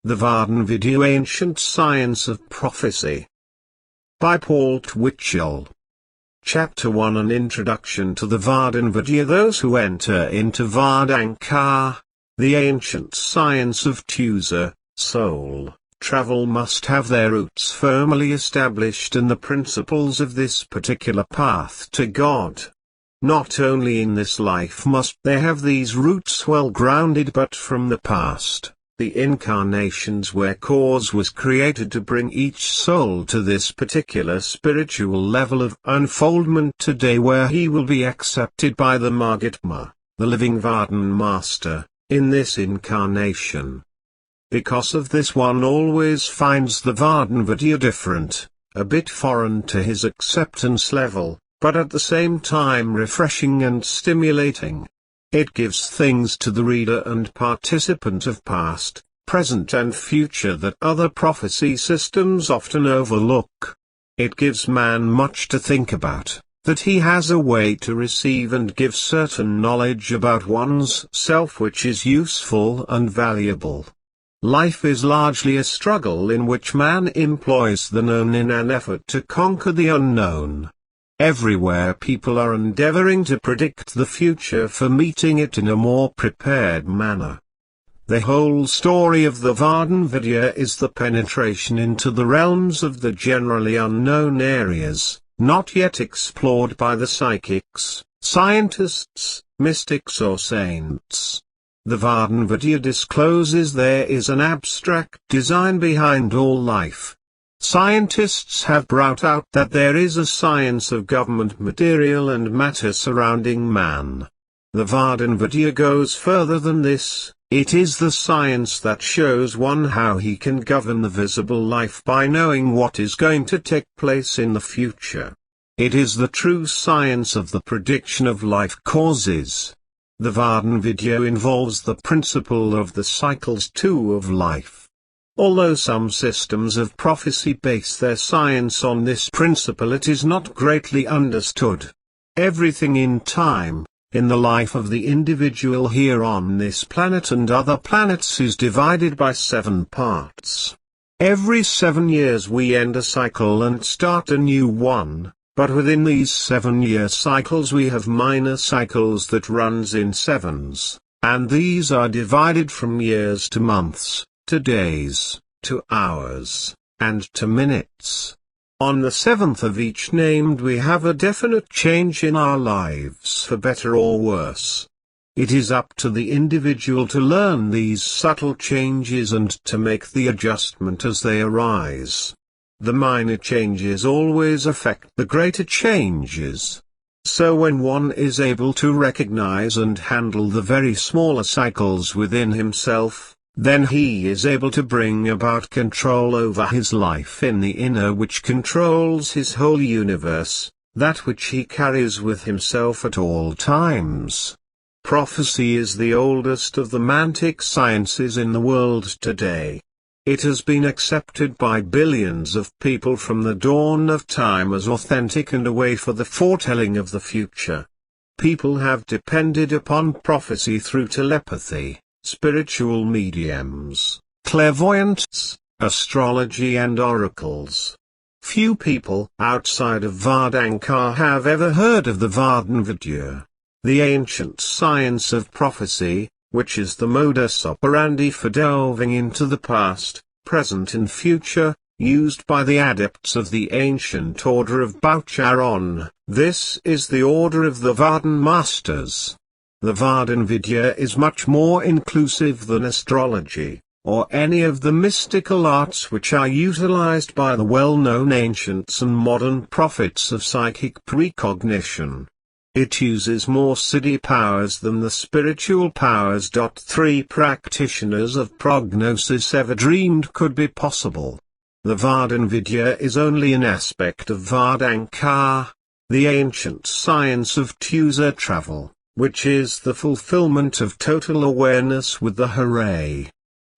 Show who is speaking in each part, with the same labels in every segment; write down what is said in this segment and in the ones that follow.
Speaker 1: The VARDAN-Vidya Ancient Science of Prophecy. By Paul Twichell. Chapter 1 An Introduction to the VARDAN-Vidya. Those who enter into VARDAN, the ancient science of soul travel, must have their roots firmly established in the principles of this particular path to God. Not only in this life must they have these roots well grounded, but from the past, the incarnations where cause was created to bring each soul to this particular spiritual level of unfoldment today, where he will be accepted by the Mahatma, the living VARDAN Master, in this incarnation. Because of this, one always finds the VARDAN-Vidya different, a bit foreign to his acceptance level, but at the same time refreshing and stimulating. It gives things to the reader and participant of past, present and future that other prophecy systems often overlook. It gives man much to think about, that he has a way to receive and give certain knowledge about one's self which is useful and valuable. Life is largely a struggle in which man employs the known in an effort to conquer the unknown. Everywhere people are endeavoring to predict the future for meeting it in a more prepared manner. The whole story of the VARDAN-Vidya is the penetration into the realms of the generally unknown areas, not yet explored by the psychics, scientists, mystics or saints. The VARDAN-Vidya discloses there is an abstract design behind all life. Scientists have brought out that there is a science of government material and matter surrounding man. The VARDAN-Vidya goes further than this. It is the science that shows one how he can govern the visible life by knowing what is going to take place in the future. It is the true science of the prediction of life causes. The VARDAN-Vidya involves the principle of the cycles too of life. Although some systems of prophecy base their science on this principle, it is not greatly understood. Everything in time, in the life of the individual here on this planet and other planets, is divided by 7 parts. Every 7 years we end a cycle and start a new one, but within these 7-year cycles we have minor cycles that runs in sevens, and these are divided from years to months, to days, to hours, and to minutes. On the 7th of each named we have a definite change in our lives, for better or worse. It is up to the individual to learn these subtle changes and to make the adjustment as they arise. The minor changes always affect the greater changes. So when one is able to recognize and handle the very smaller cycles within himself, then he is able to bring about control over his life in the inner, which controls his whole universe, that which he carries with himself at all times. Prophecy is the oldest of the mantic sciences in the world today. It has been accepted by billions of people from the dawn of time as authentic and a way for the foretelling of the future. People have depended upon prophecy through telepathy, spiritual mediums, clairvoyants, astrology and oracles. Few people outside of VARDAN have ever heard of the VARDAN-Vidya, the ancient science of prophecy, which is the modus operandi for delving into the past, present and future, used by the adepts of the Ancient Order of Vairagi-this. This is the order of the VARDAN Masters. The VARDAN-Vidya is much more inclusive than astrology, or any of the mystical arts which are utilized by the well-known ancients and modern prophets of psychic precognition. It uses more siddhi powers than the spiritual powers. 3 practitioners of prognosis ever dreamed could be possible. The VARDAN-Vidya is only an aspect of VARDAN, the ancient science of travel, which is the fulfillment of total awareness with the hooray.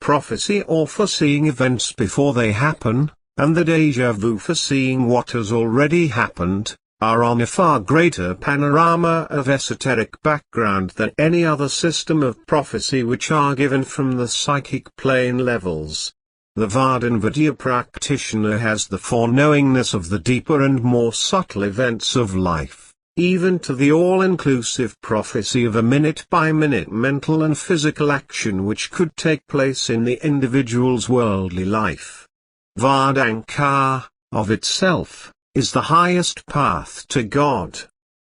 Speaker 1: Prophecy or foreseeing events before they happen, and the deja-vu foreseeing what has already happened, are on a far greater panorama of esoteric background than any other system of prophecy which are given from the psychic plane levels. The VARDAN-Vidya practitioner has the foreknowingness of the deeper and more subtle events of life, even to the all-inclusive prophecy of a minute-by-minute mental and physical action which could take place in the individual's worldly life. Vardana, of itself, is the highest path to God.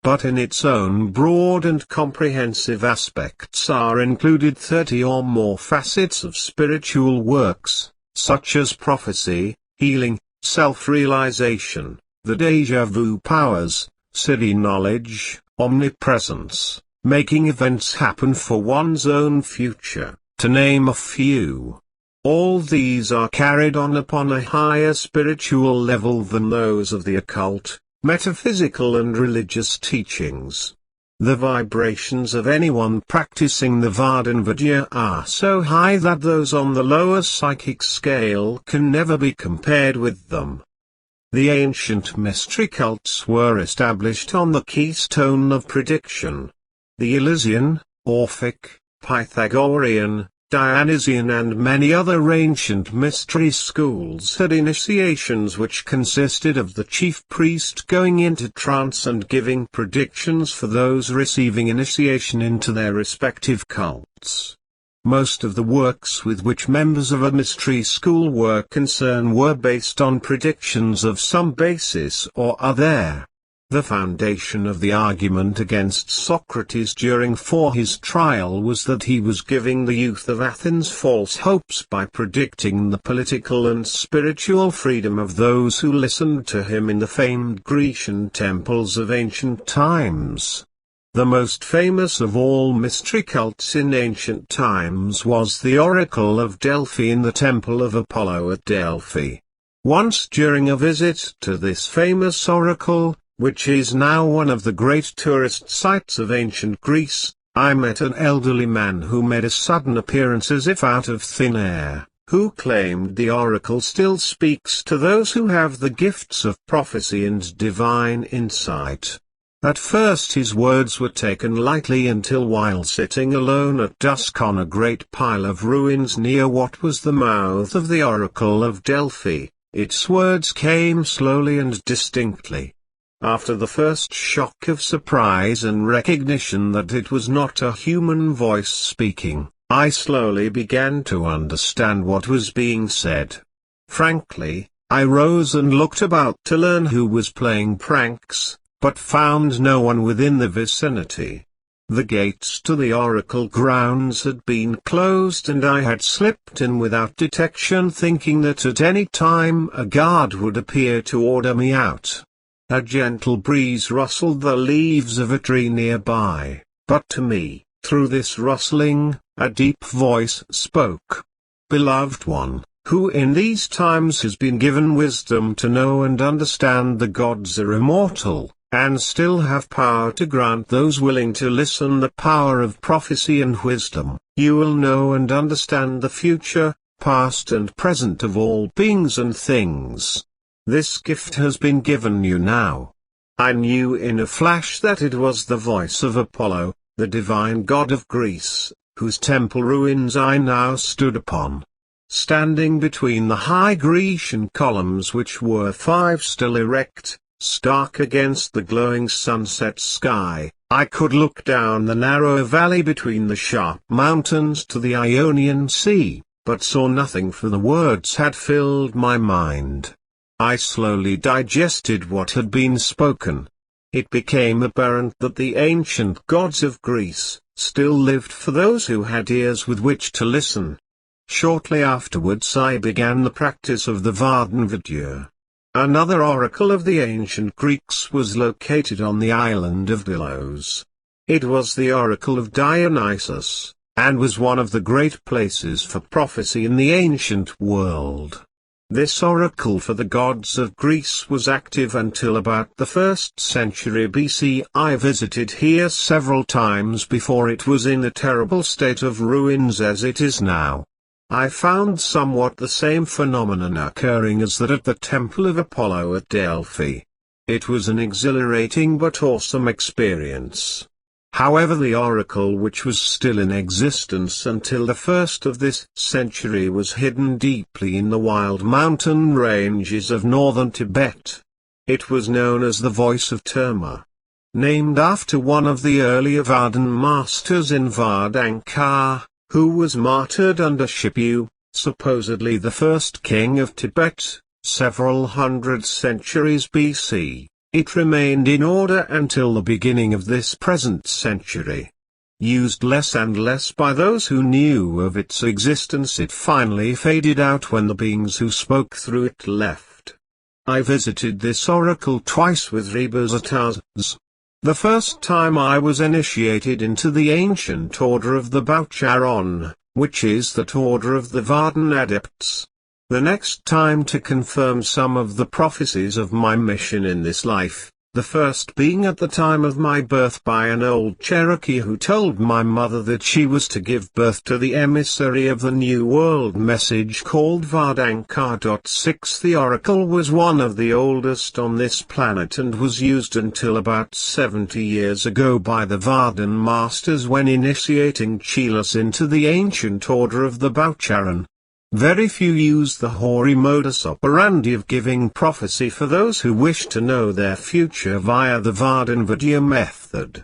Speaker 1: But in its own broad and comprehensive aspects are included 30 or more facets of spiritual works, such as prophecy, healing, self-realization, the deja-vu powers, siddhi knowledge, omnipresence, making events happen for one's own future, to name a few. All these are carried on upon a higher spiritual level than those of the occult, metaphysical and religious teachings. The vibrations of anyone practicing the VARDAN-Vidya are so high that those on the lower psychic scale can never be compared with them. The ancient mystery cults were established on the keystone of prediction. The Eleusinian, Orphic, Pythagorean, Dionysian and many other ancient mystery schools had initiations which consisted of the chief priest going into trance and giving predictions for those receiving initiation into their respective cults. Most of the works with which members of a mystery school were concerned were based on predictions of some basis or other. The foundation of the argument against Socrates during his trial was that he was giving the youth of Athens false hopes by predicting the political and spiritual freedom of those who listened to him in the famed Grecian temples of ancient times. The most famous of all mystery cults in ancient times was the Oracle of Delphi in the Temple of Apollo at Delphi. Once during a visit to this famous oracle, which is now one of the great tourist sites of ancient Greece, I met an elderly man who made a sudden appearance as if out of thin air, who claimed the oracle still speaks to those who have the gifts of prophecy and divine insight. At first his words were taken lightly until while sitting alone at dusk on a great pile of ruins near what was the mouth of the Oracle of Delphi, its words came slowly and distinctly. After the first shock of surprise and recognition that it was not a human voice speaking, I slowly began to understand what was being said. Frankly, I rose and looked about to learn who was playing pranks, but found no one within the vicinity. The gates to the oracle grounds had been closed and I had slipped in without detection, thinking that at any time a guard would appear to order me out. A gentle breeze rustled the leaves of a tree nearby, but to me, through this rustling, a deep voice spoke. Beloved one, who in these times has been given wisdom to know and understand the gods are immortal, and still have power to grant those willing to listen the power of prophecy and wisdom, you will know and understand the future, past and present of all beings and things. This gift has been given you now. I knew in a flash that it was the voice of Apollo, the divine god of Greece, whose temple ruins I now stood upon. Standing between the high Grecian columns which were 5 still erect, stark against the glowing sunset sky, I could look down the narrow valley between the sharp mountains to the Ionian Sea, but saw nothing, for the words had filled my mind. I slowly digested what had been spoken. It became apparent that the ancient gods of Greece still lived for those who had ears with which to listen. Shortly afterwards I began the practice of the VARDAN-Vidya. Another oracle of the ancient Greeks was located on the island of Delos. It was the oracle of Dionysus, and was one of the great places for prophecy in the ancient world. This oracle for the gods of Greece was active until about the 1st century BC. I visited here several times before it was in a terrible state of ruins as it is now. I found somewhat the same phenomenon occurring as that at the Temple of Apollo at Delphi. It was an exhilarating but awesome experience. However, the oracle, which was still in existence until the first of this century, was hidden deeply in the wild mountain ranges of northern Tibet. It was known as the Voice of Terma, named after one of the earlier VARDAN Masters in Vardanka, who was martyred under Shipu, supposedly the first king of Tibet, several hundred centuries BC. It remained in order until the beginning of this present century. Used less and less by those who knew of its existence, it finally faded out when the beings who spoke through it left. I visited this oracle twice with Rebazataz. The first time I was initiated into the Ancient Order of the Boucharon, which is that order of the VARDAN adepts. The next time to confirm some of the prophecies of my mission in this life, the first being at the time of my birth by an old Cherokee who told my mother that she was to give birth to the emissary of the New World message called Vardanka.6. The oracle was one of the oldest on this planet and was used until about 70 years ago by the VARDAN Masters when initiating Chelas into the Ancient Order of the Boucharon. Very few use the hoary modus operandi of giving prophecy for those who wish to know their future via the VARDAN-Vidya method.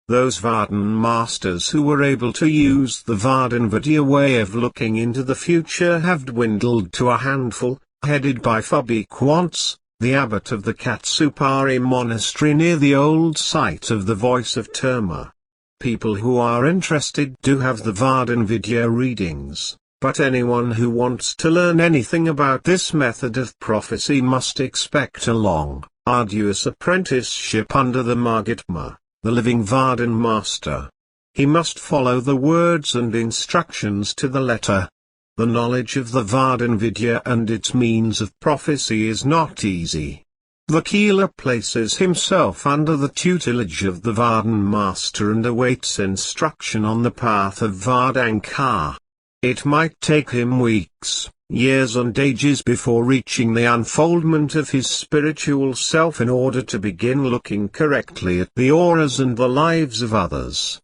Speaker 1: Those VARDAN Masters who were able to use the VARDAN-Vidya way of looking into the future have dwindled to a handful, headed by Phoebe Quantz, the abbot of the Katsupari monastery near the old site of the Voice of Terma. People who are interested do have the VARDAN-Vidya readings. But anyone who wants to learn anything about this method of prophecy must expect a long, arduous apprenticeship under the Margitma, the living VARDAN Master. He must follow the words and instructions to the letter. The knowledge of the VARDAN-Vidya and its means of prophecy is not easy. The Keeler places himself under the tutelage of the VARDAN Master and awaits instruction on the path of Vardanka. It might take him weeks, years and ages before reaching the unfoldment of his spiritual self in order to begin looking correctly at the auras and the lives of others.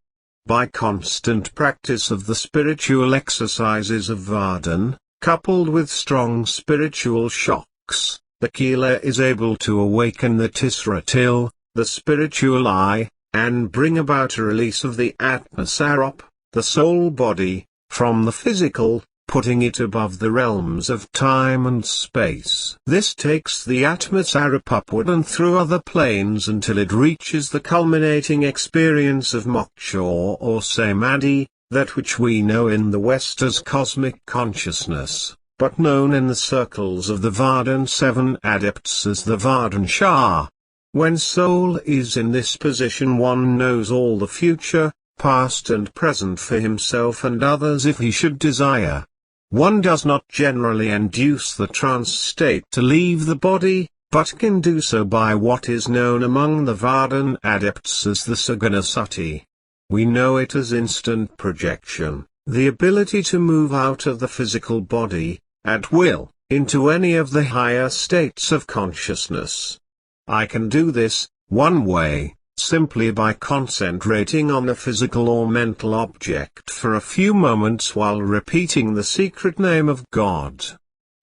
Speaker 1: By constant practice of the spiritual exercises of Vardan, coupled with strong spiritual shocks, the Keeler is able to awaken the Tisratil, the spiritual eye, and bring about a release of the Atmasarop, the soul body, from the physical, putting it above the realms of time and space. This takes the Atmasarop upward and through other planes until it reaches the culminating experience of moksha or samadhi, that which we know in the West as cosmic consciousness, but known in the circles of the VARDAN 7 adepts as the VARDAN Shah. When soul is in this position, one knows all the future, past and present for himself and others if he should desire. One does not generally induce the trance state to leave the body, but can do so by what is known among the VARDAN adepts as the Saganasati. We know it as instant projection, the ability to move out of the physical body, at will, into any of the higher states of consciousness. I can do this, one way, simply by concentrating on a physical or mental object for a few moments while repeating the secret name of God.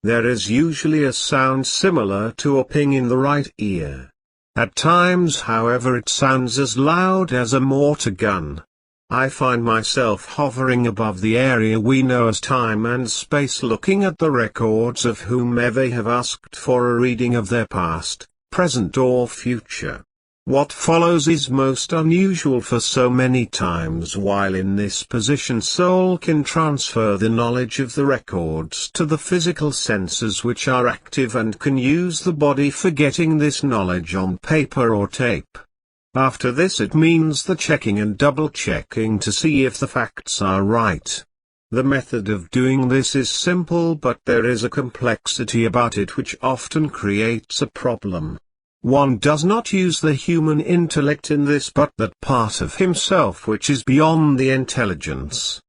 Speaker 1: There is usually a sound similar to a ping in the right ear. At times, however, it sounds as loud as a mortar gun. I find myself hovering above the area we know as time and space, looking at the records of whomever have asked for a reading of their past, present or future. What follows is most unusual, for so many times while in this position soul can transfer the knowledge of the records to the physical senses which are active and can use the body for getting this knowledge on paper or tape. After this it means the checking and double-checking to see if the facts are right. The method of doing this is simple, but there is a complexity about it which often creates a problem. One does not use the human intellect in this, but that part of himself which is beyond the intelligence.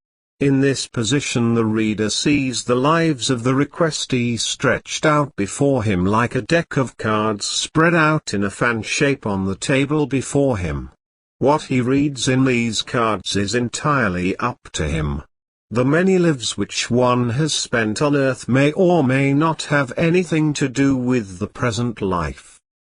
Speaker 1: In this position the reader sees the lives of the requestee stretched out before him like a deck of cards spread out in a fan shape on the table before him. What he reads in these cards is entirely up to him. The many lives which one has spent on earth may or may not have anything to do with the present life.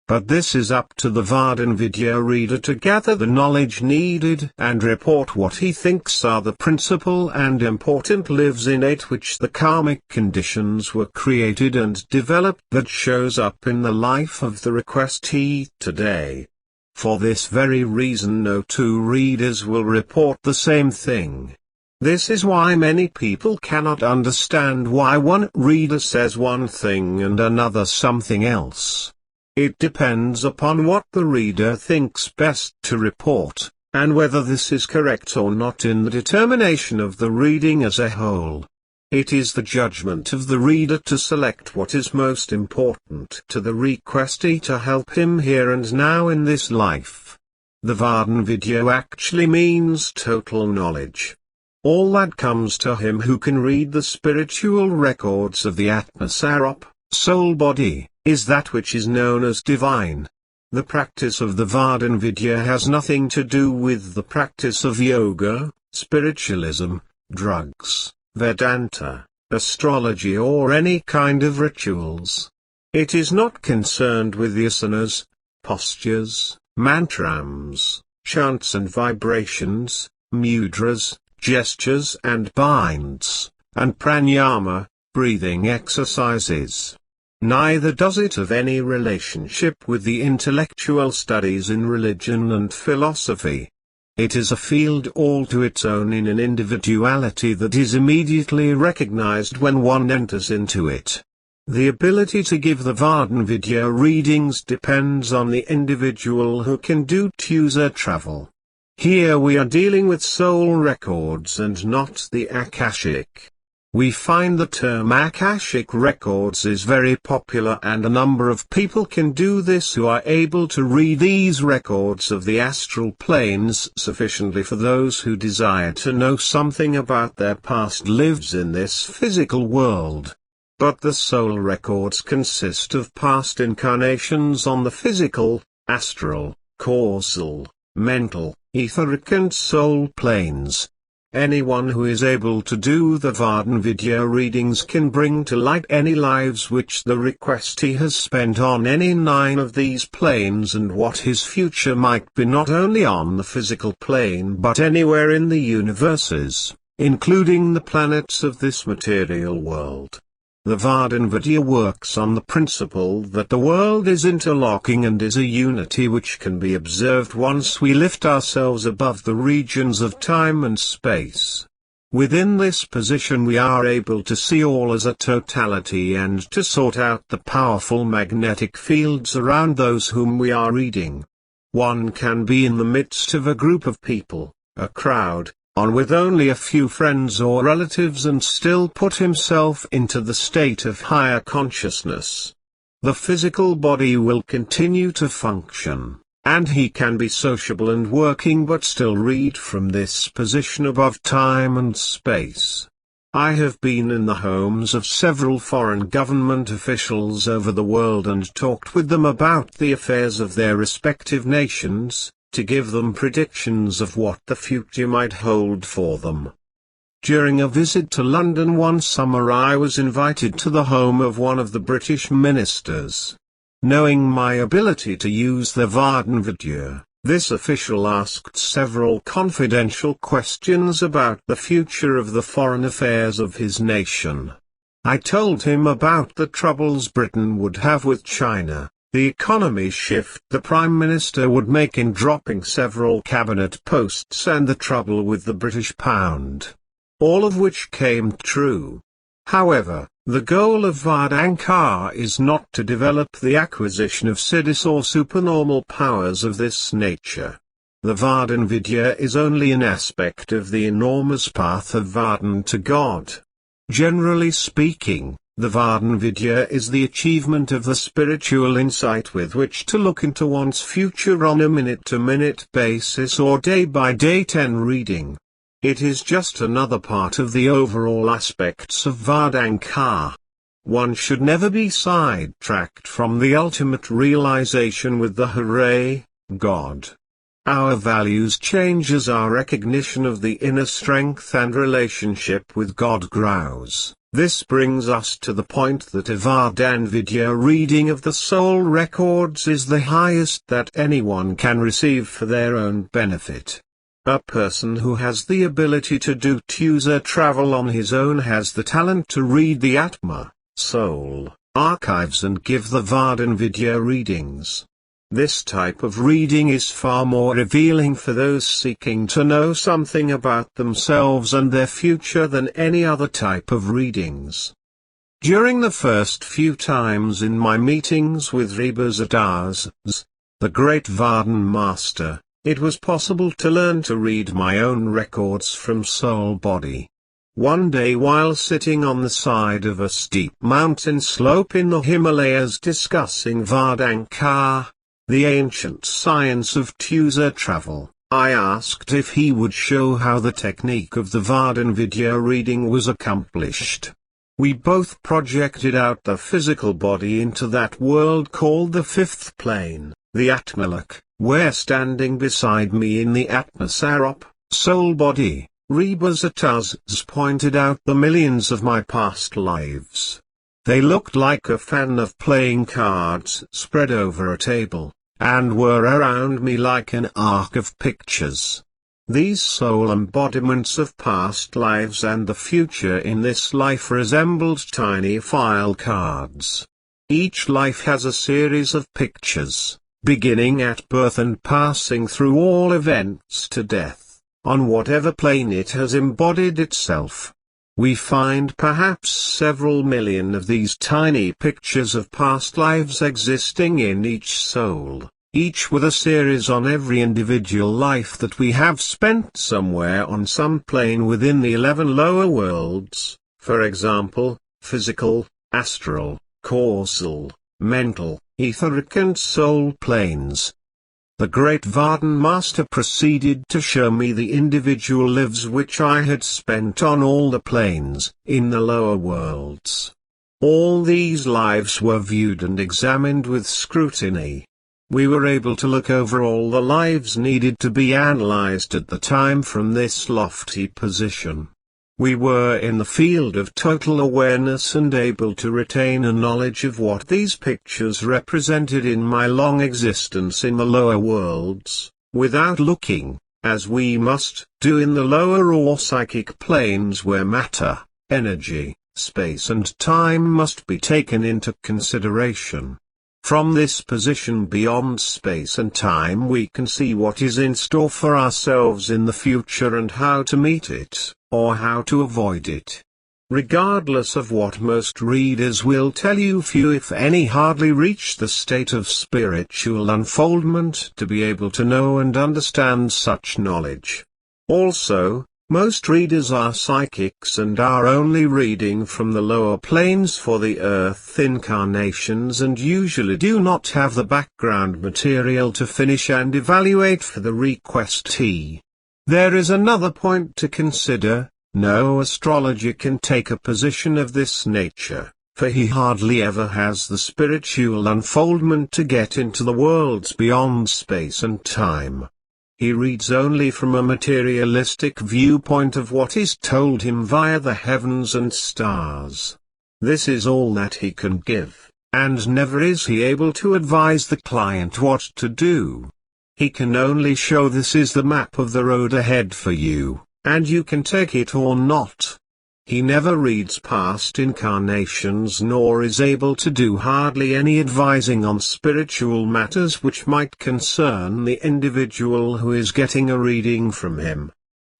Speaker 1: But this is up to the VARDAN-Vidya reader to gather the knowledge needed and report what he thinks are the principal and important lives in it which the karmic conditions were created and developed that shows up in the life of the requestee today. For this very reason no two readers will report the same thing. This is why many people cannot understand why one reader says one thing and another something else. It depends upon what the reader thinks best to report, and whether this is correct or not in the determination of the reading as a whole. It is the judgment of the reader to select what is most important to the requestee to help him here and now in this life. The VARDAN-Vidya actually means total knowledge. All that comes to him who can read the spiritual records of the Atma Sarop, soul body, is that which is known as divine. The practice of the VARDAN-Vidya has nothing to do with the practice of yoga, spiritualism, drugs, Vedanta, astrology or any kind of rituals. It is not concerned with asanas, postures, mantrams, chants and vibrations, mudras, gestures and binds, and pranayama, breathing exercises. Neither does it have any relationship with the intellectual studies in religion and philosophy. It is a field all to its own in an individuality that is immediately recognized when one enters into it. The ability to give the VARDAN-Vidya readings depends on the individual who can do user travel. Here we are dealing with soul records and not the Akashic. We find the term Akashic records is very popular and a number of people can do this who are able to read these records of the astral planes sufficiently for those who desire to know something about their past lives in this physical world. But the soul records consist of past incarnations on the physical, astral, causal, mental, etheric and soul planes. Anyone who is able to do the VARDAN-Vidya readings can bring to light any lives which the requestee has spent on any 9 of these planes and what his future might be not only on the physical plane but anywhere in the universes, including the planets of this material world. The VARDAN-Vidya works on the principle that the world is interlocking and is a unity which can be observed once we lift ourselves above the regions of time and space. Within this position we are able to see all as a totality and to sort out the powerful magnetic fields around those whom we are reading. One can be in the midst of a group of people, a crowd, on with only a few friends or relatives and still put himself into the state of higher consciousness. The physical body will continue to function, and he can be sociable and working but still read from this position above time and space. I have been in the homes of several foreign government officials over the world and talked with them about the affairs of their respective nations, to give them predictions of what the future might hold for them. During a visit to London one summer I was invited to the home of one of the British ministers. Knowing my ability to use the VARDAN-Vidya, this official asked several confidential questions about the future of the foreign affairs of his nation. I told him about the troubles Britain would have with China, the economy shift the Prime Minister would make in dropping several cabinet posts and the trouble with the British pound. All of which came true. However, the goal of Vardankar is not to develop the acquisition of siddhis or supernormal powers of this nature. The VARDAN-Vidya is only an aspect of the enormous path of Vardan to God. Generally speaking, the VARDAN-Vidya is the achievement of the spiritual insight with which to look into one's future on a minute-to-minute basis or day-by-day 10 reading. It is just another part of the overall aspects of Vardhan. One should never be sidetracked from the ultimate realization with the hooray, God. Our values change as our recognition of the inner strength and relationship with God grows. This brings us to the point that a VARDAN-Vidya reading of the soul records is the highest that anyone can receive for their own benefit. A person who has the ability to do teja travel on his own has the talent to read the Atma, soul, archives and give the VARDAN-Vidya readings. This type of reading is far more revealing for those seeking to know something about themselves and their future than any other type of readings. During the first few times in my meetings with Rebazadars, the great VARDAN Master, it was possible to learn to read my own records from soul body. One day while sitting on the side of a steep mountain slope in the Himalayas discussing Vardhan, the ancient science of teja travel, I asked if he would show how the technique of the VARDAN-Vidya reading was accomplished. We both projected out the physical body into that world called the fifth plane, the Atmalok, where standing beside me in the Atmasarop, soul body, Rebazataz pointed out the millions of my past lives. They looked like a fan of playing cards spread over a table, and were around me like an arc of pictures. These soul embodiments of past lives and the future in this life resembled tiny file cards. Each life has a series of pictures, beginning at birth and passing through all events to death, on whatever plane it has embodied itself. We find perhaps several million of these tiny pictures of past lives existing in each soul, each with a series on every individual life that we have spent somewhere on some plane within the 11 lower worlds, for example, physical, astral, causal, mental, etheric and soul planes. The great VARDAN Master proceeded to show me the individual lives which I had spent on all the planes, in the lower worlds. All these lives were viewed and examined with scrutiny. We were able to look over all the lives needed to be analyzed at the time from this lofty position. We were in the field of total awareness and able to retain a knowledge of what these pictures represented in my long existence in the lower worlds, without looking, as we must do in the lower or psychic planes where matter, energy, space and time must be taken into consideration. From this position beyond space and time we can see what is in store for ourselves in the future and how to meet it, or how to avoid it. Regardless of what most readers will tell you, few if any hardly reach the state of spiritual unfoldment to be able to know and understand such knowledge. Also, most readers are psychics and are only reading from the lower planes for the earth incarnations and usually do not have the background material to finish and evaluate for the requestee. There is another point to consider: no astrologer can take a position of this nature, for he hardly ever has the spiritual unfoldment to get into the worlds beyond space and time. He reads only from a materialistic viewpoint of what is told him via the heavens and stars. This is all that he can give, and never is he able to advise the client what to do. He can only show this is the map of the road ahead for you, and you can take it or not. He never reads past incarnations nor is able to do hardly any advising on spiritual matters which might concern the individual who is getting a reading from him.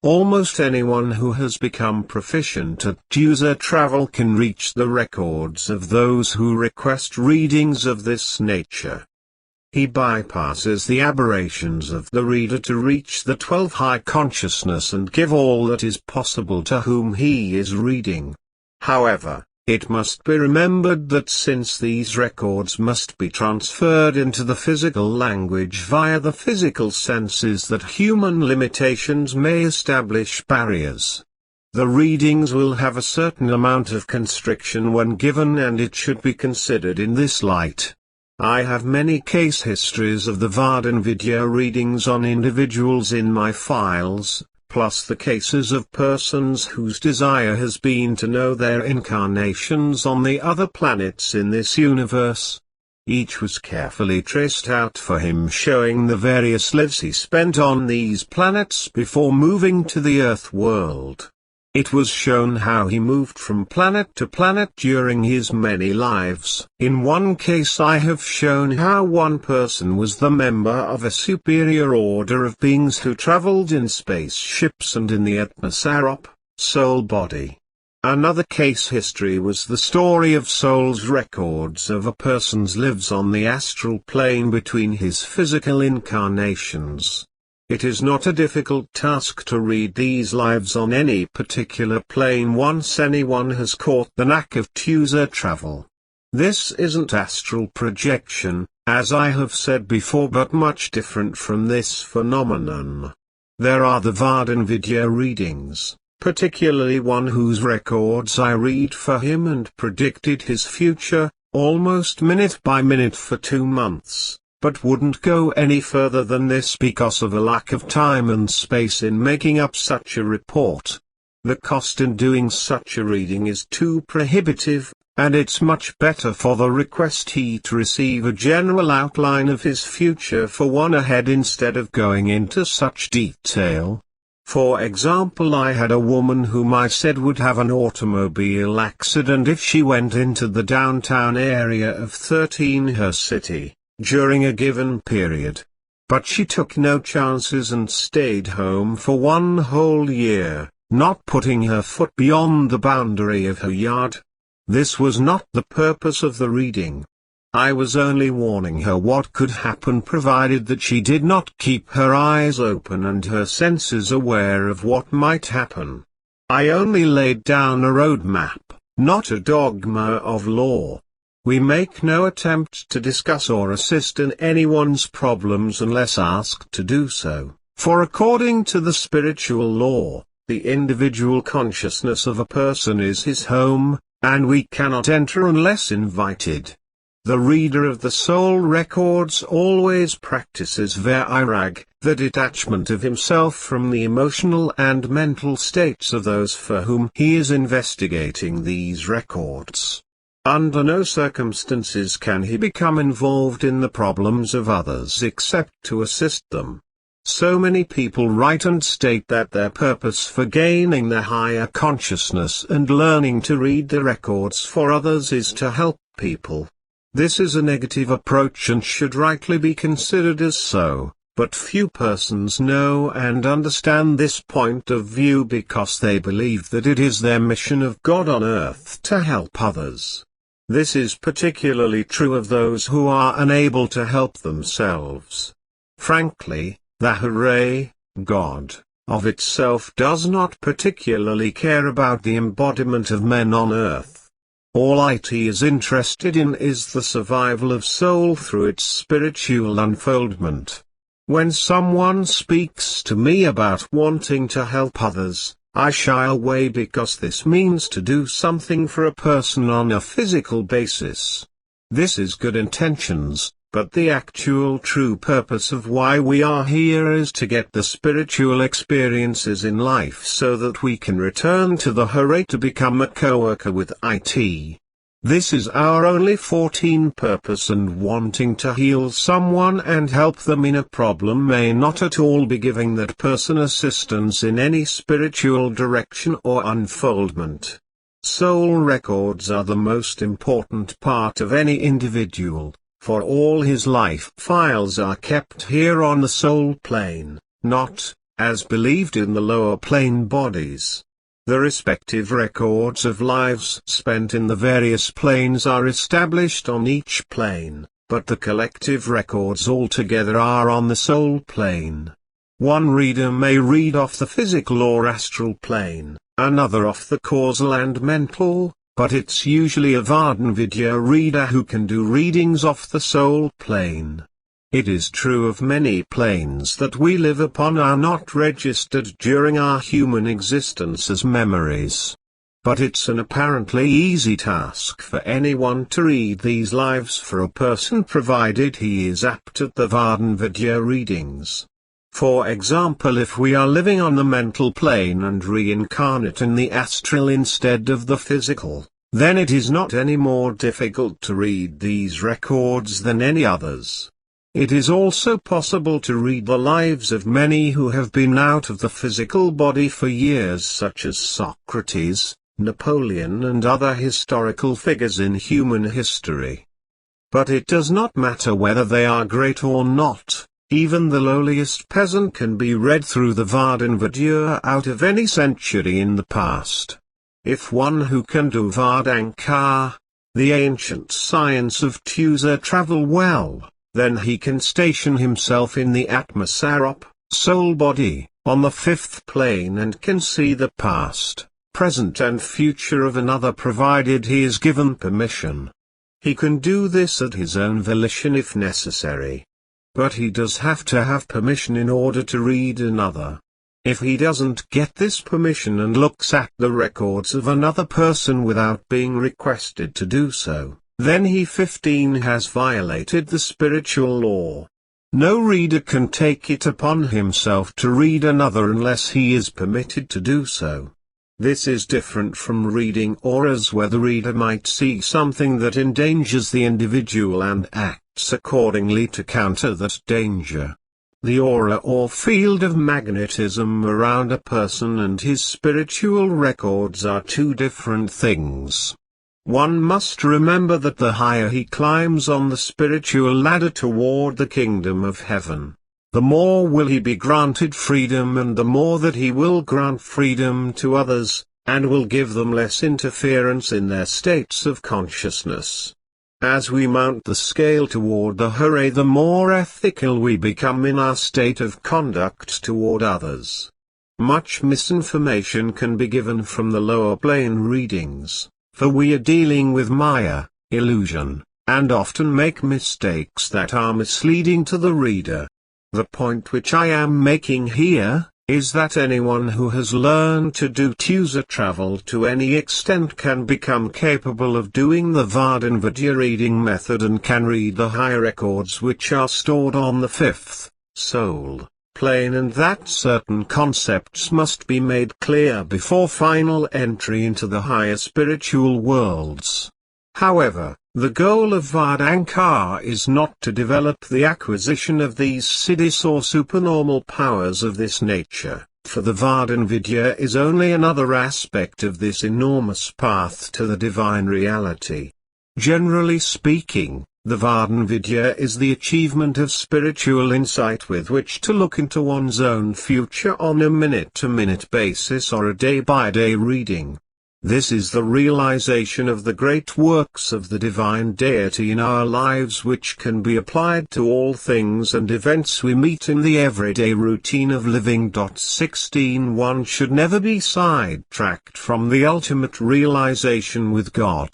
Speaker 1: Almost anyone who has become proficient at teja travel can reach the records of those who request readings of this nature. He bypasses the aberrations of the reader to reach the 12th high consciousness and give all that is possible to whom he is reading. However, It must be remembered that since these records must be transferred into the physical language via the physical senses, that human limitations may establish barriers. The readings will have a certain amount of constriction when given, and it should be considered in this light. I have many case histories of the VARDAN-Vidya readings on individuals in my files, plus the cases of persons whose desire has been to know their incarnations on the other planets in this universe. Each was carefully traced out for him, showing the various lives he spent on these planets before moving to the Earth world. It was shown how he moved from planet to planet during his many lives. In one case I have shown how one person was the member of a superior order of beings who traveled in spaceships and in the atmosarop, soul body. Another case history was the story of soul's records of a person's lives on the astral plane between his physical incarnations. It is not a difficult task to read these lives on any particular plane once anyone has caught the knack of user travel. This isn't astral projection, as I have said before, but much different from this phenomenon. There are the VARDAN-Vidya readings, particularly one whose records I read for him and predicted his future, almost minute by minute for 2 months. But wouldn't go any further than this because of a lack of time and space in making up such a report. The cost in doing such a reading is too prohibitive, and it's much better for the requestee to receive a general outline of his future for one ahead instead of going into such detail. For example, I had a woman whom I said would have an automobile accident if she went into the downtown area of her city during a given period. But she took no chances and stayed home for 1 whole year, not putting her foot beyond the boundary of her yard. This was not the purpose of the reading. I was only warning her what could happen provided that she did not keep her eyes open and her senses aware of what might happen. I only laid down a roadmap, not a dogma of law. We make no attempt to discuss or assist in anyone's problems unless asked to do so, for according to the spiritual law, the individual consciousness of a person is his home, and we cannot enter unless invited. The reader of the soul records always practices vairag, the detachment of himself from the emotional and mental states of those for whom he is investigating these records. Under no circumstances can he become involved in the problems of others except to assist them. So many people write and state that their purpose for gaining the higher consciousness and learning to read the records for others is to help people. This is a negative approach and should rightly be considered as so, but few persons know and understand this point of view because they believe that it is their mission of God on earth to help others. This is particularly true of those who are unable to help themselves. Frankly, the Hooray, God, of itself does not particularly care about the embodiment of men on earth. All it is interested in is the survival of soul through its spiritual unfoldment. When someone speaks to me about wanting to help others, I shy away because this means to do something for a person on a physical basis. This is good intentions, but the actual true purpose of why we are here is to get the spiritual experiences in life so that we can return to the Hooray to become a co-worker with it. This is our only 14 purpose, and wanting to heal someone and help them in a problem may not at all be giving that person assistance in any spiritual direction or unfoldment. Soul records are the most important part of any individual, for all his life files are kept here on the soul plane, not, as believed in the lower plane bodies. The respective records of lives spent in the various planes are established on each plane, but the collective records altogether are on the soul plane. One reader may read off the physical or astral plane, another off the causal and mental, but it's usually a VARDAN-Vidya reader who can do readings off the soul plane. It is true of many planes that we live upon are not registered during our human existence as memories. But it's an apparently easy task for anyone to read these lives for a person provided he is apt at the VARDAN-Vidya readings. For example, if we are living on the mental plane and reincarnate in the astral instead of the physical, then it is not any more difficult to read these records than any others. It is also possible to read the lives of many who have been out of the physical body for years, such as Socrates, Napoleon and other historical figures in human history. But it does not matter whether they are great or not, even the lowliest peasant can be read through the VARDAN-Vidya out of any century in the past. If one who can do Vardanka, the ancient science of Twichell travel well, then he can station himself in the Atmasarop, soul body, on the fifth plane and can see the past, present and future of another provided he is given permission. He can do this at his own volition if necessary. But he does have to have permission in order to read another. If he doesn't get this permission and looks at the records of another person without being requested to do so, then he 15 has violated the spiritual law. No reader can take it upon himself to read another unless he is permitted to do so. This is different from reading auras where the reader might see something that endangers the individual and acts accordingly to counter that danger. The aura or field of magnetism around a person and his spiritual records are two different things. One must remember that the higher he climbs on the spiritual ladder toward the kingdom of heaven, the more will he be granted freedom, and the more that he will grant freedom to others, and will give them less interference in their states of consciousness. As we mount the scale toward the Hare, the more ethical we become in our state of conduct toward others. Much misinformation can be given from the lower plane readings, for we are dealing with Maya, illusion, and often make mistakes that are misleading to the reader. The point which I am making here, is that anyone who has learned to do Twichell travel to any extent can become capable of doing the VARDAN-Vidya reading method and can read the high records which are stored on the fifth, soul, plane, and that certain concepts must be made clear before final entry into the higher spiritual worlds. However, the goal of Vardanka is not to develop the acquisition of these siddhis or supernormal powers of this nature, for the VARDAN-Vidya is only another aspect of this enormous path to the divine reality. Generally speaking, the VARDAN-Vidya is the achievement of spiritual insight with which to look into one's own future on a minute-to-minute basis or a day-by-day reading. This is the realization of the great works of the divine deity in our lives, which can be applied to all things and events we meet in the everyday routine of living. 16 One should never be sidetracked from the ultimate realization with God.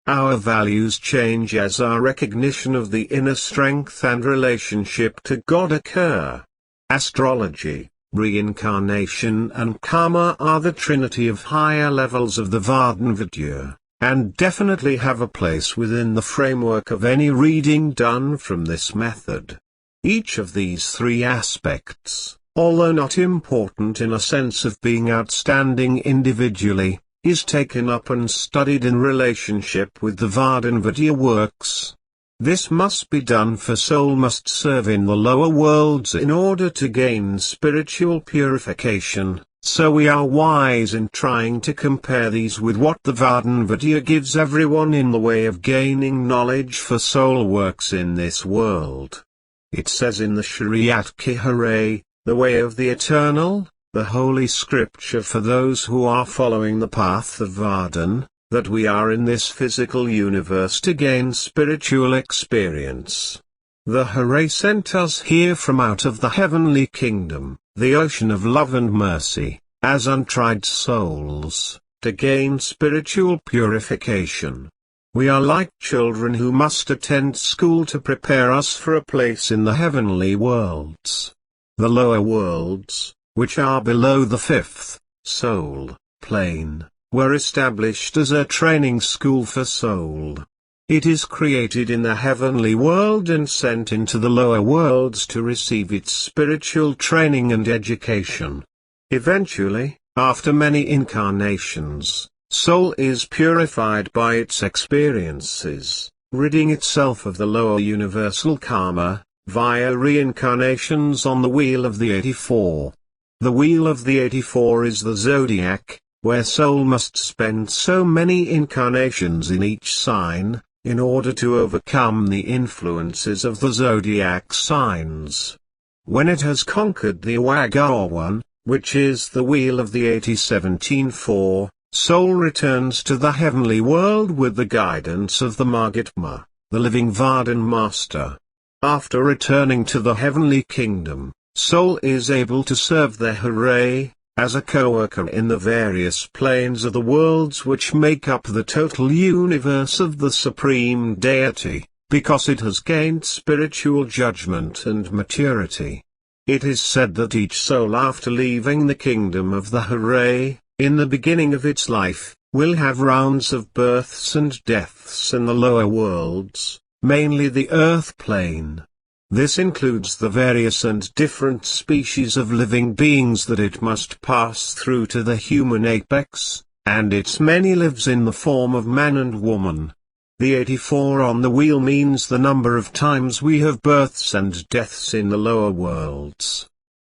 Speaker 1: Our values change as our recognition of the inner strength and relationship to God occur. Astrology, reincarnation and karma are the trinity of higher levels of the VARDAN-Vidya, and definitely have a place within the framework of any reading done from this method. Each of these three aspects, although not important in a sense of being outstanding individually, is taken up and studied in relationship with the VARDAN-Vidya works. This must be done, for soul must serve in the lower worlds in order to gain spiritual purification, so we are wise in trying to compare these with what the VARDAN-Vidya gives everyone in the way of gaining knowledge for soul works in this world. It says in the Shriyat Ki Hare, the way of the eternal, the holy scripture for those who are following the path of Vardan, that we are in this physical universe to gain spiritual experience. The Hare sent us here from out of the heavenly kingdom, the ocean of love and mercy, as untried souls, to gain spiritual purification. We are like children who must attend school to prepare us for a place in the heavenly worlds. The lower worlds, which are below the fifth, soul, plane, were established as a training school for soul. It is created in the heavenly world and sent into the lower worlds to receive its spiritual training and education. Eventually, after many incarnations, soul is purified by its experiences, ridding itself of the lower universal karma, via reincarnations on the Wheel of the 84. The Wheel of the 84 is the zodiac, where soul must spend so many incarnations in each sign, in order to overcome the influences of the zodiac signs. When it has conquered the Awaga one, which is the Wheel of the 8017-4, soul returns to the heavenly world with the guidance of the Mahatma, the living VARDAN Master. After returning to the heavenly kingdom, soul is able to serve the Hooray, as a co-worker in the various planes of the worlds which make up the total universe of the Supreme Deity, because it has gained spiritual judgment and maturity. It is said that each soul after leaving the kingdom of the Hooray, in the beginning of its life, will have rounds of births and deaths in the lower worlds, mainly the earth plane. This includes the various and different species of living beings that it must pass through to the human apex, and its many lives in the form of man and woman. The 84 on the wheel means the number of times we have births and deaths in the lower worlds.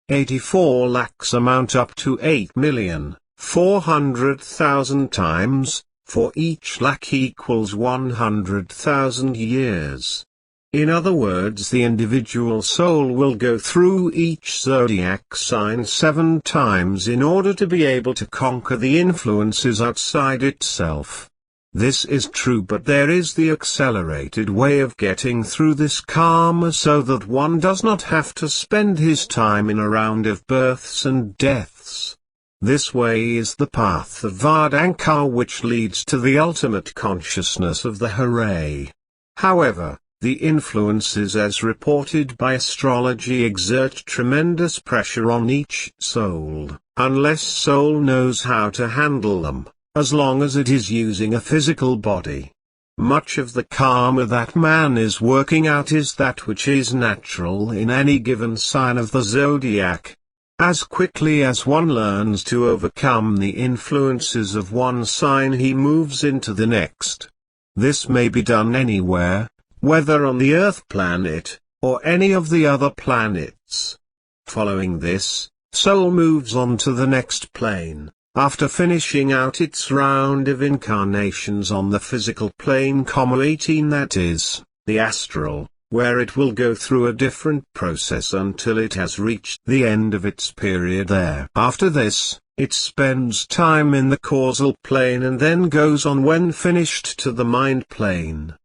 Speaker 1: 84 lakhs amount up to 8,400,000 times, for each lakh equals 100,000 years. In other words, the individual soul will go through each zodiac sign 7 times in order to be able to conquer the influences outside itself. This is true, but there is the accelerated way of getting through this karma so that one does not have to spend his time in a round of births and deaths. This way is the path of Vardanka, which leads to the ultimate consciousness of the Hooray. However, the influences as reported by astrology exert tremendous pressure on each soul, unless soul knows how to handle them, as long as it is using a physical body. Much of the karma that man is working out is that which is natural in any given sign of the zodiac. As quickly as one learns to overcome the influences of one sign, he moves into the next. This may be done anywhere, whether on the Earth planet, or any of the other planets. Following this, soul moves on to the next plane, after finishing out its round of incarnations on the physical plane, 18, that is, the astral, where it will go through a different process until it has reached the end of its period there. After this, it spends time in the causal plane and then goes on, when finished, to the mind plane.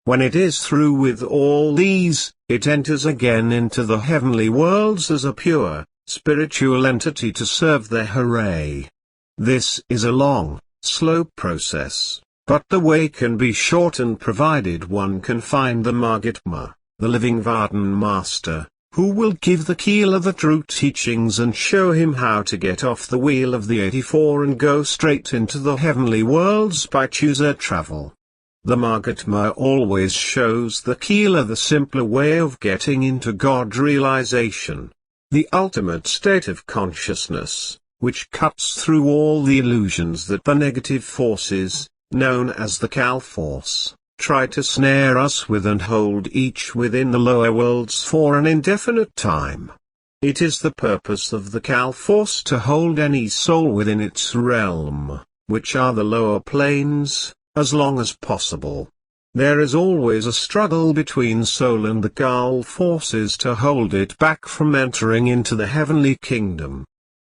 Speaker 1: When it is through with all these, it enters again into the heavenly worlds as a pure, spiritual entity to serve the Hooray. This is a long, slow process, but the way can be shortened provided one can find the Mahatma, the living VARDAN Master, who will give the Keela the true teachings and show him how to get off the Wheel of the 84 and go straight into the heavenly worlds by chooser travel. The Mahatma always shows the Keela the simpler way of getting into God realization, the ultimate state of consciousness, which cuts through all the illusions that the negative forces, known as the Kal force, try to snare us with and hold each within the lower worlds for an indefinite time. It is the purpose of the Kal force to hold any soul within its realm, which are the lower planes, as long as possible. There is always a struggle between soul and the Kal forces to hold it back from entering into the heavenly kingdom.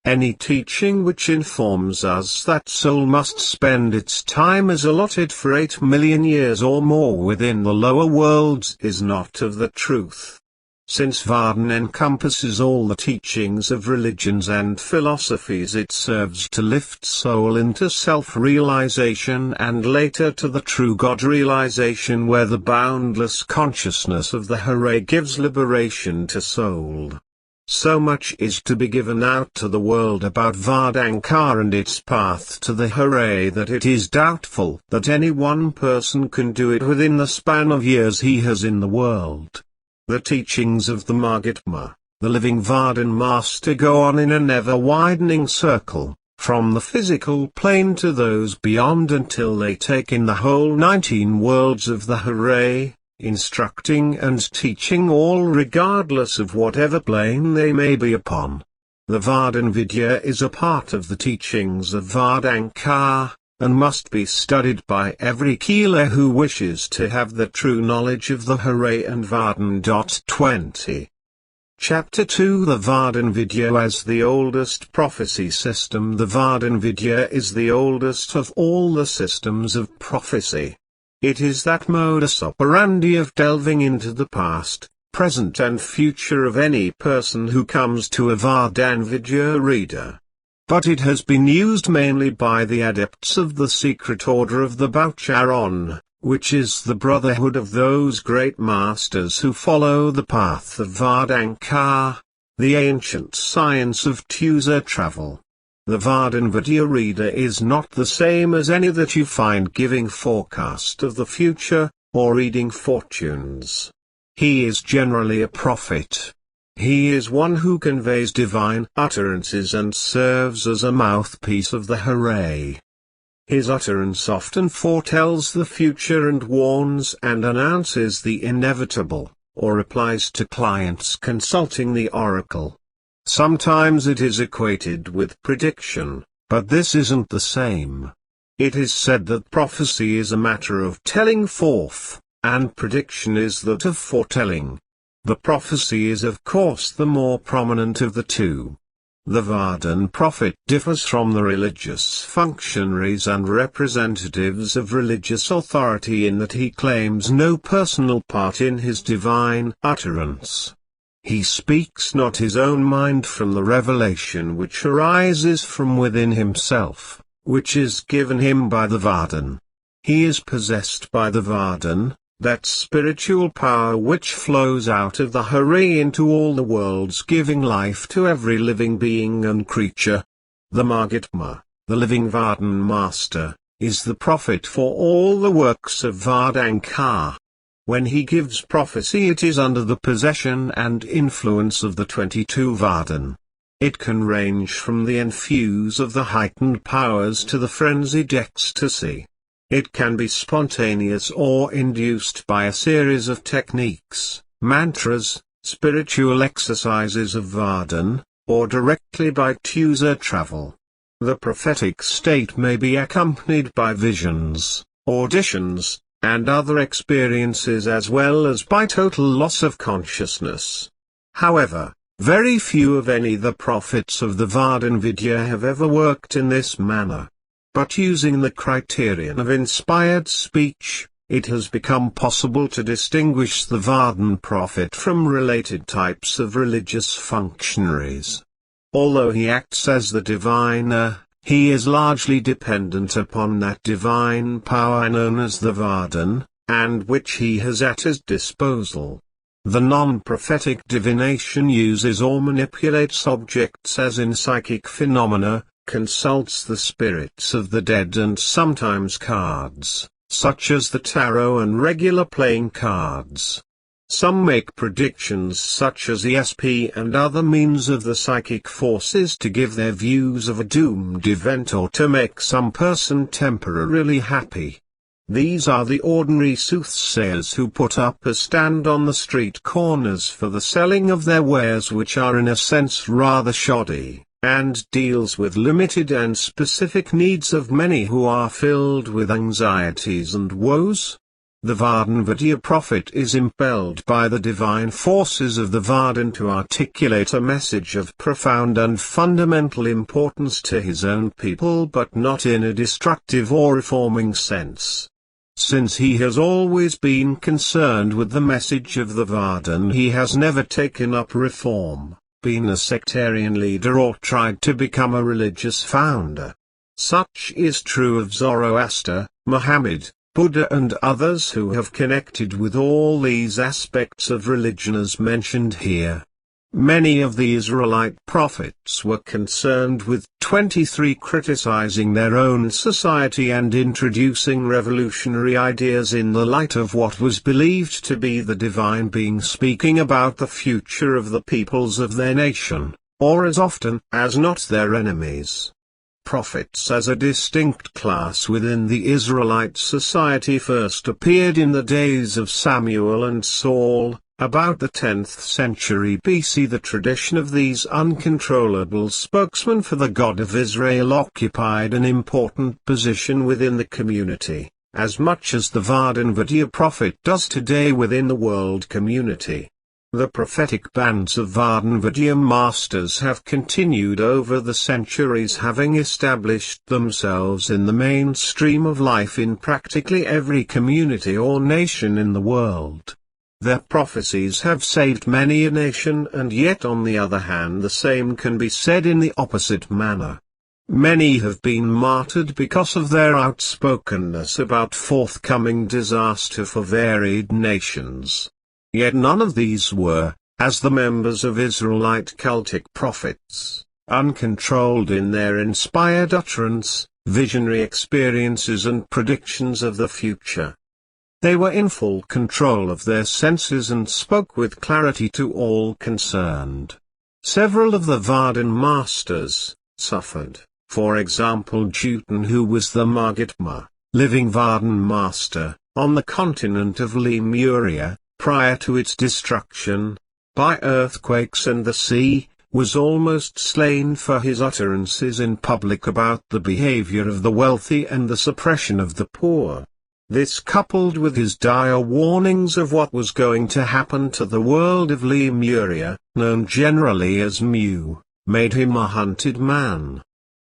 Speaker 1: Any teaching which informs us that soul must spend its time as allotted for 8 million years or more within the lower worlds is not of the truth. Since Vardan encompasses all the teachings of religions and philosophies, it serves to lift soul into self-realization and later to the true God realization, where the boundless consciousness of the Hare gives liberation to soul. So much is to be given out to the world about Vardanka and its path to the Hare that it is doubtful that any one person can do it within the span of years he has in the world. The teachings of the Mahatma, the living VARDAN Master, go on in an ever-widening circle, from the physical plane to those beyond, until they take in the whole 19 worlds of the Hare, instructing and teaching all regardless of whatever plane they may be upon. The VARDAN-Vidya is a part of the teachings of Vardanka, and must be studied by every healer who wishes to have the true knowledge of the Hare and Vardan. 20. Chapter 2. The VARDAN-Vidya as the oldest prophecy system. The VARDAN-Vidya is the oldest of all the systems of prophecy. It is that modus operandi of delving into the past, present and future of any person who comes to a VARDAN-Vidya reader. But it has been used mainly by the adepts of the secret order of the Baucharon, which is the brotherhood of those great masters who follow the path of Vardanka, the ancient science of Twichell travel. The VARDAN-Vidya reader is not the same as any that you find giving forecast of the future, or reading fortunes. He is generally a prophet. He is one who conveys divine utterances and serves as a mouthpiece of the Hare. His utterance often foretells the future and warns and announces the inevitable, or replies to clients consulting the oracle. Sometimes it is equated with prediction, but this isn't the same. It is said that prophecy is a matter of telling forth, and prediction is that of foretelling. The prophecy is of course the more prominent of the two. The Vardan prophet differs from the religious functionaries and representatives of religious authority in that he claims no personal part in his divine utterance. He speaks not his own mind from the revelation which arises from within himself, which is given him by the Vardan. He is possessed by the Vardan, that spiritual power which flows out of the Hare into all the worlds, giving life to every living being and creature. The Mahatma, the living VARDAN Master, is the prophet for all the works of Vardanka. When he gives prophecy, it is under the possession and influence of the 22 Vardan. It can range from the infuse of the heightened powers to the frenzied ecstasy. It can be spontaneous or induced by a series of techniques, mantras, spiritual exercises of Vardan, or directly by Twichell travel. The prophetic state may be accompanied by visions, auditions, and other experiences, as well as by total loss of consciousness. However, very few of any the prophets of the VARDAN-Vidya have ever worked in this manner. But using the criterion of inspired speech, it has become possible to distinguish the Vardan prophet from related types of religious functionaries. Although he acts as the diviner, he is largely dependent upon that divine power known as the Vardan, and which he has at his disposal. The non-prophetic divination uses or manipulates objects as in psychic phenomena, consults the spirits of the dead and sometimes cards, such as the tarot and regular playing cards. Some make predictions such as ESP and other means of the psychic forces to give their views of a doomed event or to make some person temporarily happy. These are the ordinary soothsayers who put up a stand on the street corners for the selling of their wares, which are in a sense rather shoddy, and deals with limited and specific needs of many who are filled with anxieties and woes. The VARDAN-Vidya prophet is impelled by the divine forces of the Vardan to articulate a message of profound and fundamental importance to his own people, but not in a destructive or reforming sense. Since he has always been concerned with the message of the Vardan, he has never taken up reform, been a sectarian leader, or tried to become a religious founder. Such is true of Zoroaster, Muhammad, Buddha and others who have connected with all these aspects of religion as mentioned here. Many of the Israelite prophets were concerned with 23 criticizing their own society and introducing revolutionary ideas in the light of what was believed to be the divine being speaking about the future of the peoples of their nation, or as often as not their enemies. Prophets as a distinct class within the Israelite society first appeared in the days of Samuel and Saul, about the 10th century BC. The tradition of these uncontrollable spokesmen for the God of Israel occupied an important position within the community, as much as the VARDAN-Vidya prophet does today within the world community. The prophetic bands of VARDAN-Vidya Masters have continued over the centuries, having established themselves in the mainstream of life in practically every community or nation in the world. Their prophecies have saved many a nation, and yet on the other hand the same can be said in the opposite manner. Many have been martyred because of their outspokenness about forthcoming disaster for varied nations. Yet none of these were, as the members of Israelite cultic prophets, uncontrolled in their inspired utterance, visionary experiences and predictions of the future. They were in full control of their senses and spoke with clarity to all concerned. Several of the VARDAN Masters suffered, for example Juten, who was the Magatma, living VARDAN Master, on the continent of Lemuria, prior to its destruction by earthquakes and the sea, was almost slain for his utterances in public about the behavior of the wealthy and the suppression of the poor. This, coupled with his dire warnings of what was going to happen to the world of Lemuria, known generally as Mu, made him a hunted man.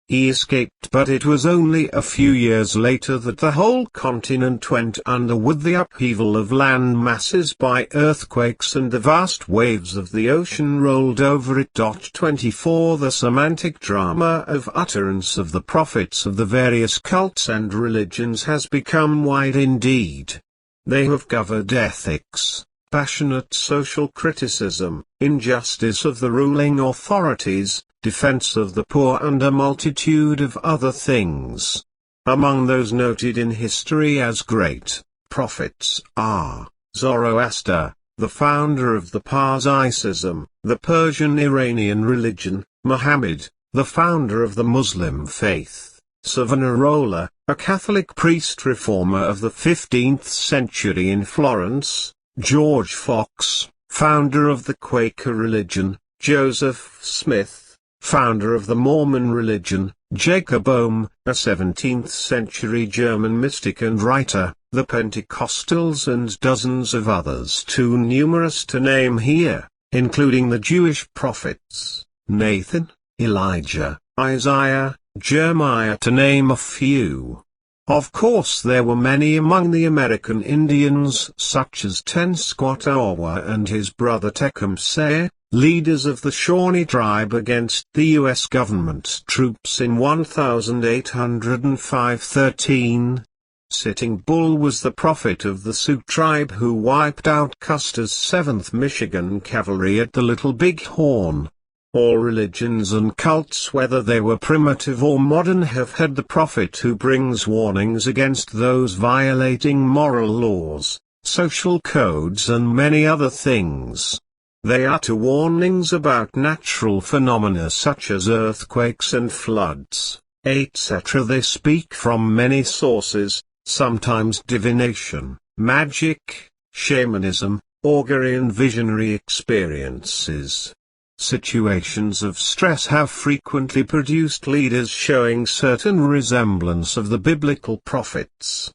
Speaker 1: He escaped, but it was only a few years later that the whole continent went under with the upheaval of land masses by earthquakes and the vast waves of the ocean rolled over it. 24 The semantic drama of utterance of the prophets of the various cults and religions has become wide indeed. They have covered ethics, passionate social criticism, injustice of the ruling authorities, defense of the poor and a multitude of other things. Among those noted in history as great prophets are Zoroaster, the founder of the Parsicism, the Persian-Iranian religion; Muhammad, the founder of the Muslim faith; Savonarola, a Catholic priest reformer of the 15th century in Florence; George Fox, founder of the Quaker religion; Joseph Smith, founder of the Mormon religion; Jacob Boehme, a 17th-century German mystic and writer; the Pentecostals, and dozens of others too numerous to name here, including the Jewish prophets, Nathan, Elijah, Isaiah, Jeremiah, to name a few. Of course there were many among the American Indians, such as Tenskwatawa and his brother Tecumseh, leaders of the Shawnee tribe against the U.S. government troops in 1805-13. Sitting Bull was the prophet of the Sioux tribe who wiped out Custer's 7th Michigan Cavalry at the Little Big Horn. All religions and cults, whether they were primitive or modern, have had the prophet who brings warnings against those violating moral laws, social codes and many other things. They utter warnings about natural phenomena such as earthquakes and floods, etc. They speak from many sources, sometimes divination, magic, shamanism, augury and visionary experiences. Situations of stress have frequently produced leaders showing certain resemblance of the biblical prophets.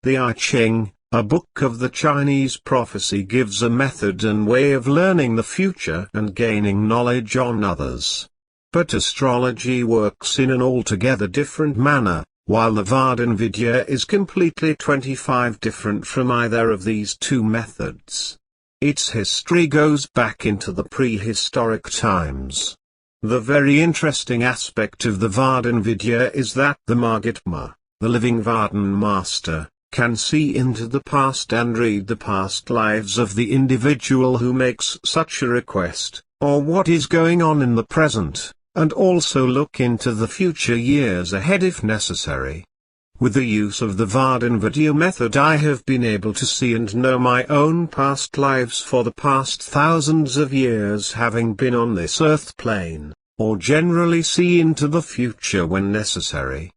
Speaker 1: The I Ching, a book of the Chinese prophecy, gives a method and way of learning the future and gaining knowledge on others. But astrology works in an altogether different manner. while the VARDAN-Vidya is completely 25 different from either of these two methods. Its history goes back into the prehistoric times. The very interesting aspect of the VARDAN-Vidya is that the Mahatma, the living VARDAN Master, can see into the past and read the past lives of the individual who makes such a request, or what is going on in the present, and also look into the future years ahead if necessary. With the use of the VARDAN-Vidya method, I have been able to see and know my own past lives for the past thousands of years, having been on this earth plane, or generally see into the future when necessary.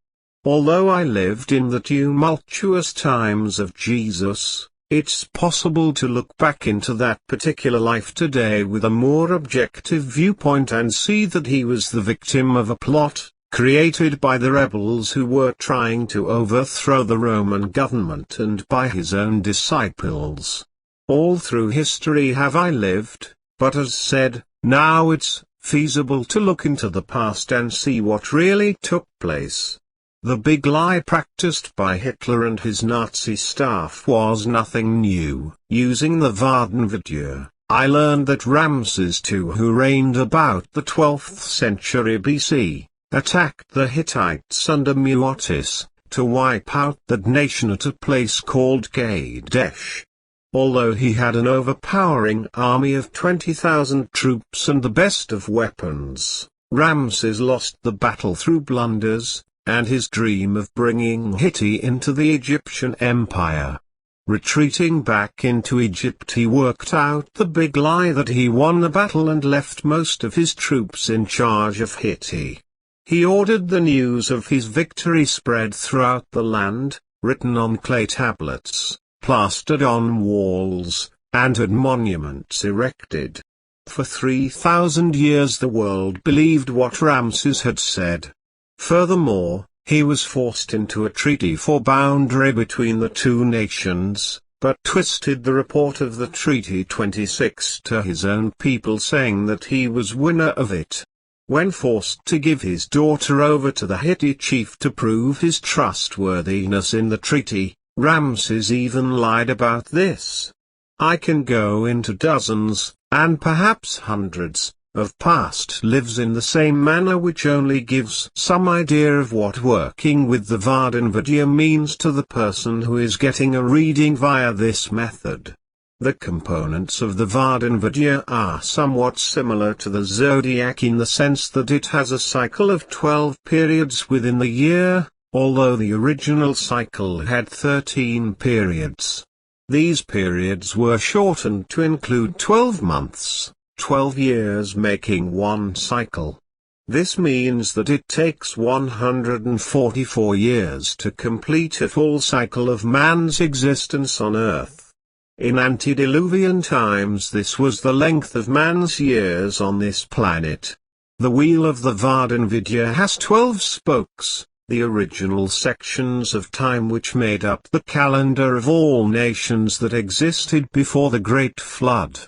Speaker 1: Although I lived in the tumultuous times of Jesus, it's possible to look back into that particular life today with a more objective viewpoint and see that he was the victim of a plot created by the rebels who were trying to overthrow the Roman government and by his own disciples. All through history have I lived, but as said, now it's feasible to look into the past and see what really took place. The big lie practiced by Hitler and his Nazi staff was nothing new. Using the VARDAN-Vidya, I learned that Ramses II, who reigned about the 12th century BC, attacked the Hittites under Muatis, to wipe out that nation at a place called Kadesh. Although he had an overpowering army of 20,000 troops and the best of weapons, Ramses lost the battle through blunders, and his dream of bringing Hittite into the Egyptian Empire. Retreating back into Egypt, he worked out the big lie that he won the battle and left most of his troops in charge of Hittite. He ordered the news of his victory spread throughout the land, written on clay tablets, plastered on walls, and had monuments erected. For 3,000 years the world believed what Ramses had said. Furthermore, he was forced into a treaty for boundary between the two nations, but twisted the report of the Treaty 26 to his own people, saying that he was winner of it. When forced to give his daughter over to the Hittite chief to prove his trustworthiness in the treaty, Ramses even lied about this. I can go into dozens, and perhaps hundreds, of past lives in the same manner, which only gives some idea of what working with the VARDAN-Vidya means to the person who is getting a reading via this method. The components of the VARDAN-Vidya are somewhat similar to the zodiac in the sense that it has a cycle of 12 periods within the year, although the original cycle had 13 periods. These periods were shortened to include 12 months, 12 years making one cycle. This means that it takes 144 years to complete a full cycle of man's existence on Earth. In antediluvian times this was the length of man's years on this planet. The wheel of the VARDAN-Vidya has 12 spokes, the original sections of time which made up the calendar of all nations that existed before the Great Flood.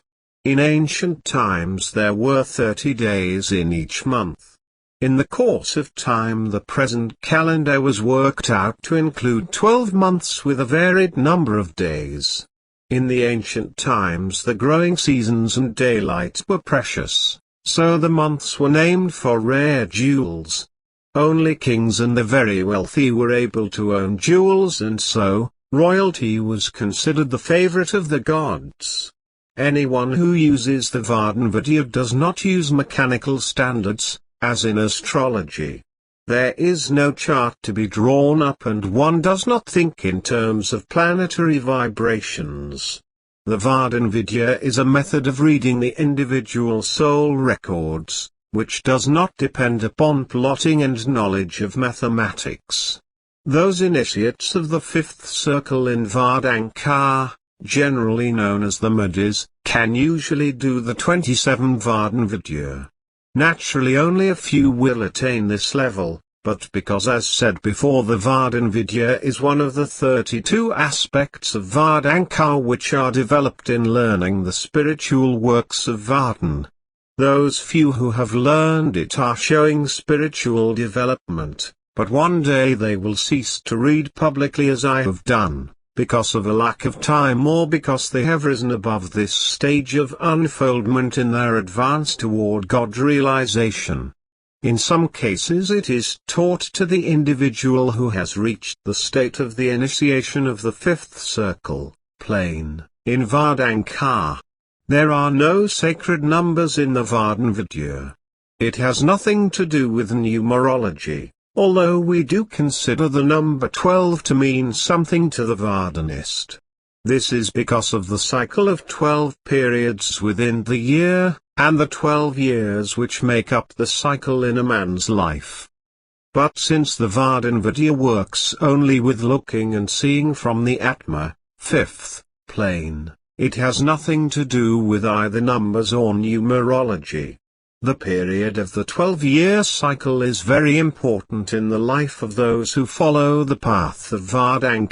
Speaker 1: In ancient times there were 30 days in each month. In the course of time the present calendar was worked out to include 12 months with a varied number of days. In the ancient times the growing seasons and daylight were precious, so the months were named for rare jewels. Only kings and the very wealthy were able to own jewels, and so, royalty was considered the favorite of the gods. Anyone who uses the VARDAN-Vidya does not use mechanical standards, as in astrology. There is no chart to be drawn up and one does not think in terms of planetary vibrations. The VARDAN-Vidya is a method of reading the individual soul records, which does not depend upon plotting and knowledge of mathematics. Those initiates of the fifth circle in Vardanka, generally known as the modus, can usually do the 27 VARDAN-Vidya. Naturally only a few will attain this level, but because, as said before, the VARDAN-Vidya is one of the 32 aspects of Vardanka which are developed in learning the spiritual works of Vardan. Those few who have learned it are showing spiritual development, But one day they will cease to read publicly as I have done, because of a lack of time or because they have risen above this stage of unfoldment in their advance toward God realization. In some cases it is taught to the individual who has reached the state of the initiation of the fifth circle, plane, in VARDAN. There are no sacred numbers in the VARDAN-Vidya. It has nothing to do with numerology, although we do consider the number 12 to mean something to the Vardanist. This is because of the cycle of 12 periods within the year, and the 12 years which make up the cycle in a man's life. But since the VARDAN-Vidya works only with looking and seeing from the Atma, fifth, plane, it has nothing to do with either numbers or numerology. The period of the 12-year cycle is very important in the life of those who follow the path of VARDAN.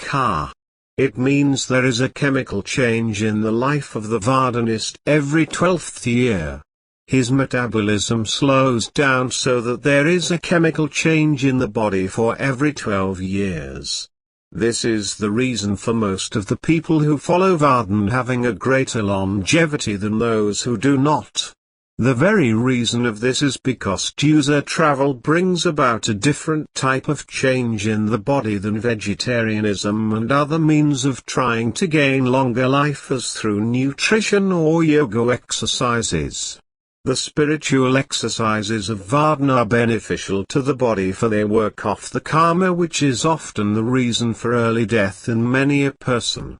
Speaker 1: It means there is a chemical change in the life of the Vardanist every 12th year. His metabolism slows down so that there is a chemical change in the body for every 12 years. This is the reason for most of the people who follow Vardan having a greater longevity than those who do not. The very reason of this is because user travel brings about a different type of change in the body than vegetarianism and other means of trying to gain longer life as through nutrition or yoga exercises. The spiritual exercises of Vardan are beneficial to the body for they work off the karma which is often the reason for early death in many a person.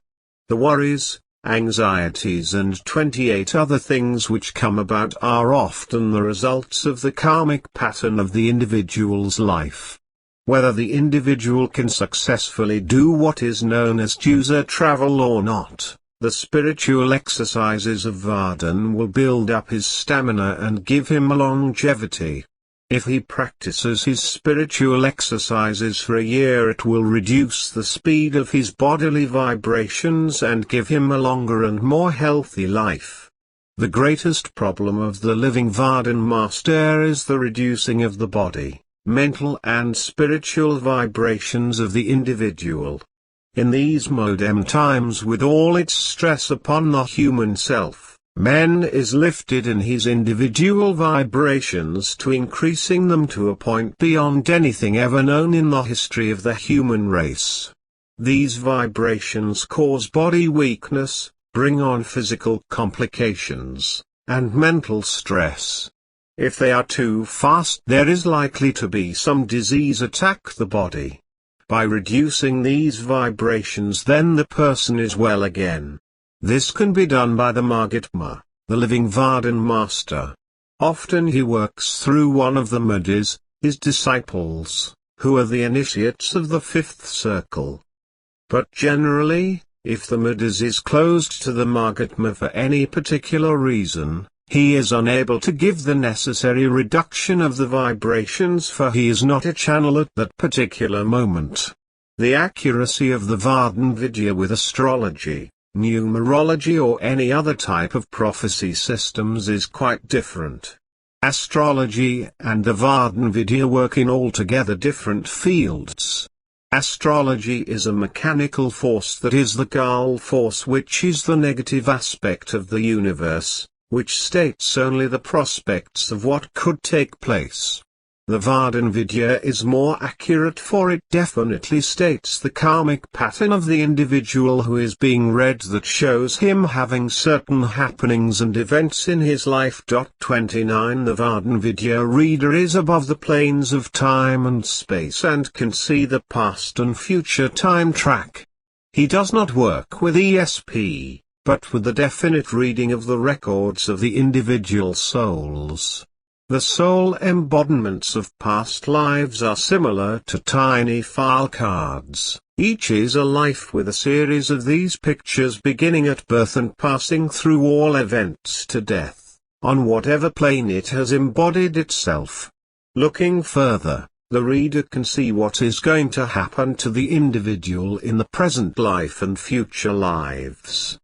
Speaker 1: The worries, anxieties and 28 other things which come about are often the results of the karmic pattern of the individual's life. Whether the individual can successfully do what is known as user travel or not, the spiritual exercises of Vardan will build up his stamina and give him a longevity. If he practices his spiritual exercises for a year, it will reduce the speed of his bodily vibrations and give him a longer and more healthy life. The greatest problem of the living VARDAN master is the reducing of the body, mental and spiritual vibrations of the individual. In these modern times with all its stress upon the human self, man is lifted in his individual vibrations to increasing them to a point beyond anything ever known in the history of the human race. These vibrations cause body weakness, bring on physical complications, and mental stress. If they are too fast, there is likely to be some disease attack the body. By reducing these vibrations, then the person is well again. This can be done by the Mahatma, the living VARDAN master. Often he works through one of the modus, his disciples, who are the initiates of the fifth circle. But generally, if the modus is closed to the Mahatma for any particular reason, he is unable to give the necessary reduction of the vibrations, for he is not a channel at that particular moment. The accuracy of the VARDAN-Vidya with astrology, numerology or any other type of prophecy systems is quite different. Astrology and the VARDAN-Vidya work in altogether different fields. Astrology is a mechanical force that is the Gal force, which is the negative aspect of the universe, which states only the prospects of what could take place. The VARDAN-Vidya is more accurate, for it definitely states the karmic pattern of the individual who is being read, that shows him having certain happenings and events in his life. 29 The VARDAN-Vidya reader is above the planes of time and space and can see the past and future time track. He does not work with ESP, but with the definite reading of the records of the individual souls. The soul embodiments of past lives are similar to tiny file cards. Each is a life with a series of these pictures beginning at birth and passing through all events to death, on whatever plane it has embodied itself. Looking further, the reader can see what is going to happen to the individual in the present life and future lives.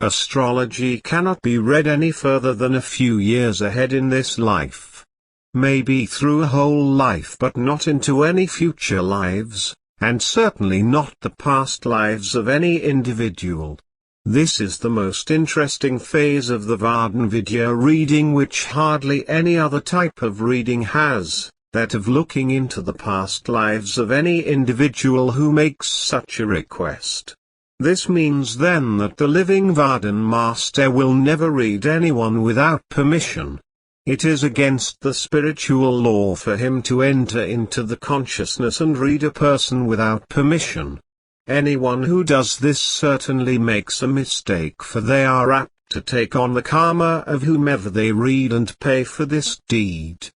Speaker 1: Astrology cannot be read any further than a few years ahead in this life. maybe through a whole life but not into any future lives, and certainly not the past lives of any individual. This is the most interesting phase of the VARDAN-Vidya reading, which hardly any other type of reading has, that of looking into the past lives of any individual who makes such a request. This means then that the living VARDAN Master will never read anyone without permission. It is against the spiritual law for him to enter into the consciousness and read a person without permission. Anyone who does this certainly makes a mistake, for they are apt to take on the karma of whomever they read and pay for this deed.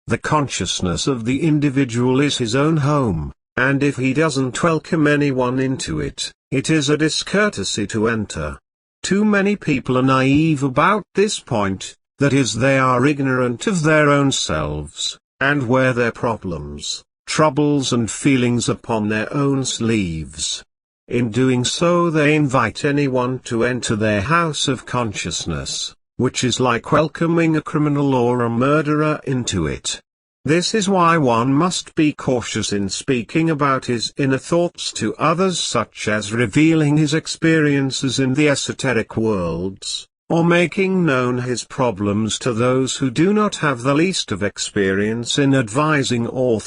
Speaker 1: The consciousness of the individual is his own home, and if he doesn't welcome anyone into it, it is a discourtesy to enter. Too many people are naive about this point, that is, they are ignorant of their own selves, and wear their problems, troubles and feelings upon their own sleeves. In doing so they invite anyone to enter their house of consciousness, which is like welcoming a criminal or a murderer into it. This is why one must be cautious in speaking about his inner thoughts to others, such as revealing his experiences in the esoteric worlds, or making known his problems to those who do not have the least of experience in advising or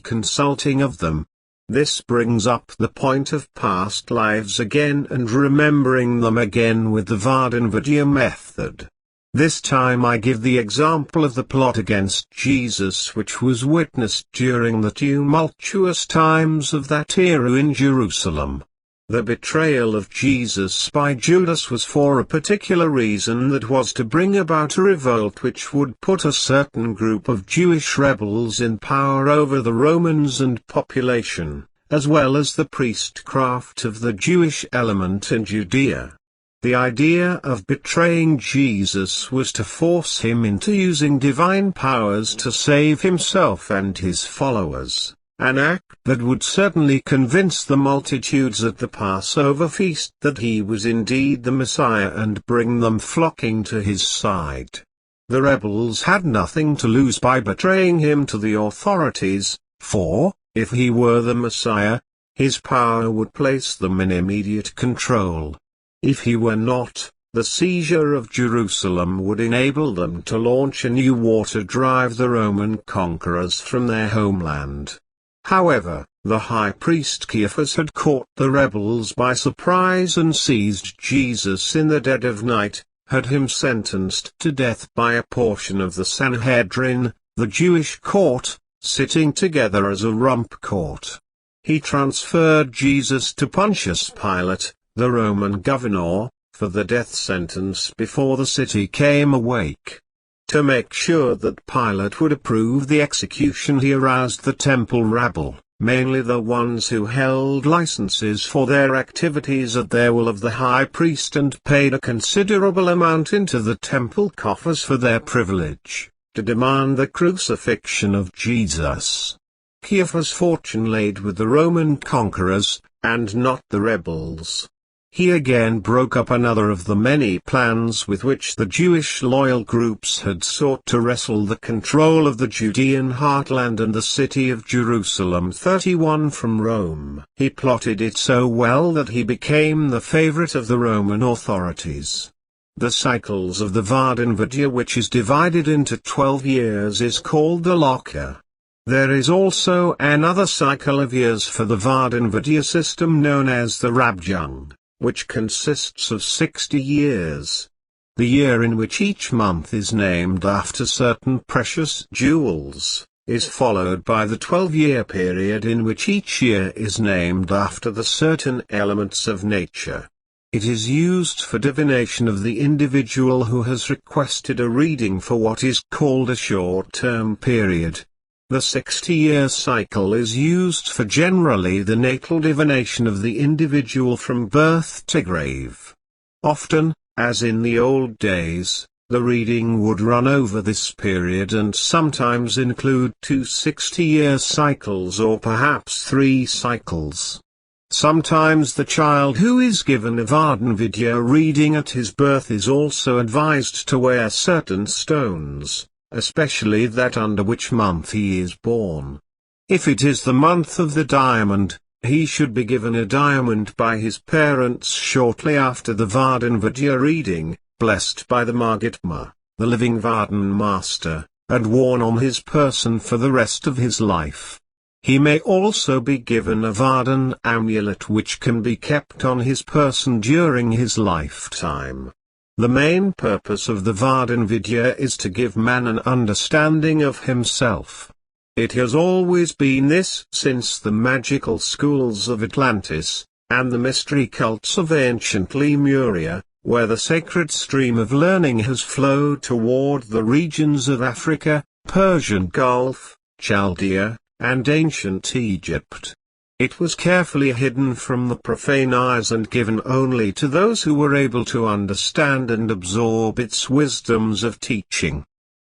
Speaker 1: consulting of them. This brings up the point of past lives again and remembering them again with the VARDAN-Vidya method. This time I give the example of the plot against Jesus, which was witnessed during the tumultuous times of that era in Jerusalem. The betrayal of Jesus by Judas was for a particular reason, that was to bring about a revolt which would put a certain group of Jewish rebels in power over the Romans and population, as well as the priestcraft of the Jewish element in Judea. The idea of betraying Jesus was to force him into using divine powers to save himself and his followers. An act that would certainly convince the multitudes at the Passover feast that he was indeed the Messiah and bring them flocking to his side. The rebels had nothing to lose by betraying him to the authorities, for, if he were the Messiah, his power would place them in immediate control. If he were not, the seizure of Jerusalem would enable them to launch a new war to drive the Roman conquerors from their homeland. However, the high priest Caiaphas had caught the rebels by surprise and seized Jesus in the dead of night, had him sentenced to death by a portion of the Sanhedrin, the Jewish court, sitting together as a rump court. He transferred Jesus to Pontius Pilate, the Roman governor, for the death sentence before the city came awake. To make sure that Pilate would approve the execution, he aroused the temple rabble, mainly the ones who held licenses for their activities at their will of the high priest, and paid a considerable amount into the temple coffers for their privilege, to demand the crucifixion of Jesus. Caiaphas' fortune laid with the Roman conquerors, and not the rebels. He again broke up another of the many plans with which the Jewish loyal groups had sought to wrestle the control of the Judean heartland and the city of Jerusalem 31 from Rome. He plotted it so well that he became the favorite of the Roman authorities. The cycles of the VARDAN-Vidya, which is divided into 12 years, is called the Loka. There is also another cycle of years for the VARDAN-Vidya system known as the Rabjung, which consists of 60 years. The year in which each month is named after certain precious jewels, is followed by the 12-year period in which each year is named after the certain elements of nature. It is used for divination of the individual who has requested a reading for what is called a short-term period. The 60-year cycle is used for generally the natal divination of the individual from birth to grave. Often, as in the old days, the reading would run over this period and sometimes include 2 60-year cycles or perhaps 3 cycles. Sometimes the child who is given a VARDAN-Vidya reading at his birth is also advised to wear certain stones, especially that under which month he is born. If it is the month of the diamond, he should be given a diamond by his parents shortly after the VARDAN-Vidya reading, blessed by the Mahatma, the living VARDAN Master, and worn on his person for the rest of his life. He may also be given a VARDAN amulet which can be kept on his person during his lifetime. The main purpose of the VARDAN-Vidya is to give man an understanding of himself. It has always been this since the magical schools of Atlantis, and the mystery cults of ancient Lemuria, where the sacred stream of learning has flowed toward the regions of Africa, Persian Gulf, Chaldea, and ancient Egypt. It was carefully hidden from the profane eyes and given only to those who were able to understand and absorb its wisdoms of teaching.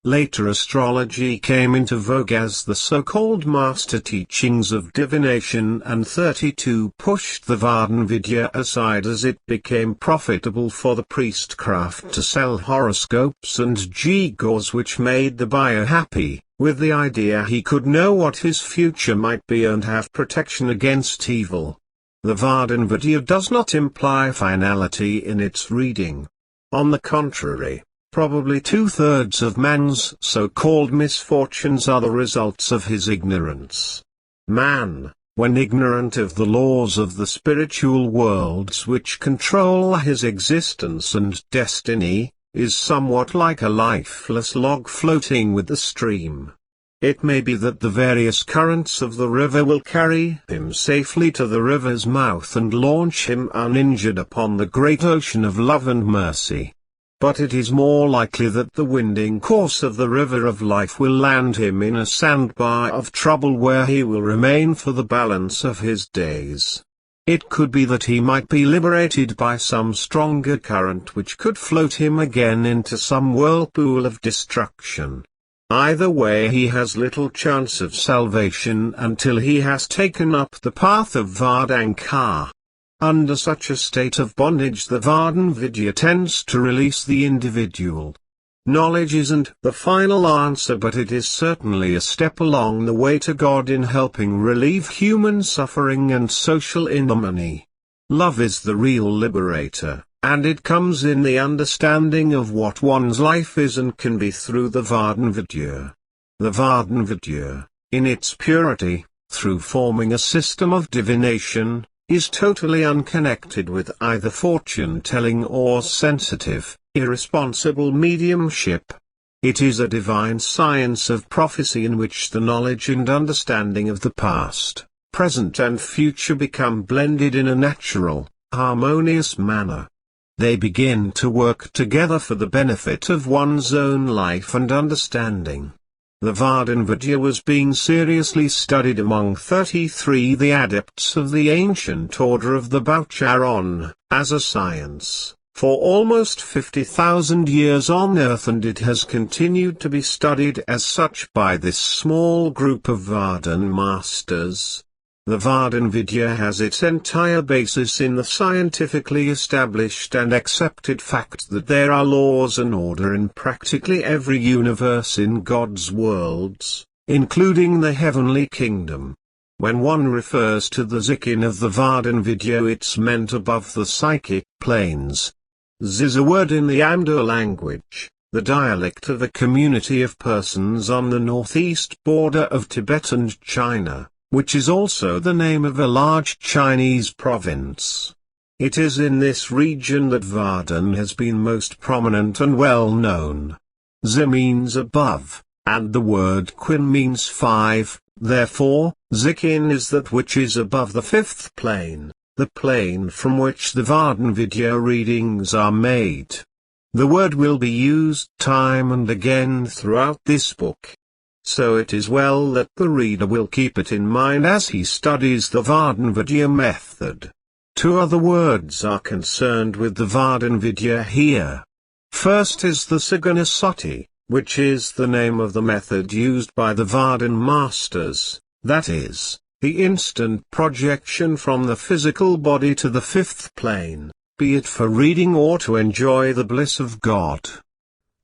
Speaker 1: Later astrology came into vogue as the so-called master teachings of divination, and 32 pushed the VARDAN-Vidya aside as it became profitable for the priestcraft to sell horoscopes and gewgaws which made the buyer happy, with the idea he could know what his future might be and have protection against evil. The VARDAN-Vidya does not imply finality in its reading. On the contrary, probably 2/3 of man's so-called misfortunes are the results of his ignorance. Man, when ignorant of the laws of the spiritual worlds which control his existence and destiny, is somewhat like a lifeless log floating with the stream. It may be that the various currents of the river will carry him safely to the river's mouth and launch him uninjured upon the great ocean of love and mercy. But it is more likely that the winding course of the river of life will land him in a sandbar of trouble where he will remain for the balance of his days. It could be that he might be liberated by some stronger current which could float him again into some whirlpool of destruction. Either way, he has little chance of salvation until he has taken up the path of Vardhanka. Under such a state of bondage, the VARDAN-Vidya tends to release the individual. Knowledge isn't the final answer, but it is certainly a step along the way to God in helping relieve human suffering and social ignominy. Love is the real liberator, and it comes in the understanding of what one's life is and can be through the VARDAN-Vidya. The VARDAN-Vidya, in its purity, through forming a system of divination, is totally unconnected with either fortune-telling or sensitive, irresponsible mediumship. It is a divine science of prophecy in which the knowledge and understanding of the past, present and future become blended in a natural, harmonious manner. They begin to work together for the benefit of one's own life and understanding. The VARDAN-Vidya was being seriously studied among 33 the adepts of the Ancient Order of the Vairagi-this, as a science, for almost 50,000 years on Earth, and it has continued to be studied as such by this small group of VARDAN Masters. The VARDAN-Vidya has its entire basis in the scientifically established and accepted fact that there are laws and order in practically every universe in God's worlds, including the heavenly kingdom. When one refers to the zikin of the VARDAN-Vidya, it's meant above the psychic planes. Z is a word in the Amdo language, the dialect of a community of persons on the northeast border of Tibet and China, which is also the name of a large Chinese province. It is in this region that Vardan has been most prominent and well known. Z means above, and the word Quin means 5, therefore, Zikin is that which is above the 5th plane, the plane from which the VARDAN-Vidya readings are made. The word will be used time and again throughout this book. So it is well that the reader will keep it in mind as he studies the VARDAN-Vidya method. 2 other words are concerned with the VARDAN-Vidya here. First is the Siganasati, which is the name of the method used by the VARDAN Masters, that is, the instant projection from the physical body to the 5th plane, be it for reading or to enjoy the bliss of God.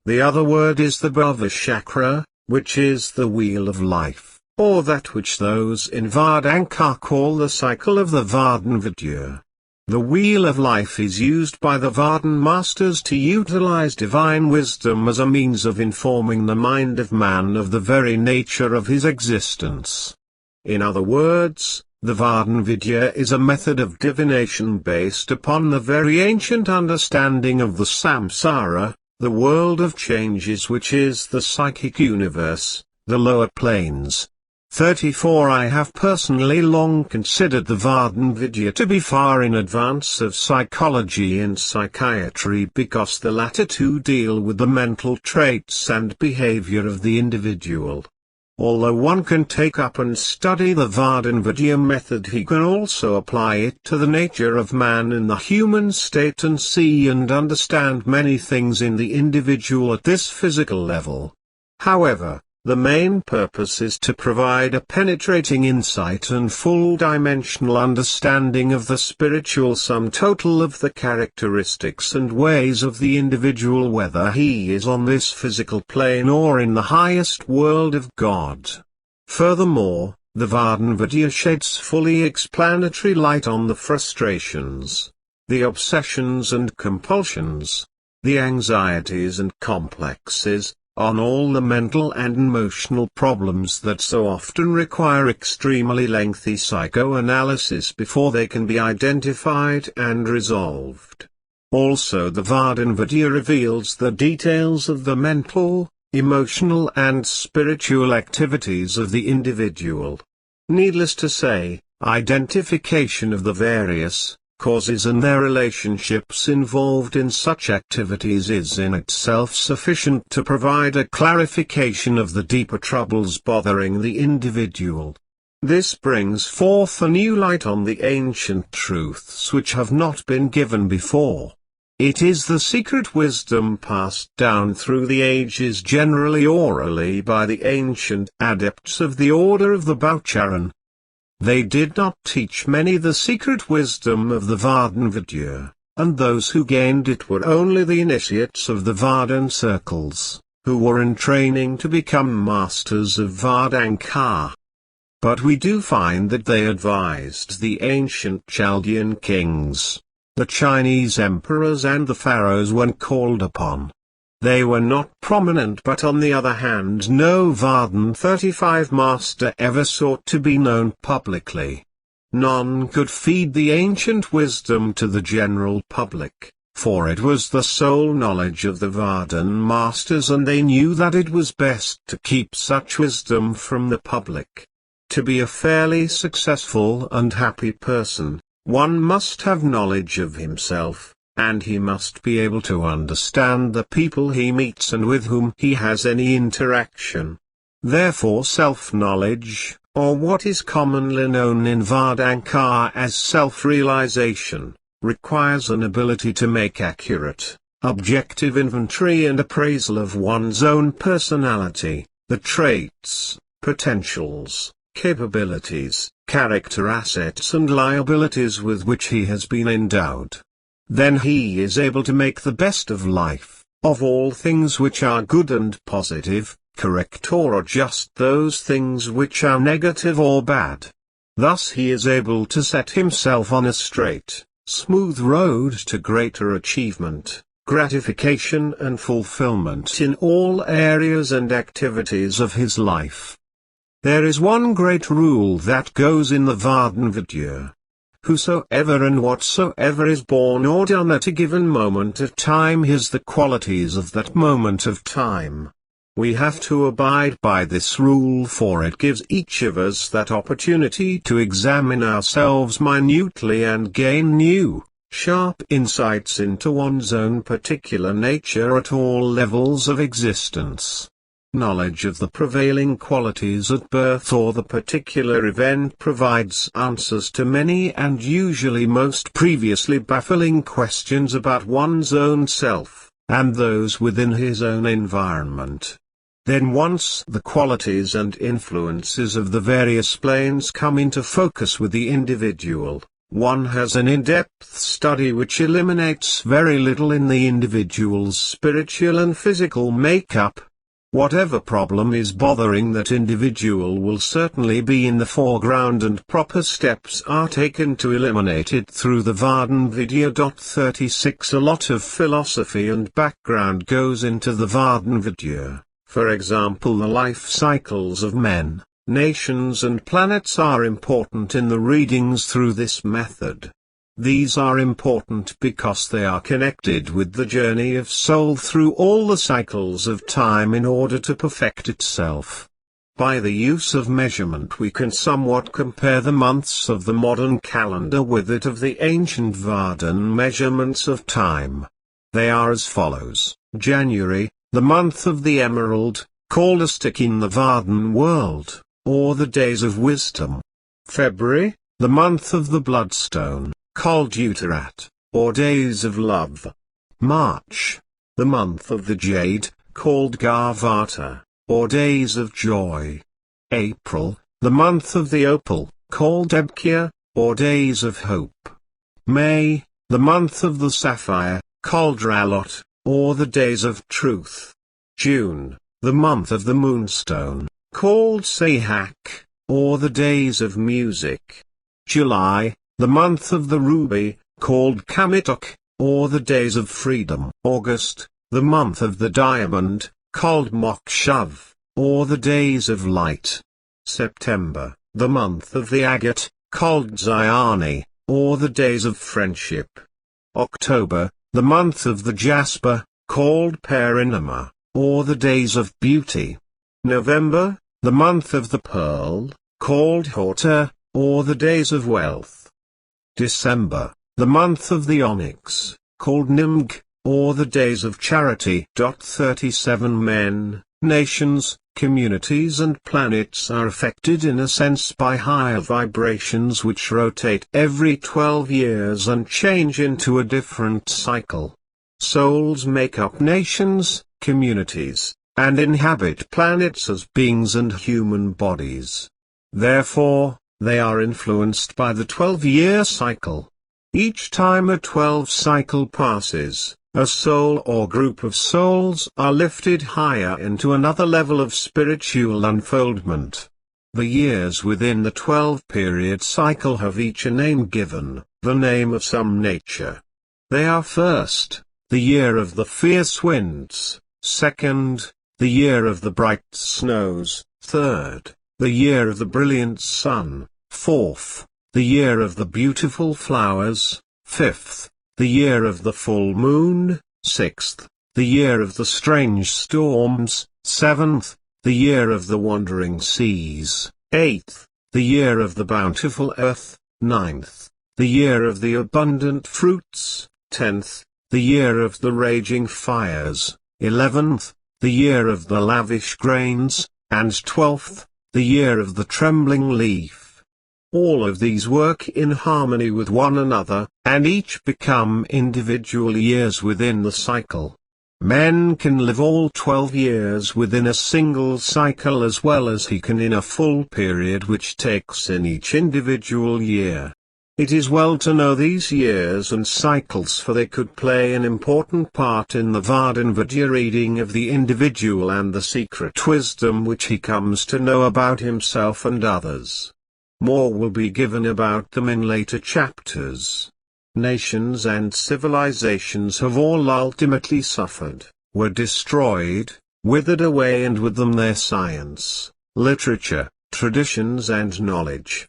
Speaker 1: The other word is the Bhava chakra, which is the wheel of life, or that which those in Vardanka call the cycle of the VARDAN-Vidya. The wheel of life is used by the VARDAN Masters to utilize divine wisdom as a means of informing the mind of man of the very nature of his existence. In other words, the VARDAN-Vidya is a method of divination based upon the very ancient understanding of the samsara, the world of changes, which is the psychic universe, the lower planes. 34 I have personally long considered the VARDAN-Vidya to be far in advance of psychology and psychiatry, because the latter two deal with the mental traits and behavior of the individual. Although one can take up and study the VARDAN-Vidya method, he can also apply it to the nature of man in the human state and see and understand many things in the individual at this physical level. However, the main purpose is to provide a penetrating insight and full-dimensional understanding of the spiritual sum total of the characteristics and ways of the individual, whether he is on this physical plane or in the highest world of God. Furthermore, the VARDAN-Vidya sheds fully explanatory light on the frustrations, the obsessions and compulsions, the anxieties and complexes, on all the mental and emotional problems that so often require extremely lengthy psychoanalysis before they can be identified and resolved. Also, the VARDAN-Vidya reveals the details of the mental, emotional and spiritual activities of the individual. Needless to say, identification of the various causes and their relationships involved in such activities is in itself sufficient to provide a clarification of the deeper troubles bothering the individual. This brings forth a new light on the ancient truths which have not been given before. It is the secret wisdom passed down through the ages, generally orally, by the ancient adepts of the order of the Baucharan. They did not teach many the secret wisdom of the VARDAN-Vidya, and those who gained it were only the initiates of the Vardan circles, who were in training to become masters of Vardanka. But we do find that they advised the ancient Chaldean kings, the Chinese emperors and the pharaohs when called upon. They were not prominent, but on the other hand no VARDAN 35 master ever sought to be known publicly. None could feed the ancient wisdom to the general public, for it was the sole knowledge of the VARDAN masters, and they knew that it was best to keep such wisdom from the public. To be a fairly successful and happy person, one must have knowledge of himself, and he must be able to understand the people he meets and with whom he has any interaction. Therefore self-knowledge, or what is commonly known in Vardanka as self-realization, requires an ability to make accurate, objective inventory and appraisal of one's own personality, the traits, potentials, capabilities, character, assets and liabilities with which he has been endowed. Then he is able to make the best of life, of all things which are good and positive, correct or just those things which are negative or bad. Thus he is able to set himself on a straight, smooth road to greater achievement, gratification and fulfillment in all areas and activities of his life. There is one great rule that goes in the VARDAN-Vidya. Whosoever and whatsoever is born or done at a given moment of time has the qualities of that moment of time. We have to abide by this rule, for it gives each of us that opportunity to examine ourselves minutely and gain new, sharp insights into one's own particular nature at all levels of existence. Knowledge of the prevailing qualities at birth or the particular event provides answers to many and usually most previously baffling questions about one's own self, and those within his own environment. Then once the qualities and influences of the various planes come into focus with the individual, one has an in-depth study which eliminates very little in the individual's spiritual and physical makeup. Whatever problem is bothering that individual will certainly be in the foreground, and proper steps are taken to eliminate it through the VARDAN-Vidya. 36 A lot of philosophy and background goes into the VARDAN-Vidya. For example, the life cycles of men, nations and planets are important in the readings through this method. These are important because they are connected with the journey of soul through all the cycles of time in order to perfect itself. By the use of measurement we can somewhat compare the months of the modern calendar with that of the ancient Vardan measurements of time. They are as follows: January, the month of the emerald, called a stick in the Vardan world, or the days of wisdom. February, the month of the bloodstone, called Uttarat, or days of love. March, the month of the jade, called Gavata, or days of joy. April, the month of the opal, called Ebkya, or days of hope. May, the month of the sapphire, called Ralot, or the days of truth. June, the month of the moonstone, called Sahak, or the days of music. July, the month of the ruby, called Kamitok, or the days of freedom. August, the month of the diamond, called Mokshav, or the days of light. September, the month of the agate, called Zayani, or the days of friendship. October, the month of the jasper, called Perinama, or the days of beauty. November, the month of the pearl, called Horta, or the days of wealth. December, the month of the onyx, called Nimg, or the days of charity. 37 Men, nations, communities and planets are affected in a sense by higher vibrations which rotate every 12 years and change into a different cycle. Souls make up nations, communities, and inhabit planets as beings and human bodies. Therefore, they are influenced by the 12-year cycle. Each time a 12 cycle passes, a soul or group of souls are lifted higher into another level of spiritual unfoldment. The years within the 12-period cycle have each a name given, the name of some nature. They are: first, the year of the fierce winds; second, the year of the bright snows; third, the year of the brilliant sun; fourth, the year of the beautiful flowers; fifth, the year of the full moon; sixth, the year of the strange storms; seventh, the year of the wandering seas; eighth, the year of the bountiful earth; ninth, the year of the abundant fruits; 10th, the year of the raging fires; 11th, the year of the lavish grains; and 12th, the year of the trembling leaf. All of these work in harmony with one another, and each become individual years within the cycle. Men can live all 12 years within a single cycle as well as he can in a full period which takes in each individual year. It is well to know these years and cycles, for they could play an important part in the VARDAN-Vidya reading of the individual and the secret wisdom which he comes to know about himself and others. More will be given about them in later chapters. Nations and civilizations have all ultimately suffered, were destroyed, withered away, and with them their science, literature, traditions and knowledge.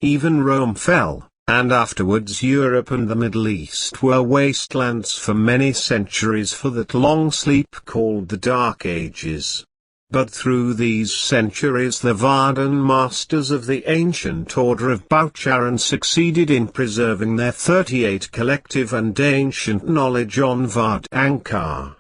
Speaker 1: Even Rome fell, and afterwards Europe and the Middle East were wastelands for many centuries for that long sleep called the Dark Ages. But through these centuries the VARDAN Masters of the Ancient Order of Vairagi succeeded in preserving their 38 collective and ancient knowledge on Vardankar.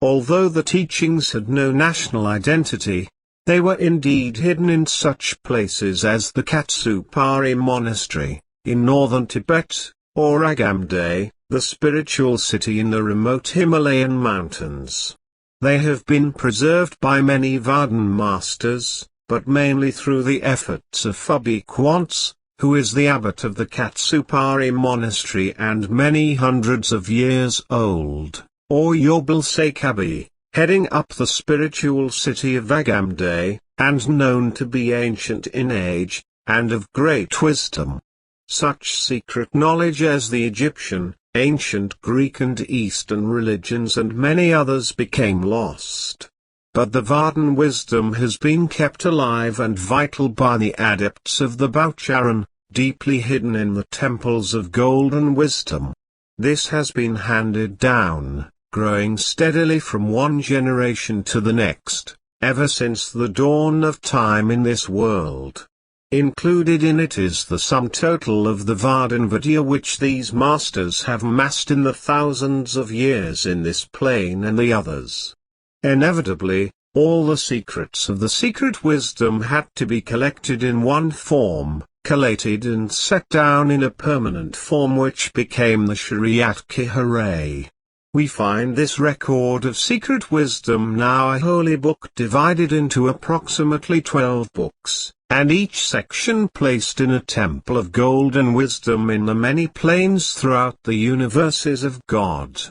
Speaker 1: Although the teachings had no national identity, they were indeed hidden in such places as the Katsupari Monastery, in northern Tibet, or Agamde, the spiritual city in the remote Himalayan mountains. They have been preserved by many VARDAN Masters, but mainly through the efforts of Fabi Quants, who is the abbot of the Katsupari monastery and many hundreds of years old, or Yobel Sekabi, heading up the spiritual city of Agamde, and known to be ancient in age, and of great wisdom. Such secret knowledge as the Egyptian, ancient Greek and Eastern religions and many others became lost. But the Vardan wisdom has been kept alive and vital by the adepts of the Boucharan, deeply hidden in the temples of golden wisdom. This has been handed down, growing steadily from one generation to the next, ever since the dawn of time in this world. Included in it is the sum total of the VARDAN-Vidya which these masters have amassed in the thousands of years in this plane and the others. Inevitably, all the secrets of the secret wisdom had to be collected in one form, collated and set down in a permanent form which became the Shriyat-Kiharay. We find this record of secret wisdom now a holy book divided into approximately 12 books, and each section placed in a temple of golden wisdom in the many planes throughout the universes of God.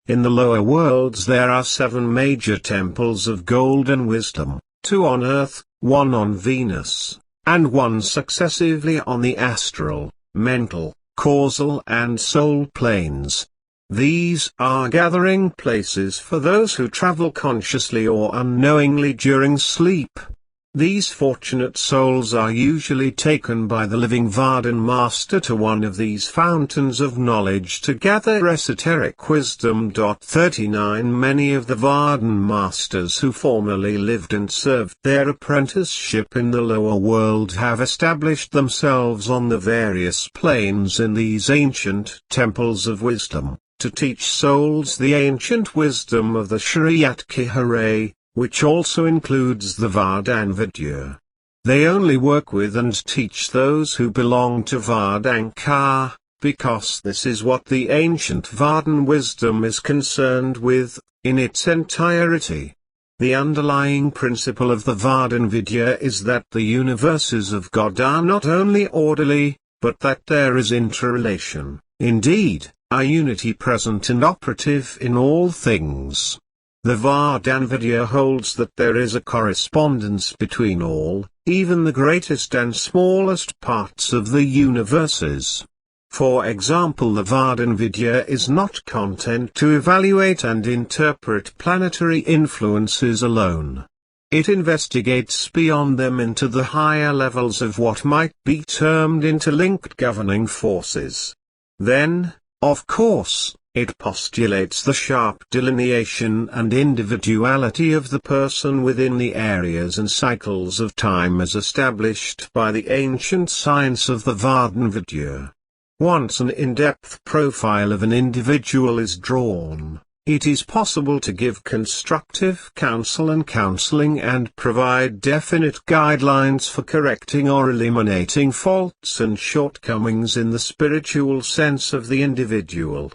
Speaker 1: In the lower worlds there are 7 major temples of golden wisdom, 2 on Earth, 1 on Venus, and 1 successively on the astral, mental, causal and soul planes. These are gathering places for those who travel consciously or unknowingly during sleep. These fortunate souls are usually taken by the living VARDAN Master to one of these fountains of knowledge to gather esoteric wisdom. 39 Many of the VARDAN Masters who formerly lived and served their apprenticeship in the lower world have established themselves on the various planes in these ancient temples of wisdom, to teach souls the ancient wisdom of the Shriyat-Kiharay, which also includes the VARDAN-Vidya. They only work with and teach those who belong to Vardankar, because this is what the ancient Vardan wisdom is concerned with, in its entirety. The underlying principle of the VARDAN-Vidya is that the universes of God are not only orderly, but that there is interrelation, indeed, a unity present and operative in all things. The VARDAN-Vidya holds that there is a correspondence between all, even the greatest and smallest parts of the universes. For example, the VARDAN-Vidya is not content to evaluate and interpret planetary influences alone. It investigates beyond them into the higher levels of what might be termed interlinked governing forces. Then, of course, it postulates the sharp delineation and individuality of the person within the areas and cycles of time as established by the ancient science of the VARDAN-Vidya. Once an in-depth profile of an individual is drawn, it is possible to give constructive counsel and counseling and provide definite guidelines for correcting or eliminating faults and shortcomings in the spiritual sense of the individual.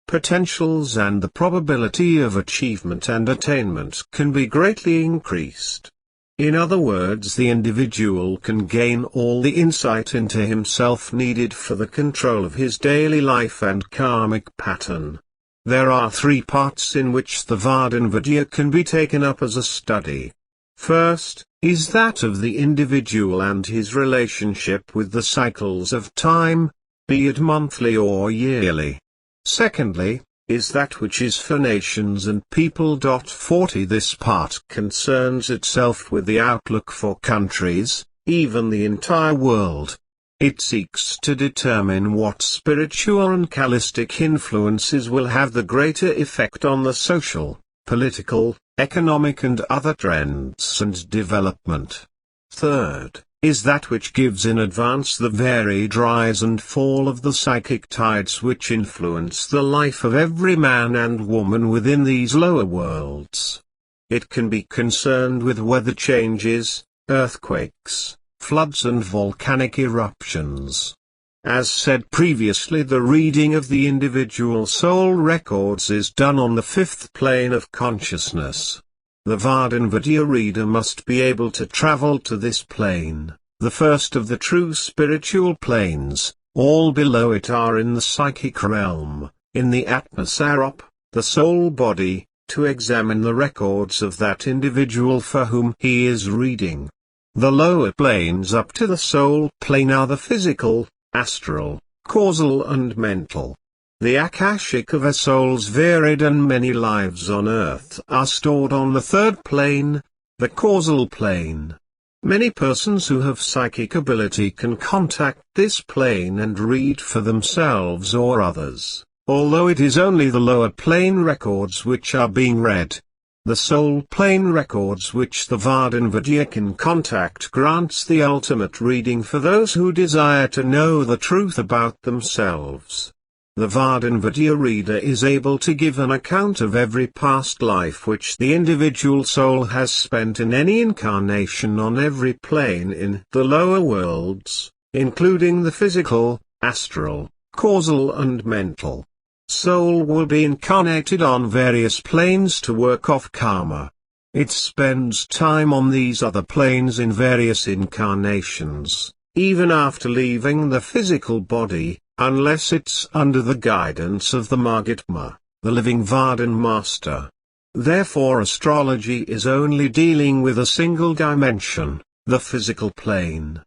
Speaker 1: Potentials and the probability of achievement and attainment can be greatly increased. In other words, the individual can gain all the insight into himself needed for the control of his daily life and karmic pattern. There are 3 parts in which the VARDAN-Vidya can be taken up as a study. First, is that of the individual and his relationship with the cycles of time, be it monthly or yearly. Secondly, is that which is for nations and people. 40 This part concerns itself with the outlook for countries, even the entire world. It seeks to determine what spiritual and Kabbalistic influences will have the greater effect on the social, political, economic and other trends and development. Third, is that which gives in advance the varied rise and fall of the psychic tides which influence the life of every man and woman within these lower worlds. It can be concerned with weather changes, earthquakes, floods and volcanic eruptions. As said previously, the reading of the individual soul records is done on the 5th plane of consciousness. The VARDAN-Vidya reader must be able to travel to this plane, the first of the true spiritual planes. All below it are in the psychic realm, in the atmosphere, the soul body, to examine the records of that individual for whom he is reading. The lower planes up to the soul plane are the physical, astral, causal and mental. The akashic of a soul's varied and many lives on earth are stored on the third plane, the causal plane. Many persons who have psychic ability can contact this plane and read for themselves or others, although it is only the lower plane records which are being read. The soul plane records which the VARDAN-Vidya can contact grants the ultimate reading for those who desire to know the truth about themselves. The VARDAN-Vidya reader is able to give an account of every past life which the individual soul has spent in any incarnation on every plane in the lower worlds, including the physical, astral, causal and mental. Soul will be incarnated on various planes to work off karma. It spends time on these other planes in various incarnations, even after leaving the physical body, unless it's under the guidance of the Mahatma, the living VARDAN Master. Therefore astrology is only dealing with a single dimension, the physical plane.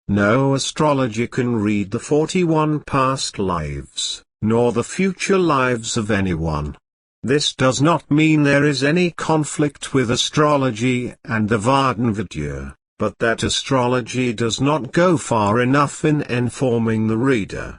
Speaker 1: No astrologer can read the 41 past lives, nor the future lives of anyone. This does not mean there is any conflict with astrology and the VARDAN-Vidya, but that astrology does not go far enough in informing the reader.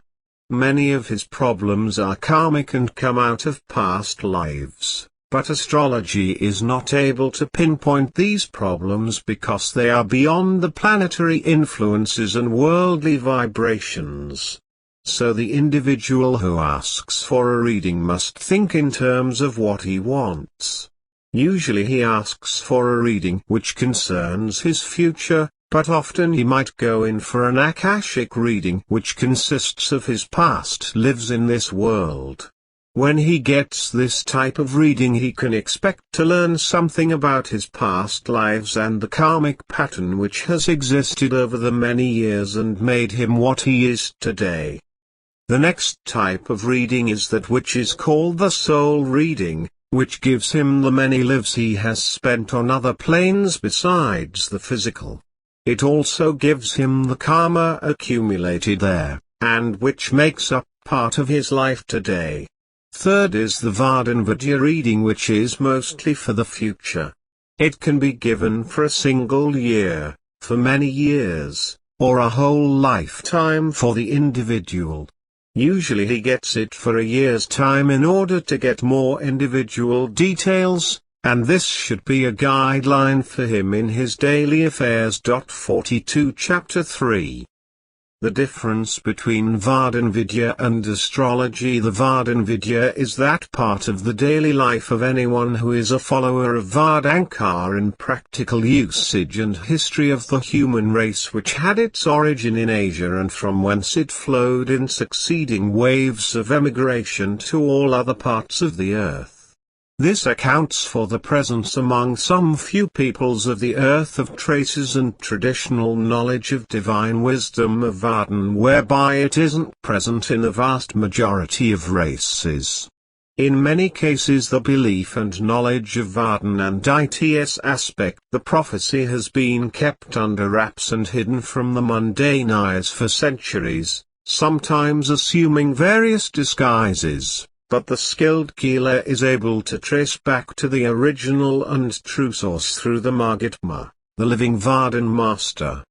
Speaker 1: Many of his problems are karmic and come out of past lives, but astrology is not able to pinpoint these problems because they are beyond the planetary influences and worldly vibrations. So the individual who asks for a reading must think in terms of what he wants. Usually he asks for a reading which concerns his future, but often he might go in for an akashic reading which consists of his past lives in this world. When he gets this type of reading he can expect to learn something about his past lives and the karmic pattern which has existed over the many years and made him what he is today. The next type of reading is that which is called the soul reading, which gives him the many lives he has spent on other planes besides the physical. It also gives him the karma accumulated there, and which makes up part of his life today. Third is the VARDAN-Vidya reading, which is mostly for the future. It can be given for a single year, for many years, or a whole lifetime for the individual. Usually he gets it for a year's time in order to get more individual details, and this should be a guideline for him in his daily affairs. 42 Chapter 3. The difference between VARDAN-Vidya and astrology. The VARDAN-Vidya is that part of the daily life of anyone who is a follower of Vardankar in practical usage and history of the human race, which had its origin in Asia and from whence it flowed in succeeding waves of emigration to all other parts of the earth. This accounts for the presence among some few peoples of the earth of traces and traditional knowledge of divine wisdom of Vardan, whereby it isn't present in the vast majority of races. In many cases the belief and knowledge of Vardan and its aspect, the prophecy, has been kept under wraps and hidden from the mundane eyes for centuries, sometimes assuming various disguises. But the skilled healer is able to trace back to the original and true source through the Mahatma, the living VARDAN Master.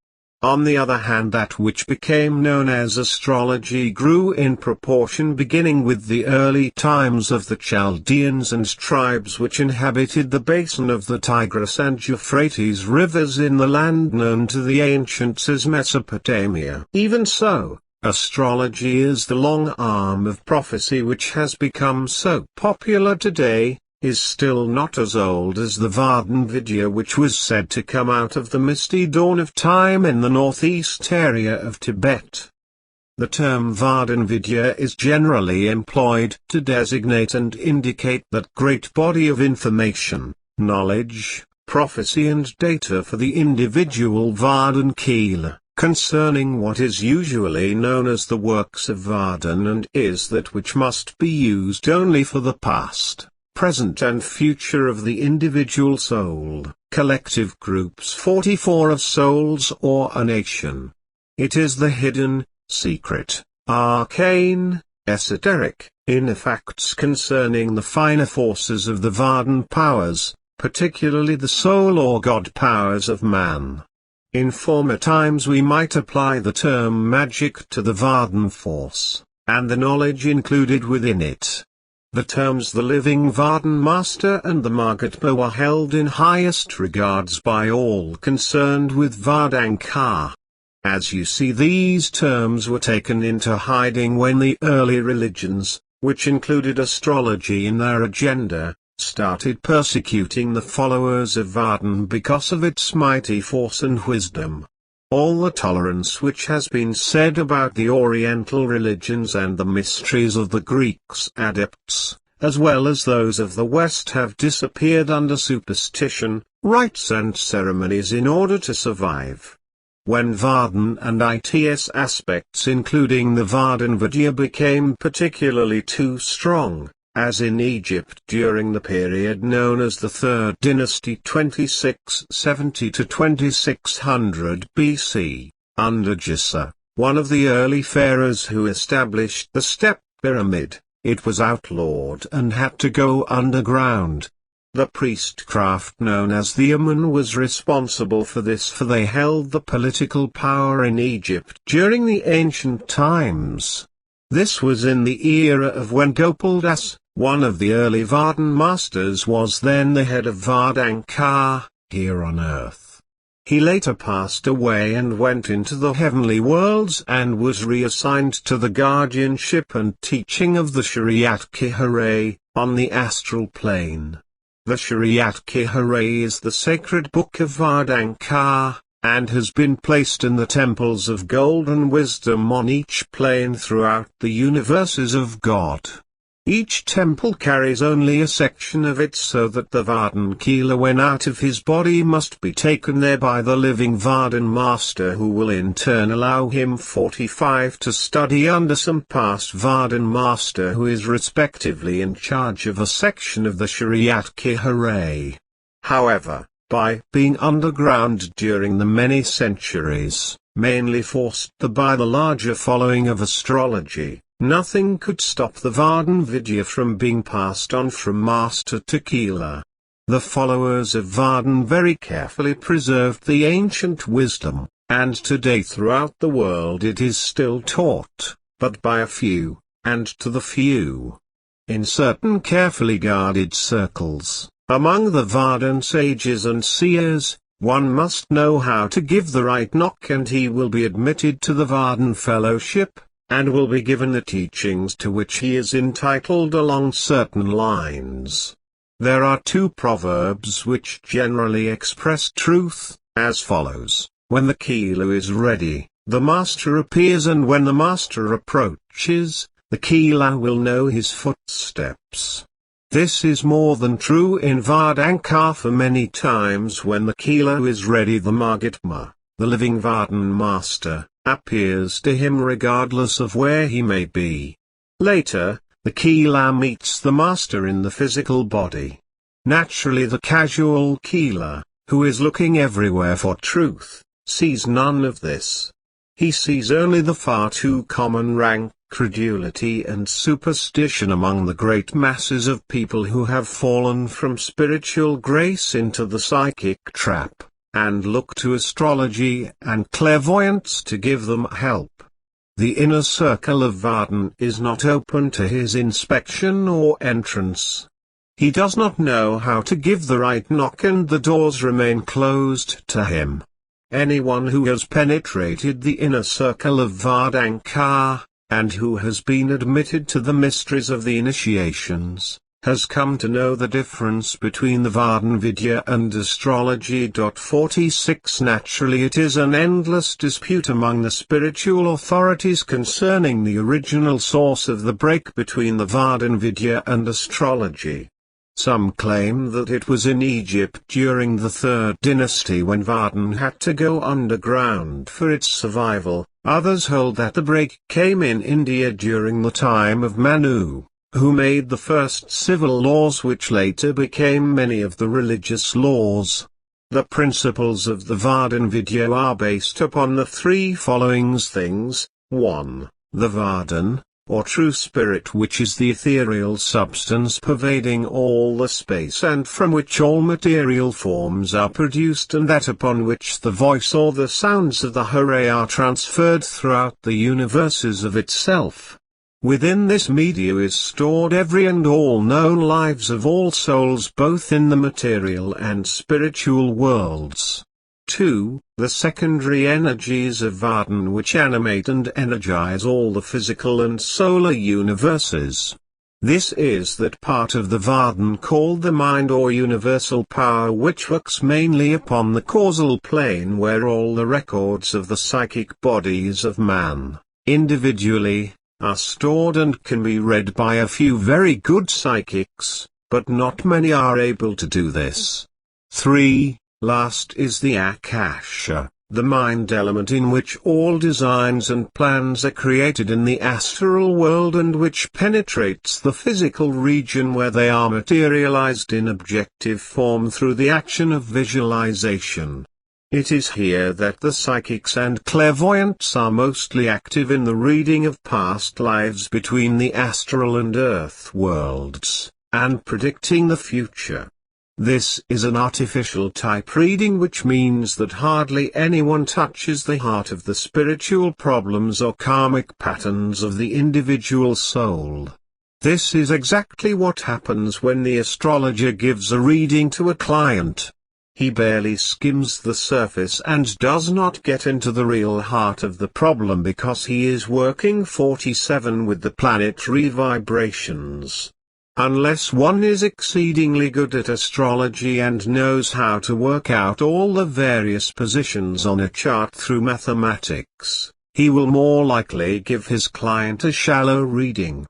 Speaker 1: On the other hand, that which became known as astrology grew in proportion, beginning with the early times of the Chaldeans and tribes which inhabited the basin of the Tigris and Euphrates rivers in the land known to the ancients as Mesopotamia. Even so, astrology is the long arm of prophecy which has become so popular today, is still not as old as the VARDAN-Vidya, which was said to come out of the misty dawn of time in the northeast area of Tibet. The term VARDAN-Vidya is generally employed to designate and indicate that great body of information, knowledge, prophecy and data for the individual VARDAN healer. concerning what is usually known as the works of Vardan and is that which must be used only for the past, present and future of the individual soul, collective groups 44 of souls or a nation. It is the hidden, secret, arcane, esoteric, inner facts concerning the finer forces of the Vardan powers, particularly the soul or God powers of man. In former times we might apply the term magic to the Vardan force, and the knowledge included within it. The terms the living Vardan Master and the Mahatma were held in highest regards by all concerned with Vardanka. As you see, these terms were taken into hiding when the early religions, which included astrology in their agenda, started persecuting the followers of Vardan because of its mighty force and wisdom. All the tolerance which has been said about the Oriental religions and the mysteries of the Greeks' adepts, as well as those of the West, have disappeared under superstition, rites and ceremonies in order to survive. When Vardan and its aspects including the VARDAN-Vidya became particularly too strong, as in Egypt during the period known as the Third Dynasty 2670 to 2600 BC, under Jisa, one of the early pharaohs who established the step pyramid, it was outlawed and had to go underground. The priestcraft known as the Amun was responsible for this, for they held the political power in Egypt during the ancient times. This was in the era of when Gopal Das, one of the early VARDAN Masters, was then the head of Vardanka, here on earth. He later passed away and went into the heavenly worlds and was reassigned to the guardianship and teaching of the Shariat-ki-Hare, on the astral plane. The Shariat-ki-Hare is the sacred book of Vardanka, and has been placed in the temples of golden wisdom on each plane throughout the universes of God. Each temple carries only a section of it, so that the Vardan Kila when out of his body must be taken there by the living Vardan Master, who will in turn allow him 45 to study under some past Vardan Master who is respectively in charge of a section of the Shariat-ki-Hare. However, by being underground during the many centuries, mainly forced by the larger following of astrology, nothing could stop the VARDAN-Vidya from being passed on from master to Kila. The followers of Vardan very carefully preserved the ancient wisdom, and today throughout the world it is still taught, but by a few, and to the few. In certain carefully guarded circles, among the Vardan sages and seers, one must know how to give the right knock and he will be admitted to the Vardan fellowship, and will be given the teachings to which he is entitled along certain lines. There are two proverbs which generally express truth, as follows: when the Kila is ready, the master appears, and when the master approaches, the Kila will know his footsteps. This is more than true in Vardanka, for many times when the Kila is ready, the Mahatma, the living Vardan Master, appears to him regardless of where he may be. Later, the Kila meets the Master in the physical body. Naturally, the casual Kila, who is looking everywhere for truth, sees none of this. He sees only the far too common rank credulity and superstition among the great masses of people who have fallen from spiritual grace into the psychic trap, and look to astrology and clairvoyance to give them help. The inner circle of Vardan is not open to his inspection or entrance. He does not know how to give the right knock, and the doors remain closed to him. Anyone who has penetrated the inner circle of Vardanka, and who has been admitted to the mysteries of the initiations, has come to know the difference between the VARDAN-Vidya and astrology. 46 Naturally, it is an endless dispute among the spiritual authorities concerning the original source of the break between the VARDAN-Vidya and astrology. Some claim that it was in Egypt during the Third Dynasty when Vardan had to go underground for its survival. Others hold that the break came in India during the time of Manu, who made the first civil laws which later became many of the religious laws. The principles of the VARDAN-Vidya are based upon the three following things. 1. The Vardan, or true spirit, which is the ethereal substance pervading all the space and from which all material forms are produced, and that upon which the voice or the sounds of the Hare are transferred throughout the universes of itself. Within this media is stored every and all known lives of all souls both in the material and spiritual worlds. 2. The secondary energies of Vardan, which animate and energize all the physical and solar universes. This is that part of the Vardan called the mind or universal power, which works mainly upon the causal plane, where all the records of the psychic bodies of man, individually, are stored and can be read by a few very good psychics, but not many are able to do this. 3. Last is the Akasha, the mind element in which all designs and plans are created in the astral world and which penetrates the physical region where they are materialized in objective form through the action of visualization. It is here that the psychics and clairvoyants are mostly active in the reading of past lives between the astral and earth worlds, and predicting the future. This is an artificial type reading, which means that hardly anyone touches the heart of the spiritual problems or karmic patterns of the individual soul. This is exactly what happens when the astrologer gives a reading to a client. He barely skims the surface and does not get into the real heart of the problem because he is working 47 with the planetary vibrations. Unless one is exceedingly good at astrology and knows how to work out all the various positions on a chart through mathematics, he will more likely give his client a shallow reading.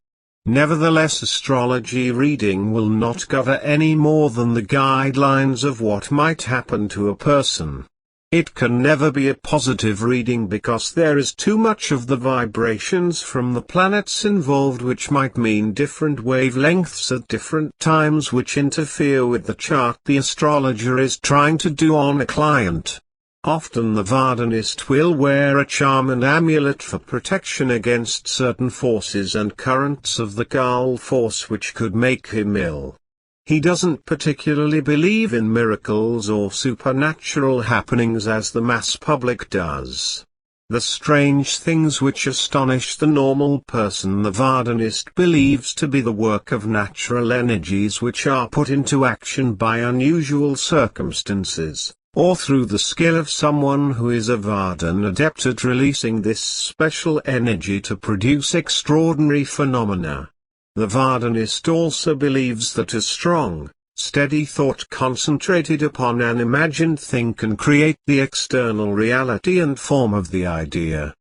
Speaker 1: Nevertheless, astrology reading will not cover any more than the guidelines of what might happen to a person. It can never be a positive reading because there is too much of the vibrations from the planets involved, which might mean different wavelengths at different times, which interfere with the chart the astrologer is trying to do on a client. Often the Vardanist will wear a charm and amulet for protection against certain forces and currents of the Kaal force which could make him ill. He doesn't particularly believe in miracles or supernatural happenings as the mass public does. The strange things which astonish the normal person the Vardanist believes to be the work of natural energies which are put into action by unusual circumstances, or through the skill of someone who is a Vardan adept at releasing this special energy to produce extraordinary phenomena. The Vardanist also believes that a strong, steady thought concentrated upon an imagined thing can create the external reality and form of the idea.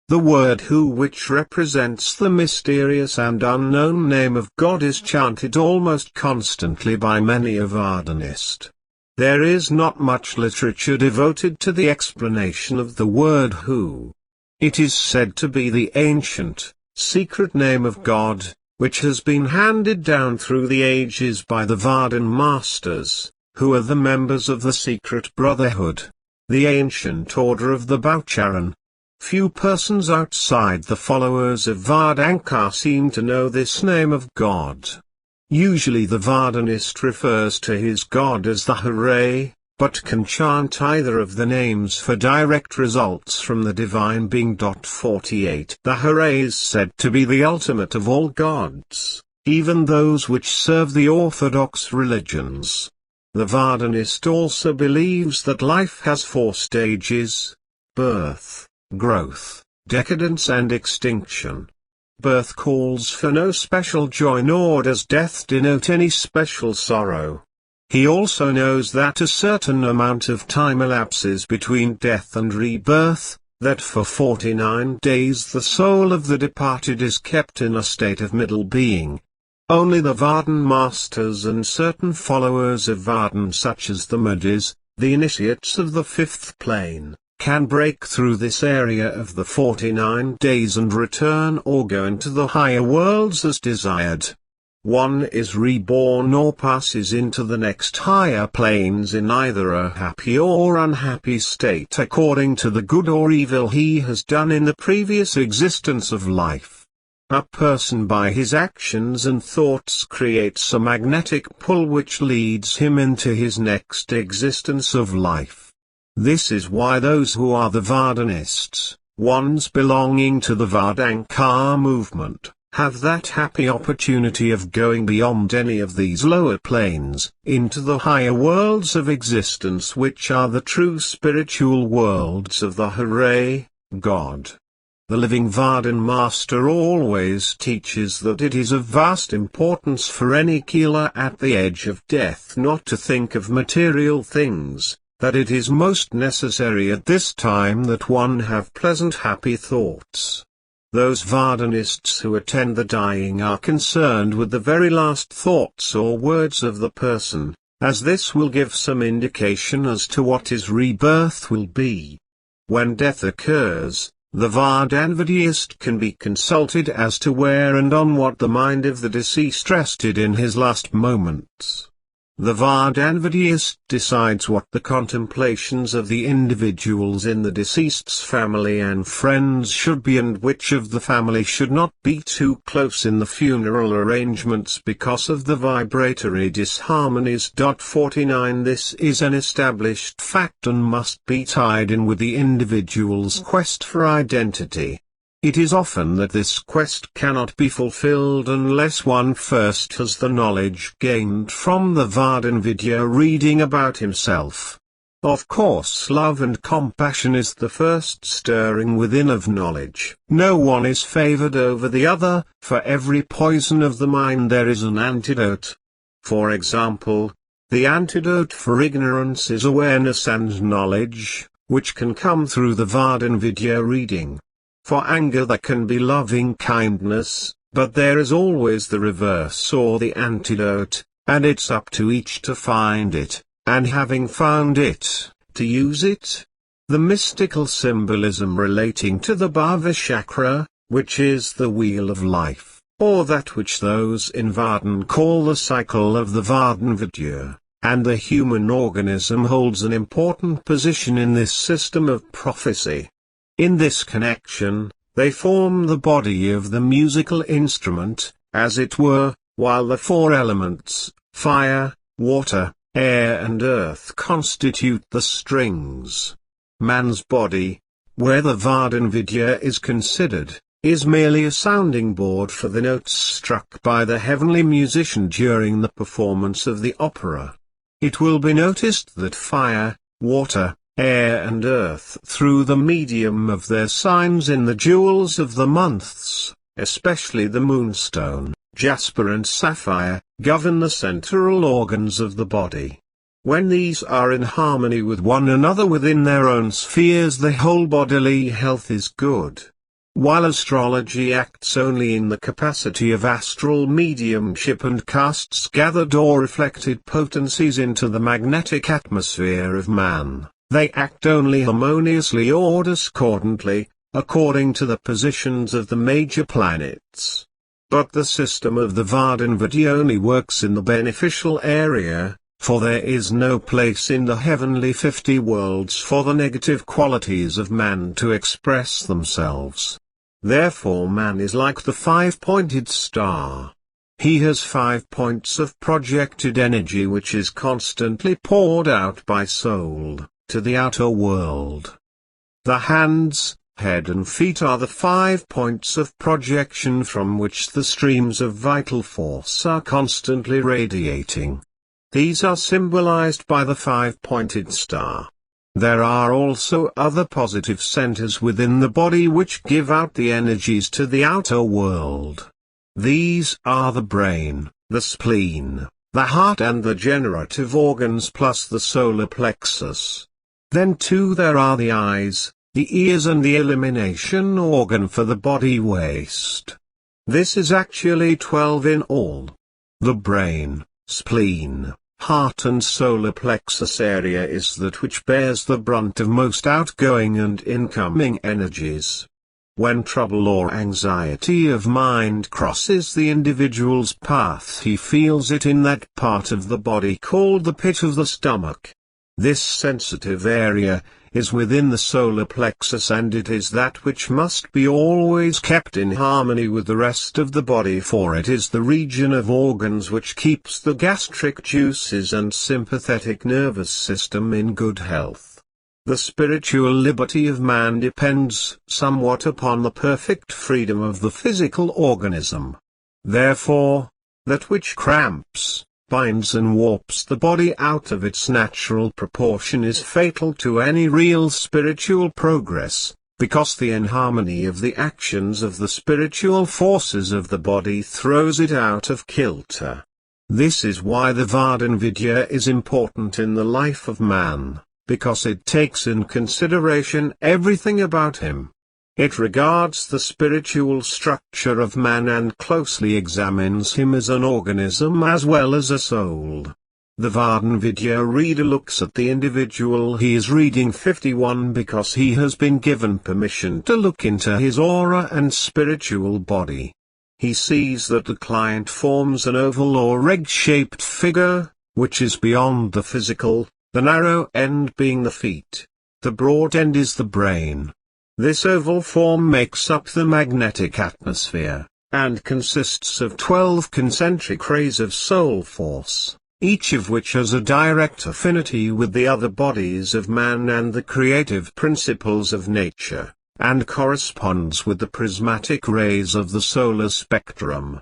Speaker 1: The word Hu, which represents the mysterious and unknown name of God, is chanted almost constantly by many a Vardanist. There is not much literature devoted to the explanation of the word Hu. It is said to be the ancient, secret name of God, which has been handed down through the ages by the VARDAN Masters, who are the members of the secret brotherhood, the Ancient Order of the Vairagi-this. Few persons outside the followers of Vardanka seem to know this name of God. Usually the Vardanist refers to his God as the Hare, but can chant either of the names for direct results from the Divine Being. 48. The Hare is said to be the ultimate of all gods, even those which serve the orthodox religions. The Vardanist also believes that life has 4 stages: birth, growth, decadence and extinction. Birth calls for no special joy, nor does death denote any special sorrow. He also knows that a certain amount of time elapses between death and rebirth, that for 49 days the soul of the departed is kept in a state of middle being. Only the VARDAN Masters and certain followers of VARDAN such as the modus, the initiates of the fifth plane, can break through this area of the 49 days and return or go into the higher worlds as desired. One is reborn or passes into the next higher planes in either a happy or unhappy state according to the good or evil he has done in the previous existence of life. A person by his actions and thoughts creates a magnetic pull which leads him into his next existence of life. This is why those who are the Vardanists, ones belonging to the Vardankar movement, have that happy opportunity of going beyond any of these lower planes, into the higher worlds of existence which are the true spiritual worlds of the Hare, God. The living VARDAN Master always teaches that it is of vast importance for any healer at the edge of death not to think of material things, that it is most necessary at this time that one have pleasant happy thoughts. Those Vardanists who attend the dying are concerned with the very last thoughts or words of the person, as this will give some indication as to what his rebirth will be. When death occurs, the VARDAN-Vidyist can be consulted as to where and on what the mind of the deceased rested in his last moments. The VARDAN-Vidyist decides what the contemplations of the individuals in the deceased's family and friends should be and which of the family should not be too close in the funeral arrangements because of the vibratory disharmonies. 49 This is an established fact and must be tied in with the individual's quest for identity. It is often that this quest cannot be fulfilled unless one first has the knowledge gained from the VARDAN-Vidya reading about himself. Of course, love and compassion is the first stirring within of knowledge. No one is favored over the other. For every poison of the mind there is an antidote. For example, the antidote for ignorance is awareness and knowledge, which can come through the VARDAN-Vidya reading. For anger there can be loving kindness, but there is always the reverse or the antidote, and it's up to each to find it, and having found it, to use it. The mystical symbolism relating to the Bhava chakra, which is the wheel of life, or that which those in Vardan call the cycle of the VARDAN-Vidya, and the human organism holds an important position in this system of prophecy. In this connection, they form the body of the musical instrument, as it were, while the four elements, fire, water, air and earth constitute the strings. Man's body, where the VARDAN-Vidya is considered, is merely a sounding board for the notes struck by the heavenly musician during the performance of the opera. It will be noticed that fire, water, air and earth through the medium of their signs in the jewels of the months, especially the moonstone, jasper and sapphire, govern the central organs of the body. When these are in harmony with one another within their own spheres, the whole bodily health is good. While astrology acts only in the capacity of astral mediumship and casts gathered or reflected potencies into the magnetic atmosphere of man, they act only harmoniously or discordantly, according to the positions of the major planets. But the system of the VARDAN-Vidya only works in the beneficial area, for there is no place in the heavenly 50 worlds for the negative qualities of man to express themselves. Therefore man is like the five-pointed star. He has 5 points of projected energy which is constantly poured out by soul to the outer world. The hands, head and feet are the 5 points of projection from which the streams of vital force are constantly radiating. These are symbolized by the five-pointed star. There are also other positive centers within the body which give out the energies to the outer world. These are the brain, the spleen, the heart and the generative organs plus the solar plexus. Then too there are the eyes, the ears and the elimination organ for the body waste. This is actually 12 in all. The brain, spleen, heart and solar plexus area is that which bears the brunt of most outgoing and incoming energies. When trouble or anxiety of mind crosses the individual's path, he feels it in that part of the body called the pit of the stomach. This sensitive area is within the solar plexus, and it is that which must be always kept in harmony with the rest of the body, for it is the region of organs which keeps the gastric juices and sympathetic nervous system in good health. The spiritual liberty of man depends somewhat upon the perfect freedom of the physical organism. Therefore, that which cramps, binds and warps the body out of its natural proportion is fatal to any real spiritual progress, because the inharmony of the actions of the spiritual forces of the body throws it out of kilter. This is why the VARDAN-Vidya is important in the life of man, because it takes in consideration everything about him. It regards the spiritual structure of man and closely examines him as an organism as well as a soul. The VARDAN-Vidya reader looks at the individual he is reading 51 because he has been given permission to look into his aura and spiritual body. He sees that the client forms an oval or egg-shaped figure, which is beyond the physical, the narrow end being the feet. The broad end is the brain. This oval form makes up the magnetic atmosphere, and consists of 12 concentric rays of soul force, each of which has a direct affinity with the other bodies of man and the creative principles of nature, and corresponds with the prismatic rays of the solar spectrum.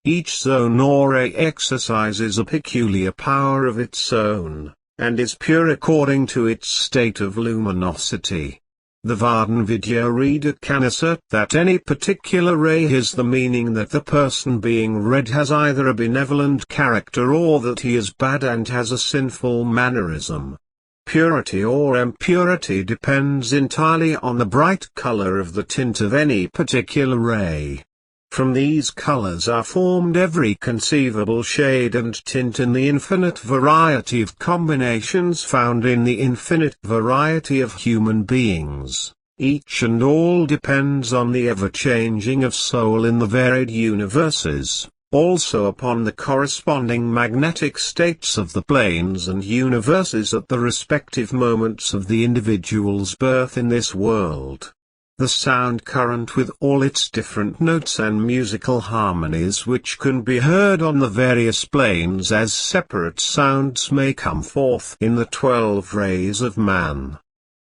Speaker 1: Each zone or ray exercises a peculiar power of its own, and is pure according to its state of luminosity. The VARDAN-Vidya reader can assert that any particular ray has the meaning that the person being read has either a benevolent character or that he is bad and has a sinful mannerism. Purity or impurity depends entirely on the bright color of the tint of any particular ray. From these colors are formed every conceivable shade and tint in the infinite variety of combinations found in the infinite variety of human beings. Each and all depends on the ever-changing of soul in the varied universes, also upon the corresponding magnetic states of the planes and universes at the respective moments of the individual's birth in this world. The sound current with all its different notes and musical harmonies which can be heard on the various planes as separate sounds may come forth in the 12 rays of man.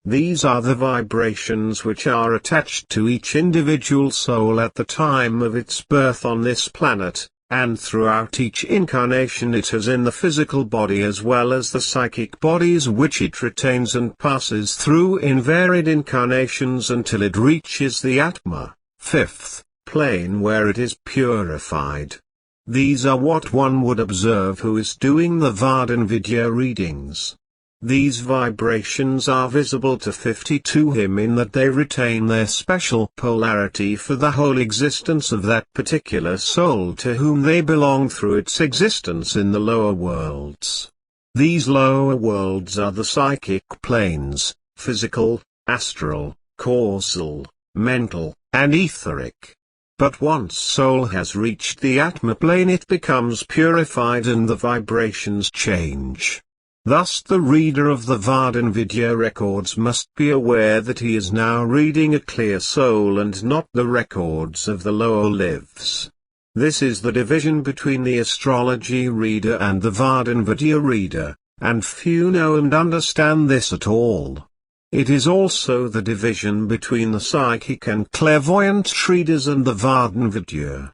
Speaker 1: These are the vibrations which are attached to each individual soul at the time of its birth on this planet, and throughout each incarnation it has in the physical body as well as the psychic bodies which it retains and passes through in varied incarnations until it reaches the Atma, 5th, plane where it is purified. These are what one would observe who is doing the VARDAN-Vidya readings. These vibrations are visible to 50 to him in that they retain their special polarity for the whole existence of that particular soul to whom they belong through its existence in the lower worlds. These lower worlds are the psychic planes, physical, astral, causal, mental, and etheric. But once soul has reached the Atma plane it becomes purified and the vibrations change. Thus the reader of the VARDAN-Vidya records must be aware that he is now reading a clear soul and not the records of the lower lives. This is the division between the astrology reader and the VARDAN-Vidya reader, and few know and understand this at all. It is also the division between the psychic and clairvoyant readers and the VARDAN-Vidya.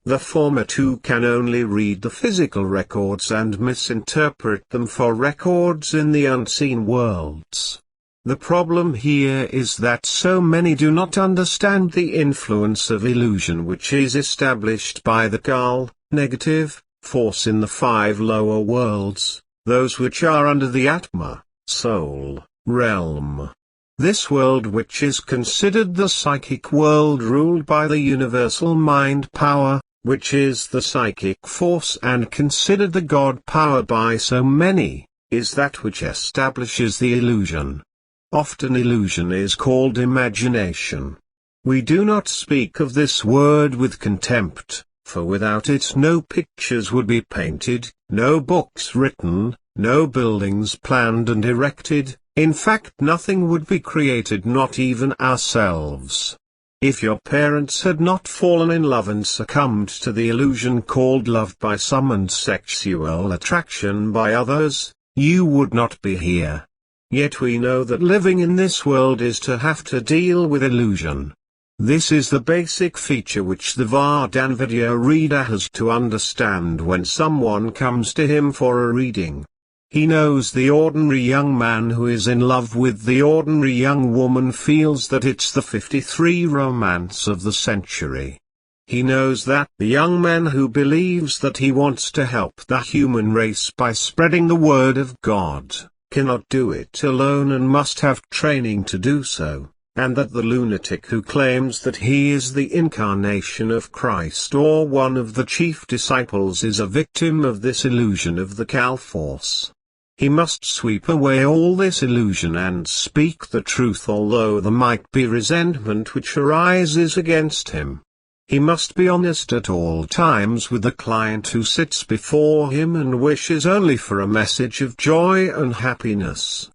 Speaker 1: The former two can only read the physical records and misinterpret them for records in the unseen worlds. The problem here is that so many do not understand the influence of illusion which is established by the kal, negative, force in the 5 lower worlds, those which are under the Atma, soul, realm. This world which is considered the psychic world ruled by the universal mind power, which is the psychic force and considered the God power by so many, is that which establishes the illusion. Often illusion is called imagination. We do not speak of this word with contempt, for without it no pictures would be painted, no books written, no buildings planned and erected, in fact nothing would be created, not even ourselves. If your parents had not fallen in love and succumbed to the illusion called love by some and sexual attraction by others, you would not be here. Yet we know that living in this world is to have to deal with illusion. This is the basic feature which the VARDAN-Vidya reader has to understand when someone comes to him for a reading. He knows the ordinary young man who is in love with the ordinary young woman feels that it's the 53 romance of the century. He knows that the young man who believes that he wants to help the human race by spreading the word of God, cannot do it alone and must have training to do so, and that the lunatic who claims that he is the incarnation of Christ or one of the chief disciples is a victim of this illusion of the Kal force. He must sweep away all this illusion and speak the truth, although there might be resentment which arises against him. He must be honest at all times with the client who sits before him and wishes only for a message of joy and happiness.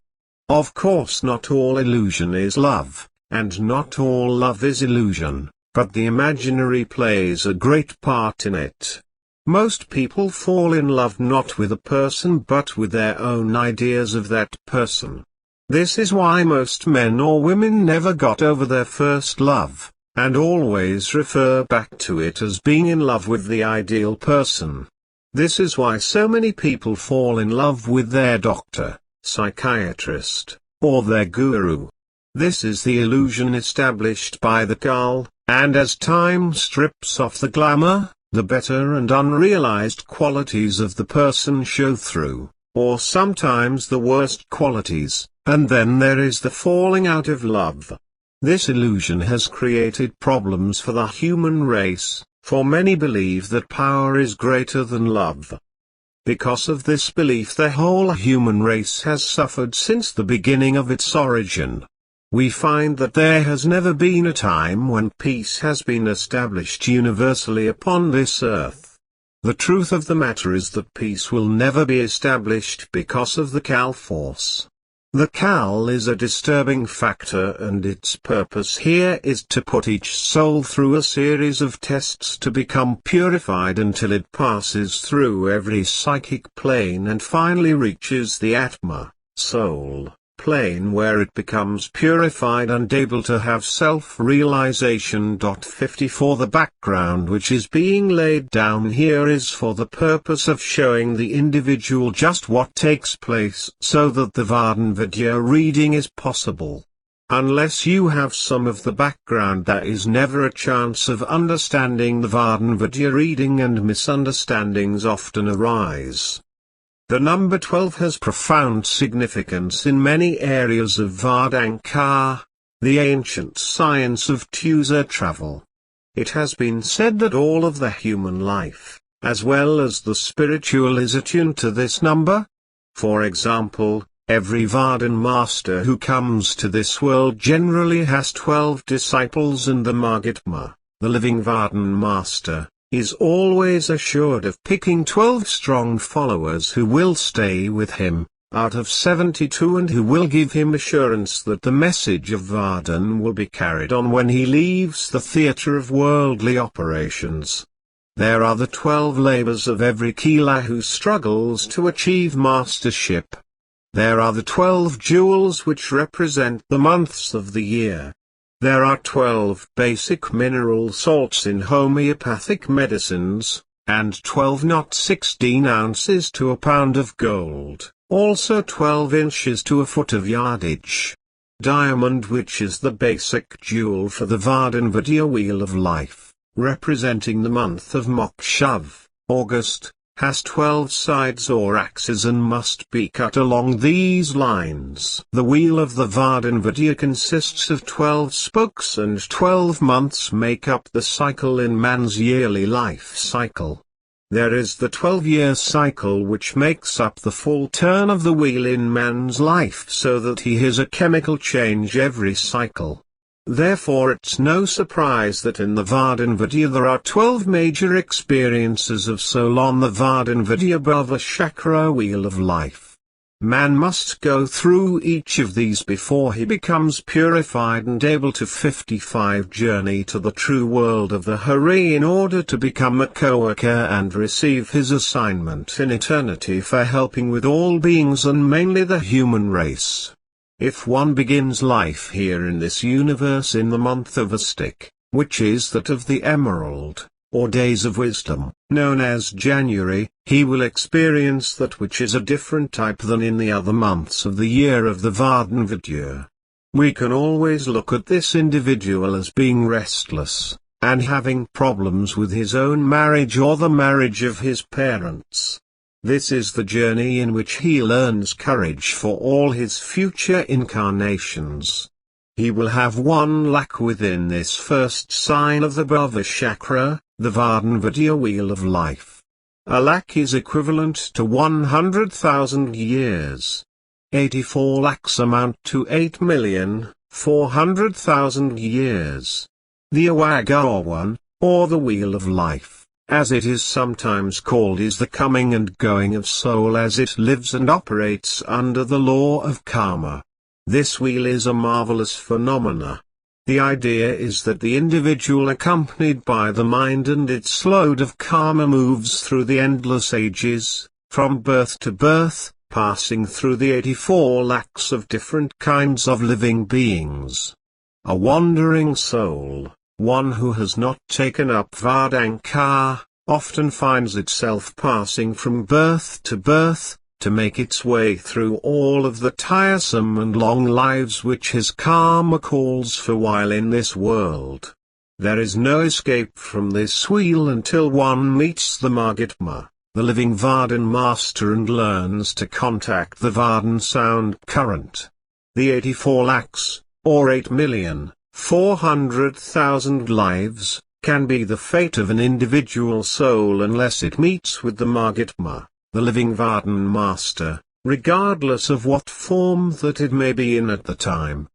Speaker 1: Of course not all illusion is love, and not all love is illusion, but the imaginary plays a great part in it. Most people fall in love not with a person but with their own ideas of that person. This is why most men or women never got over their first love, and always refer back to it as being in love with the ideal person. This is why so many people fall in love with their doctor, psychiatrist, or their guru. This is the illusion established by the Kal, and as time strips off the glamour, the better and unrealized qualities of the person show through, or sometimes the worst qualities, and then there is the falling out of love. This illusion has created problems for the human race, for many believe that power is greater than love. Because of this belief the whole human race has suffered since the beginning of its origin. We find that there has never been a time when peace has been established universally upon this earth. The truth of the matter is that peace will never be established because of the Kal force. The Kal is a disturbing factor, and its purpose here is to put each soul through a series of tests to become purified until it passes through every psychic plane and finally reaches the Atma, soul, plane, where it becomes purified and able to have self-realization. 54 The background which is being laid down here is for the purpose of showing the individual just what takes place so that the VARDAN-Vidya reading is possible. Unless you have some of the background, there is never a chance of understanding the VARDAN-Vidya reading, and misunderstandings often arise. The number 12 has profound significance in many areas of Vardanka, the ancient science of Tusa travel. It has been said that all of the human life, as well as the spiritual, is attuned to this number. For example, every VARDAN master who comes to this world generally has 12 disciples, and the Mahatma, the living VARDAN master, is always assured of picking 12 strong followers who will stay with him, out of 72, and who will give him assurance that the message of Vardan will be carried on when he leaves the theatre of worldly operations. There are the 12 labors of every Kila who struggles to achieve mastership. There are the 12 jewels which represent the months of the year. There are 12 basic mineral salts in homeopathic medicines, and 12 not 16 ounces to a pound of gold, also 12 inches to a foot of yardage. Diamond, which is the basic jewel for the VARDAN-Vidya wheel of life, representing the month of Mokshav, August, has 12 sides or axes and must be cut along these lines. The wheel of the VARDAN-Vidya consists of 12 spokes, and 12 months make up the cycle in man's yearly life cycle. There is the 12-year cycle, which makes up the full turn of the wheel in man's life, so that he has a chemical change every cycle. Therefore it's no surprise that in the VARDAN-Vidya there are 12 major experiences of soul on the VARDAN-Vidya Bhava Chakra wheel of life. Man must go through each of these before he becomes purified and able to 55 journey to the true world of the Hari in order to become a co-worker and receive his assignment in eternity for helping with all beings and mainly the human race. If one begins life here in this universe in the month of Astic, which is that of the emerald, or days of wisdom, known as January, he will experience that which is a different type than in the other months of the year of the VARDAN-Vidya. We can always look at this individual as being restless, and having problems with his own marriage or the marriage of his parents. This is the journey in which he learns courage for all his future incarnations. He will have one lack within this first sign of the Bhava Chakra, the VARDAN-Vidya wheel of life. A lakh is equivalent to 100,000 years. 84 lakhs amount to 8,400,000 years. The Awaga one, or the wheel of life, as it is sometimes called, is the coming and going of soul as it lives and operates under the law of karma. This wheel is a marvelous phenomena. The idea is that the individual, accompanied by the mind and its load of karma, moves through the endless ages, from birth to birth, passing through the 84 lakhs of different kinds of living beings. A wandering soul, one who has not taken up Vardankar, often finds itself passing from birth to birth, to make its way through all of the tiresome and long lives which his karma calls for while in this world. There is no escape from this wheel until one meets the Mahatma, the living VARDAN Master, and learns to contact the VARDAN sound current. The 84 lakhs, or 8,400,000 lives, can be the fate of an individual soul unless it meets with the Mahatma, the living VARDAN Master, regardless of what form that it may be in at the time.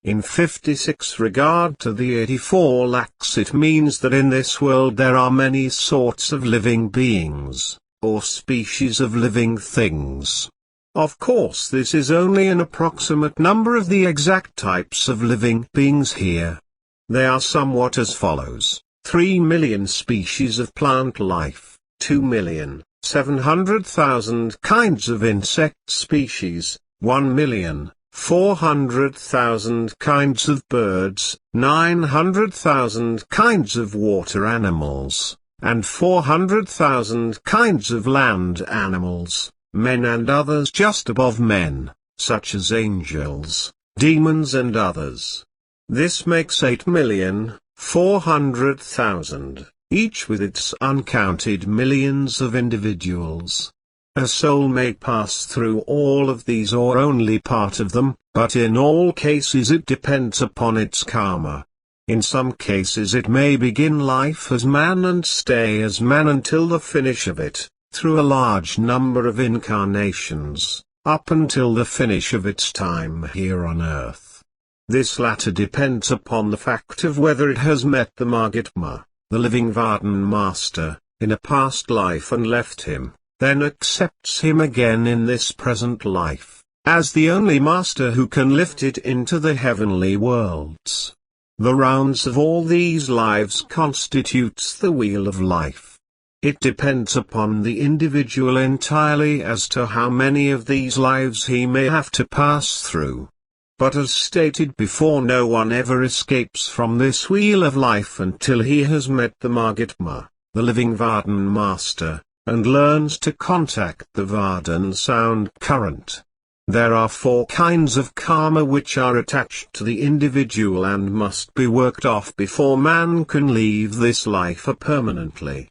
Speaker 1: In 56 regard to the 84 lakhs, it means that in this world there are many sorts of living beings, or species of living things. Of course, this is only an approximate number of the exact types of living beings here. They are somewhat as follows: 3 million species of plant life, 2,700,000 kinds of insect species, 1,400,000 kinds of birds, 900,000 kinds of water animals, and 400,000 kinds of land animals, men and others just above men, such as angels, demons and others. This makes 8,400,000, each with its uncounted millions of individuals. A soul may pass through all of these or only part of them, but in all cases it depends upon its karma. In some cases it may begin life as man and stay as man until the finish of it, through a large number of incarnations, up until the finish of its time here on earth. This latter depends upon the fact of whether it has met the Mahatma, the living VARDAN Master, in a past life and left him, then accepts him again in this present life, as the only Master who can lift it into the heavenly worlds. The rounds of all these lives constitutes the wheel of life. It depends upon the individual entirely as to how many of these lives he may have to pass through. But as stated before, no one ever escapes from this wheel of life until he has met the Mahatma, the living VARDAN Master, and learns to contact the VARDAN sound current. There are 4 kinds of karma which are attached to the individual and must be worked off before man can leave this life permanently.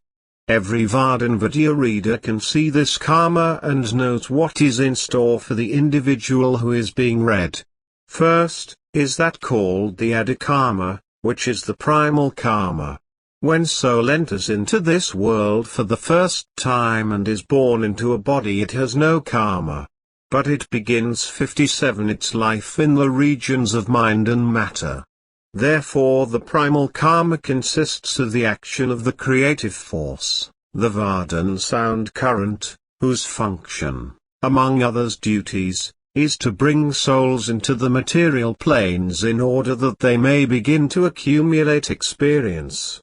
Speaker 1: Every VARDAN-Vidya reader can see this karma and knows what is in store for the individual who is being read. First, is that called the adikarma, which is the primal karma. When soul enters into this world for the first time and is born into a body, it has no karma. But it begins 57 its life in the regions of mind and matter. Therefore the primal karma consists of the action of the creative force, the Vardhan sound current, whose function, among others duties, is to bring souls into the material planes in order that they may begin to accumulate experience.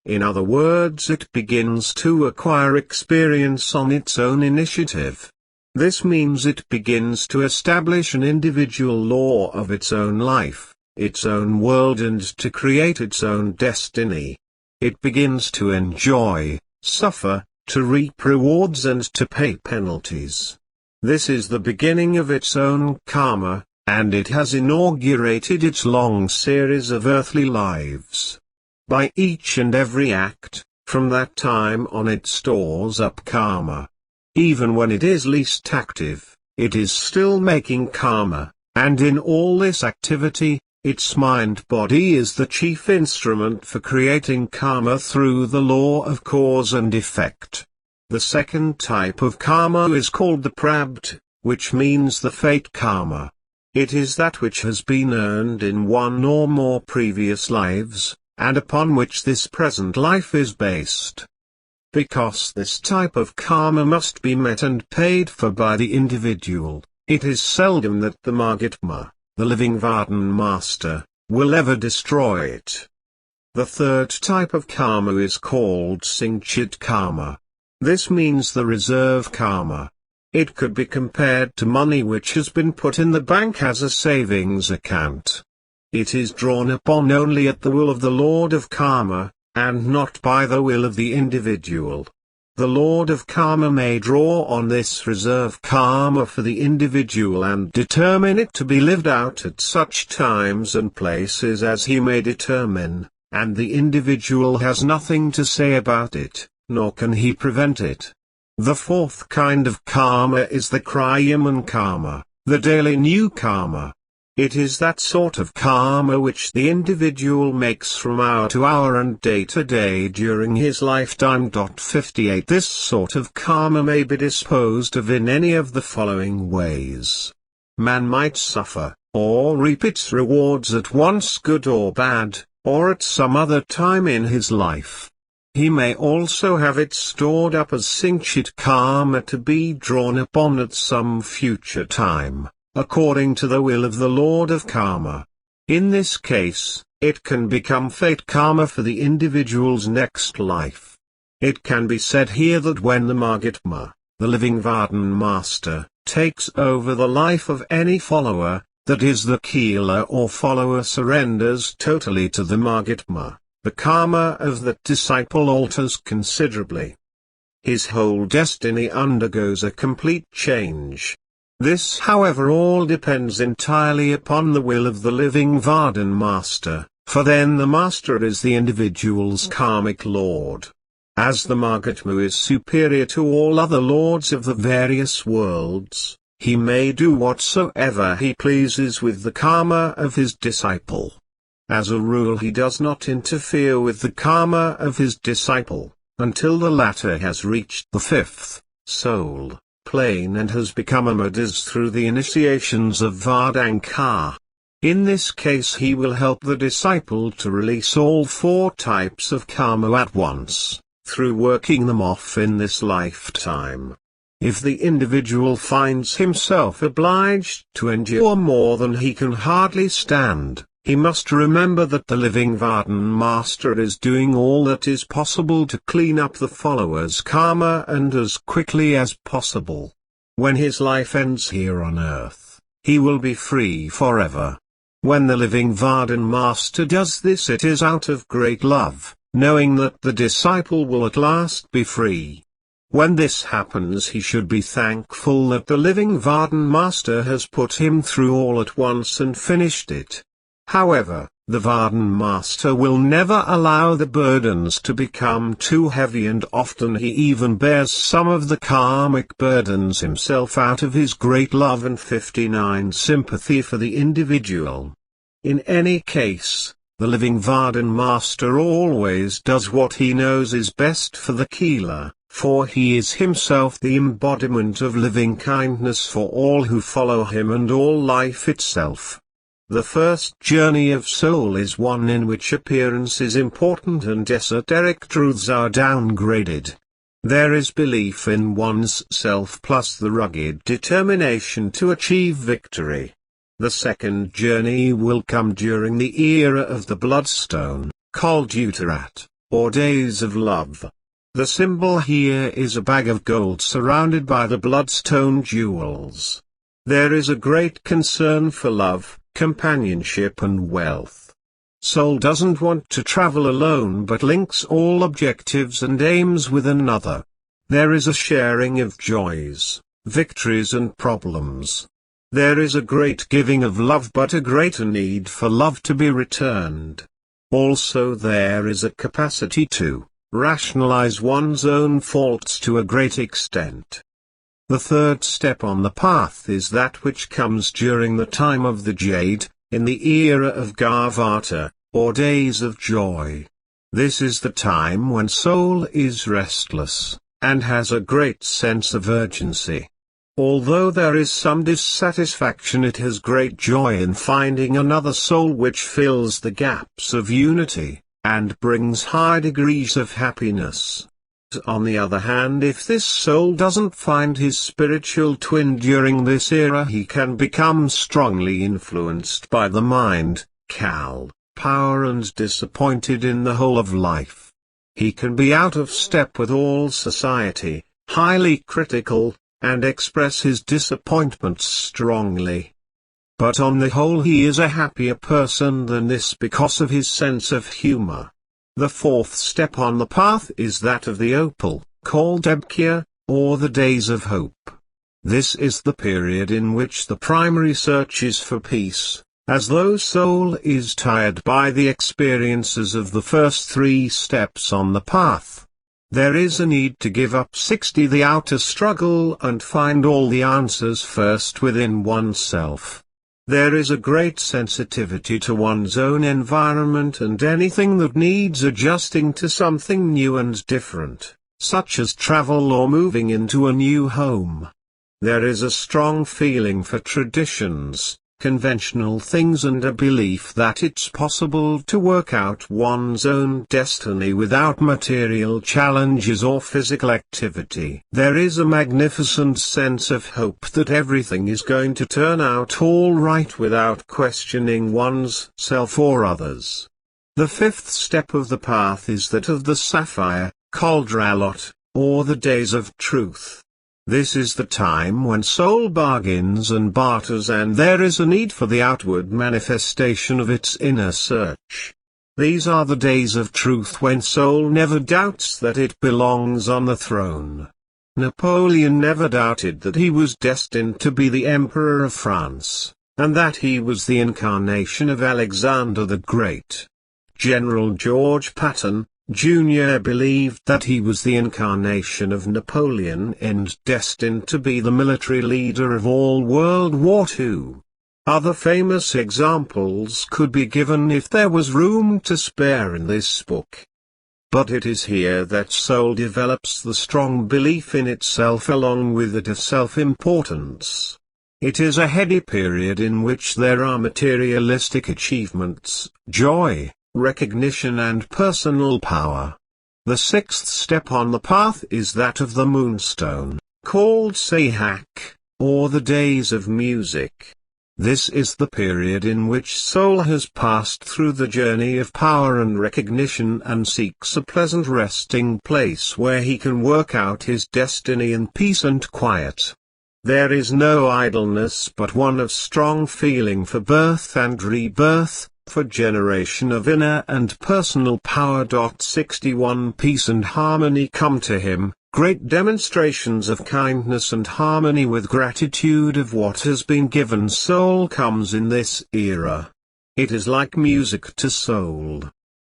Speaker 1: In other words, it begins to acquire experience on its own initiative. This means it begins to establish an individual law of its own life, its own world, and to create its own destiny. It begins to enjoy, suffer, to reap rewards and to pay penalties. This is the beginning of its own karma, and it has inaugurated its long series of earthly lives. By each and every act, from that time on it stores up karma. Even when it is least active, it is still making karma, and in all this activity, its mind-body is the chief instrument for creating karma through the law of cause and effect. The second type of karma is called the prabdha, which means the fate karma. It is that which has been earned in one or more previous lives, and upon which this present life is based. Because this type of karma must be met and paid for by the individual, it is seldom that the Mahatma, the living VARDAN Master, will ever destroy it. The third type of karma is called Sanchit karma. This means the reserve karma. It could be compared to money which has been put in the bank as a savings account. It is drawn upon only at the will of the Lord of Karma, and not by the will of the individual. The Lord of Karma may draw on this reserve karma for the individual and determine it to be lived out at such times and places as he may determine, and the individual has nothing to say about it, nor can he prevent it. The fourth kind of karma is the kriyaman karma, the daily new karma. It is that sort of karma which the individual makes from hour to hour and day to day during his lifetime. 58 This sort of karma may be disposed of in any of the following ways. Man might suffer, or reap its rewards at once, good or bad, or at some other time in his life. He may also have it stored up as Sanchit karma to be drawn upon at some future time, according to the will of the Lord of Karma. In this case, it can become fate karma for the individual's next life. It can be said here that when the Mahatma, the living VARDAN Master, takes over the life of any follower, that is the Kila or follower surrenders totally to the Mahatma, the karma of that disciple alters considerably. His whole destiny undergoes a complete change. This, however, all depends entirely upon the will of the living VARDAN Master, for then the Master is the individual's karmic lord. As the Mahatma is superior to all other lords of the various worlds, he may do whatsoever he pleases with the karma of his disciple. As a rule, he does not interfere with the karma of his disciple, until the latter has reached the fifth, soul, plane and has become a modus through the initiations of Vardankar. In this case he will help the disciple to release all four types of karma at once, through working them off in this lifetime. If the individual finds himself obliged to endure more than he can hardly stand, he must remember that the living VARDAN Master is doing all that is possible to clean up the follower's karma and as quickly as possible. When his life ends here on earth, he will be free forever. When the living VARDAN Master does this, it is out of great love, knowing that the disciple will at last be free. When this happens, he should be thankful that the living VARDAN Master has put him through all at once and finished it. However, The VARDAN Master will never allow the burdens to become too heavy, and often he even bears some of the karmic burdens himself out of his great love and 59 sympathy for the individual. In any case, the living VARDAN Master always does what he knows is best for the Keeler, for he is himself the embodiment of living kindness for all who follow him and all life itself. The first journey of soul is one in which appearance is important and esoteric truths are downgraded. There is belief in one's self plus the rugged determination to achieve victory. The second journey will come during the era of the Bloodstone, called Uttarat, or Days of Love. The symbol here is a bag of gold surrounded by the bloodstone jewels. There is a great concern for love, companionship and wealth. Soul doesn't want to travel alone but links all objectives and aims with another. There is a sharing of joys, victories and problems. There is a great giving of love but a greater need for love to be returned. Also there is a capacity to rationalize one's own faults to a great extent. The third step on the path is that which comes during the time of the Jade, in the era of Garbhata, or Days of Joy. This is the time when soul is restless, and has a great sense of urgency. Although there is some dissatisfaction, it has great joy in finding another soul which fills the gaps of unity, and brings high degrees of happiness. On the other hand, if this soul doesn't find his spiritual twin during this era, he can become strongly influenced by the mind, power and disappointed in the whole of life. He can be out of step with all society, highly critical, and express his disappointments strongly. But on the whole he is a happier person than this because of his sense of humor. The fourth step on the path is that of the opal, called Ebkya, or the Days of Hope. This is the period in which the primary search is for peace, as though soul is tired by the experiences of the first 3 steps on the path. There is a need to give up 60 the outer struggle and find all the answers first within oneself. There is a great sensitivity to one's own environment and anything that needs adjusting to something new and different, such as travel or moving into a new home. There is a strong feeling for traditions, conventional things, and a belief that it's possible to work out one's own destiny without material challenges or physical activity. There is a magnificent sense of hope that everything is going to turn out all right without questioning one's self or others. The fifth step of the path is that of the sapphire, called Ralot, or the Days of Truth. This is the time when soul bargains and barters, and there is a need for the outward manifestation of its inner search. These are the days of truth when soul never doubts that it belongs on the throne. Napoleon never doubted that he was destined to be the Emperor of France, and that he was the incarnation of Alexander the Great. General George Patton, Jr. believed that he was the incarnation of Napoleon and destined to be the military leader of all World War II. Other famous examples could be given if there was room to spare in this book. But it is here that soul develops the strong belief in itself along with it a self-importance. It is a heady period in which there are materialistic achievements, joy, recognition and personal power. The sixth step on the path is that of the moonstone, called Sahak, or the Days of Music. This is the period in which soul has passed through the journey of power and recognition and seeks a pleasant resting place where he can work out his destiny in peace and quiet. There is no idleness but one of strong feeling for birth and rebirth, for generation of inner and personal power. 61 Peace and harmony come to him, great demonstrations of kindness and harmony with gratitude of what has been given. Soul comes in this era. It is like music to soul.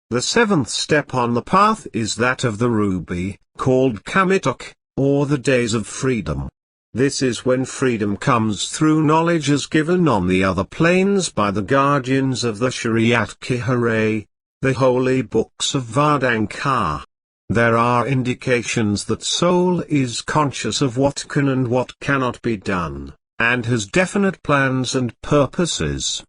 Speaker 1: The seventh step on the path is that of the ruby, called kamitok, or the days of freedom. This is when freedom comes through knowledge as given on the other planes by the guardians of the Shariat Kihare, the holy books of Vardan. There are indications that soul is conscious of what can and what cannot be done, and has definite plans and purposes.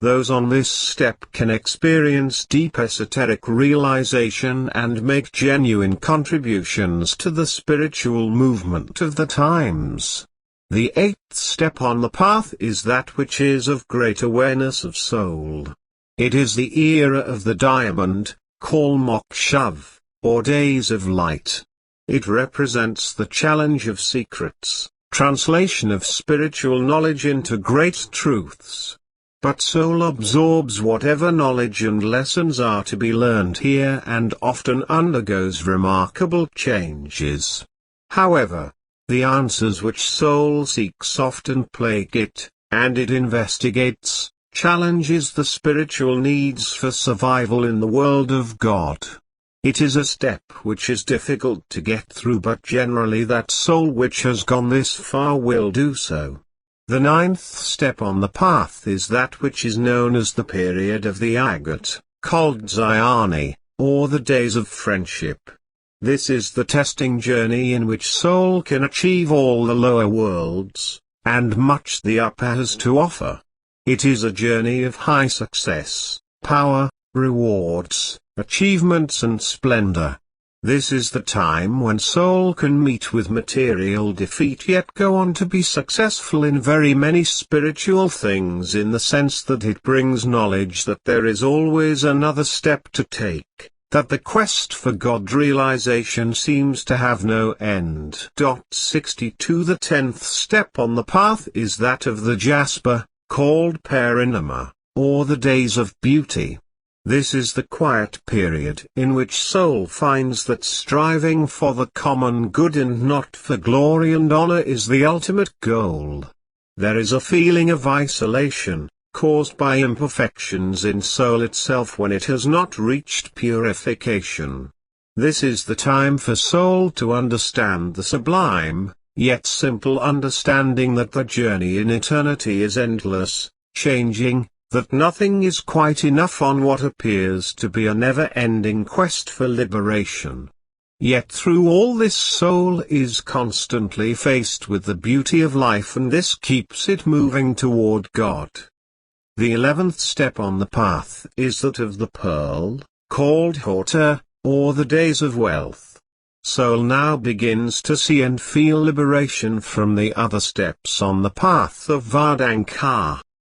Speaker 1: Those on this step can experience deep esoteric realization and make genuine contributions to the spiritual movement of the times. The eighth step on the path is that which is of great awareness of soul. It is the era of the diamond, called Mokshav, or days of light. It represents the challenge of secrets, translation of spiritual knowledge into great truths. But soul absorbs whatever knowledge and lessons are to be learned here and often undergoes remarkable changes. However, the answers which soul seeks often plague it, and it investigates, challenges the spiritual needs for survival in the world of God. It is a step which is difficult to get through, but generally that soul which has gone this far will do so. The ninth step on the path is that which is known as the period of the agate, called Zayani, or the days of friendship. This is the testing journey in which soul can achieve all the lower worlds, and much the upper has to offer. It is a journey of high success, power, rewards, achievements and splendor. This is the time when soul can meet with material defeat yet go on to be successful in very many spiritual things, in the sense that it brings knowledge that there is always another step to take, that the quest for God realization seems to have no end. 62 The 10th step on the path is that of the jasper, called Parinama, or the days of beauty. This is the quiet period in which soul finds that striving for the common good and not for glory and honor is the ultimate goal. There is a feeling of isolation, caused by imperfections in soul itself when it has not reached purification. This is the time for soul to understand the sublime, yet simple understanding that the journey in eternity is endless, changing, that nothing is quite enough on what appears to be a never-ending quest for liberation. Yet through all this soul is constantly faced with the beauty of life, and this keeps it moving toward God. The 11th step on the path is that of the pearl, called Horta, or the days of wealth. Soul now begins to see and feel liberation from the other steps on the path of Vardan.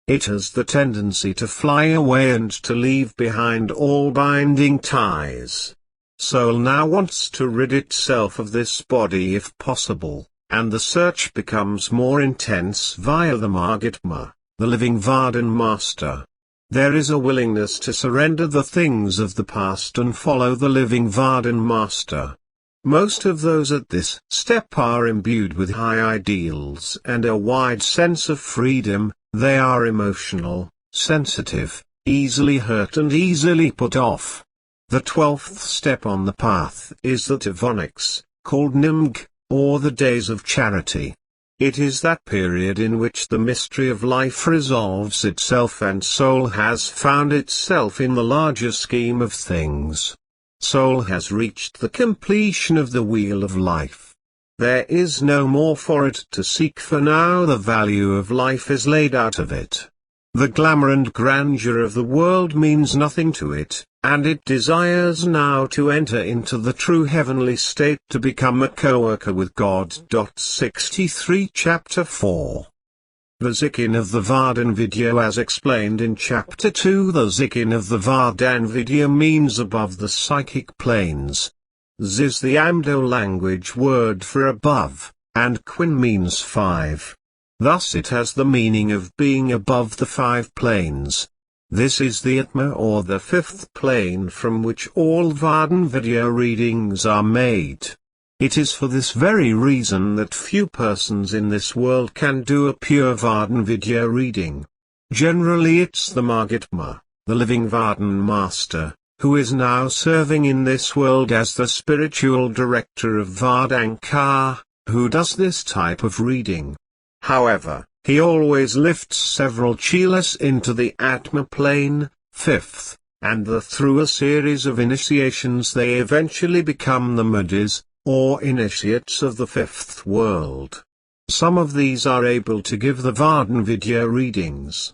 Speaker 1: It has the tendency to fly away and to leave behind all binding ties. Soul now wants to rid itself of this body if possible, and the search becomes more intense via the Mahatma, the living Vardan Master. There is a willingness to surrender the things of the past and follow the living Vardan Master. Most of those at this step are imbued with high ideals and a wide sense of freedom. They are emotional, sensitive, easily hurt and easily put off. The 12th step on the path is that of onyx, called Nimg, or the days of charity. It is that period in which the mystery of life resolves itself and soul has found itself in the larger scheme of things. Soul has reached the completion of the wheel of life. There is no more for it to seek, for now the value of life is laid out of it. The glamour and grandeur of the world means nothing to it, and it desires now to enter into the true heavenly state to become a co-worker with God. 63 Chapter 4. The Zikin of the VARDAN-Vidya. As explained in Chapter 2, the Zikin of the VARDAN-Vidya means above the psychic planes. Z is the Amdo language word for above, and Quin means 5. Thus it has the meaning of being above the 5 planes. This is the Atma, or the 5th plane, from which all VARDAN-Vidya readings are made. It is for this very reason that few persons in this world can do a pure VARDAN-Vidya reading. Generally it's the Mahatma, the living VARDAN Master, who is now serving in this world as the spiritual director of Vardanka, who does this type of reading. However, he always lifts several chelas into the Atma plane, fifth, and through a series of initiations they eventually become the modus, or initiates of the fifth world. Some of these are able to give the VARDAN-Vidya readings.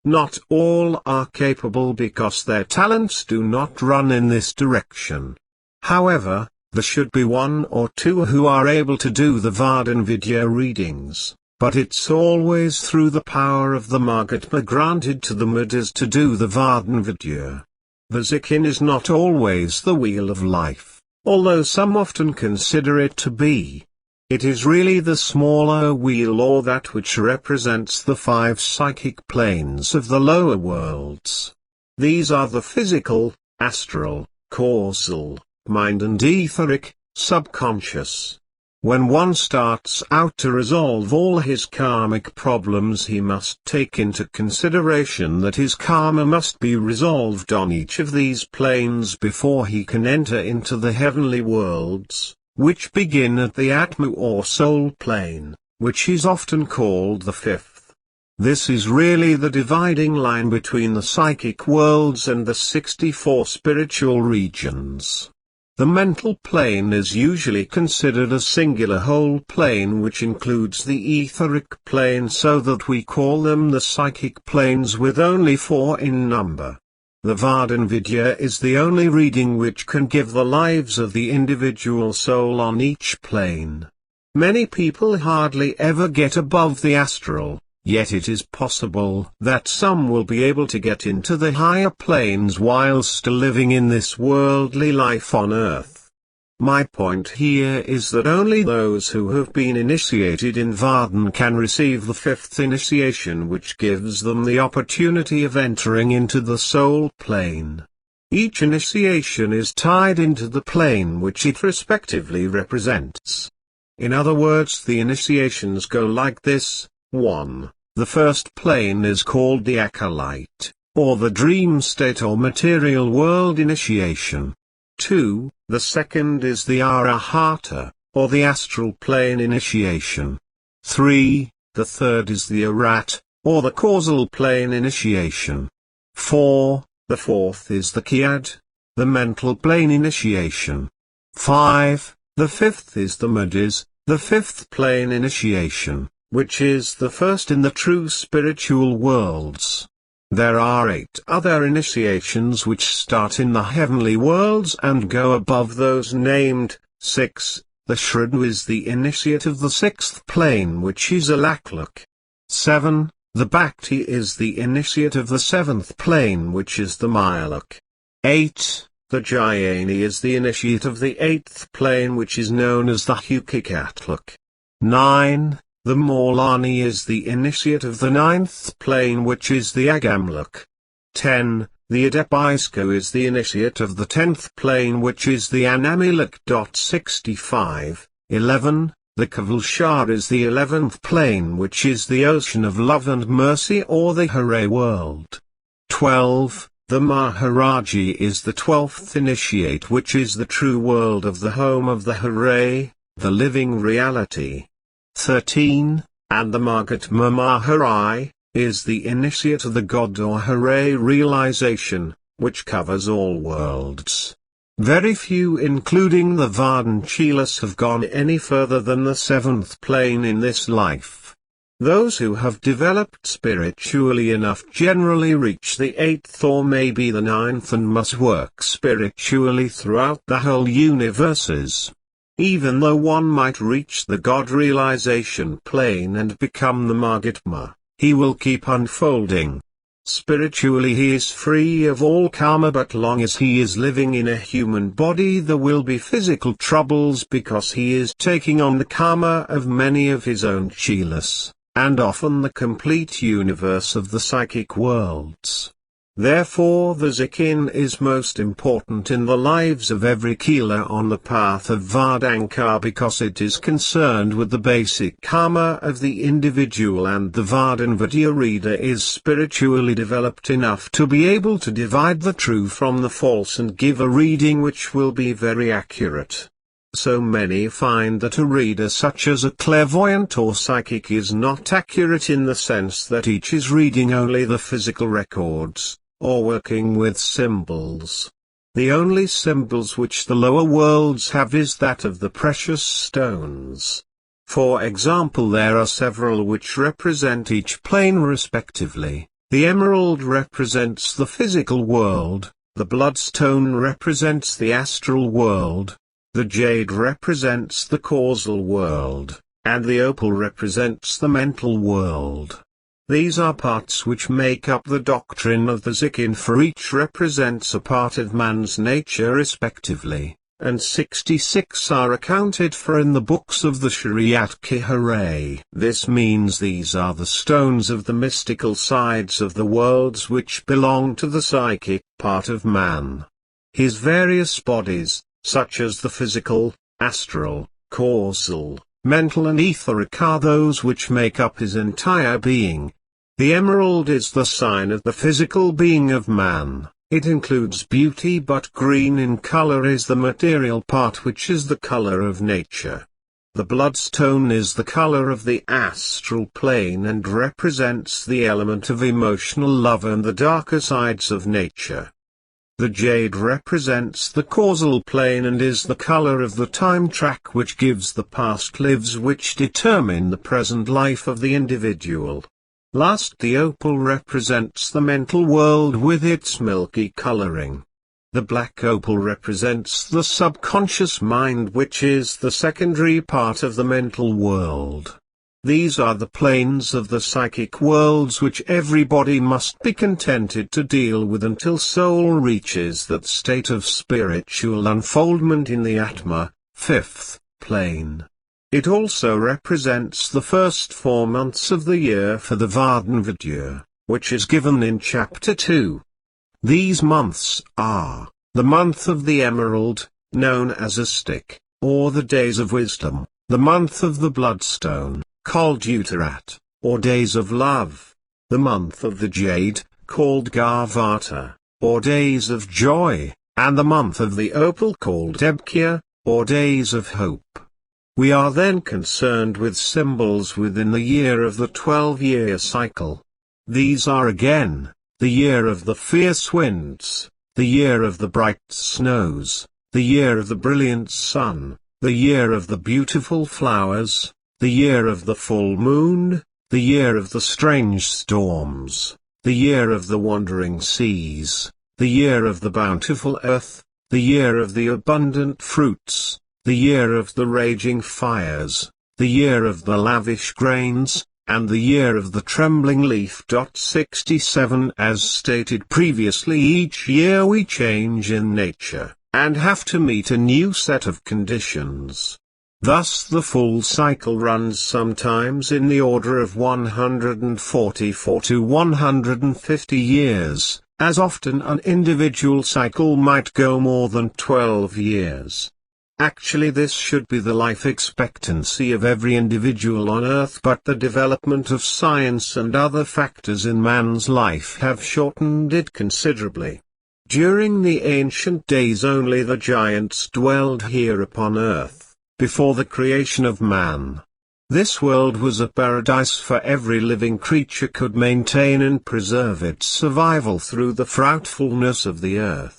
Speaker 1: Not all are capable because their talents do not run in this direction. However, there should be one or two who are able to do the VARDAN-Vidya readings, but it's always through the power of the Mahatma granted to the modus to do the VARDAN-Vidya. The Zikin is not always the wheel of life, although some often consider it to be. It is really the smaller wheel, or that which represents the 5 psychic planes of the lower worlds. These are the physical, astral, causal, mind and etheric, subconscious. When one starts out to resolve all his karmic problems, he must take into consideration that his karma must be resolved on each of these planes before he can enter into the heavenly worlds, which begin at the Atma or soul plane, which is often called the fifth. This is really the dividing line between the psychic worlds and the 64 spiritual regions. The mental plane is usually considered a singular whole plane which includes the etheric plane, so that we call them the psychic planes with only 4 in number. The VARDAN-Vidya is the only reading which can give the lives of the individual soul on each plane. Many people hardly ever get above the astral, yet it is possible that some will be able to get into the higher planes while still living in this worldly life on earth. My point here is that only those who have been initiated in Vardan can receive the 5th initiation, which gives them the opportunity of entering into the soul plane. Each initiation is tied into the plane which it respectively represents. In other words, the initiations go like this. 1. The first plane is called the acolyte, or the dream state or material world initiation. 2. The second is the arahata, or the astral plane initiation. 3. The third is the arat, or the causal plane initiation. 4. The fourth is the kiad, the mental plane initiation. 5. The fifth is the modus, the 5th plane initiation, which is the first in the true spiritual worlds. There are 8 other initiations which start in the heavenly worlds and go above those named. 6. The Shraddha is the initiate of the 6th plane, which is Alakluk. 7. The Bhakti is the initiate of the 7th plane, which is the Mayaluk. 8. The Jayani is the initiate of the 8th plane, which is known as the Hukikatluk. 9. The Maulani is the initiate of the 9th plane, which is the Agamluk. 10. The Adepisko is the initiate of the 10th plane, which is the Anamiluk. 65. 11. The Kavalshar is the 11th plane, which is the ocean of love and mercy, or the Hare world. 12. The Maharaji is the 12th initiate, which is the true world of the home of the Hare, the living reality. 13. And the Mahatma Maharai is the initiate of the God or Hare realization, which covers all worlds. Very few, including the Vardan Chelas, have gone any further than the 7th plane in this life. Those who have developed spiritually enough generally reach the 8th or maybe the 9th and must work spiritually throughout the whole universes. Even though one might reach the God realization plane and become the Mahatma, he will keep unfolding. Spiritually he is free of all karma, but long as he is living in a human body there will be physical troubles because he is taking on the karma of many of his own chelas, and often the complete universe of the psychic worlds. Therefore the Zikin is most important in the lives of every Keeler on the path of Vardanka, because it is concerned with the basic karma of the individual, and the VARDAN-Vidya reader is spiritually developed enough to be able to divide the true from the false and give a reading which will be very accurate. So many find that a reader such as a clairvoyant or psychic is not accurate in the sense that each is reading only the physical records, or working with symbols. The only symbols which the lower worlds have is that of the precious stones. For example, there are several which represent each plane respectively. The emerald represents the physical world, the bloodstone represents the astral world, the jade represents the causal world, and the opal represents the mental world. These are parts which make up the doctrine of the Zikin, for each represents a part of man's nature respectively, and 66 are accounted for in the books of the Shariat Kihare. This means these are the stones of the mystical sides of the worlds which belong to the psychic part of man. His various bodies, such as the physical, astral, causal, mental and etheric, are those which make up his entire being. The emerald is the sign of the physical being of man. It includes beauty, but green in color is the material part, which is the color of nature. The bloodstone is the color of the astral plane and represents the element of emotional love and the darker sides of nature. The jade represents the causal plane and is the color of the time track which gives the past lives which determine the present life of the individual. Last, the opal represents the mental world with its milky coloring. The black opal represents the subconscious mind, which is the secondary part of the mental world. These are the planes of the psychic worlds which everybody must be contented to deal with until soul reaches that state of spiritual unfoldment in the Atma, fifth plane. It also represents the first 4 months of the year for the VARDAN-Vidya, which is given in Chapter 2. These months are the month of the emerald, known as a stick, or the days of wisdom, the month of the bloodstone, called Uttarat, or days of love, the month of the jade, called Garvata, or days of joy, and the month of the opal called Debkya, or days of hope. We are then concerned with symbols within the year of the 12-year cycle. These are again, the year of the fierce winds, the year of the bright snows, the year of the brilliant sun, the year of the beautiful flowers, the year of the full moon, the year of the strange storms, the year of the wandering seas, the year of the bountiful earth, the year of the abundant fruits, the year of the raging fires, the year of the lavish grains, and the year of the trembling leaf. 67 As stated previously, each year we change in nature, and have to meet a new set of conditions. Thus the full cycle runs sometimes in the order of 144 to 150 years, as often an individual cycle might go more than 12 years. Actually, this should be the life expectancy of every individual on Earth, but the development of science and other factors in man's life have shortened it considerably. During the ancient days only the giants dwelled here upon Earth, before the creation of man. This world was a paradise, for every living creature could maintain and preserve its survival through the fruitfulness of the earth.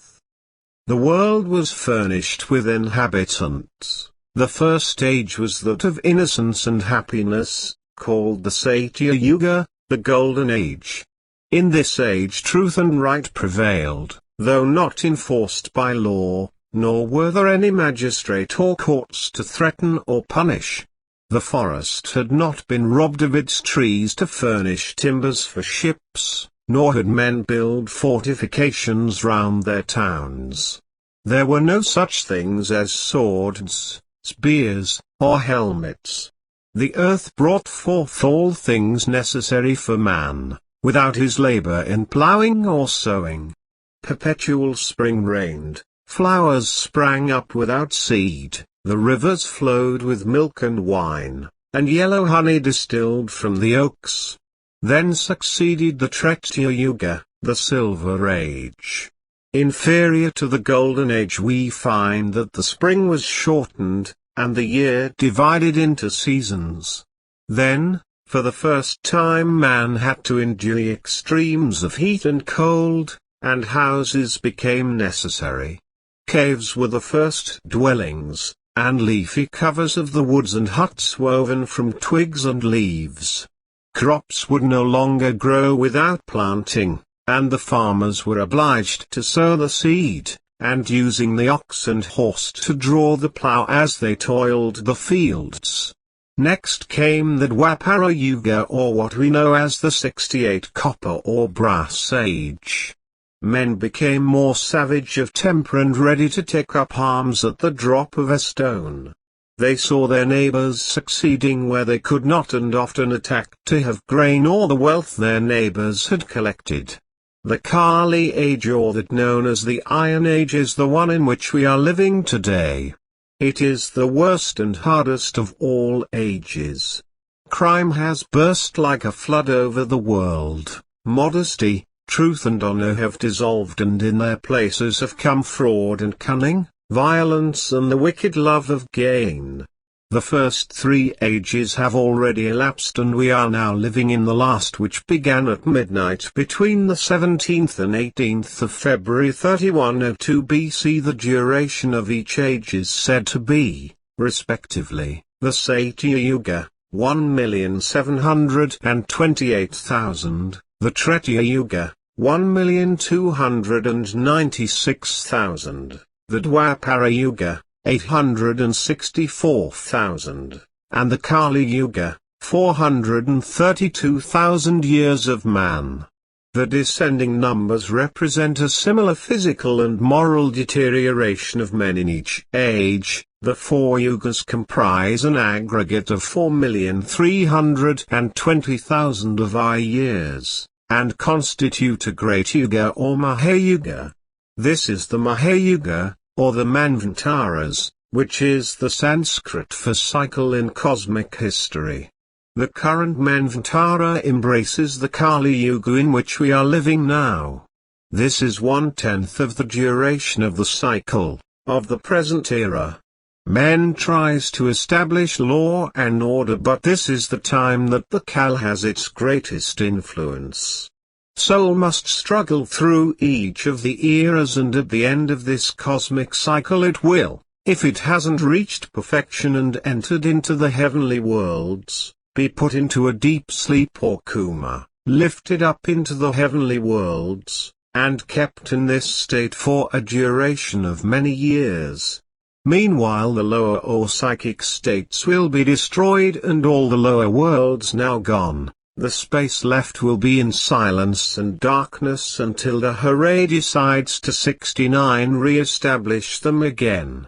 Speaker 1: The world was furnished with inhabitants. The first age was that of innocence and happiness, called the Satya Yuga, the Golden Age. In this age truth and right prevailed, though not enforced by law, nor were there any magistrate or courts to threaten or punish. The forest had not been robbed of its trees to furnish timbers for ships, nor had men build fortifications round their towns. There were no such things as swords, spears, or helmets. The earth brought forth all things necessary for man. without his labor in plowing or sowing. Perpetual spring reigned, flowers sprang up without seed, the rivers flowed with milk and wine, and yellow honey distilled from the oaks. Then succeeded the Tretya Yuga, the Silver Age. Inferior to the Golden Age, we find that the spring was shortened, and the year divided into seasons. Then, for the first time, man had to endure the extremes of heat and cold, and houses became necessary. Caves were the first dwellings, and leafy covers of the woods and huts woven from twigs and leaves. Crops would no longer grow without planting, and the farmers were obliged to sow the seed, and using the ox and horse to draw the plough as they toiled the fields. Next came the Dwapara Yuga, or what we know as the 68 Copper or Brass Age. Men became more savage of temper and ready to take up arms at the drop of a stone. They saw their neighbors succeeding where they could not, and often attacked to have grain or the wealth their neighbors had collected. The Kali Age, or that known as the Iron Age, is the one in which we are living today. It is the worst and hardest of all ages. Crime has burst like a flood over the world. Modesty, truth and honor have dissolved, and in their places have come fraud and cunning, violence and the wicked love of gain. The first 3 ages have already elapsed, and we are now living in the last, which began at midnight between the 17th and 18th of February 3102 BC. The duration of each age is said to be, respectively, the Satya Yuga, 1,728,000, the Tretya Yuga, 1,296,000, the Dwapara Yuga, 864,000, and the Kali Yuga, 432,000 years of man. The descending numbers represent a similar physical and moral deterioration of men in each age. The 4 yugas comprise an aggregate of 4,320,000 of our years, and constitute a great yuga or Mahayuga. This is the Mahayuga, or the Manvantaras, which is the Sanskrit for cycle in cosmic history. The current Manvantara embraces the Kali Yuga in which we are living now. This is 1/10 of the duration of the cycle of the present era. Man tries to establish law and order, but this is the time that the Kal has its greatest influence. Soul must struggle through each of the eras, and at the end of this cosmic cycle it will, if it hasn't reached perfection and entered into the heavenly worlds, be put into a deep sleep or coma, lifted up into the heavenly worlds, and kept in this state for a duration of many years. Meanwhile the lower or psychic states will be destroyed and all the lower worlds now gone. The space left will be in silence and darkness until the Hare decides to 69 re-establish them again.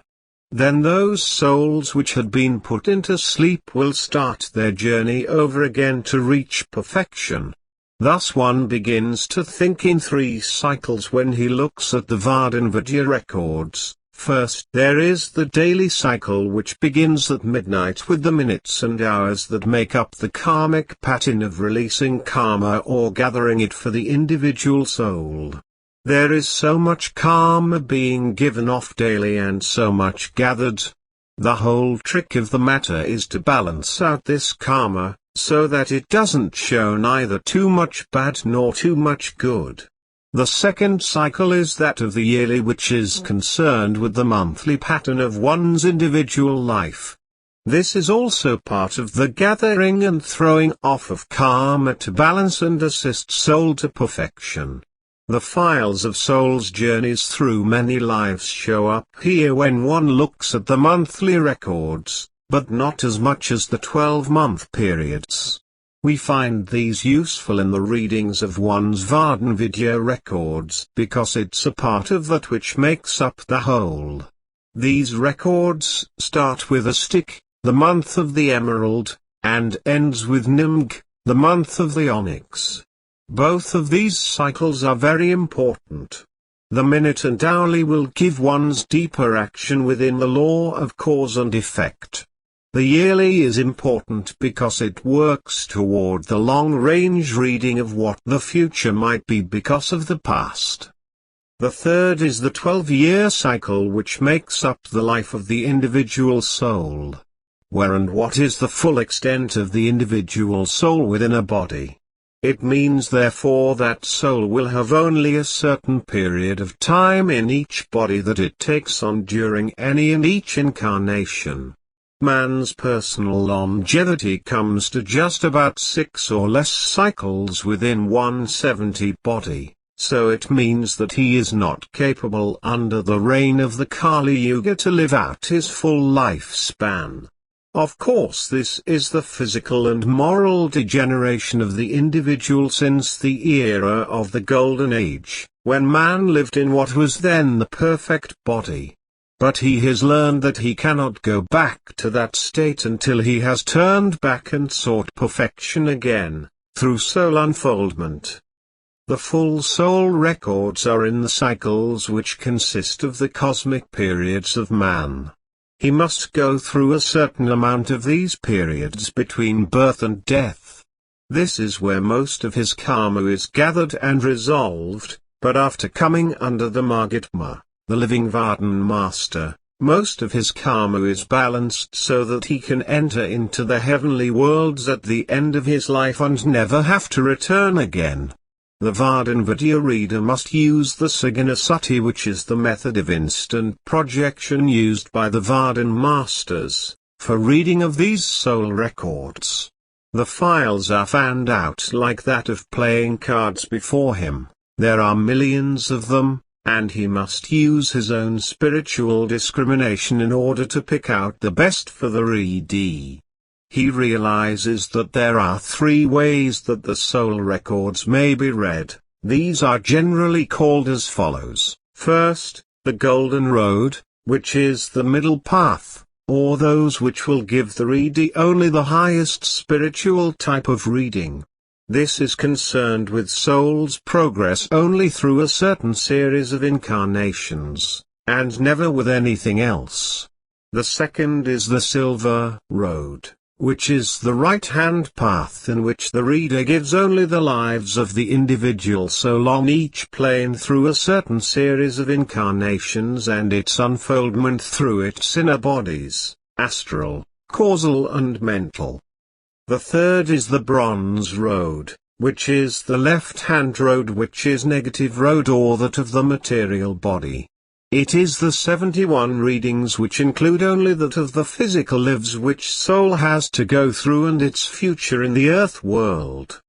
Speaker 1: Then those souls which had been put into sleep will start their journey over again to reach perfection. Thus one begins to think in 3 cycles when he looks at the VARDAN-Vidya records. First there is the daily cycle, which begins at midnight with the minutes and hours that make up the karmic pattern of releasing karma or gathering it for the individual soul. There is so much karma being given off daily and so much gathered. The whole trick of the matter is to balance out this karma, so that it doesn't show neither too much bad nor too much good. The second cycle is that of the yearly, which is concerned with the monthly pattern of one's individual life. This is also part of the gathering and throwing off of karma to balance and assist soul to perfection. The files of soul's journeys through many lives show up here when one looks at the monthly records, but not as much as the 12-month periods. We find these useful in the readings of one's VARDAN-Vidya records because it's a part of that which makes up the whole. These records start with a stick, the month of the emerald, and ends with Nimg, the month of the onyx. Both of these cycles are very important. The minute and hourly will give one's deeper action within the law of cause and effect. The yearly is important because it works toward the long-range reading of what the future might be because of the past. The third is the 12-year cycle, which makes up the life of the individual soul. Where and what is the full extent of the individual soul within a body? It means therefore that soul will have only a certain period of time in each body that it takes on during any and each incarnation. Man's personal longevity comes to just about 6 or less cycles within 170 body, so it means that he is not capable under the reign of the Kali Yuga to live out his full lifespan. Of course, this is the physical and moral degeneration of the individual since the era of the Golden Age, when man lived in what was then the perfect body. But he has learned that he cannot go back to that state until he has turned back and sought perfection again, through soul unfoldment. The full soul records are in the cycles which consist of the cosmic periods of man. He must go through a certain amount of these periods between birth and death. This is where most of his karma is gathered and resolved, but after coming under the Mahatma, the living VARDAN Master, most of his karma is balanced so that he can enter into the heavenly worlds at the end of his life and never have to return again. The VARDAN-Vidya reader must use the Siddhi, which is the method of instant projection used by the VARDAN Masters, for reading of these soul records. The files are fanned out like that of playing cards before him. There are millions of them, and he must use his own spiritual discrimination in order to pick out the best for the readee. He realizes that there are 3 ways that the soul records may be read. These are generally called as follows. First, the Golden Road, which is the middle path, or those which will give the readee only the highest spiritual type of reading. This is concerned with soul's progress only through a certain series of incarnations, and never with anything else. The second is the Silver Road, which is the right-hand path in which the reader gives only the lives of the individual soul on each plane through a certain series of incarnations and its unfoldment through its inner bodies, astral, causal and mental. The third is the Bronze Road, which is the left-hand road, which is negative road or that of the material body. It is the 71 readings which include only that of the physical lives which soul has to go through and its future in the earth world.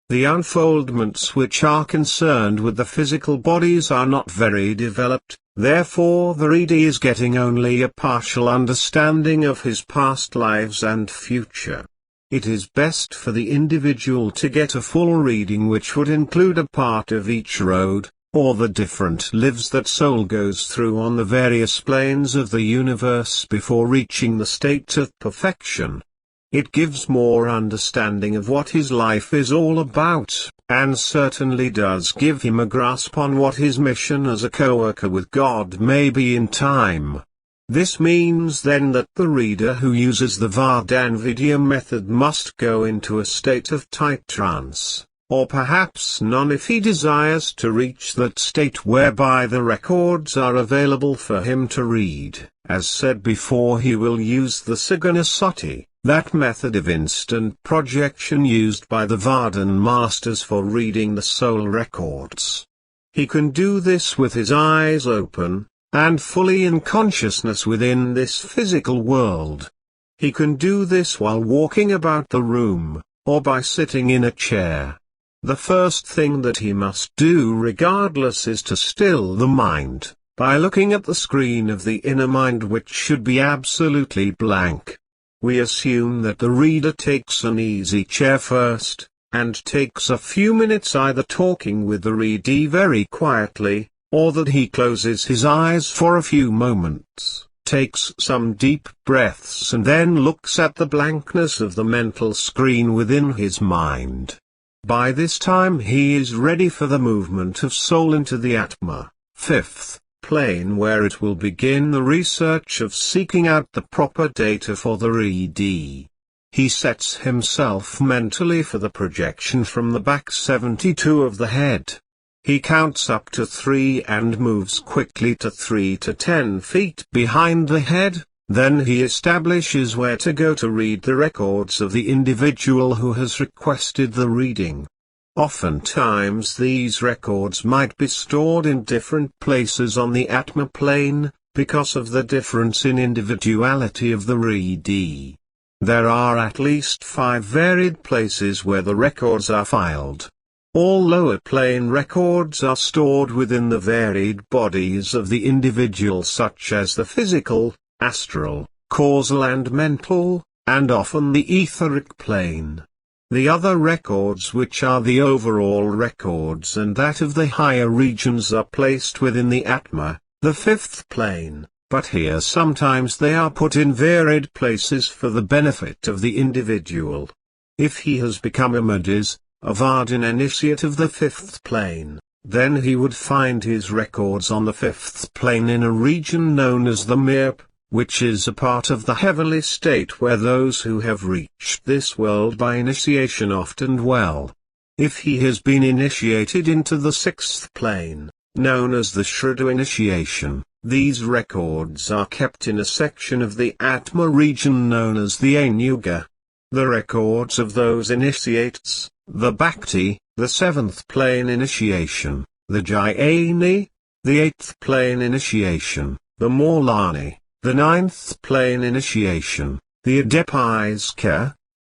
Speaker 1: The unfoldments which are concerned with the physical bodies are not very developed, therefore the reader is getting only a partial understanding of his past lives and future. It is best for the individual to get a full reading which would include a part of each road, or the different lives that soul goes through on the various planes of the universe before reaching the state of perfection. It gives more understanding of what his life is all about, and certainly does give him a grasp on what his mission as a co-worker with God may be in time. This means then that the reader who uses the VARDAN-Vidya method must go into a state of tight trance, or perhaps none if he desires to reach that state whereby the records are available for him to read. As said before, he will use the siddhi, that method of instant projection used by the VARDAN Masters for reading the soul records. He can do this with his eyes open, and fully in consciousness within this physical world. He can do this while walking about the room, or by sitting in a chair. The first thing that he must do regardless is to still the mind, by looking at the screen of the inner mind, which should be absolutely blank. We assume that the reader takes an easy chair first, and takes a few minutes either talking with the readee very quietly, or that he closes his eyes for a few moments, takes some deep breaths and then looks at the blankness of the mental screen within his mind. By this time he is ready for the movement of soul into the Atma, fifth plane, where it will begin the research of seeking out the proper data for the readee. He sets himself mentally for the projection from the back 72 of the head. He counts up to 3 and moves quickly to 3 to 10 feet behind the head. Then he establishes where to go to read the records of the individual who has requested the reading. Oftentimes these records might be stored in different places on the Atma plane, because of the difference in individuality of the readee. There are at least 5 varied places where the records are filed. All lower plane records are stored within the varied bodies of the individual, such as the physical, astral, causal and mental, and often the etheric plane. The other records, which are the overall records and that of the higher regions, are placed within the Atma, the fifth plane, but here sometimes they are put in varied places for the benefit of the individual. If he has become a modus, a VARDAN initiate of the fifth plane, then he would find his records on the fifth plane in a region known as the Mirp, which is a part of the heavenly state where those who have reached this world by initiation often dwell. If he has been initiated into the sixth plane, known as the Shraddha initiation, these records are kept in a section of the Atma region known as the Anyuga. The records of those initiates, the Bhakti, the seventh plane initiation, the Jayani, the eighth plane initiation, the Maulani, the ninth plane initiation, the Adepts,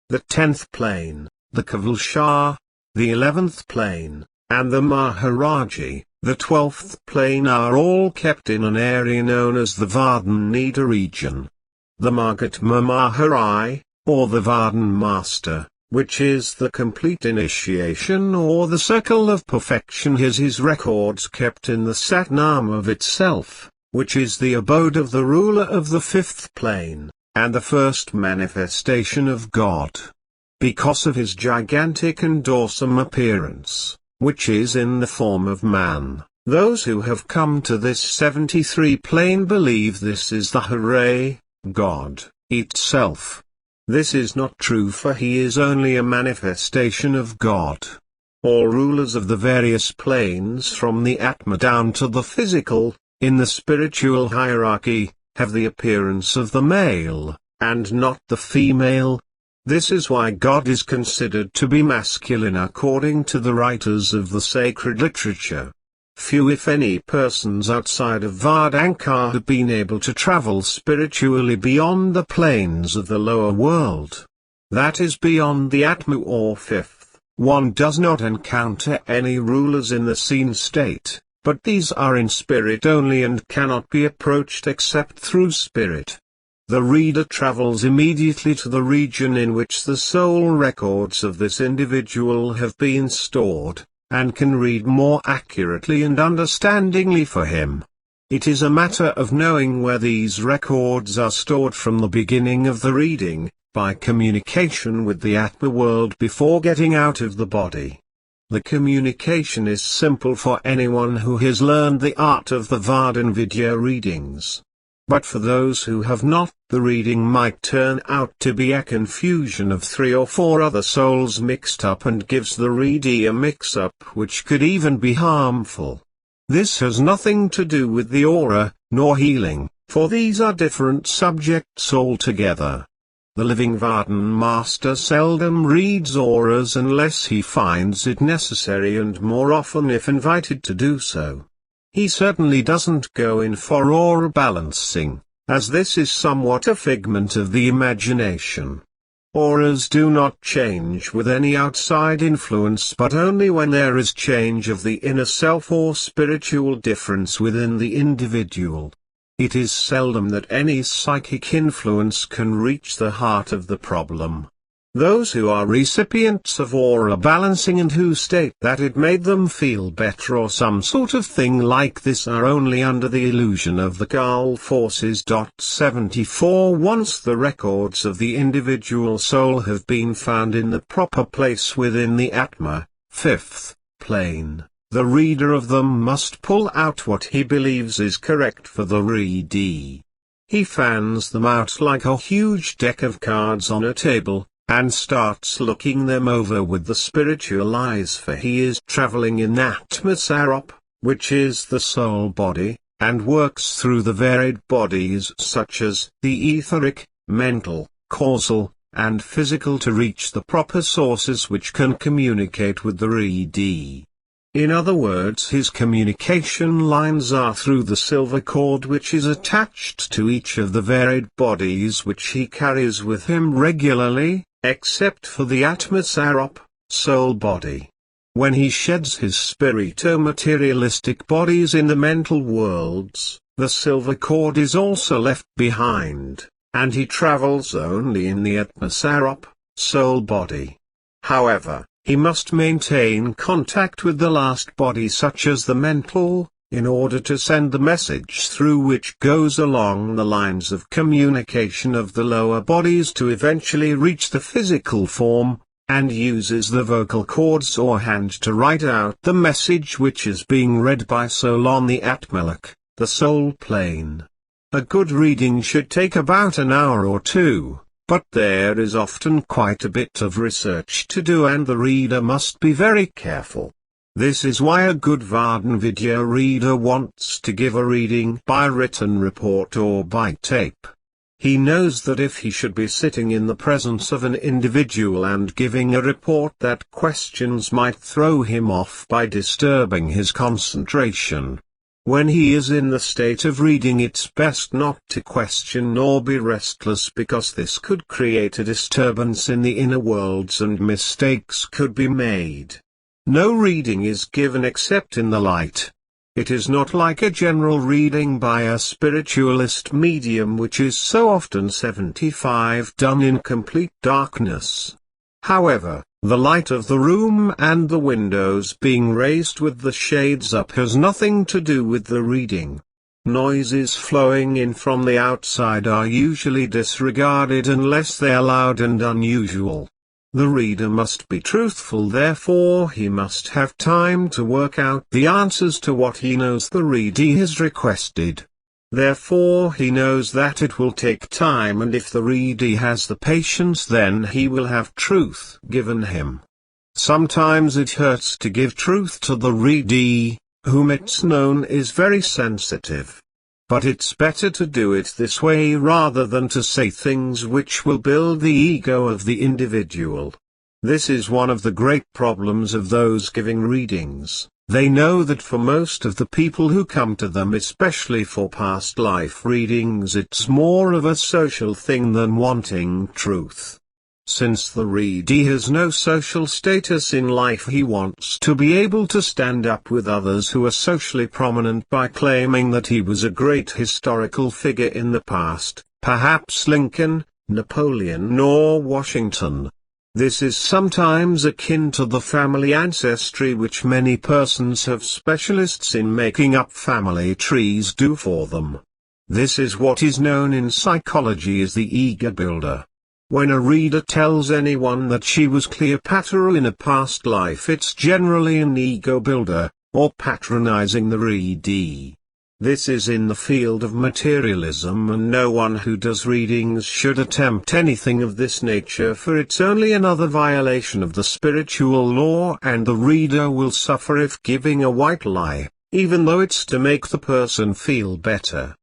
Speaker 1: the 10th plane, the Kavalshah, the 11th plane, and the Maharaji, the 12th plane, are all kept in an area known as the VARDAN-Vidya region. The Mahatma Maharaj, or the VARDAN Master, which is the complete initiation or the circle of perfection, has his records kept in the Satnam of itself, which is the abode of the ruler of the fifth plane, and the first manifestation of God. Because of his gigantic and awesome appearance, which is in the form of man, those who have come to this 73 plane believe this is the Hare, God, itself. This is not true, for he is only a manifestation of God. All rulers of the various planes from the Atma down to the physical, in the spiritual hierarchy, have the appearance of the male, and not the female. This is why God is considered to be masculine according to the writers of the sacred literature. Few if any persons outside of Vardanka have been able to travel spiritually beyond the planes of the lower world. That is beyond the Atma or fifth. One does not encounter any rulers in the seen state, but these are in spirit only and cannot be approached except through spirit. The reader travels immediately to the region in which the soul records of this individual have been stored, and can read more accurately and understandingly for him. It is a matter of knowing where these records are stored from the beginning of the reading, by communication with the Atma world before getting out of the body. The communication is simple for anyone who has learned the art of the VARDAN-Vidya readings. But for those who have not, the reading might turn out to be a confusion of 3 or 4 other souls mixed up, and gives the readee a mix-up which could even be harmful. This has nothing to do with the aura, nor healing, for these are different subjects altogether. The living VARDAN Master seldom reads auras unless he finds it necessary, and more often if invited to do so. He certainly doesn't go in for aura balancing, as this is somewhat a figment of the imagination. Auras do not change with any outside influence, but only when there is change of the inner self or spiritual difference within the individual. It is seldom that any psychic influence can reach the heart of the problem. Those who are recipients of aura balancing and who state that it made them feel better or some sort of thing like this are only under the illusion of the Kaal forces. 74 Once the records of the individual soul have been found in the proper place within the Atma, Fifth plane, the reader of them must pull out what he believes is correct for the readee. He fans them out like a huge deck of cards on a table, and starts looking them over with the spiritual eyes, for he is traveling in Atmasarop, which is the soul body, and works through the varied bodies such as the etheric, mental, causal, and physical to reach the proper sources which can communicate with the readee. In other words, his communication lines are through the silver cord which is attached to each of the varied bodies which he carries with him regularly, except for the Atmasarop, soul body. When he sheds his spirito-materialistic bodies in the mental worlds, the silver cord is also left behind, and he travels only in the Atmasarop, soul body. However, he must maintain contact with the last body such as the mental, in order to send the message through which goes along the lines of communication of the lower bodies to eventually reach the physical form, and uses the vocal cords or hand to write out the message which is being read by soul on the Atmalak, the soul plane. A good reading should take about an hour or two, but there is often quite a bit of research to do and the reader must be very careful. This is why a good VARDAN-Vidya reader wants to give a reading by written report or by tape. He knows that if he should be sitting in the presence of an individual and giving a report, that questions might throw him off by disturbing his concentration. When he is in the state of reading, it's best not to question nor be restless, because this could create a disturbance in the inner worlds and mistakes could be made. No reading is given except in the light. It is not like a general reading by a spiritualist medium, which is so often 75 done in complete darkness. However, the light of the room and the windows being raised with the shades up has nothing to do with the reading. Noises flowing in from the outside are usually disregarded unless they are loud and unusual. The reader must be truthful, therefore he must have time to work out the answers to what he knows the readee has requested. Therefore he knows that it will take time, and if the readee has the patience, then he will have truth given him. Sometimes it hurts to give truth to the readee, whom it's known is very sensitive. But it's better to do it this way rather than to say things which will build the ego of the individual. This is one of the great problems of those giving readings. They know that for most of the people who come to them, especially for past life readings, it's more of a social thing than wanting truth. Since the readee has no social status in life, he wants to be able to stand up with others who are socially prominent by claiming that he was a great historical figure in the past, perhaps Lincoln, Napoleon or Washington. This is sometimes akin to the family ancestry which many persons have specialists in making up family trees do for them. This is what is known in psychology as the ego builder. When a reader tells anyone that she was Cleopatra in a past life, it's generally an ego builder, or patronizing the readee. This is in the field of materialism, and no one who does readings should attempt anything of this nature, for it's only another violation of the spiritual law, and the reader will suffer if giving a white lie, even though it's to make the person feel better.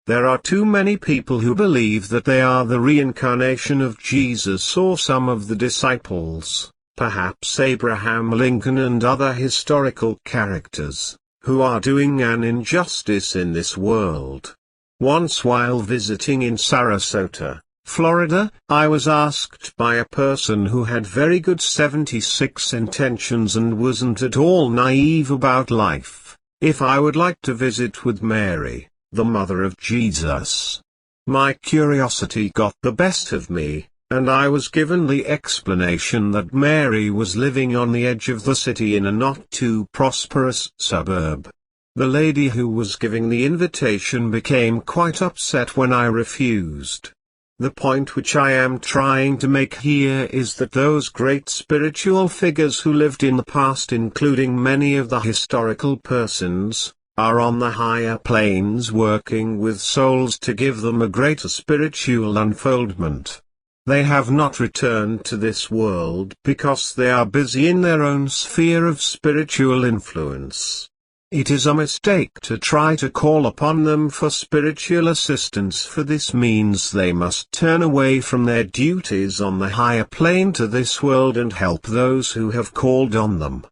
Speaker 1: There are too many people who believe that they are the reincarnation of Jesus or some of the disciples, perhaps Abraham Lincoln and other historical characters, who are doing an injustice in this world. Once while visiting in Sarasota, Florida, I was asked by a person who had very good 76 intentions and wasn't at all naive about life, if I would like to visit with Mary, the mother of Jesus. My curiosity got the best of me, and I was given the explanation that Mary was living on the edge of the city in a not too prosperous suburb. The lady who was giving the invitation became quite upset when I refused. The point which I am trying to make here is that those great spiritual figures who lived in the past, including many of the historical persons, are on the higher planes working with souls to give them a greater spiritual unfoldment. They have not returned to this world because they are busy in their own sphere of spiritual influence. It is a mistake to try to call upon them for spiritual assistance, for this means they must turn away from their duties on the higher plane to this world and help those who have called on them.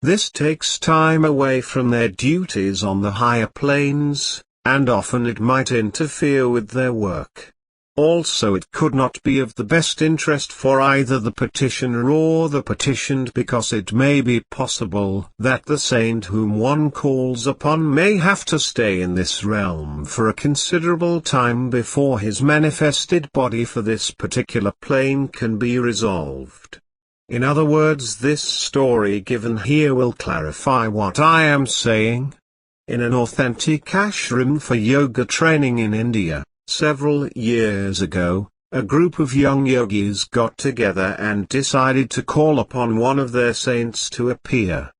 Speaker 1: This takes time away from their duties on the higher planes, and often it might interfere with their work. Also, it could not be of the best interest for either the petitioner or the petitioned, because it may be possible that the saint whom one calls upon may have to stay in this realm for a considerable time before his manifested body for this particular plane can be resolved. In other words, this story given here will clarify what I am saying. In an authentic ashram for yoga training in India, several years ago, a group of young yogis got together and decided to call upon one of their saints to appear.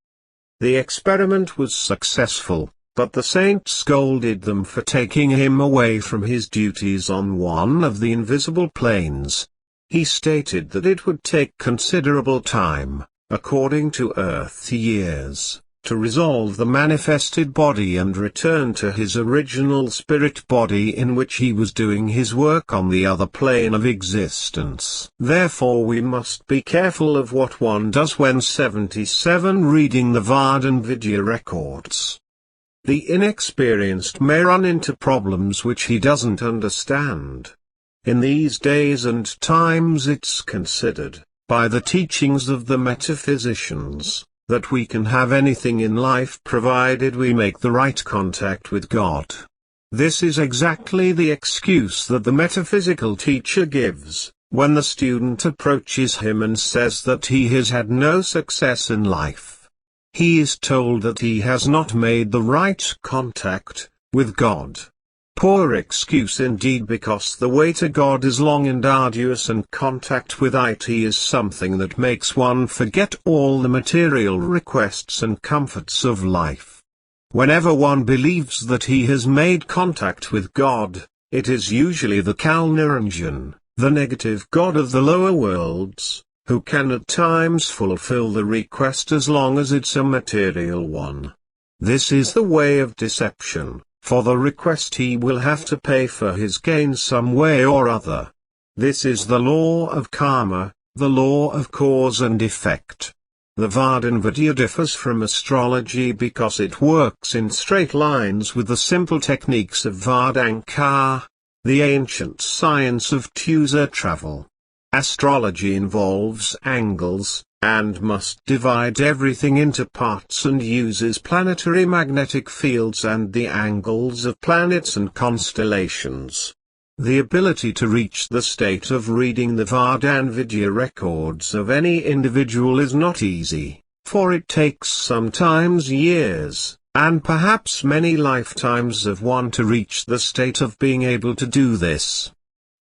Speaker 1: The experiment was successful, but the saint scolded them for taking him away from his duties on one of the invisible planes. He stated that it would take considerable time, according to Earth years, to resolve the manifested body and return to his original spirit body in which he was doing his work on the other plane of existence. Therefore we must be careful of what one does when 77 reading the VARDAN-Vidya records. The inexperienced may run into problems which he doesn't understand. In these days and times it's considered, by the teachings of the metaphysicians, that we can have anything in life provided we make the right contact with God. This is exactly the excuse that the metaphysical teacher gives, when the student approaches him and says that he has had no success in life. He is told that he has not made the right contact with God. Poor excuse indeed, because the way to God is long and arduous, and contact with it is something that makes one forget all the material requests and comforts of life. Whenever one believes that he has made contact with God, it is usually the Kal Niranjan, the negative god of the lower worlds, who can at times fulfill the request as long as it's a material one. This is the way of deception. For the request he will have to pay for his gain some way or other. This is the law of karma, the law of cause and effect. The VARDAN-Vidya differs from astrology because it works in straight lines with the simple techniques of Vardankar, the ancient science of Tusa travel. Astrology involves angles, and must divide everything into parts and uses planetary magnetic fields and the angles of planets and constellations. The ability to reach the state of reading the VARDAN-Vidya records of any individual is not easy, for it takes sometimes years, and perhaps many lifetimes of one to reach the state of being able to do this.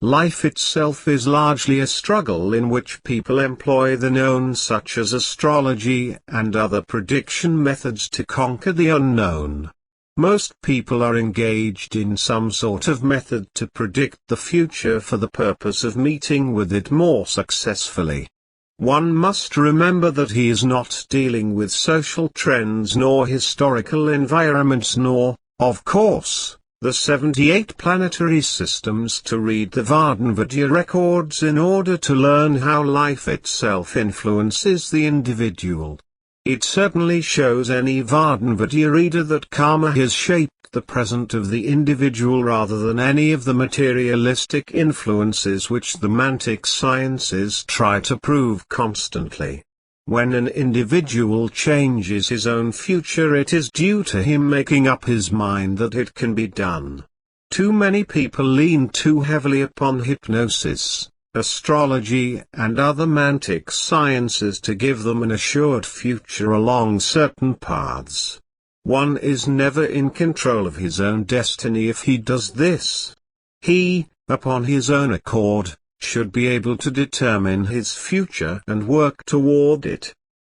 Speaker 1: Life itself is largely a struggle in which people employ the known, such as astrology and other prediction methods, to conquer the unknown. Most people are engaged in some sort of method to predict the future for the purpose of meeting with it more successfully. One must remember that he is not dealing with social trends nor historical environments nor, of course, the 78 planetary systems to read the VARDAN-Vidya records in order to learn how life itself influences the individual. It certainly shows any VARDAN-Vidya reader that karma has shaped the present of the individual rather than any of the materialistic influences which the mantic sciences try to prove constantly. When an individual changes his own future, it is due to him making up his mind that it can be done. Too many people lean too heavily upon hypnosis, astrology and other mantic sciences to give them an assured future along certain paths. One is never in control of his own destiny if he does this. He, upon his own accord, should be able to determine his future and work toward it.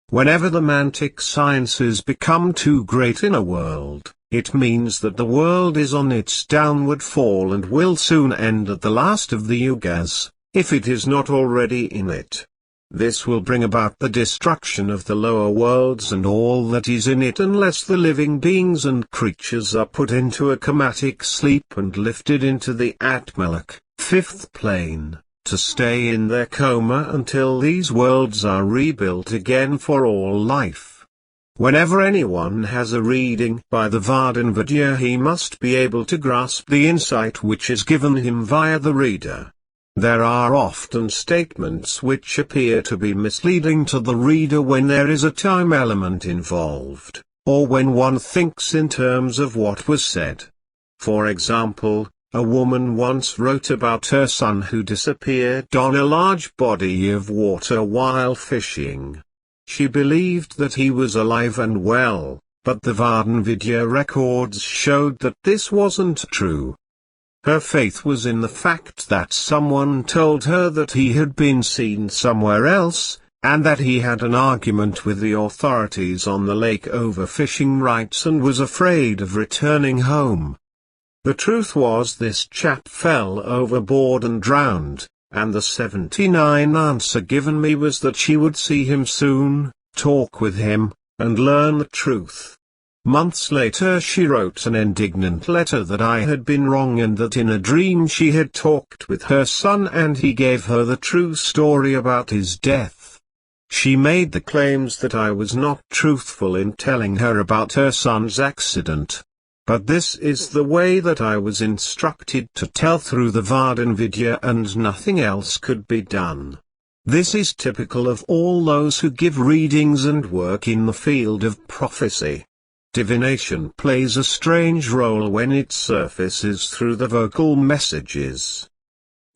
Speaker 1: Whenever the mantic sciences become too great in a world, it means that the world is on its downward fall and will soon end at the last of the yugas, if it is not already in it. This will bring about the destruction of the lower worlds and all that is in it unless the living beings and creatures are put into a comatic sleep and lifted into the Atmalak, fifth plane, to stay in their coma until these worlds are rebuilt again for all life. Whenever anyone has a reading by the VARDAN-Vidya, he must be able to grasp the insight which is given him via the reader. There are often statements which appear to be misleading to the reader when there is a time element involved, or when one thinks in terms of what was said. For example, a woman once wrote about her son who disappeared on a large body of water while fishing. She believed that he was alive and well, but the VARDAN-Vidya records showed that this wasn't true. Her faith was in the fact that someone told her that he had been seen somewhere else, and that he had an argument with the authorities on the lake over fishing rights and was afraid of returning home. The truth was this chap fell overboard and drowned, and the 79 answer given me was that she would see him soon, talk with him, and learn the truth. Months later she wrote an indignant letter that I had been wrong and that in a dream she had talked with her son and he gave her the true story about his death. She made the claims that I was not truthful in telling her about her son's accident. But this is the way that I was instructed to tell through the VARDAN-Vidya, and nothing else could be done. This is typical of all those who give readings and work in the field of prophecy. Divination plays a strange role when it surfaces through the vocal messages.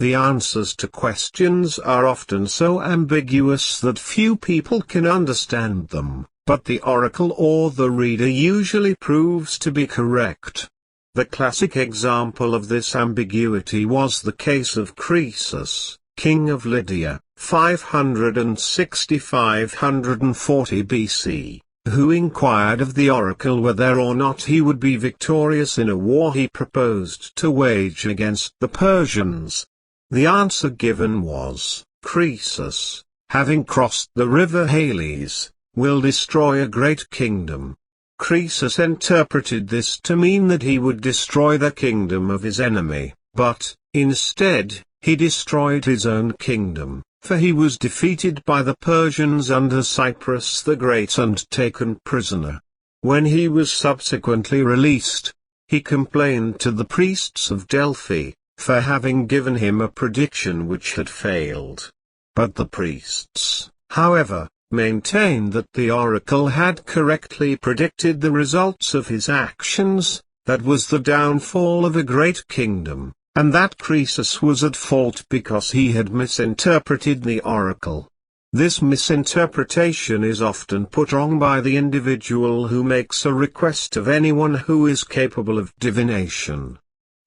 Speaker 1: The answers to questions are often so ambiguous that few people can understand them, but the oracle or the reader usually proves to be correct. The classic example of this ambiguity was the case of Croesus, king of Lydia, 560–540 BC. Who inquired of the oracle whether or not he would be victorious in a war he proposed to wage against the Persians. The answer given was, Croesus, having crossed the river Halys, will destroy a great kingdom. Croesus interpreted this to mean that he would destroy the kingdom of his enemy, but, instead, he destroyed his own kingdom. For he was defeated by the Persians under Cyprus the Great and taken prisoner. When he was subsequently released, he complained to the priests of Delphi, for having given him a prediction which had failed. But the priests, however, maintained that the oracle had correctly predicted the results of his actions, that was the downfall of a great kingdom, and that Croesus was at fault because he had misinterpreted the oracle. This misinterpretation is often put wrong by the individual who makes a request of anyone who is capable of divination.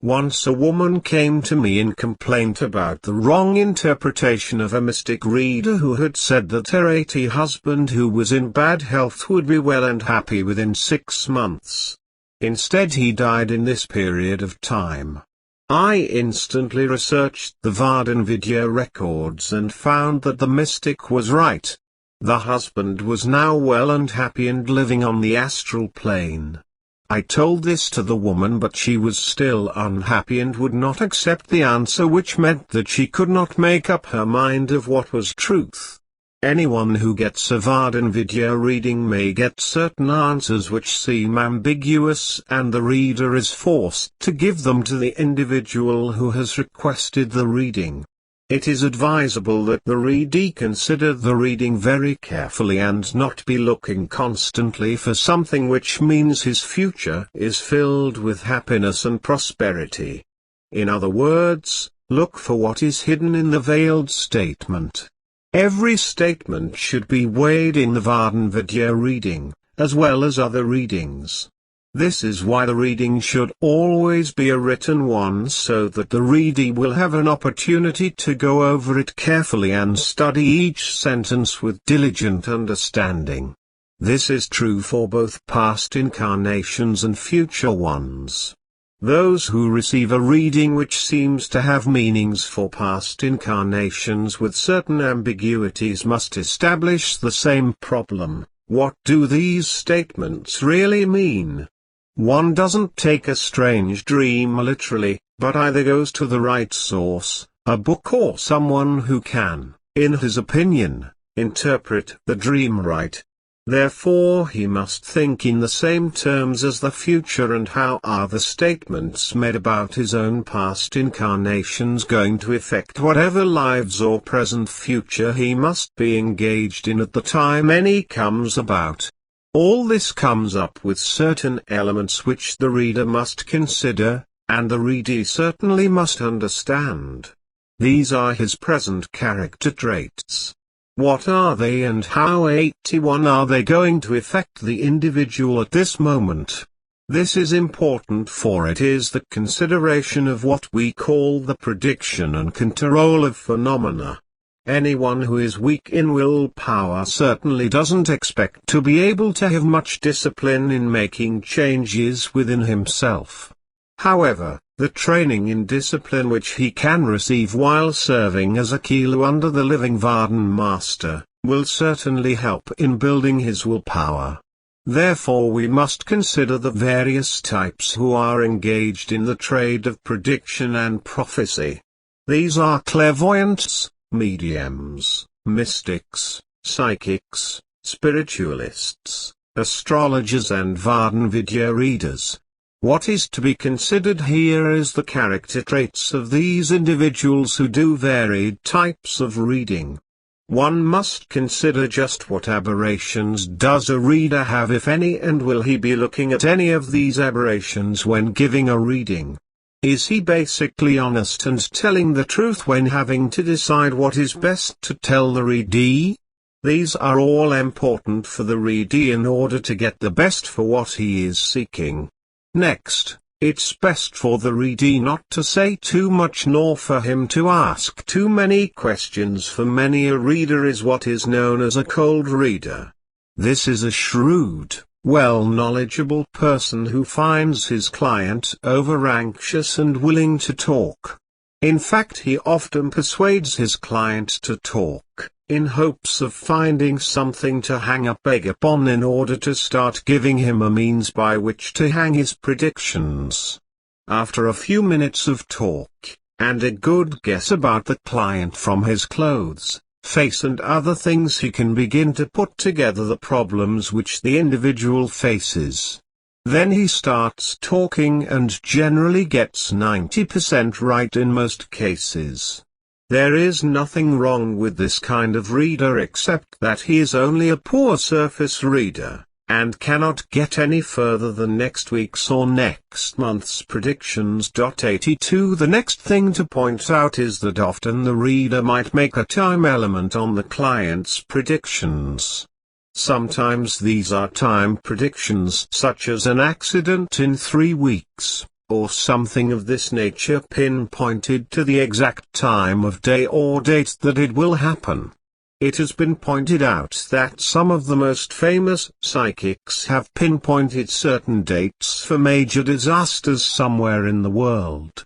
Speaker 1: Once a woman came to me in complaint about the wrong interpretation of a mystic reader who had said that her 80 husband who was in bad health would be well and happy within 6 months. Instead he died in this period of time. I instantly researched the VARDAN-Vidya records and found that the mystic was right. The husband was now well and happy and living on the astral plane. I told this to the woman, but she was still unhappy and would not accept the answer, which meant that she could not make up her mind of what was truth. Anyone who gets a VARDAN-Vidya reading may get certain answers which seem ambiguous, and the reader is forced to give them to the individual who has requested the reading. It is advisable that the readee consider the reading very carefully and not be looking constantly for something which means his future is filled with happiness and prosperity. In other words, look for what is hidden in the veiled statement. Every statement should be weighed in the VARDAN-Vidya reading, as well as other readings. This is why the reading should always be a written one, so that the reader will have an opportunity to go over it carefully and study each sentence with diligent understanding. This is true for both past incarnations and future ones. Those who receive a reading which seems to have meanings for past incarnations with certain ambiguities must establish the same problem: what do these statements really mean? One doesn't take a strange dream literally, but either goes to the right source, a book or someone who can, in his opinion, interpret the dream right. Therefore he must think in the same terms as the future, and how are the statements made about his own past incarnations going to affect whatever lives or present future he must be engaged in at the time any comes about. All this comes up with certain elements which the reader must consider, and the reader certainly must understand. These are his present character traits. What are they, and how 81 are they going to affect the individual at this moment? This is important, for it is the consideration of what we call the prediction and control of phenomena. Anyone who is weak in willpower certainly doesn't expect to be able to have much discipline in making changes within himself. However, the training in discipline which he can receive while serving as a Kilu under the living VARDAN Master, will certainly help in building his willpower. Therefore we must consider the various types who are engaged in the trade of prediction and prophecy. These are clairvoyants, mediums, mystics, psychics, spiritualists, astrologers and VARDAN-Vidya readers. What is to be considered here is the character traits of these individuals who do varied types of reading. One must consider just what aberrations does a reader have, if any, and will he be looking at any of these aberrations when giving a reading? Is he basically honest and telling the truth when having to decide what is best to tell the readee? These are all important for the readee in order to get the best for what he is seeking. Next, it's best for the readee not to say too much nor for him to ask too many questions, for many a reader is what is known as a cold reader. This is a shrewd, knowledgeable person who finds his client over-anxious and willing to talk. In fact, he often persuades his client to talk, in hopes of finding something to hang a peg upon in order to start giving him a means by which to hang his predictions. After a few minutes of talk, and a good guess about the client from his clothes, face and other things, he can begin to put together the problems which the individual faces. Then he starts talking and generally gets 90% right in most cases. There is nothing wrong with this kind of reader, except that he is only a poor surface reader, and cannot get any further than next week's or next month's predictions. 82 The next thing to point out is that often the reader might make a time element on the client's predictions. Sometimes these are time predictions, such as an accident in 3 weeks, or something of this nature, pinpointed to the exact time of day or date that it will happen. It has been pointed out that some of the most famous psychics have pinpointed certain dates for major disasters somewhere in the world.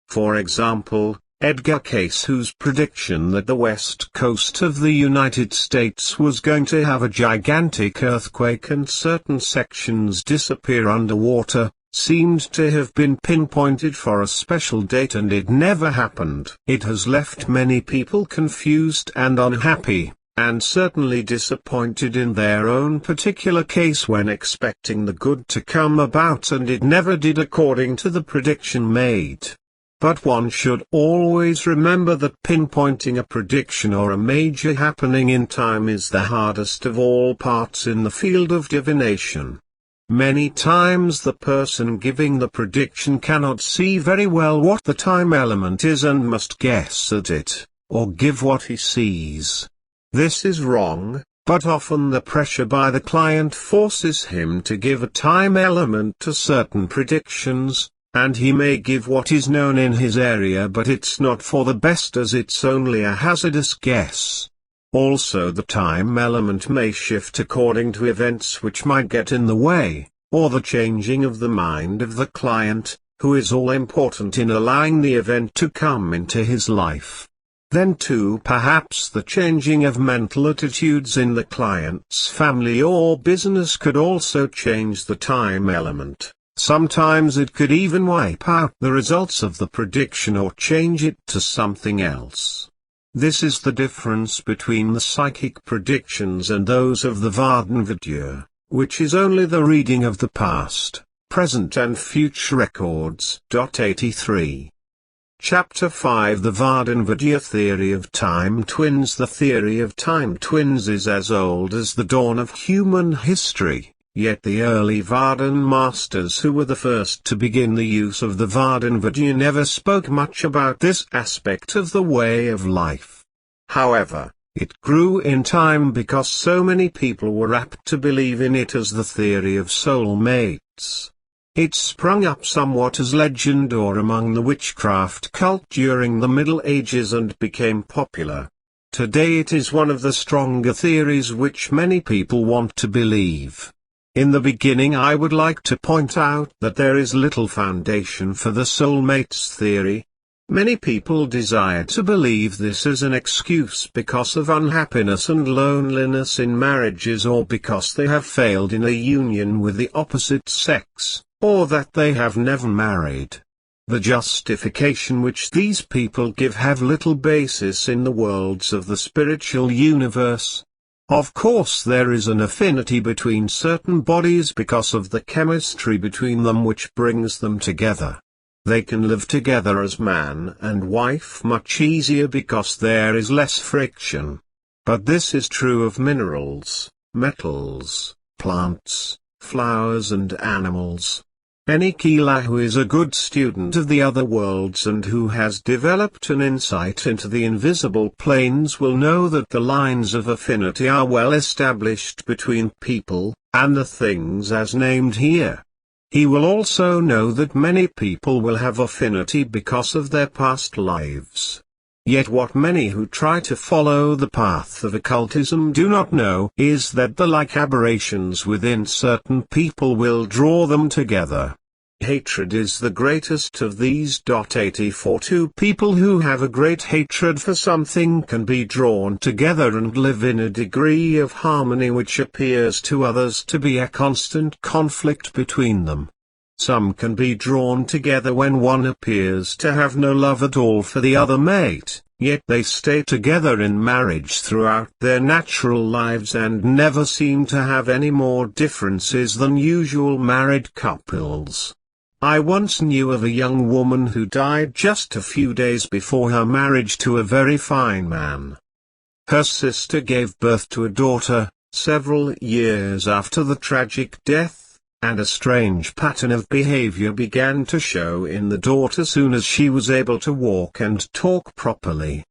Speaker 1: For example, Edgar Cayce, whose prediction that the west coast of the United States was going to have a gigantic earthquake and certain sections disappear underwater, seemed to have been pinpointed for a special date, and it never happened. It has left many people confused and unhappy, and certainly disappointed in their own particular case when expecting the good to come about, and it never did according to the prediction made. But one should always remember that pinpointing a prediction or a major happening in time is the hardest of all parts in the field of divination. Many times the person giving the prediction cannot see very well what the time element is and must guess at it, or give what he sees. This is wrong, But often the pressure by the client forces him to give a time element to certain predictions, and he may give what is known in his area, but it's not for the best, as it's only a hazardous guess. Also, the time element may shift according to events which might get in the way, or the changing of the mind of the client, who is all important in allowing the event to come into his life. Then too, perhaps the changing of mental attitudes in the client's family or business could also change the time element. Sometimes it could even wipe out the results of the prediction or change it to something else. This is the difference between the psychic predictions and those of the VARDAN-Vidya, which is only the reading of the past, present and future records. 83. Chapter 5 The VARDAN-Vidya Theory of Time Twins. The theory of time twins is as old as the dawn of human history, yet the early VARDAN Masters, who were the first to begin the use of the VARDAN-Vidya, never spoke much about this aspect of the way of life. However, it grew in time because so many people were apt to believe in it as the theory of soulmates. It sprung up somewhat as legend or among the witchcraft cult during the Middle Ages and became popular. Today it is one of the stronger theories which many people want to believe. In the beginning, I would like to point out that there is little foundation for the soulmates theory. Many people desire to believe this as an excuse because of unhappiness and loneliness in marriages, or because they have failed in a union with the opposite sex, or that they have never married. The justification which these people give have little basis in the worlds of the spiritual universe. Of course, there is an affinity between certain bodies because of the chemistry between them which brings them together. They can live together as man and wife much easier because there is less friction. But this is true of minerals, metals, plants, flowers and animals. Any Kila who is a good student of the other worlds and who has developed an insight into the invisible planes will know that the lines of affinity are well established between people and the things as named here. He will also know that many people will have affinity because of their past lives. Yet what many who try to follow the path of occultism do not know is that the like aberrations within certain people will draw them together. Hatred is the greatest of these. 84 Two people who have a great hatred for something can be drawn together and live in a degree of harmony which appears to others to be a constant conflict between them. Some can be drawn together when one appears to have no love at all for the other mate, yet they stay together in marriage throughout their natural lives and never seem to have any more differences than usual married couples. I once knew of a young woman who died just a few days before her marriage to a very fine man. Her sister gave birth to a daughter, several years after the tragic death, and a strange pattern of behavior began to show in the daughter soon as she was able to walk and talk properly.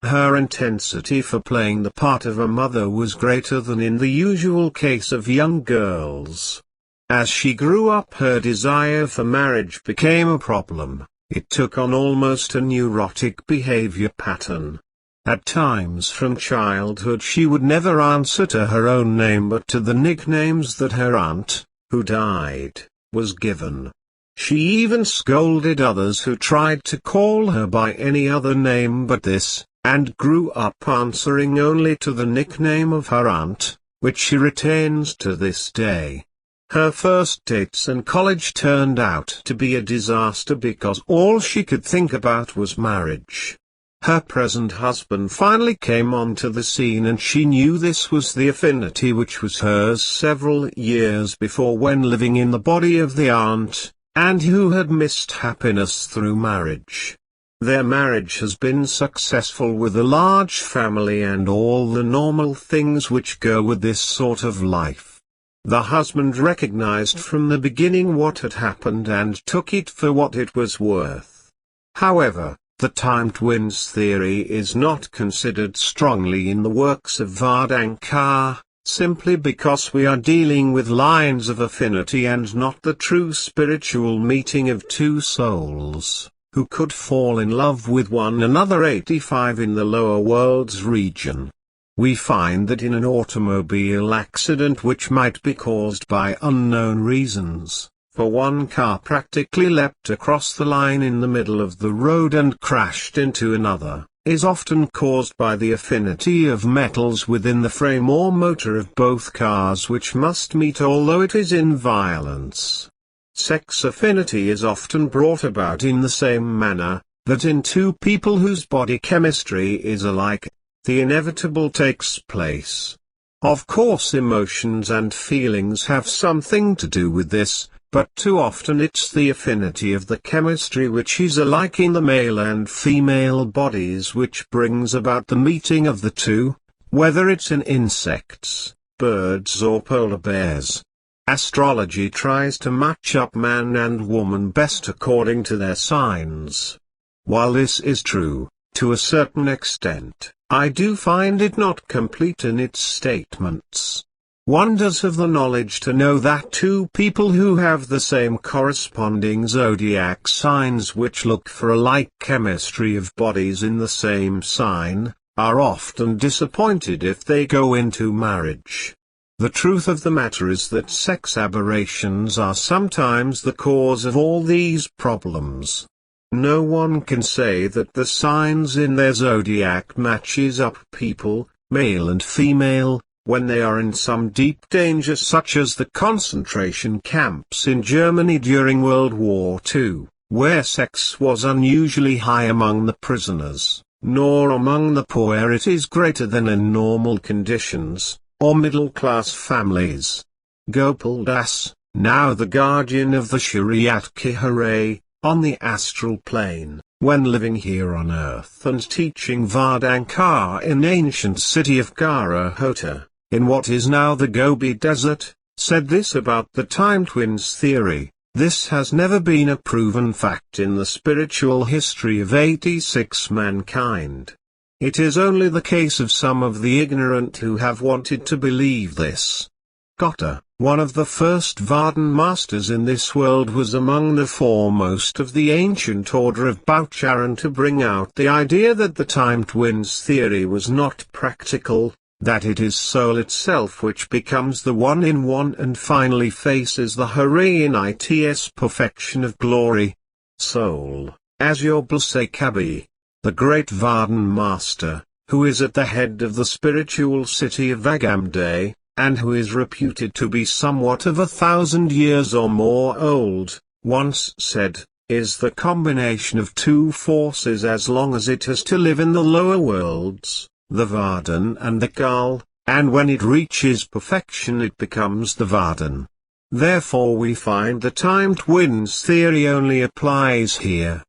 Speaker 1: Her intensity for playing the part of a mother was greater than in the usual case of young girls. As she grew up, her desire for marriage became a problem. It took on almost a neurotic behavior pattern. At times from childhood she would never answer to her own name but to the nicknames that her aunt, who died, was given. She even scolded others who tried to call her by any other name but this, and grew up answering only to the nickname of her aunt, which she retains to this day. Her first dates and college turned out to be a disaster because all she could think about was marriage. Her present husband finally came onto the scene and she knew this was the affinity which was hers several years before when living in the body of the aunt, and who had missed happiness through marriage. Their marriage has been successful with a large family and all the normal things which go with this sort of life. The husband recognized from the beginning what had happened and took it for what it was worth. However, The time twins theory is not considered strongly in the works of VARDAN, simply because we are dealing with lines of affinity and not the true spiritual meeting of two souls, who could fall in love with one another 85 in the lower worlds region. We find that in an automobile accident which might be caused by unknown reasons, for one car practically leapt across the line in the middle of the road and crashed into another, is often caused by the affinity of metals within the frame or motor of both cars, which must meet although it is in violence. Sex affinity is often brought about in the same manner, that in two people whose body chemistry is alike, the inevitable takes place. Of course, emotions and feelings have something to do with this, but too often it's the affinity of the chemistry which is alike in the male and female bodies which brings about the meeting of the two, whether it's in insects, birds or polar bears. Astrology tries to match up man and woman best according to their signs. While this is true, to a certain extent, I do find it not complete in its statements. One does have the knowledge to know that two people who have the same corresponding zodiac signs which look for a like chemistry of bodies in the same sign, are often disappointed if they go into marriage. The truth of the matter is that sex aberrations are sometimes the cause of all these problems. No one can say that the signs in their zodiac matches up people, male and female, when they are in some deep danger, such as the concentration camps in Germany during World War II, where sex was unusually high among the prisoners, nor among the poor where it is greater than in normal conditions, or middle-class families. Gopal Das, now the guardian of the Shariat Kihare, on the astral plane, when living here on earth and teaching VARDAN in ancient city of Garahota, in what is now the Gobi Desert, said this about the time twins theory: this has never been a proven fact in the spiritual history of 86 mankind. It is only the case of some of the ignorant who have wanted to believe this. Gotta, one of the first VARDAN Masters in this world, was among the foremost of the Ancient Order of Vairagi to bring out the idea that the time twins theory was not practical, that it is soul itself which becomes the one in one and finally faces the Hare in its perfection of glory. Soul, as Kabi, the great VARDAN Master, who is at the head of the spiritual city of Vagamde, and who is reputed to be somewhat of 1,000 years or more old, once said, is the combination of two forces as long as it has to live in the lower worlds, the Vardan and the Gal, and when it reaches perfection it becomes the Vardan. Therefore we find the time twins theory only applies here.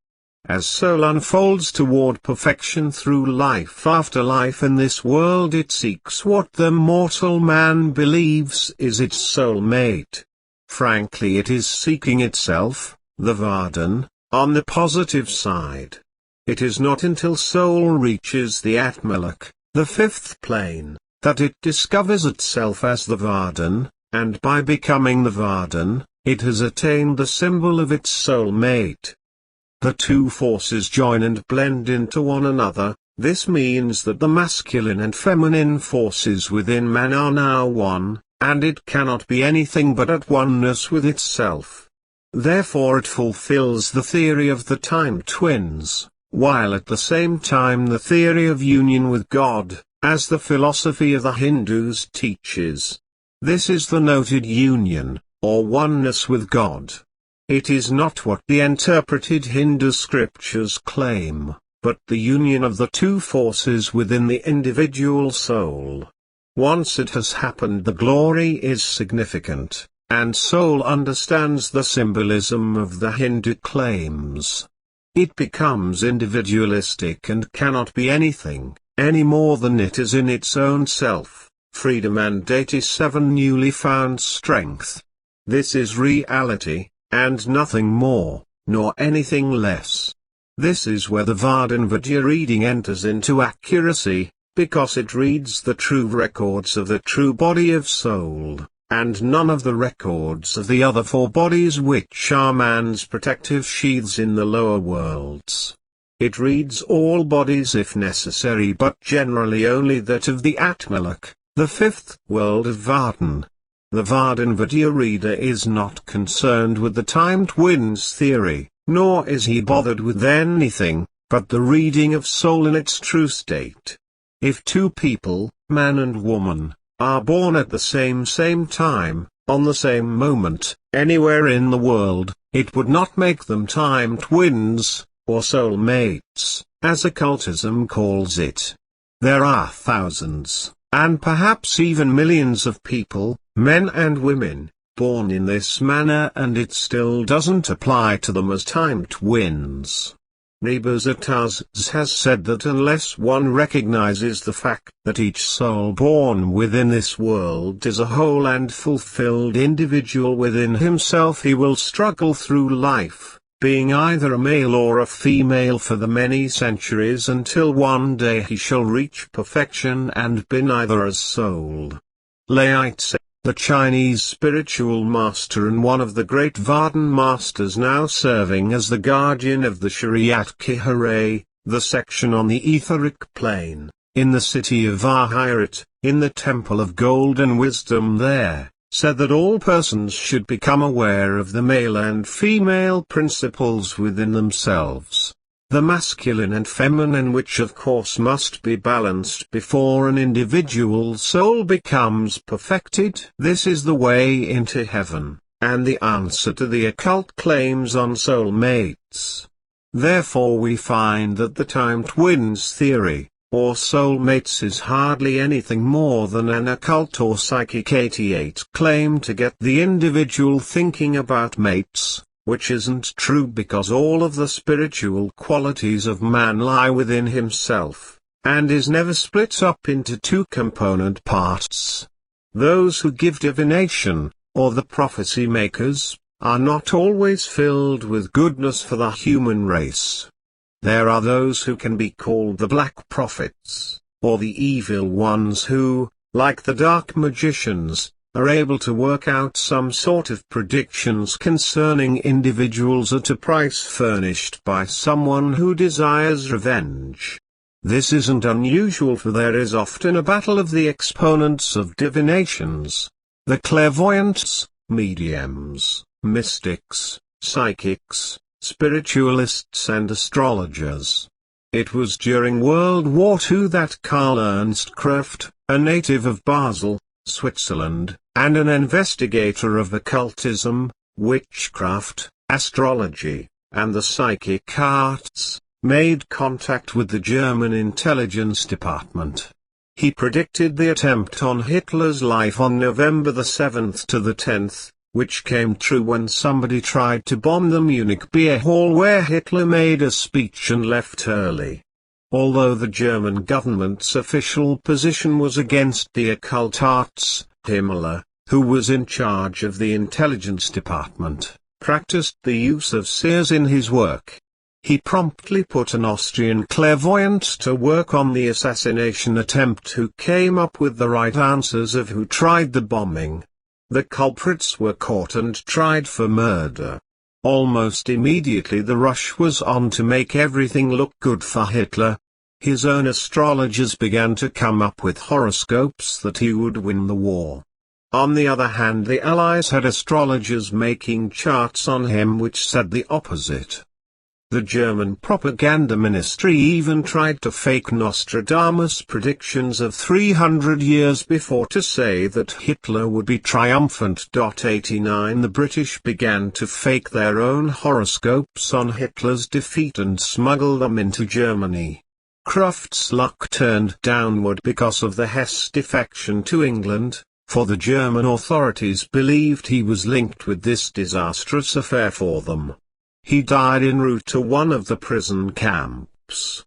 Speaker 1: As soul unfolds toward perfection through life after life in this world, it seeks what the mortal man believes is its soul mate. Frankly, it is seeking itself, the Vardan, on the positive side. It is not until soul reaches the Atmalak, the fifth plane, that it discovers itself as the Vardan, and by becoming the Vardan, it has attained the symbol of its soul mate. The two forces join and blend into one another. This means that the masculine and feminine forces within man are now one, and it cannot be anything but at oneness with itself. Therefore it fulfills the theory of the time twins, while at the same time the theory of union with God, as the philosophy of the Hindus teaches. This is the noted union, or oneness with God. It is not what the interpreted Hindu scriptures claim, but the union of the two forces within the individual soul. Once it has happened, the glory is significant, and soul understands the symbolism of the Hindu claims. It becomes individualistic and cannot be anything, any more than it is in its own self, freedom and 87 newly found strength. This is reality, and nothing more, nor anything less. This is where the VARDAN-Vidya reading enters into accuracy, because it reads the true records of the true body of soul, and none of the records of the other four bodies which are man's protective sheaths in the lower worlds. It reads all bodies if necessary, but generally only that of the Atmalak, the fifth world of Vardan. The VARDAN-Vidya reader is not concerned with the time twins theory, nor is he bothered with anything but the reading of soul in its true state. If two people, man and woman, are born at the same time, on the same moment, anywhere in the world, it would not make them time twins, or soul mates, as occultism calls it. There are thousands, and perhaps even millions of people, men and women, born in this manner, and it still doesn't apply to them as time twins. Rebazataz has said that unless one recognizes the fact that each soul born within this world is a whole and fulfilled individual within himself, he will struggle through life, being either a male or a female for the many centuries, until one day he shall reach perfection and be neither as soul. Lai-tse, the Chinese spiritual master and one of the great VARDAN Masters, now serving as the guardian of the Shariat Kihare, the section on the etheric plane, in the city of Vahirat, in the Temple of Golden Wisdom there, said that all persons should become aware of the male and female principles within themselves, the masculine and feminine, which of course must be balanced before an individual soul becomes perfected. This is the way into heaven, and the answer to the occult claims on soul mates. Therefore we find that the time twins theory, or soul mates, is hardly anything more than an occult or psychic 88 claim to get the individual thinking about mates, which isn't true, because all of the spiritual qualities of man lie within himself, and is never split up into two component parts. Those who give divination, or the prophecy makers, are not always filled with goodness for the human race. There are those who can be called the black prophets, or the evil ones who, like the dark magicians, are able to work out some sort of predictions concerning individuals at a price furnished by someone who desires revenge. This isn't unusual, for there is often a battle of the exponents of divinations, the clairvoyants, mediums, mystics, psychics, spiritualists and astrologers. It was during World War II that Karl Ernst Kraft, a native of Basel, Switzerland, and an investigator of occultism, witchcraft, astrology, and the psychic arts, made contact with the German intelligence department. He predicted the attempt on Hitler's life on November the 7th to the 10th, which came true when somebody tried to bomb the Munich beer hall where Hitler made a speech and left early. Although the German government's official position was against the occult arts, Himmler, who was in charge of the intelligence department, practiced the use of seers in his work. He promptly put an Austrian clairvoyant to work on the assassination attempt, who came up with the right answers of who tried the bombing. The culprits were caught and tried for murder. Almost immediately the rush was on to make everything look good for Hitler. His own astrologers began to come up with horoscopes that he would win the war. On the other hand, the Allies had astrologers making charts on him which said the opposite. The German propaganda ministry even tried to fake Nostradamus' predictions of 300 years before to say that Hitler would be triumphant. 89 The British began to fake their own horoscopes on Hitler's defeat and smuggle them into Germany. Kraft's luck turned downward because of the Hesse defection to England, for the German authorities believed he was linked with this disastrous affair for them. He died en route to one of the prison camps.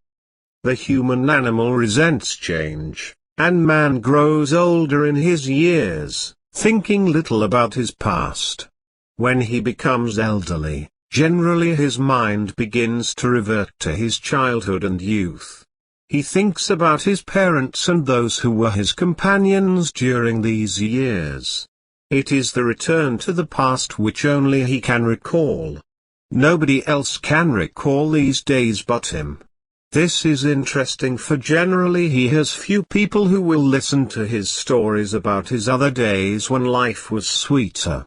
Speaker 1: The human animal resents change, and man grows older in his years, thinking little about his past. When he becomes elderly, Generally his mind begins to revert to his childhood and youth. He thinks about his parents and those who were his companions during these years. It is the return to the past which only he can recall. Nobody else can recall these days but him. This is interesting, for generally he has few people who will listen to his stories about his other days when life was sweeter.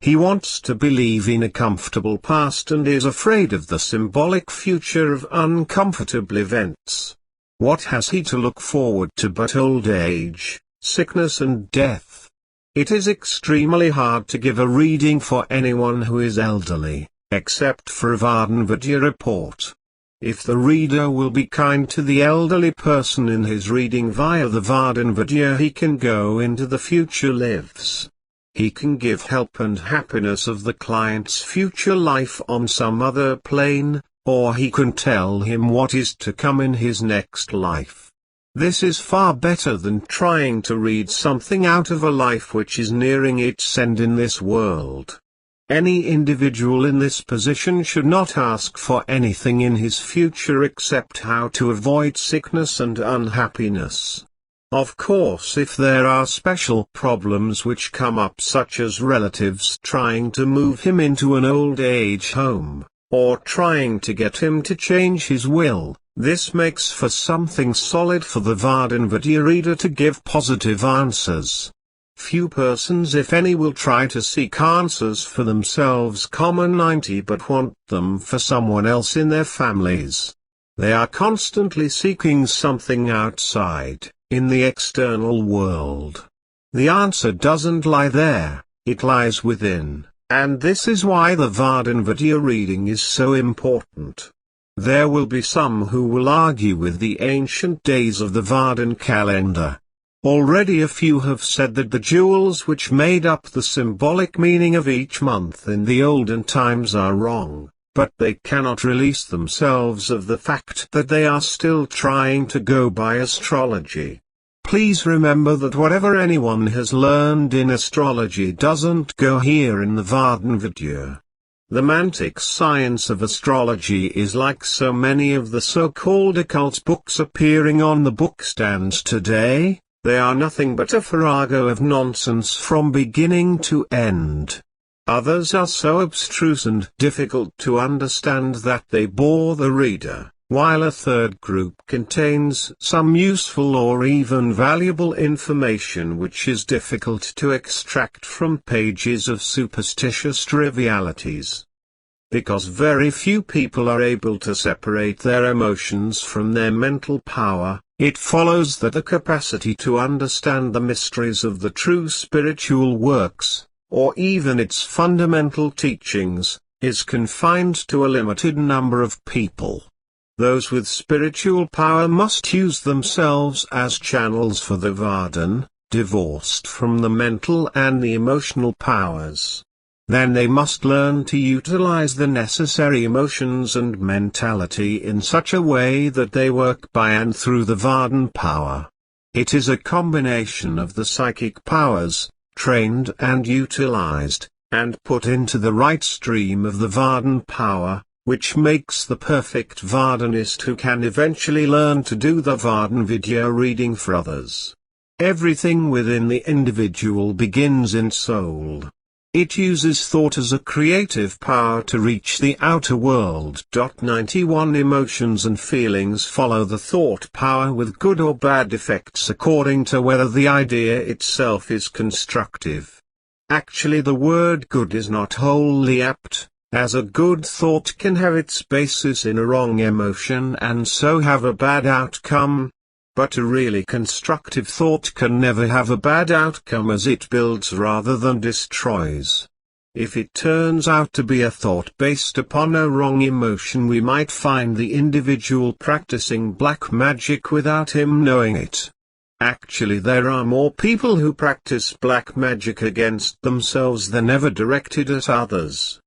Speaker 1: He wants to believe in a comfortable past and is afraid of the symbolic future of uncomfortable events. What has he to look forward to but old age, sickness and death? It is extremely hard to give a reading for anyone who is elderly, except for a VARDAN-Vidya report. If the reader will be kind to the elderly person in his reading via the VARDAN-Vidya, he can go into the future lives. He can give help and happiness of the client's future life on some other plane, or he can tell him what is to come in his next life. This is far better than trying to read something out of a life which is nearing its end in this world. Any individual in this position should not ask for anything in his future except how to avoid sickness and unhappiness. Of course, if there are special problems which come up, such as relatives trying to move him into an old age home, or trying to get him to change his will, this makes for something solid for the VARDAN-Vidya reader to give positive answers. Few persons, if any, will try to seek answers for themselves, 90, but want them for someone else in their families. They are constantly seeking something outside, in the external world. The answer doesn't lie there, it lies within, and this is why the VARDAN-Vidya reading is so important. There will be some who will argue with the ancient days of the Vardan calendar. Already a few have said that the jewels which made up the symbolic meaning of each month in the olden times are wrong, but they cannot release themselves of the fact that they are still trying to go by astrology. Please remember that whatever anyone has learned in astrology doesn't go here in the VARDAN-Vidya. The mantic science of astrology is like so many of the so-called occult books appearing on the bookstands today. They are nothing but a farrago of nonsense from beginning to end. Others are so abstruse and difficult to understand that they bore the reader, while a third group contains some useful or even valuable information which is difficult to extract from pages of superstitious trivialities. Because very few people are able to separate their emotions from their mental power, it follows that the capacity to understand the mysteries of the true spiritual works, or even its fundamental teachings, is confined to a limited number of people. Those with spiritual power must use themselves as channels for the Vardan, divorced from the mental and the emotional powers. Then they must learn to utilize the necessary emotions and mentality in such a way that they work by and through the Vardan power. It is a combination of the psychic powers, trained and utilized, and put into the right stream of the Vardan power, which makes the perfect Vardanist who can eventually learn to do the VARDAN-Vidya reading for others. Everything within the individual begins in soul. It uses thought as a creative power to reach the outer world. 91 Emotions and feelings follow the thought power with good or bad effects according to whether the idea itself is constructive. Actually, the word good is not wholly apt, as a good thought can have its basis in a wrong emotion and so have a bad outcome. But a really constructive thought can never have a bad outcome, as it builds rather than destroys. If it turns out to be a thought based upon a wrong emotion, we might find the individual practicing black magic without him knowing it. Actually, there are more people who practice black magic against themselves than ever directed at others.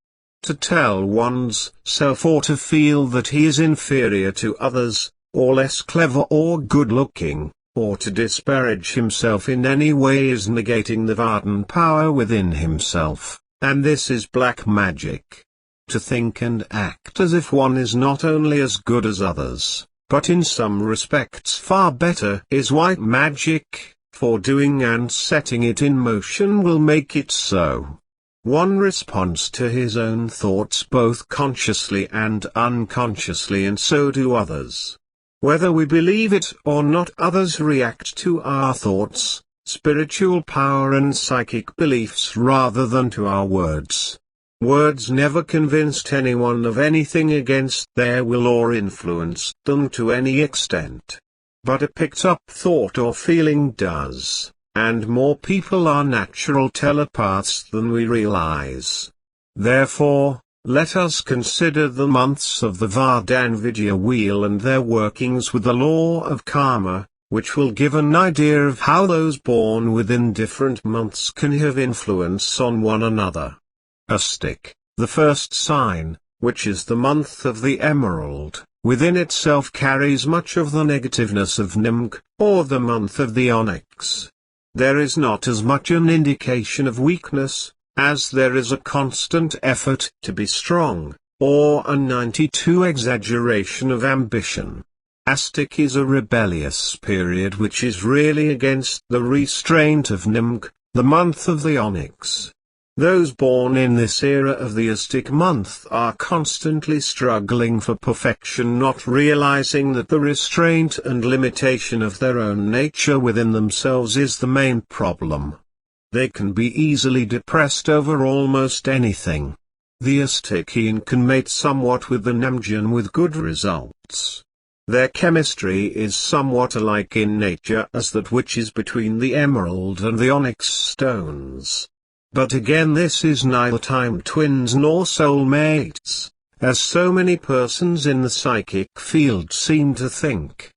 Speaker 1: To tell one's self or to feel that he is inferior to others, or less clever or good-looking, or to disparage himself in any way is negating the Vardan power within himself, and this is black magic. to think and act as if one is not only as good as others, but in some respects far better, is white magic, for doing and setting it in motion will make it so. One responds to his own thoughts both consciously and unconsciously, and so do others. Whether we believe it or not, others react to our thoughts, spiritual power and psychic beliefs rather than to our words. Words never convinced anyone of anything against their will or influenced them to any extent. But a picked up thought or feeling does, and more people are natural telepaths than we realize. Therefore, let us consider the months of the VARDAN-Vidya wheel and their workings with the law of karma, which will give an idea of how those born within different months can have influence on one another. Astic, the first sign, which is the month of the emerald, within itself carries much of the negativeness of Nimg, or the month of the onyx. There is not as much an indication of weakness, as there is a constant effort to be strong, or a 92 exaggeration of ambition. Astic is a rebellious period which is really against the restraint of Nimg, the month of the onyx. Those born in this era of the Astic month are constantly struggling for perfection, not realizing that the restraint and limitation of their own nature within themselves is the main problem. They can be easily depressed over almost anything. The Astician can mate somewhat with the Namjan with good results. Their chemistry is somewhat alike in nature as that which is between the emerald and the onyx stones. But again, this is neither time twins nor soul mates, as so many persons in the psychic field seem to think.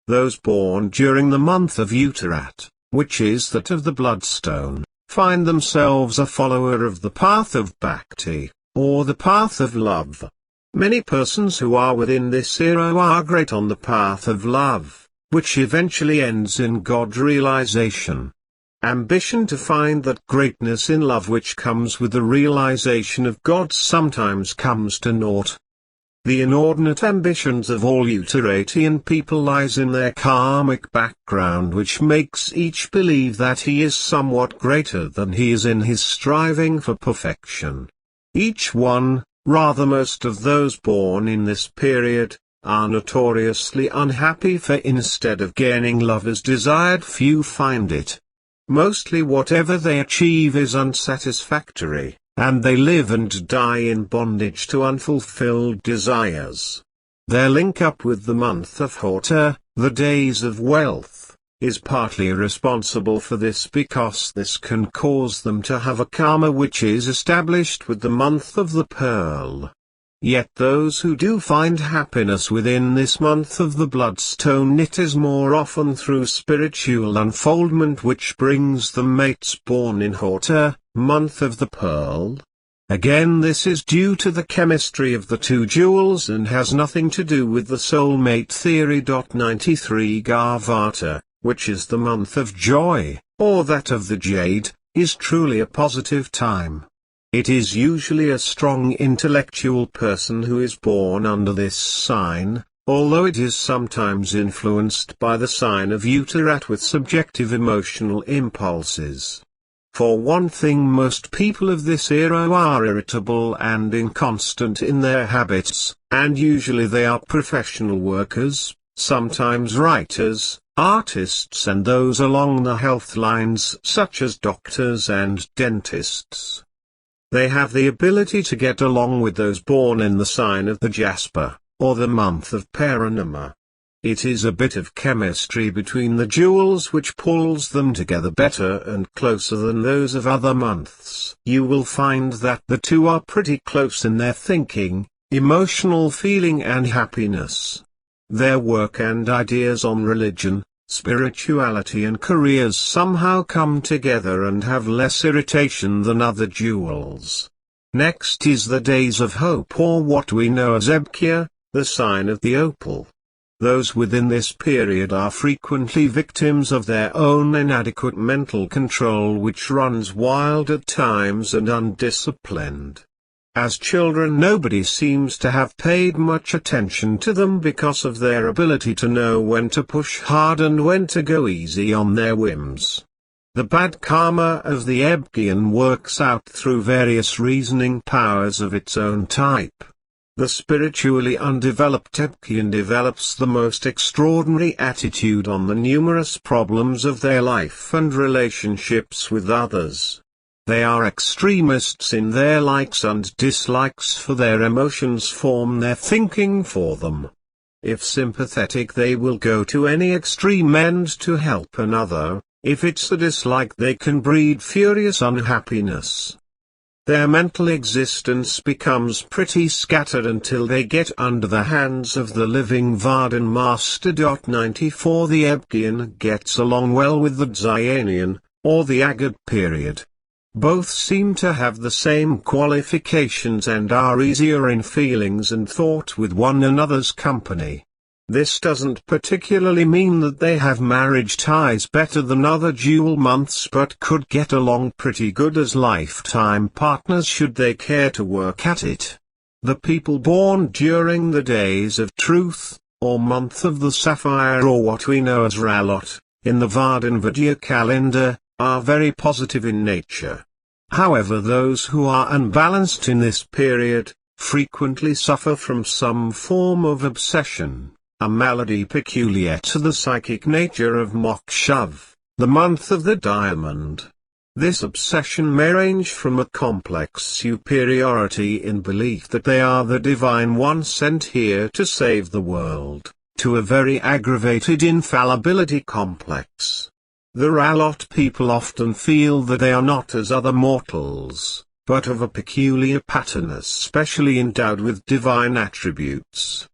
Speaker 1: Those born during the month of Uttarat, which is that of the bloodstone, find themselves a follower of the path of bhakti, or the path of love. Many persons who are within this era are great on the path of love, which eventually ends in God realization. Ambition to find that greatness in love which comes with the realization of God sometimes comes to naught. The inordinate ambitions of all Utteratian people lies in their karmic background, which makes each believe that he is somewhat greater than he is in his striving for perfection. Each one, rather most of those born in this period, are notoriously unhappy, for instead of gaining love as desired, few find it. Mostly whatever they achieve is unsatisfactory, and they live and die in bondage to unfulfilled desires. Their link up with the month of Hota, the days of wealth, is partly responsible for this, because this can cause them to have a karma which is established with the month of the pearl. Yet those who do find happiness within this month of the bloodstone, it is more often through spiritual unfoldment which brings them mates born in Hota, month of the pearl. Again, this is due to the chemistry of the two jewels and has nothing to do with the soulmate theory. 93 Garbhata, which is the month of joy, or that of the jade, is truly a positive time. It is usually a strong intellectual person who is born under this sign, although it is sometimes influenced by the sign of Uttarat with subjective emotional impulses. For one thing, most people of this era are irritable and inconstant in their habits, and usually they are professional workers, sometimes writers, artists, and those along the health lines such as doctors and dentists. They have the ability to get along with those born in the sign of the Jasper, or the month of Paranama. It is a bit of chemistry between the jewels which pulls them together better and closer than those of other months. You will find that the two are pretty close in their thinking, emotional feeling and happiness. Their work and ideas on religion, spirituality and careers somehow come together and have less irritation than other jewels. Next is the days of hope, or what we know as Ebkya, the sign of the opal. Those within this period are frequently victims of their own inadequate mental control, which runs wild at times and undisciplined. As children nobody seems to have paid much attention to them because of their ability to know when to push hard and when to go easy on their whims. The bad karma of the Ebgian works out through various reasoning powers of its own type. The spiritually undeveloped Ebgian develops the most extraordinary attitude on the numerous problems of their life and relationships with others. They are extremists in their likes and dislikes, for their emotions form their thinking for them. If sympathetic, they will go to any extreme end to help another. If it's a dislike, they can breed furious unhappiness. Their mental existence becomes pretty scattered until they get under the hands of the living VARDAN Master. 94 The Ebgian gets along well with the Zyanian, or the Agad period. Both seem to have the same qualifications and are easier in feelings and thought with one another's company. This doesn't particularly mean that they have marriage ties better than other dual months, but could get along pretty good as lifetime partners should they care to work at it. The people born during the days of truth, or month of the sapphire, or what we know as Ralot, in the VARDAN-Vidya calendar, are very positive in nature. However, those who are unbalanced in this period, frequently suffer from some form of obsession, a malady peculiar to the psychic nature of Mokshav, the month of the diamond. This obsession may range from a complex superiority in belief that they are the divine one sent here to save the world, to a very aggravated infallibility complex. The Ralot people often feel that they are not as other mortals, but of a peculiar pattern, especially endowed with divine attributes.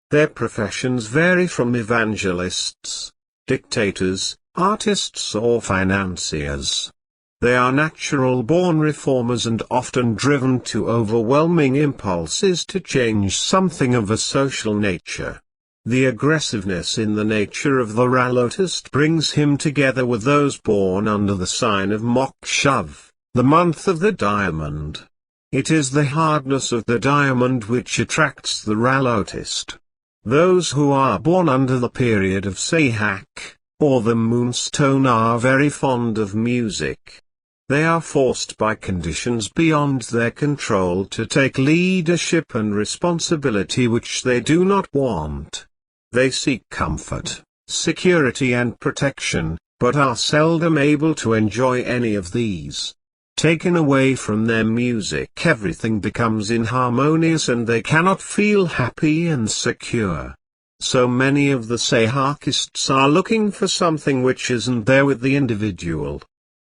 Speaker 1: Their professions vary from evangelists, dictators, artists or financiers. They are natural-born reformers and often driven to overwhelming impulses to change something of a social nature. The aggressiveness in the nature of the Ralotist brings him together with those born under the sign of Mokshav, the month of the diamond. It is the hardness of the diamond which attracts the Ralotist. Those who are born under the period of Sahak, or the moonstone, are very fond of music. They are forced by conditions beyond their control to take leadership and responsibility which they do not want. They seek comfort, security and protection, but are seldom able to enjoy any of these. Taken away from their music, everything becomes inharmonious and they cannot feel happy and secure. So many of the Sahakists are looking for something which isn't there with the individual.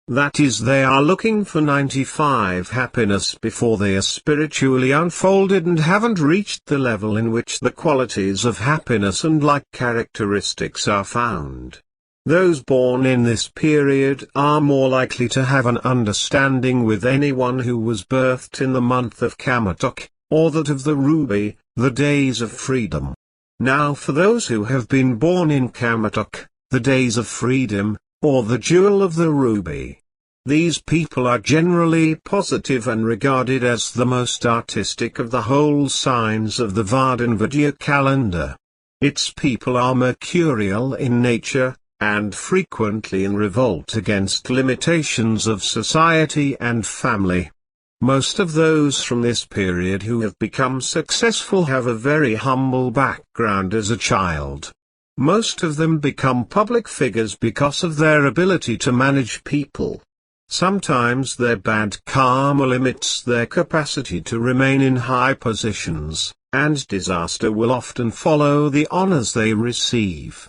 Speaker 1: That is, they are looking for 95 happiness before they are spiritually unfolded and haven't reached the level in which the qualities of happiness and like characteristics are found. Those born in this period are more likely to have an understanding with anyone who was birthed in the month of Kamatok, or that of the ruby, the days of freedom. Now for those who have been born in Kamatok, the days of freedom, or the jewel of the ruby. These people are generally positive and regarded as the most artistic of the whole signs of the VARDAN-Vidya calendar. Its people are mercurial in nature, and frequently in revolt against limitations of society and family. Most of those from this period who have become successful have a very humble background as a child. Most of them become public figures because of their ability to manage people. Sometimes their bad karma limits their capacity to remain in high positions, and disaster will often follow the honors they receive.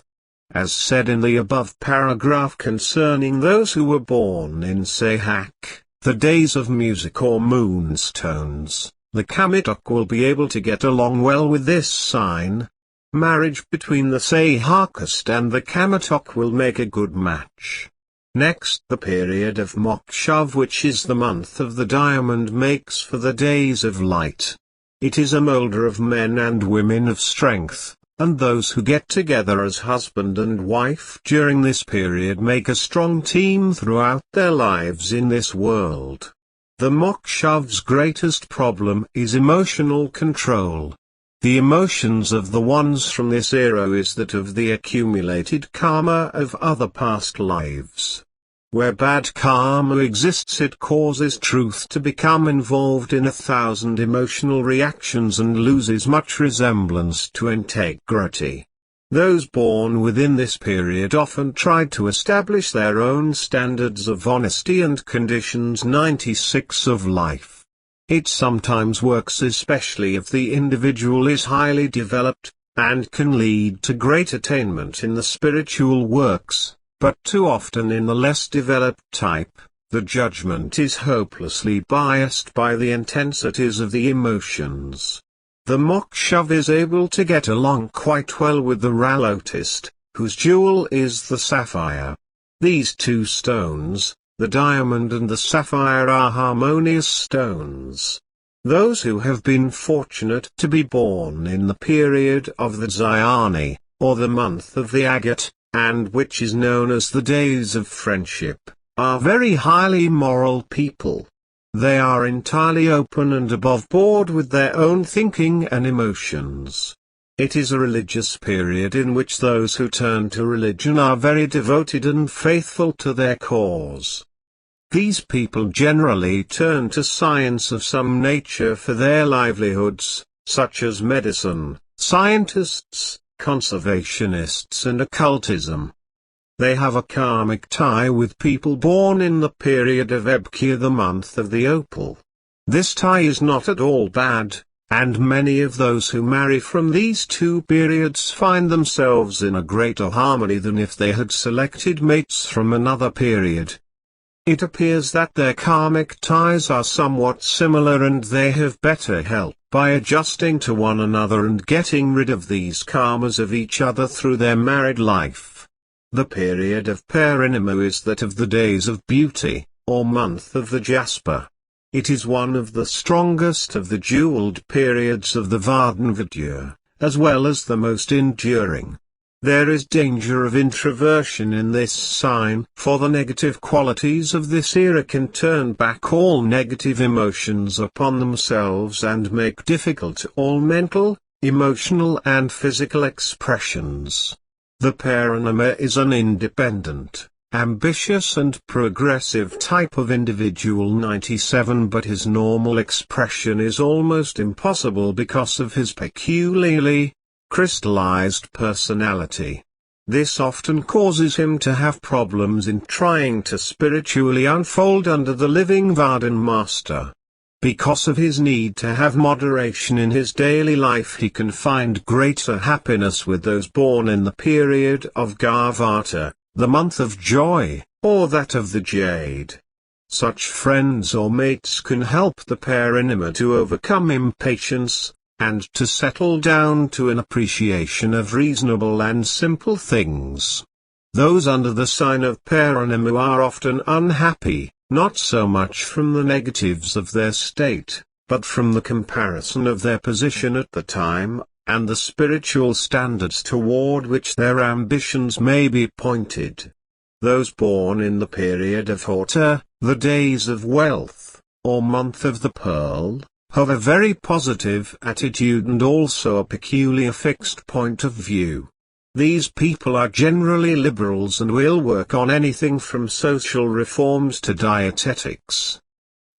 Speaker 1: As said in the above paragraph concerning those who were born in Sahak, the days of music or moonstones, the Kamatok will be able to get along well with this sign. Marriage between the Sahakist and the Kamatok will make a good match. Next, the period of Mokshav, which is the month of the diamond, makes for the days of light. It is a molder of men and women of strength, and those who get together as husband and wife during this period make a strong team throughout their lives in this world. The Mokshav's greatest problem is emotional control. The emotions of the ones from this era is that of the accumulated karma of other past lives. Where bad karma exists, it causes truth to become involved in 1,000 emotional reactions and loses much resemblance to integrity. Those born within this period often tried to establish their own standards of honesty and conditions 96 of life. It sometimes works, especially if the individual is highly developed, and can lead to great attainment in the spiritual works, but too often in the less developed type, the judgment is hopelessly biased by the intensities of the emotions. The Mokshav is able to get along quite well with the Ralotist, whose jewel is the sapphire. These two stones, the diamond and the sapphire, are harmonious stones. Those who have been fortunate to be born in the period of the Dhyani, or the month of the agate, and which is known as the days of friendship, are very highly moral people. They are entirely open and above board with their own thinking and emotions. It is a religious period in which those who turn to religion are very devoted and faithful to their cause. These people generally turn to science of some nature for their livelihoods, such as medicine, scientists, conservationists and occultism. They have a karmic tie with people born in the period of Ebkya, the month of the opal. This tie is not at all bad, and many of those who marry from these two periods find themselves in a greater harmony than if they had selected mates from another period. It appears that their karmic ties are somewhat similar, and they have better help by adjusting to one another and getting rid of these karmas of each other through their married life. The period of Parinima is that of the days of beauty, or month of the Jasper. It is one of the strongest of the jeweled periods of the VARDAN-Vidya, as well as the most enduring. There is danger of introversion in this sign, for the negative qualities of this era can turn back all negative emotions upon themselves and make difficult all mental, emotional and physical expressions. The Parinima is an independent, ambitious and progressive type of individual 97, but his normal expression is almost impossible because of his peculiarly crystallized personality. This often causes him to have problems in trying to spiritually unfold under the living VARDAN Master. Because of his need to have moderation in his daily life, he can find greater happiness with those born in the period of Garvata, the month of joy, or that of the jade. Such friends or mates can help the Parinima to overcome impatience, and to settle down to an appreciation of reasonable and simple things. Those under the sign of Parinima are often unhappy, not so much from the negatives of their state, but from the comparison of their position at the time, and the spiritual standards toward which their ambitions may be pointed. Those born in the period of Horta, the days of wealth, or month of the pearl, have a very positive attitude and also a peculiar fixed point of view. These people are generally liberals and will work on anything from social reforms to dietetics.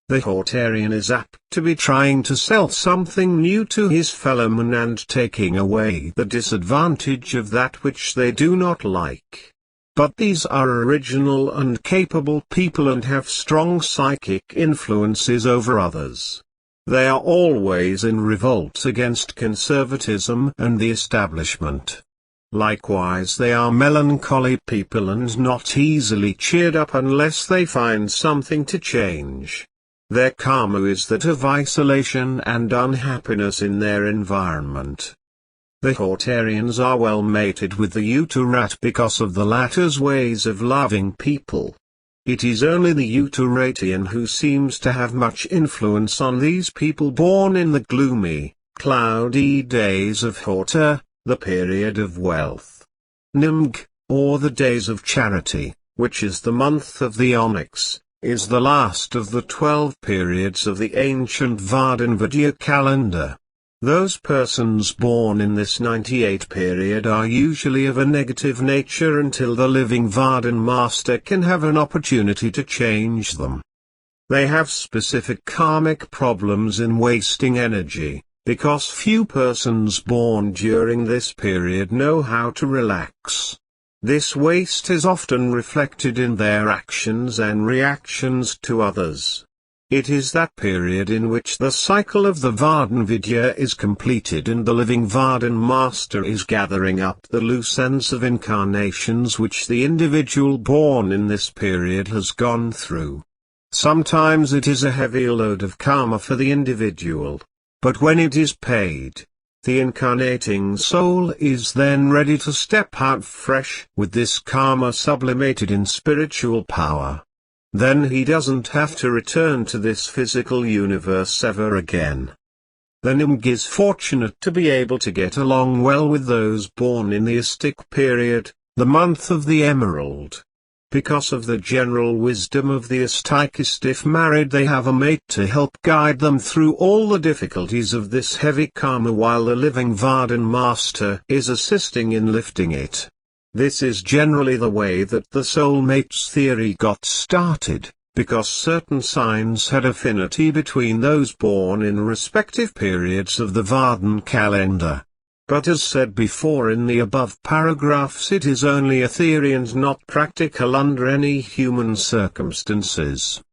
Speaker 1: The Hortarian is apt to be trying to sell something new to his fellowmen and taking away the disadvantage of that which they do not like. But these are original and capable people and have strong psychic influences over others. They are always in revolt against conservatism and the establishment. Likewise, they are melancholy people and not easily cheered up unless they find something to change. Their karma is that of isolation and unhappiness in their environment. The Hortarians are well mated with the Uttarat because of the latter's ways of loving people. It is only the Uttaratian who seems to have much influence on these people born in the gloomy, cloudy days of Horta, the period of wealth. Nimg, or the days of charity, which is the month of the onyx, is the last of the 12 periods of the ancient VARDAN-Vidya calendar. Those persons born in this 98 period are usually of a negative nature until the living VARDAN Master can have an opportunity to change them. They have specific karmic problems in wasting energy, because few persons born during this period know how to relax. This waste is often reflected in their actions and reactions to others. It is that period in which the cycle of the VARDAN-Vidya is completed and the living VARDAN Master is gathering up the loose ends of incarnations which the individual born in this period has gone through. Sometimes it is a heavy load of karma for the individual, but when it is paid, the incarnating soul is then ready to step out fresh with this karma sublimated in spiritual power. Then he doesn't have to return to this physical universe ever again. The Nimg is fortunate to be able to get along well with those born in the Astic period, the month of the Emerald. Because of the general wisdom of the Astikists, if married they have a mate to help guide them through all the difficulties of this heavy karma while the living VARDAN Master is assisting in lifting it. This is generally the way that the soulmates theory got started, because certain signs had affinity between those born in respective periods of the VARDAN calendar. But as said before in the above paragraphs, it is only a theory and not practical under any human circumstances.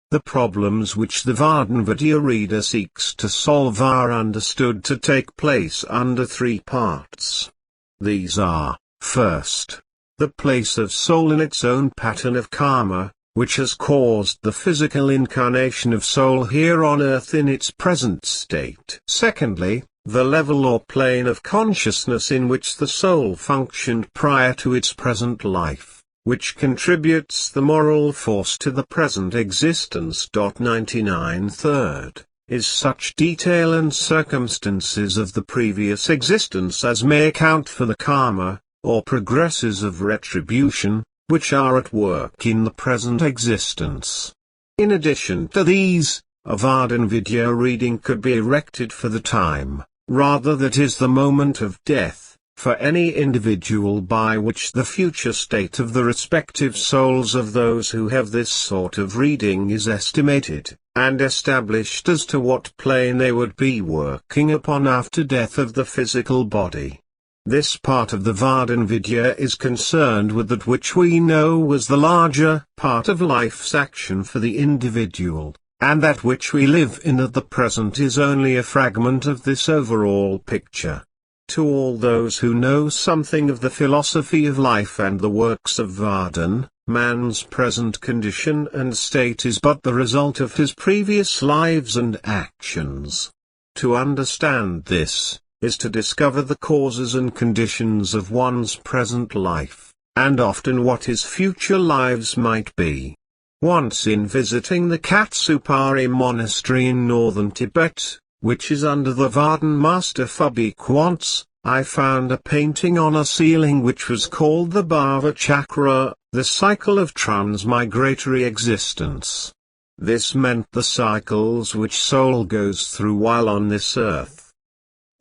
Speaker 1: The problems which the VARDAN-Vidya reader seeks to solve are understood to take place under 3 parts. These are, first, the place of soul in its own pattern of karma, which has caused the physical incarnation of soul here on earth in its present state. Secondly, the level or plane of consciousness in which the soul functioned prior to its present life, which contributes the moral force to the present existence. 99. Third, is such detail and circumstances of the previous existence as may account for the karma, or progresses of retribution, which are at work in the present existence. In addition to these, a VARDAN-Vidya reading could be erected for the time, rather that is the moment of death, for any individual by which the future state of the respective souls of those who have this sort of reading is estimated, and established as to what plane they would be working upon after death of the physical body. This part of the VARDAN-Vidya is concerned with that which we know was the larger part of life's action for the individual, and that which we live in at the present is only a fragment of this overall picture. To all those who know something of the philosophy of life and the works of Vardan, man's present condition and state is but the result of his previous lives and actions. To understand this, is to discover the causes and conditions of one's present life, and often what his future lives might be. Once in visiting the Katsupari monastery in northern Tibet, which is under the VARDAN Master Phubi Kwantz, I found a painting on a ceiling which was called the Bhava Chakra, the cycle of transmigratory existence. This meant the cycles which soul goes through while on this earth.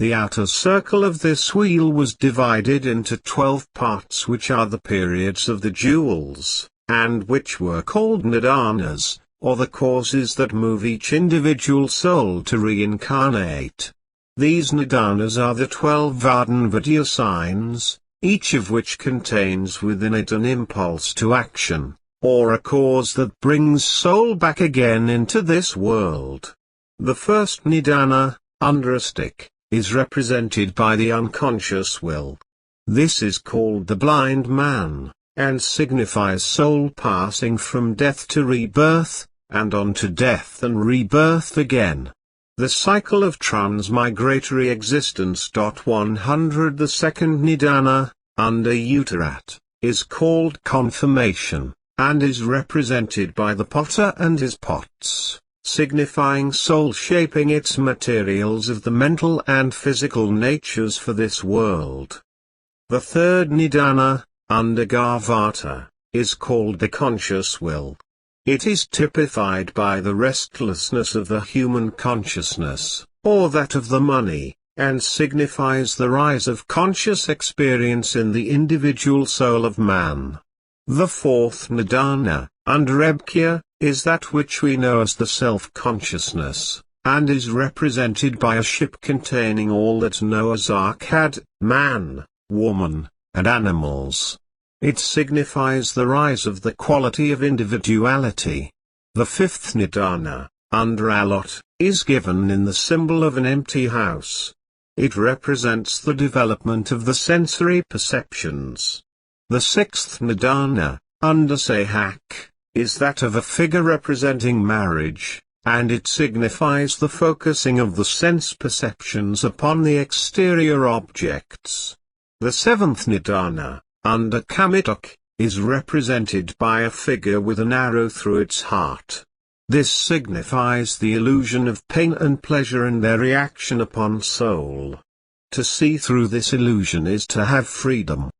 Speaker 1: The outer circle of this wheel was divided into 12 parts, which are the periods of the jewels, and which were called nidanas, or the causes that move each individual soul to reincarnate. These nidanas are the 12 VARDAN-Vidya signs, each of which contains within it an impulse to action, or a cause that brings soul back again into this world. The first nidana, under a stick, is represented by the unconscious will. This is called the blind man, and signifies soul passing from death to rebirth, and on to death and rebirth again. The cycle of transmigratory existence. 100. The second nidana, under Uttarat, is called confirmation, and is represented by the potter and his pots, signifying soul shaping its materials of the mental and physical natures for this world. The third nidana, under Garvata, is called the conscious will. It is typified by the restlessness of the human consciousness, or that of the money, and signifies the rise of conscious experience in the individual soul of man. The fourth nidana, under Ebkya, is that which we know as the self-consciousness, and is represented by a ship containing all that Noah's Ark had, man, woman, and animals. It signifies the rise of the quality of individuality. The fifth nidana, under Alot, is given in the symbol of an empty house. It represents the development of the sensory perceptions. The sixth nidana, under Sahak, is that of a figure representing marriage, and it signifies the focusing of the sense perceptions upon the exterior objects. The seventh nidana, under Kamitok, is represented by a figure with an arrow through its heart. This signifies the illusion of pain and pleasure and their reaction upon soul. To see through this illusion is to have freedom.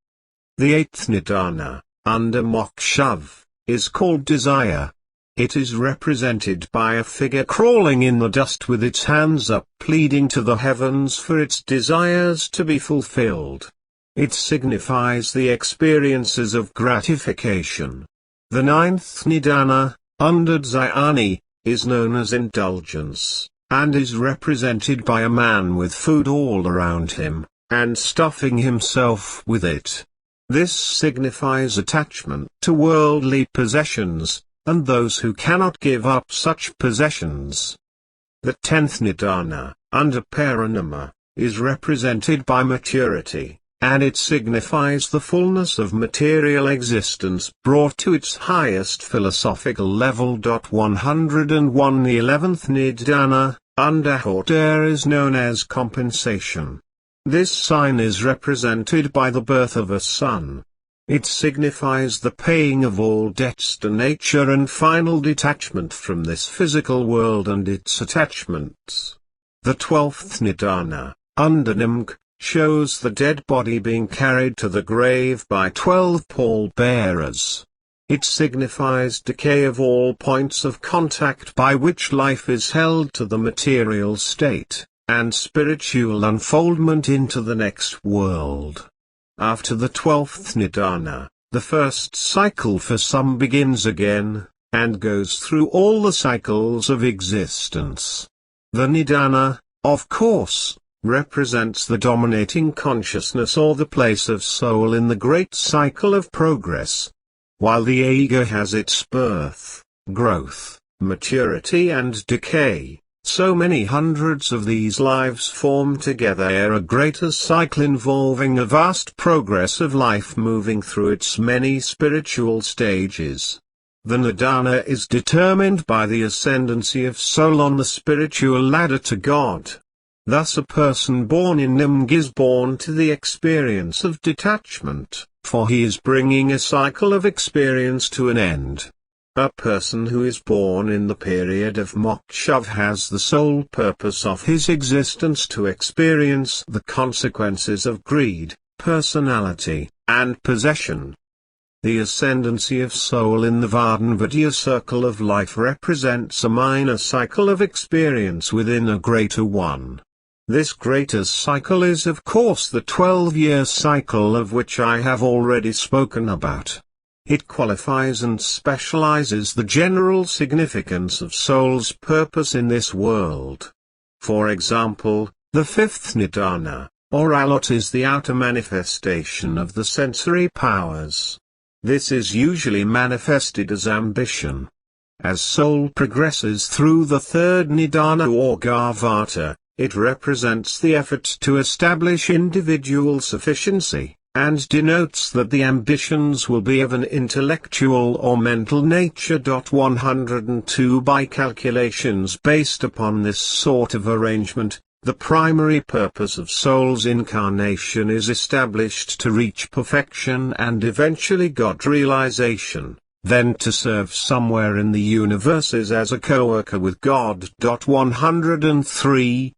Speaker 1: The eighth nidana, under Mokshav, is called desire. It is represented by a figure crawling in the dust with its hands up, pleading to the heavens for its desires to be fulfilled. It signifies the experiences of gratification. The ninth nidana, under Dhyani, is known as indulgence, and is represented by a man with food all around him, and stuffing himself with it. This signifies attachment to worldly possessions, and those who cannot give up such possessions. The 10th nidana, under Parinama, is represented by maturity, and it signifies the fullness of material existence brought to its highest philosophical level. 101 The 11th nidana, under Hoter, is known as compensation. This sign is represented by the birth of a son. It signifies the paying of all debts to nature and final detachment from this physical world and its attachments. The 12th nidana, under Nimg, shows the dead body being carried to the grave by 12 pall-bearers. It signifies decay of all points of contact by which life is held to the material state, and spiritual unfoldment into the next world. After the 12th nidana, the first cycle for some begins again, and goes through all the cycles of existence. The nidana, of course, represents the dominating consciousness or the place of soul in the great cycle of progress. While the ego has its birth, growth, maturity and decay, so many hundreds of these lives form together a greater cycle involving a vast progress of life moving through its many spiritual stages. The nidana is determined by the ascendancy of soul on the spiritual ladder to God. Thus a person born in Nimg is born to the experience of detachment, for he is bringing a cycle of experience to an end. A person who is born in the period of Mokshav has the sole purpose of his existence to experience the consequences of greed, personality, and possession. The ascendancy of soul in the VARDAN-Vidya circle of life represents a minor cycle of experience within a greater one. This greater cycle is of course the 12-year cycle of which I have already spoken about. It qualifies and specializes the general significance of soul's purpose in this world. For example, the 5th nidana, or alot, is the outer manifestation of the sensory powers. This is usually manifested as ambition. As soul progresses through the 3rd nidana or Garbhata, it represents the effort to establish individual sufficiency, and denotes that the ambitions will be of an intellectual or mental nature. 102 By calculations based upon this sort of arrangement, the primary purpose of soul's incarnation is established to reach perfection and eventually God realization, then to serve somewhere in the universes as a co-worker with God. 103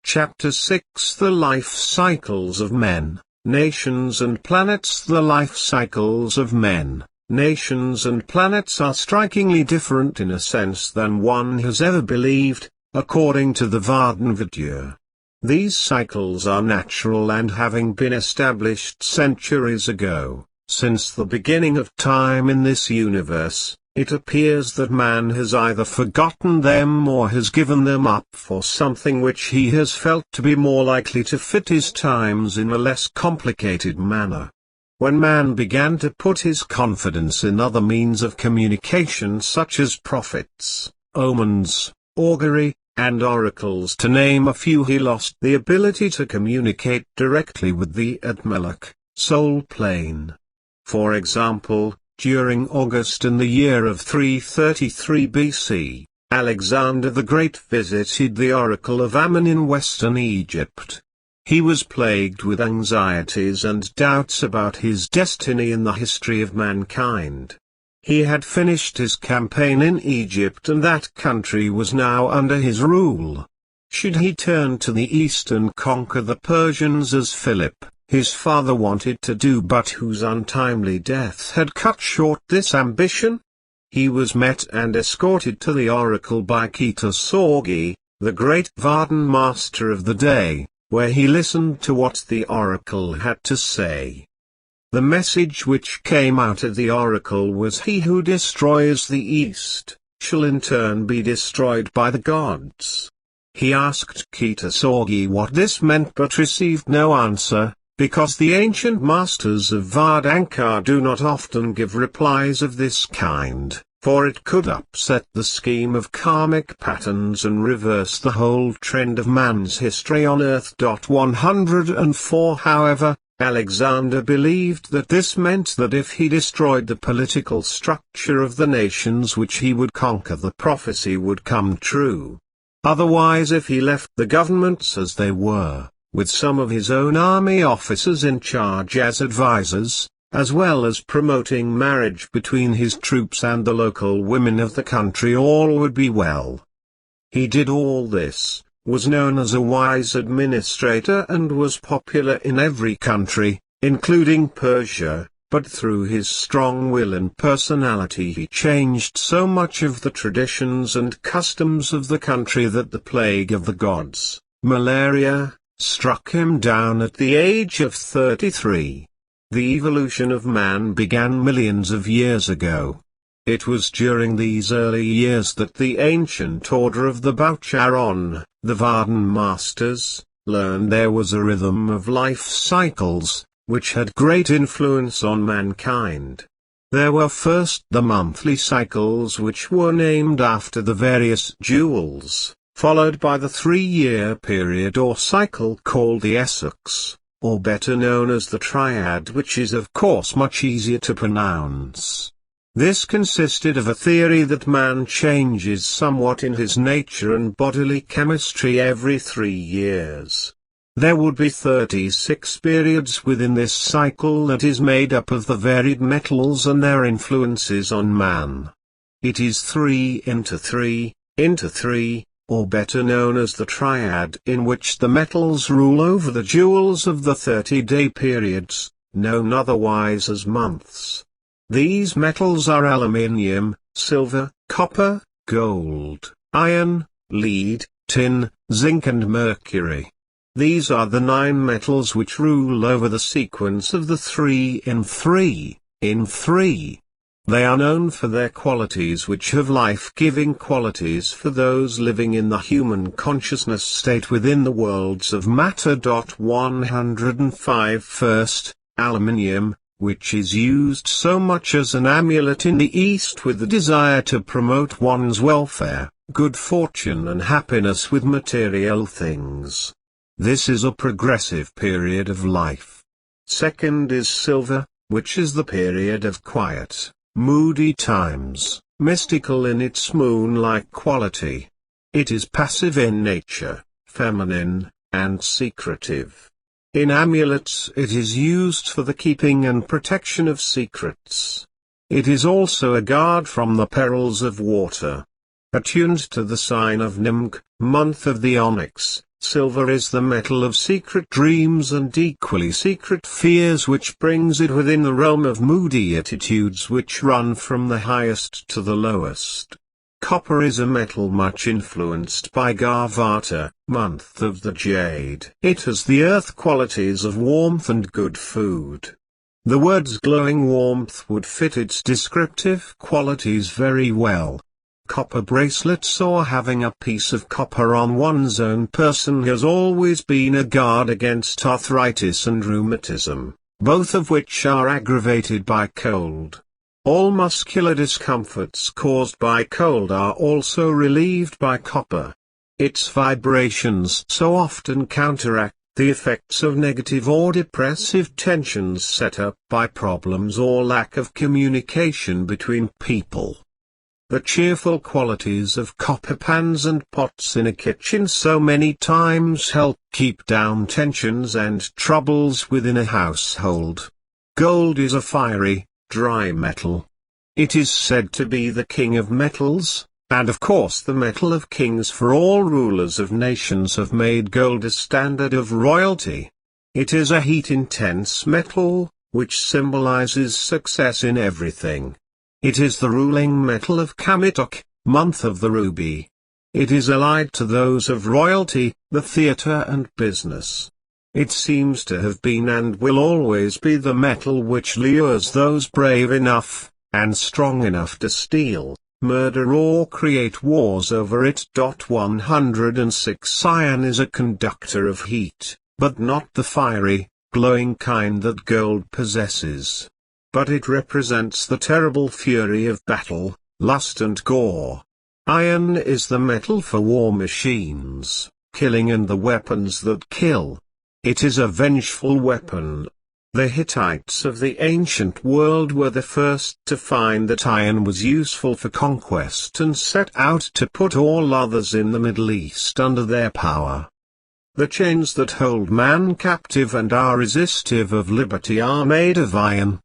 Speaker 1: Chapter 6 The Life Cycles of Men, Nations and Planets. The life cycles of men, nations and planets are strikingly different in a sense than one has ever believed, according to the VARDAN-Vidya. These cycles are natural and having been established centuries ago, since the beginning of time in this universe, it appears that man has either forgotten them or has given them up for something which he has felt to be more likely to fit his times in a less complicated manner. When man began to put his confidence in other means of communication such as prophets, omens, augury, and oracles to name a few, he lost the ability to communicate directly with the Atmelech, soul plane. For example, during August in the year of 333 BC, Alexander the Great visited the oracle of Ammon in western Egypt. He was plagued with anxieties and doubts about his destiny in the history of mankind. He had finished his campaign in Egypt and that country was now under his rule. Should he turn to the east and conquer the Persians as Philip, his father, wanted to do, but whose untimely death had cut short this ambition? He was met and escorted to the oracle by Sorgi, the great VARDAN master of the day, where he listened to what the oracle had to say. The message which came out of the oracle was, "He who destroys the East, shall in turn be destroyed by the gods." He asked Sorgi what this meant but received no answer, because the ancient masters of Vardankar do not often give replies of this kind, for it could upset the scheme of karmic patterns and reverse the whole trend of man's history on Earth. 104 However, Alexander believed that this meant that if he destroyed the political structure of the nations which he would conquer, the prophecy would come true. Otherwise, if he left the governments as they were, with some of his own army officers in charge as advisors, as well as promoting marriage between his troops and the local women of the country, all would be well. He did all this, was known as a wise administrator and was popular in every country, including Persia, but through his strong will and personality he changed so much of the traditions and customs of the country that the plague of the gods, malaria, struck him down at the age of 33. The evolution of man began millions of years ago. It was during these early years that the Ancient Order of the Boucharon, the VARDAN Masters, learned there was a rhythm of life cycles, which had great influence on mankind. There were first the monthly cycles, which were named after the various jewels, followed by the 3-year period or cycle called the Essex, or better known as the Triad, which is of course much easier to pronounce. This consisted of a theory that man changes somewhat in his nature and bodily chemistry every 3 years. There would be 36 periods within this cycle that is made up of the varied metals and their influences on man. It is 3 into 3, into 3, or better known as the Triad, in which the metals rule over the jewels of the 30-day periods, known otherwise as months. These metals are aluminium, silver, copper, gold, iron, lead, tin, zinc and mercury. These are the 9 metals which rule over the sequence of the 3 in 3, in 3. They are known for their qualities, which have life-giving qualities for those living in the human consciousness state within the worlds of matter. 105 First, aluminium, which is used so much as an amulet in the East with the desire to promote one's welfare, good fortune and happiness with material things. This is a progressive period of life. Second is silver, which is the period of quiet, moody times, mystical in its moon-like quality. It is passive in nature, feminine, and secretive. In amulets it is used for the keeping and protection of secrets. It is also a guard from the perils of water. Attuned to the sign of Nimg, month of the onyx, Silver is the metal of secret dreams and equally secret fears, which brings it within the realm of moody attitudes which run from the highest to the lowest. Copper is a metal much influenced by Garvata, month of the jade. It has the earth qualities of warmth and good food. The words glowing warmth would fit its descriptive qualities very well. Copper bracelets or having a piece of copper on one's own person has always been a guard against arthritis and rheumatism, both of which are aggravated by cold. All muscular discomforts caused by cold are also relieved by copper. Its vibrations so often counteract the effects of negative or depressive tensions set up by problems or lack of communication between people. The cheerful qualities of copper pans and pots in a kitchen so many times help keep down tensions and troubles within a household. Gold is a fiery, dry metal. It is said to be the king of metals, and of course the metal of kings, for all rulers of nations have made gold a standard of royalty. It is a heat-intense metal, which symbolizes success in everything. It is the ruling metal of Kamitok, month of the ruby. It is allied to those of royalty, the theatre and business. It seems to have been and will always be the metal which lures those brave enough, and strong enough to steal, murder or create wars over it. 106 Iron is a conductor of heat, but not the fiery, glowing kind that gold possesses. But it represents the terrible fury of battle, lust and gore. Iron is the metal for war machines, killing and the weapons that kill. It is a vengeful weapon. The Hittites of the ancient world were the first to find that iron was useful for conquest and set out to put all others in the Middle East under their power. The chains that hold man captive and are resistive of liberty are made of iron.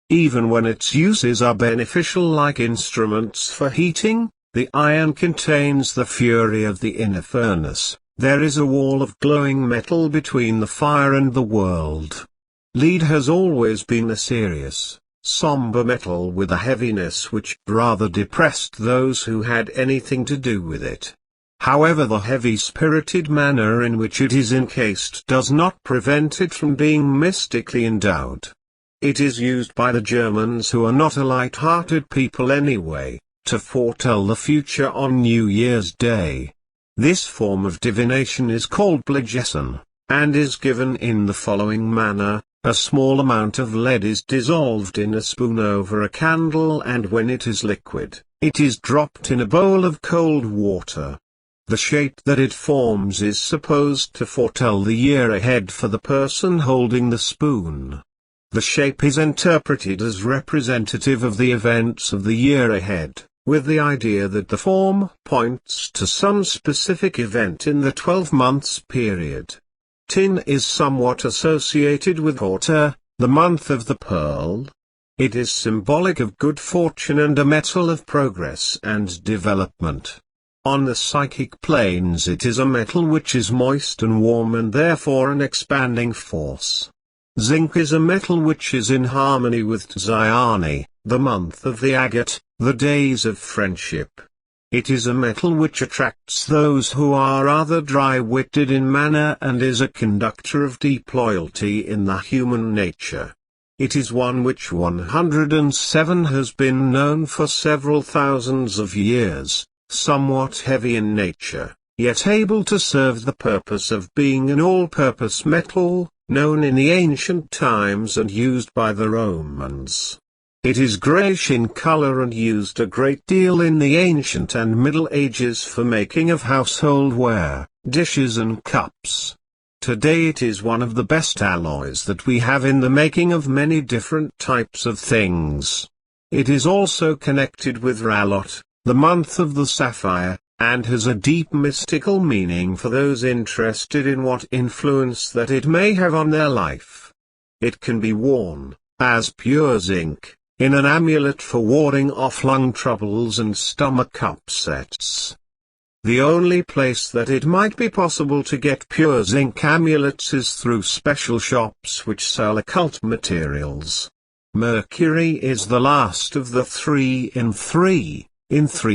Speaker 1: Even when its uses are beneficial like instruments for heating, the iron contains the fury of the inner furnace. There is a wall of glowing metal between the fire and the world. Lead has always been a serious, somber metal with a heaviness which rather depressed those who had anything to do with it. However, the heavy-spirited manner in which it is encased does not prevent it from being mystically endowed. It is used by the Germans, who are not a light-hearted people anyway, to foretell the future on New Year's Day. This form of divination is called Blegessen, and is given in the following manner. A small amount of lead is dissolved in a spoon over a candle, and when it is liquid, it is dropped in a bowl of cold water. The shape that it forms is supposed to foretell the year ahead for the person holding the spoon. The shape is interpreted as representative of the events of the year ahead, with the idea that the form points to some specific event in the 12 months period. Tin is somewhat associated with Horta, the month of the pearl. It is symbolic of good fortune and a metal of progress and development. On the psychic planes it is a metal which is moist and warm and therefore an expanding force. Zinc is a metal which is in harmony with Tzayani, the month of the agate, the days of friendship. It is a metal which attracts those who are rather dry-witted in manner and is a conductor of deep loyalty in the human nature. It is one which 107 has been known for several thousands of years, somewhat heavy in nature, yet able to serve the purpose of being an all-purpose metal, known in the ancient times and used by the Romans. It is greyish in color and used a great deal in the ancient and Middle Ages for making of household ware, dishes and cups. Today it is one of the best alloys that we have in the making of many different types of things. It is also connected with Ralot, the month of the sapphire, and has a deep mystical meaning for those interested in what influence that it may have on their life. It can be worn, as pure zinc, in an amulet for warding off lung troubles and stomach upsets. The only place that it might be possible to get pure zinc amulets is through special shops which sell occult materials. Mercury is the last of the 3 in 3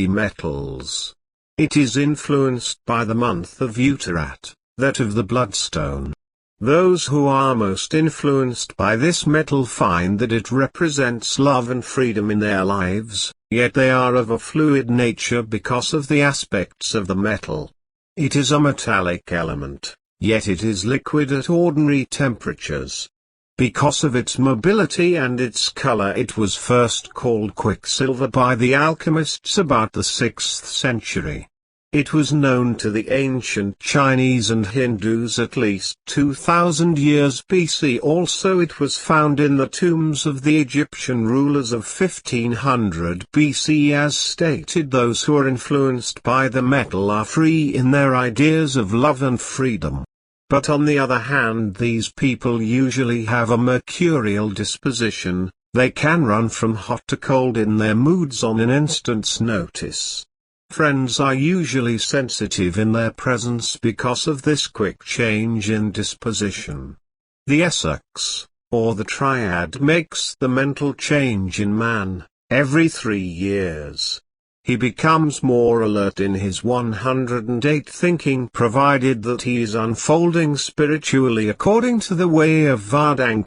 Speaker 1: metals. It is influenced by the month of Uttarat, that of the bloodstone. Those who are most influenced by this metal find that it represents love and freedom in their lives, yet they are of a fluid nature because of the aspects of the metal. It is a metallic element, yet it is liquid at ordinary temperatures. Because of its mobility and its color, it was first called quicksilver by the alchemists about the 6th century. It was known to the ancient Chinese and Hindus at least 2000 years BC. Also it was found in the tombs of the Egyptian rulers of 1500 BC. As stated, those who are influenced by the metal are free in their ideas of love and freedom. But on the other hand, these people usually have a mercurial disposition. They can run from hot to cold in their moods on an instant's notice. Friends are usually sensitive in their presence because of this quick change in disposition. The Essex, or the triad, makes the mental change in man, every 3 years. He becomes more alert in his 108 thinking, provided that he is unfolding spiritually according to the way of Vardhan.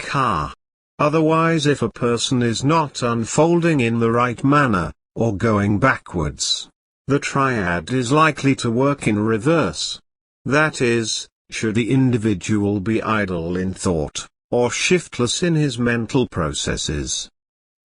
Speaker 1: Otherwise, if a person is not unfolding in the right manner, or going backwards, the triad is likely to work in reverse. That is, should the individual be idle in thought, or shiftless in his mental processes.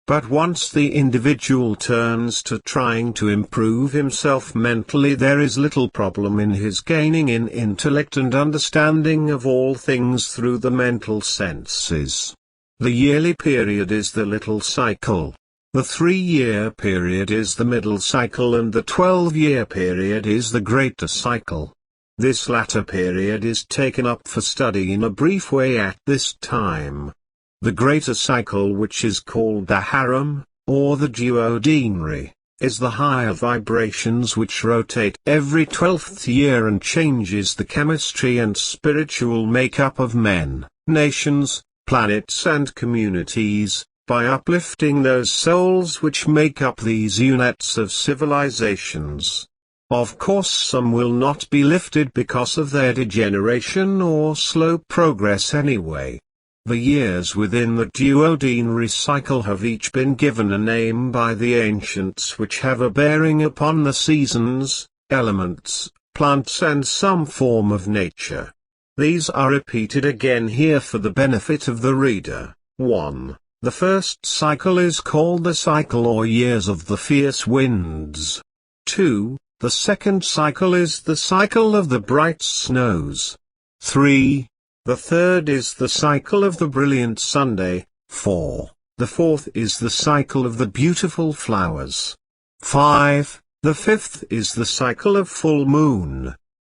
Speaker 1: But once the individual turns to trying to improve himself mentally, there is little problem in his gaining in intellect and understanding of all things through the mental senses. The yearly period is the little cycle. The 3-year period is the middle cycle, and the 12-year period is the greater cycle. This latter period is taken up for study in a brief way at this time. The greater cycle, which is called the harem, or the duodenary, is the higher vibrations which rotate every 12th year and changes the chemistry and spiritual makeup of men, nations, planets and communities, by uplifting those souls which make up these units of civilizations. Of course, some will not be lifted because of their degeneration or slow progress anyway. The years within the duodenary cycle have each been given a name by the ancients which have a bearing upon the seasons, elements, plants and some form of nature. These are repeated again here for the benefit of the reader. 1. The first cycle is called the cycle or years of the fierce winds. 2. The second cycle is the cycle of the bright snows. 3. The third is the cycle of the brilliant Sunday. 4. The fourth is the cycle of the beautiful flowers. 5. The fifth is the cycle of full moon.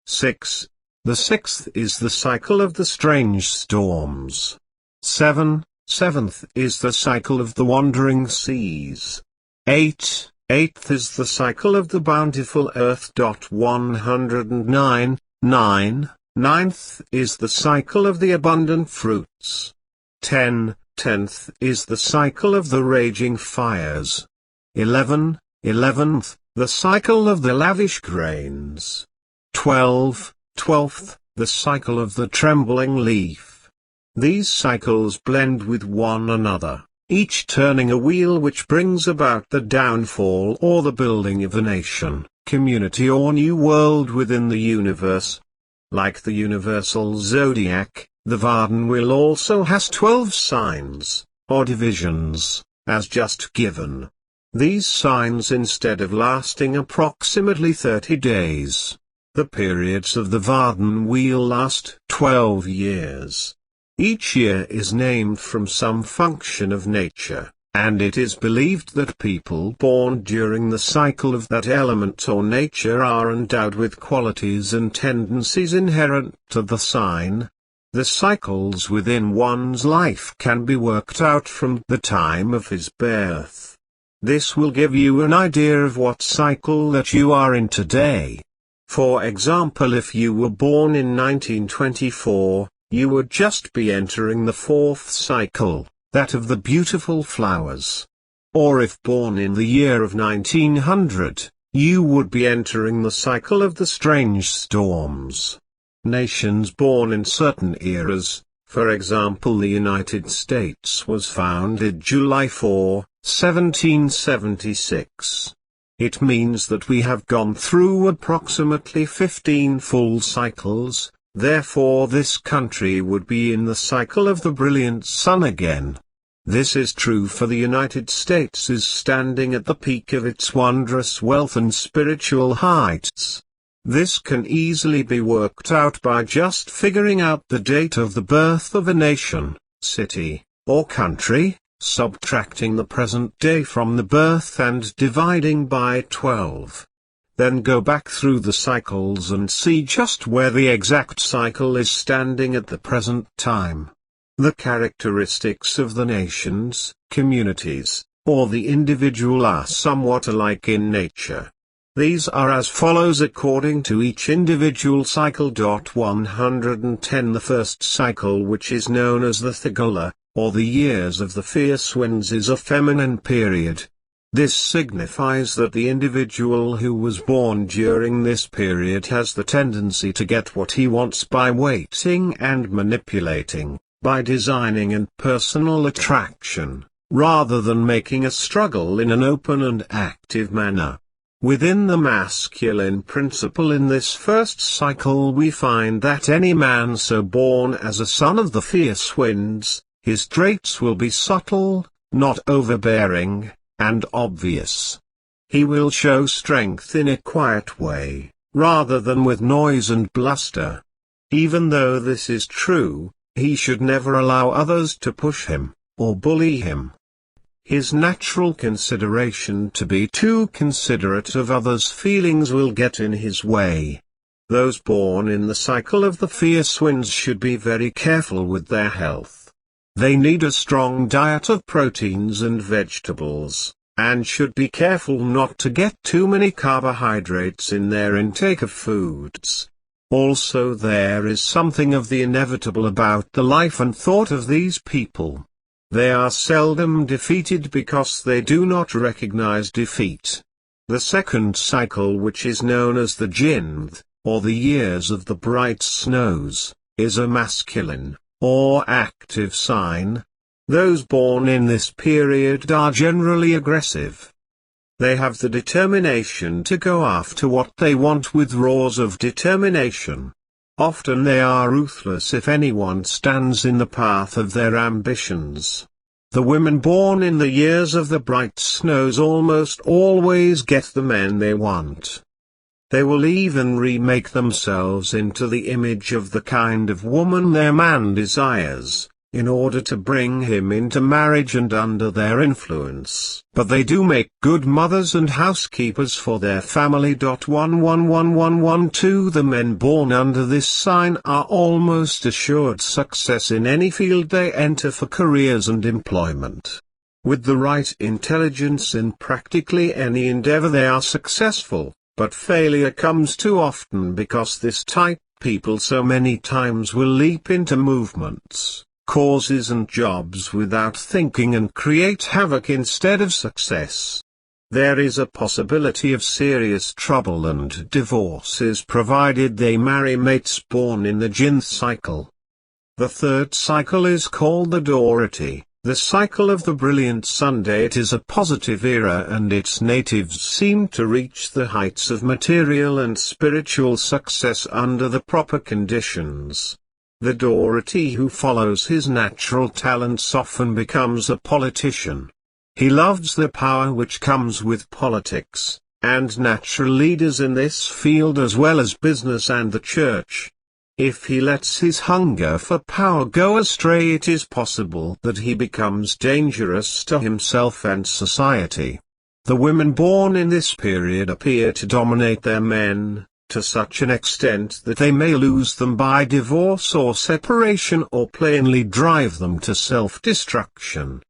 Speaker 1: 6. The sixth is the cycle of the strange storms. 7. Seventh is the cycle of the wandering seas. 8. Eighth is the cycle of the bountiful earth. 109. 9. Ninth is the cycle of the abundant fruits. 10. Tenth is the cycle of the raging fires. 11. 11th, the cycle of the lavish grains. 12. 12th, the cycle of the trembling leaf. These cycles blend with one another, each turning a wheel which brings about the downfall or the building of a nation, community or new world within the universe. Like the universal zodiac, the Vardan wheel also has 12 signs, or divisions, as just given. These signs, instead of lasting approximately 30 days, the periods of the Vardan wheel last 12 years. Each year is named from some function of nature, and it is believed that people born during the cycle of that element or nature are endowed with qualities and tendencies inherent to the sign. The cycles within one's life can be worked out from the time of his birth. This will give you an idea of what cycle that you are in today. For example, if you were born in 1924, you would just be entering the fourth cycle, that of the beautiful flowers. Or if born in the year of 1900, you would be entering the cycle of the strange storms. Nations born in certain eras, for example the United States was founded July 4, 1776. It means that we have gone through approximately 15 full cycles, therefore this country would be in the cycle of the brilliant sun again. This is true for the United States is standing at the peak of its wondrous wealth and spiritual heights. This can easily be worked out by just figuring out the date of the birth of a nation, city, or country, subtracting the present day from the birth and dividing by 12. Then go back through the cycles and see just where the exact cycle is standing at the present time. The characteristics of the nations, communities, or the individual are somewhat alike in nature. These are as follows according to each individual cycle. 110 The first cycle, which is known as the Thigola, or the years of the fierce winds, is a feminine period. This signifies that the individual who was born during this period has the tendency to get what he wants by waiting and manipulating, by designing and personal attraction, rather than making a struggle in an open and active manner. Within the masculine principle in this first cycle we find that any man so born as a son of the fierce winds, his traits will be subtle, not overbearing, and obvious. He will show strength in a quiet way, rather than with noise and bluster. Even though this is true, he should never allow others to push him, or bully him. His natural consideration to be too considerate of others' feelings will get in his way. Those born in the cycle of the fierce winds should be very careful with their health. They need a strong diet of proteins and vegetables, and should be careful not to get too many carbohydrates in their intake of foods. Also, there is something of the inevitable about the life and thought of these people. They are seldom defeated because they do not recognize defeat. The second cycle, which is known as the Jinth, or the years of the bright snows, is a masculine, or active sign. Those born in this period are generally aggressive. They have the determination to go after what they want with roars of determination. Often they are ruthless if anyone stands in the path of their ambitions. The women born in the years of the bright snows almost always get the men they want. They will even remake themselves into the image of the kind of woman their man desires, in order to bring him into marriage and under their influence. But they do make good mothers and housekeepers for their family. 111112 The men born under this sign are almost assured success in any field they enter for careers and employment. With the right intelligence in practically any endeavor they are successful, but failure comes too often because this type people so many times will leap into movements, causes and jobs without thinking and create havoc instead of success. There is a possibility of serious trouble and divorces provided they marry mates born in the Jinth cycle. The third cycle is called the Dorati, the cycle of the brilliant Sunday. It is a positive era and its natives seem to reach the heights of material and spiritual success under the proper conditions. The Dorati who follows his natural talents often becomes a politician. He loves the power which comes with politics, and natural leaders in this field as well as business and the church. If he lets his hunger for power go astray, it is possible that he becomes dangerous to himself and society. The women born in this period appear to dominate their men, to such an extent that they may lose them by divorce or separation or plainly drive them to self-destruction.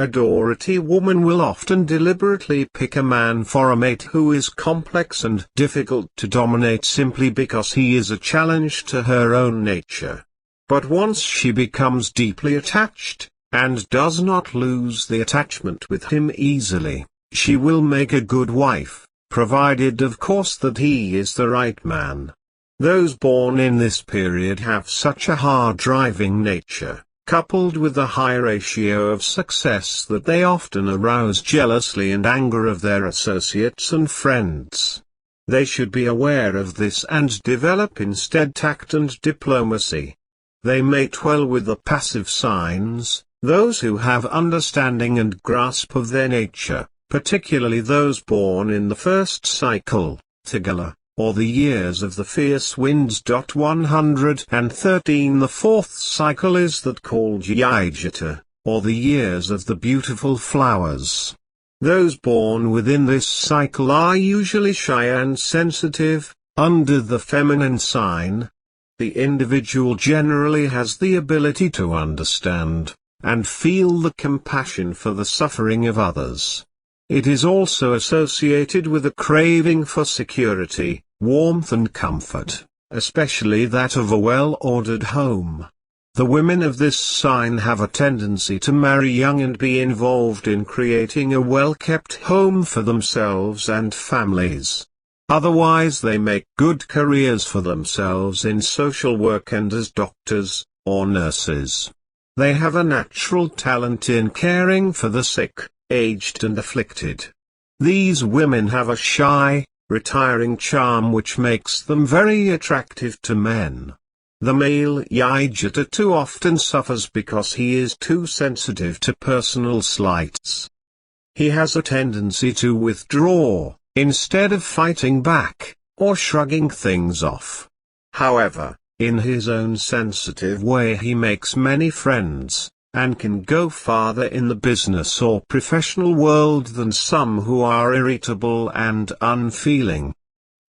Speaker 1: A Dorothy woman will often deliberately pick a man for a mate who is complex and difficult to dominate simply because he is a challenge to her own nature. But once she becomes deeply attached, and does not lose the attachment with him easily, she will make a good wife, provided of course that he is the right man. Those born in this period have such a hard-driving nature, coupled with a high ratio of success, that they often arouse jealousy and anger of their associates and friends. They should be aware of this and develop instead tact and diplomacy. They mate well with the passive signs, those who have understanding and grasp of their nature, particularly those born in the first cycle, Tigala, or the years of the fierce winds. 113 The fourth cycle is that called Yajata, or the years of the beautiful flowers. Those born within this cycle are usually shy and sensitive, under the feminine sign. The individual generally has the ability to understand, and feel the compassion for the suffering of others. It is also associated with a craving for security, warmth and comfort, especially that of a well-ordered home. The women of this sign have a tendency to marry young and be involved in creating a well-kept home for themselves and families. Otherwise they make good careers for themselves in social work and as doctors, or nurses. They have a natural talent in caring for the sick, aged and afflicted. These women have a shy, retiring charm which makes them very attractive to men. The male Yajata too often suffers because he is too sensitive to personal slights. He has a tendency to withdraw, instead of fighting back, or shrugging things off. However, in his own sensitive way he makes many friends, and can go farther in the business or professional world than some who are irritable and unfeeling.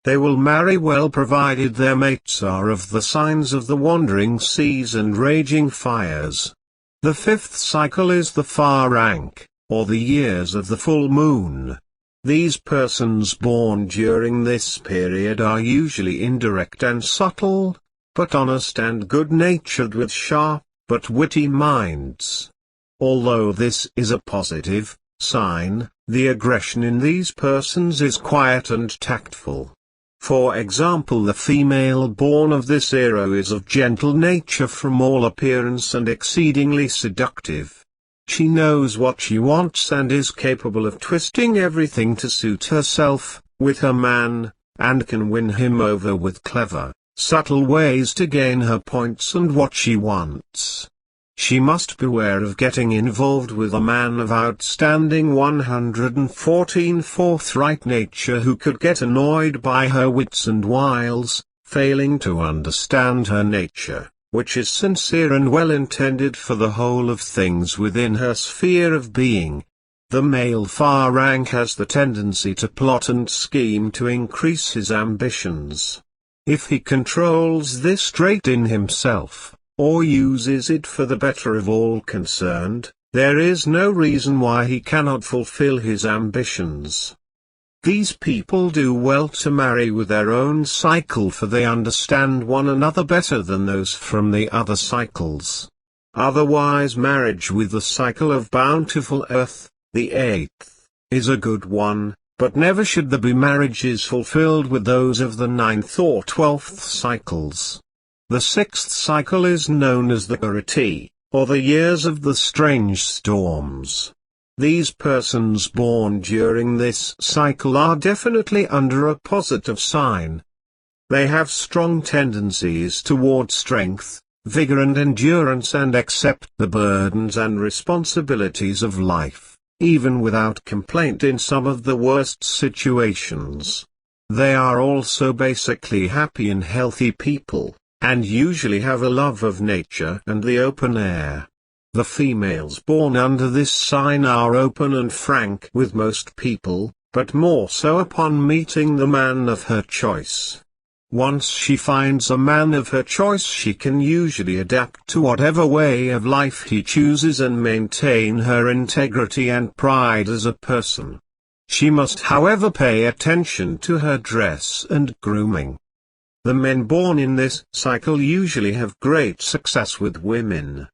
Speaker 1: They will marry well provided their mates are of the signs of the wandering seas and raging fires. The fifth cycle is the far rank, or the years of the full moon. These persons born during this period are usually indirect and subtle, but honest and good-natured with sharp, but witty minds. Although this is a positive sign, the aggression in these persons is quiet and tactful. For example, the female born of this era is of gentle nature from all appearance and exceedingly seductive. She knows what she wants and is capable of twisting everything to suit herself, with her man, and can win him over with clever, subtle ways to gain her points and what she wants. She must beware of getting involved with a man of outstanding 114 forthright nature who could get annoyed by her wits and wiles, failing to understand her nature, which is sincere and well intended for the whole of things within her sphere of being. The male far rank has the tendency to plot and scheme to increase his ambitions. If he controls this trait in himself, or uses it for the better of all concerned, there is no reason why he cannot fulfill his ambitions. These people do well to marry with their own cycle, for they understand one another better than those from the other cycles. Otherwise, marriage with the cycle of bountiful earth, the eighth, is a good one, but never should there be marriages fulfilled with those of the ninth or 12th cycles. The sixth cycle is known as the Karati, or the years of the strange storms. These persons born during this cycle are definitely under a positive sign. They have strong tendencies toward strength, vigor and endurance, and accept the burdens and responsibilities of life, even without complaint in some of the worst situations. They are also basically happy and healthy people, and usually have a love of nature and the open air. The females born under this sign are open and frank with most people, but more so upon meeting the man of her choice. Once she finds a man of her choice, she can usually adapt to whatever way of life he chooses and maintain her integrity and pride as a person. She must, however, pay attention to her dress and grooming. The men born in this cycle usually have great success with women.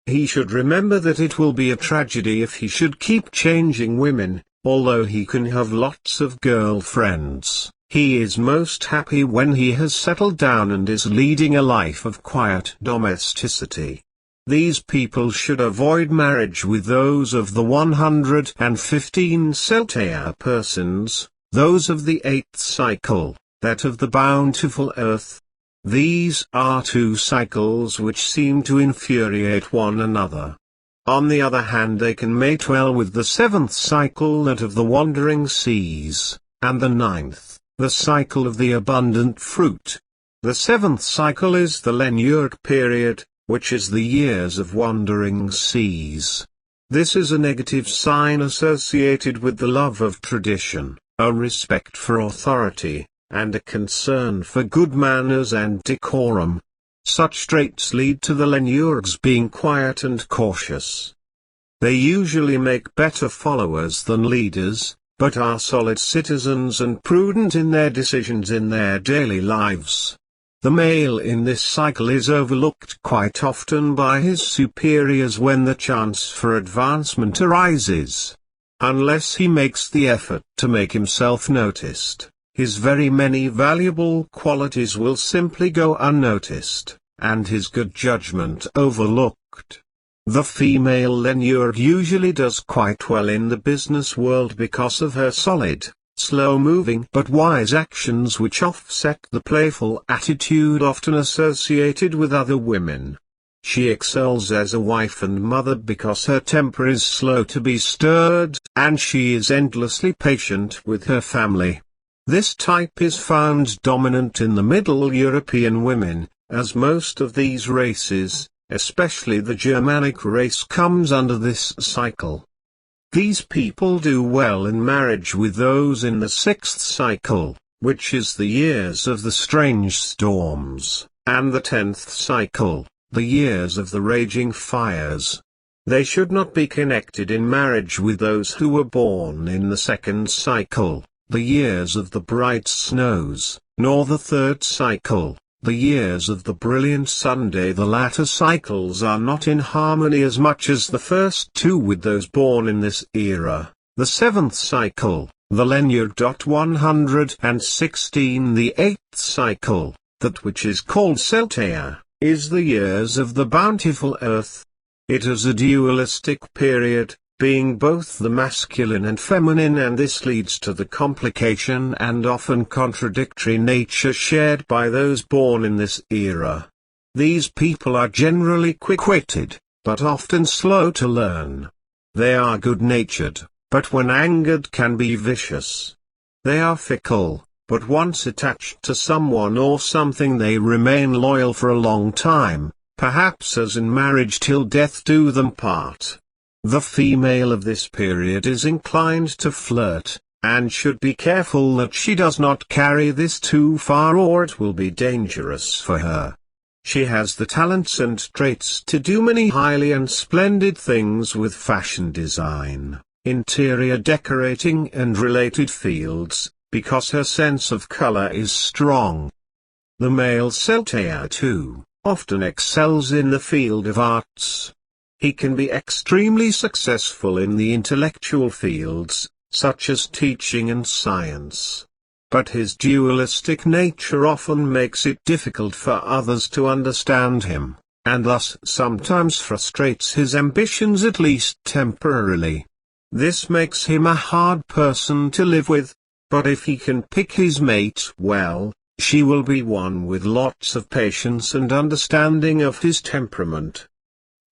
Speaker 1: He should remember that it will be a tragedy if he should keep changing women. Although he can have lots of girlfriends, he is most happy when he has settled down and is leading a life of quiet domesticity. These people should avoid marriage with those of the 115 Celtea persons, those of the 8th cycle, that of the bountiful earth. These are two cycles which seem to infuriate one another. On the other hand, they can mate well with the 7th cycle, that of the wandering seas, and the 9th, the cycle of the abundant fruit. The 7th cycle is the Lenurg period, which is the years of wandering seas. This is a negative sign associated with the love of tradition, a respect for authority, and a concern for good manners and decorum. Such traits lead to the Lenurgs being quiet and cautious. They usually make better followers than leaders, but are solid citizens and prudent in their decisions in their daily lives. The male in this cycle is overlooked quite often by his superiors when the chance for advancement arises. Unless he makes the effort to make himself noticed, his very many valuable qualities will simply go unnoticed, and his good judgment overlooked. The female Lenurg usually does quite well in the business world because of her solid, slow-moving but wise actions which offset the playful attitude often associated with other women. She excels as a wife and mother because her temper is slow to be stirred, and she is endlessly patient with her family. This type is found dominant in the Middle European women, as most of these races, especially the Germanic race, comes under this cycle. These people do well in marriage with those in the 6th cycle, which is the years of the strange storms, and the 10th cycle, the years of the raging fires. They should not be connected in marriage with those who were born in the 2nd cycle, the years of the bright snows, nor the 3rd cycle, the years of the brilliant Sunday. The latter cycles are not in harmony as much as the first two with those born in this era. The 7th cycle, the Lenurg. 116. The 8th cycle, that which is called Celtea, is the years of the bountiful earth. It is a dualistic period, being both the masculine and feminine, and this leads to the complication and often contradictory nature shared by those born in this era. These people are generally quick-witted, but often slow to learn. They are good-natured, but when angered can be vicious. They are fickle, but once attached to someone or something they remain loyal for a long time, perhaps as in marriage till death do them part. The female of this period is inclined to flirt, and should be careful that she does not carry this too far, or it will be dangerous for her. She has the talents and traits to do many highly and splendid things with fashion design, interior decorating and related fields, because her sense of color is strong. The male Celtea too, often excels in the field of arts. He can be extremely successful in the intellectual fields, such as teaching and science. But his dualistic nature often makes it difficult for others to understand him, and thus sometimes frustrates his ambitions, at least temporarily. This makes him a hard person to live with, but if he can pick his mate well, she will be one with lots of patience and understanding of his temperament.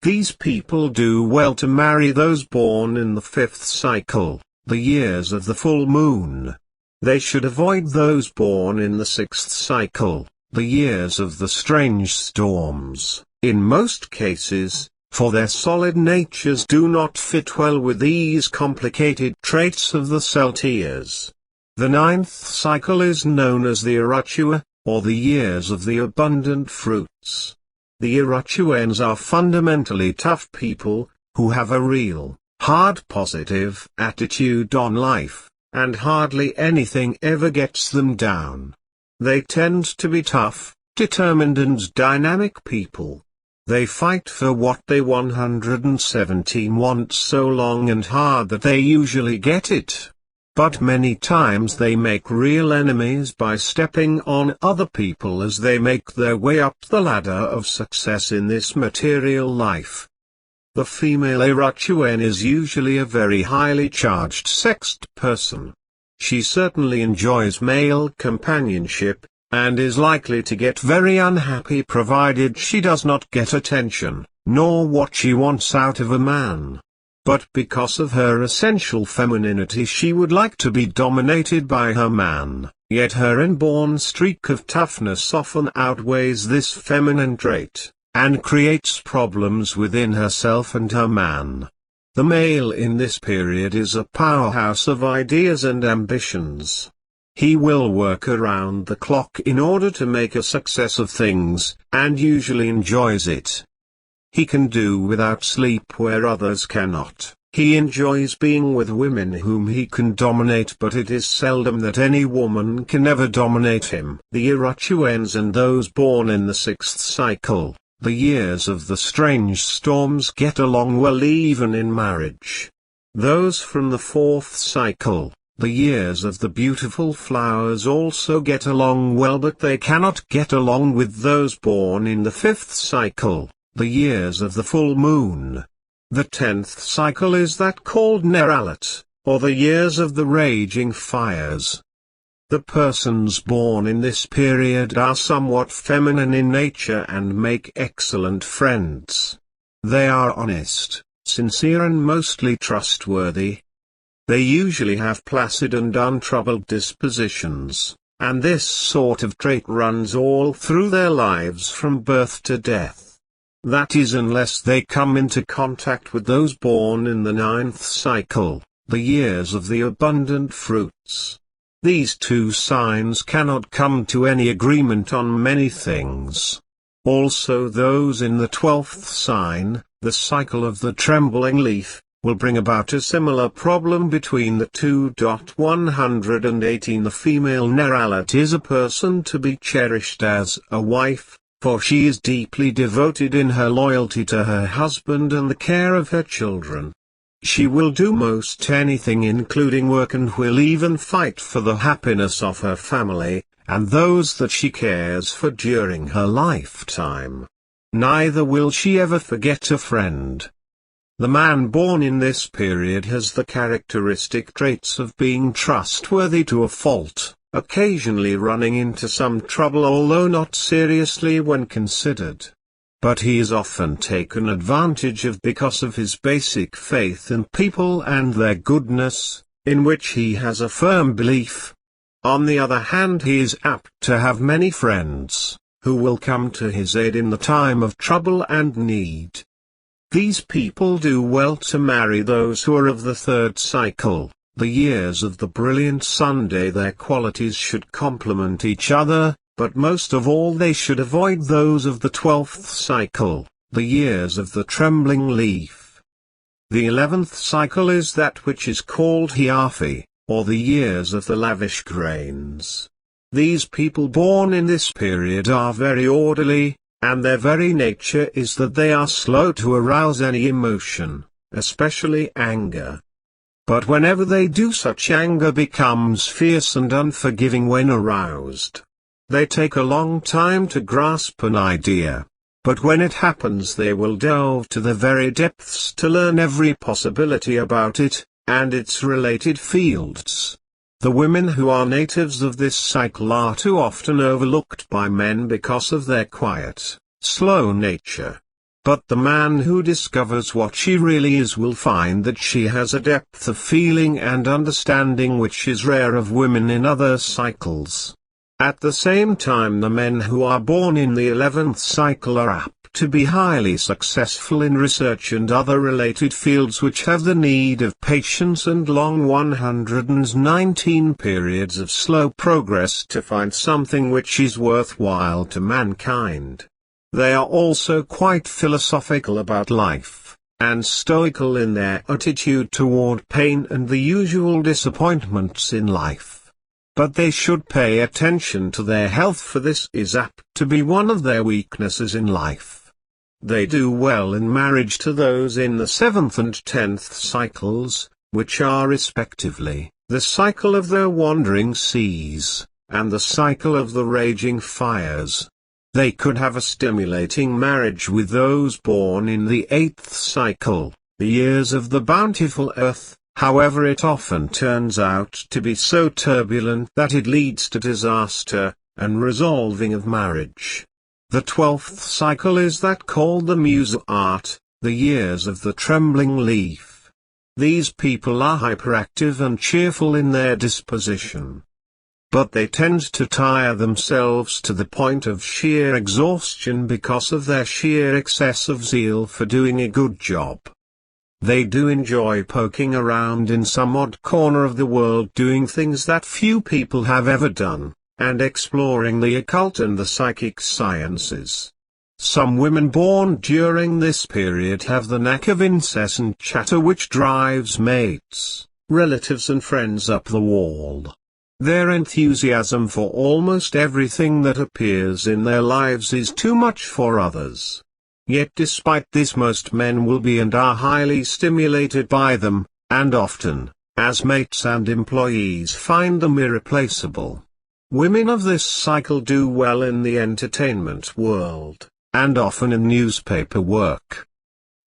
Speaker 1: These people do well to marry those born in the 5th cycle, the years of the full moon. They should avoid those born in the 6th cycle, the years of the strange storms, in most cases, for their solid natures do not fit well with these complicated traits of the Celteas. The 9th cycle is known as the Aratua, or the years of the abundant fruits. The Irachuans are fundamentally tough people, who have a real, hard positive attitude on life, and hardly anything ever gets them down. They tend to be tough, determined and dynamic people. They fight for what they 117 want so long and hard that they usually get it. But many times they make real enemies by stepping on other people as they make their way up the ladder of success in this material life. The female Irachuan is usually a very highly charged sexed person. She certainly enjoys male companionship, and is likely to get very unhappy provided she does not get attention, nor what she wants out of a man. But because of her essential femininity she would like to be dominated by her man, yet her inborn streak of toughness often outweighs this feminine trait, and creates problems within herself and her man. The male in this period is a powerhouse of ideas and ambitions. He will work around the clock in order to make a success of things, and usually enjoys it. He can do without sleep where others cannot. He enjoys being with women whom he can dominate, but it is seldom that any woman can ever dominate him. The Irachuans and those born in the 6th cycle, the years of the strange storms, get along well even in marriage. Those from the 4th cycle, the years of the beautiful flowers, also get along well, but they cannot get along with those born in the 5th cycle, the years of the full moon. The 10th cycle is that called Neralat, or the years of the raging fires. The persons born in this period are somewhat feminine in nature and make excellent friends. They are honest, sincere and mostly trustworthy. They usually have placid and untroubled dispositions, and this sort of trait runs all through their lives from birth to death. That is, unless they come into contact with those born in the 9th cycle, the years of the abundant fruits. These two signs cannot come to any agreement on many things. Also those in the 12th sign, the cycle of the trembling leaf, will bring about a similar problem between the two. 118 The female Neralat is a person to be cherished as a wife, for she is deeply devoted in her loyalty to her husband and the care of her children. She will do most anything including work, and will even fight for the happiness of her family, and those that she cares for during her lifetime. Neither will she ever forget a friend. The man born in this period has the characteristic traits of being trustworthy to a fault, occasionally running into some trouble although not seriously when considered. But he is often taken advantage of because of his basic faith in people and their goodness, in which he has a firm belief. On the other hand, he is apt to have many friends, who will come to his aid in the time of trouble and need. These people do well to marry those who are of the 3rd cycle, the years of the brilliant Sunday. Their qualities should complement each other, but most of all they should avoid those of the 12th cycle, the years of the trembling leaf. The 11th cycle is that which is called Hiafi, or the years of the lavish grains. These people born in this period are very orderly, and their very nature is that they are slow to arouse any emotion, especially anger. But whenever they do, such anger becomes fierce and unforgiving when aroused. They take a long time to grasp an idea, but when it happens they will delve to the very depths to learn every possibility about it, and its related fields. The women who are natives of this cycle are too often overlooked by men because of their quiet, slow nature. But the man who discovers what she really is will find that she has a depth of feeling and understanding which is rare of women in other cycles. At the same time, the men who are born in the 11th cycle are apt apt to be highly successful in research and other related fields which have the need of patience and long 119 periods of slow progress to find something which is worthwhile to mankind. They are also quite philosophical about life, and stoical in their attitude toward pain and the usual disappointments in life. But they should pay attention to their health, for this is apt to be one of their weaknesses in life. They do well in marriage to those in the 7th and 10th cycles, which are respectively, the cycle of the wandering seas, and the cycle of the raging fires. They could have a stimulating marriage with those born in the 8th cycle, the years of the bountiful earth. However, it often turns out to be so turbulent that it leads to disaster, and resolving of marriage. The 12th cycle is that called the Musa art, the years of the trembling leaf. These people are hyperactive and cheerful in their disposition. But they tend to tire themselves to the point of sheer exhaustion because of their sheer excess of zeal for doing a good job. They do enjoy poking around in some odd corner of the world doing things that few people have ever done, and exploring the occult and the psychic sciences. Some women born during this period have the knack of incessant chatter which drives mates, relatives and friends up the wall. Their enthusiasm for almost everything that appears in their lives is too much for others. Yet despite this most men will be and are highly stimulated by them, and often, as mates and employees, find them irreplaceable. Women of this cycle do well in the entertainment world, and often in newspaper work.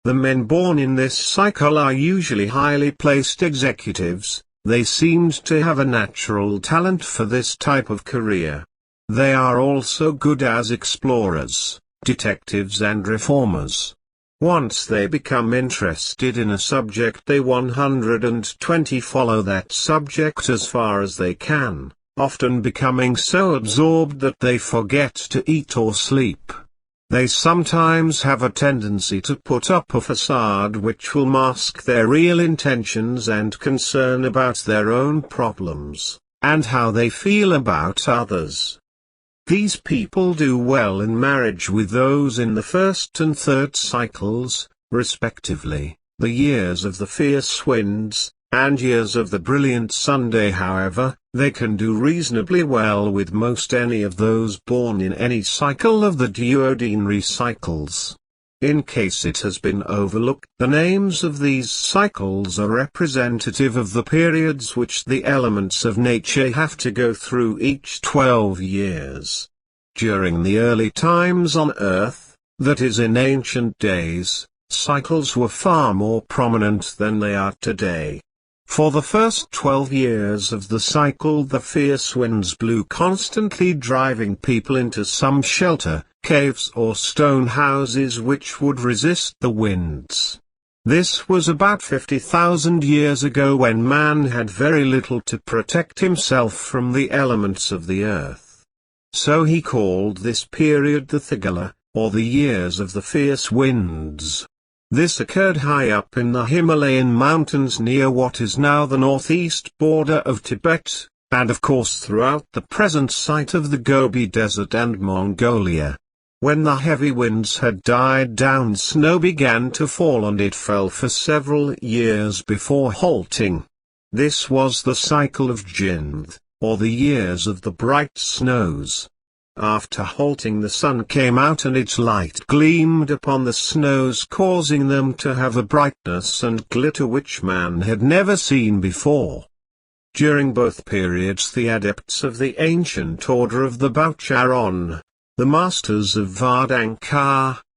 Speaker 1: The men born in this cycle are usually highly placed executives. They seemed to have a natural talent for this type of career. They are also good as explorers, detectives and reformers. Once they become interested in a subject, they 120 follow that subject as far as they can, often becoming so absorbed that they forget to eat or sleep. They sometimes have a tendency to put up a facade which will mask their real intentions and concern about their own problems, and how they feel about others. These people do well in marriage with those in the 1st and 3rd cycles, respectively, the years of the fierce winds, and years of the brilliant Sunday. However, they can do reasonably well with most any of those born in any cycle of the duodenary cycles. In case it has been overlooked, the names of these cycles are representative of the periods which the elements of nature have to go through each 12 years. During the early times on Earth, that is in ancient days, cycles were far more prominent than they are today. For the first 12 years of the cycle the fierce winds blew constantly, driving people into some shelter, caves or stone houses which would resist the winds. This was about 50,000 years ago, when man had very little to protect himself from the elements of the earth. So he called this period the Thigala, or the years of the fierce winds. This occurred high up in the Himalayan mountains near what is now the northeast border of Tibet, and of course throughout the present site of the Gobi Desert and Mongolia. When the heavy winds had died down, snow began to fall, and it fell for several years before halting. This was the cycle of Jindh, or the years of the bright snows. After halting, the sun came out and its light gleamed upon the snows, causing them to have a brightness and glitter which man had never seen before. During both periods the adepts of the Ancient Order of the Vairagi-this, the Masters of VARDAN,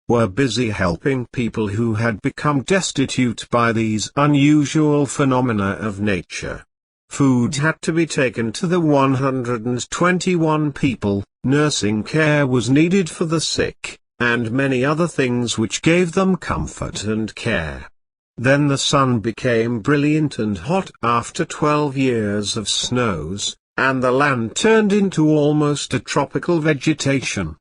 Speaker 1: were busy helping people who had become destitute by these unusual phenomena of nature. Food had to be taken to the 121 people, nursing care was needed for the sick, and many other things which gave them comfort and care. Then the sun became brilliant and hot after 12 years of snows, and the land turned into almost a tropical vegetation.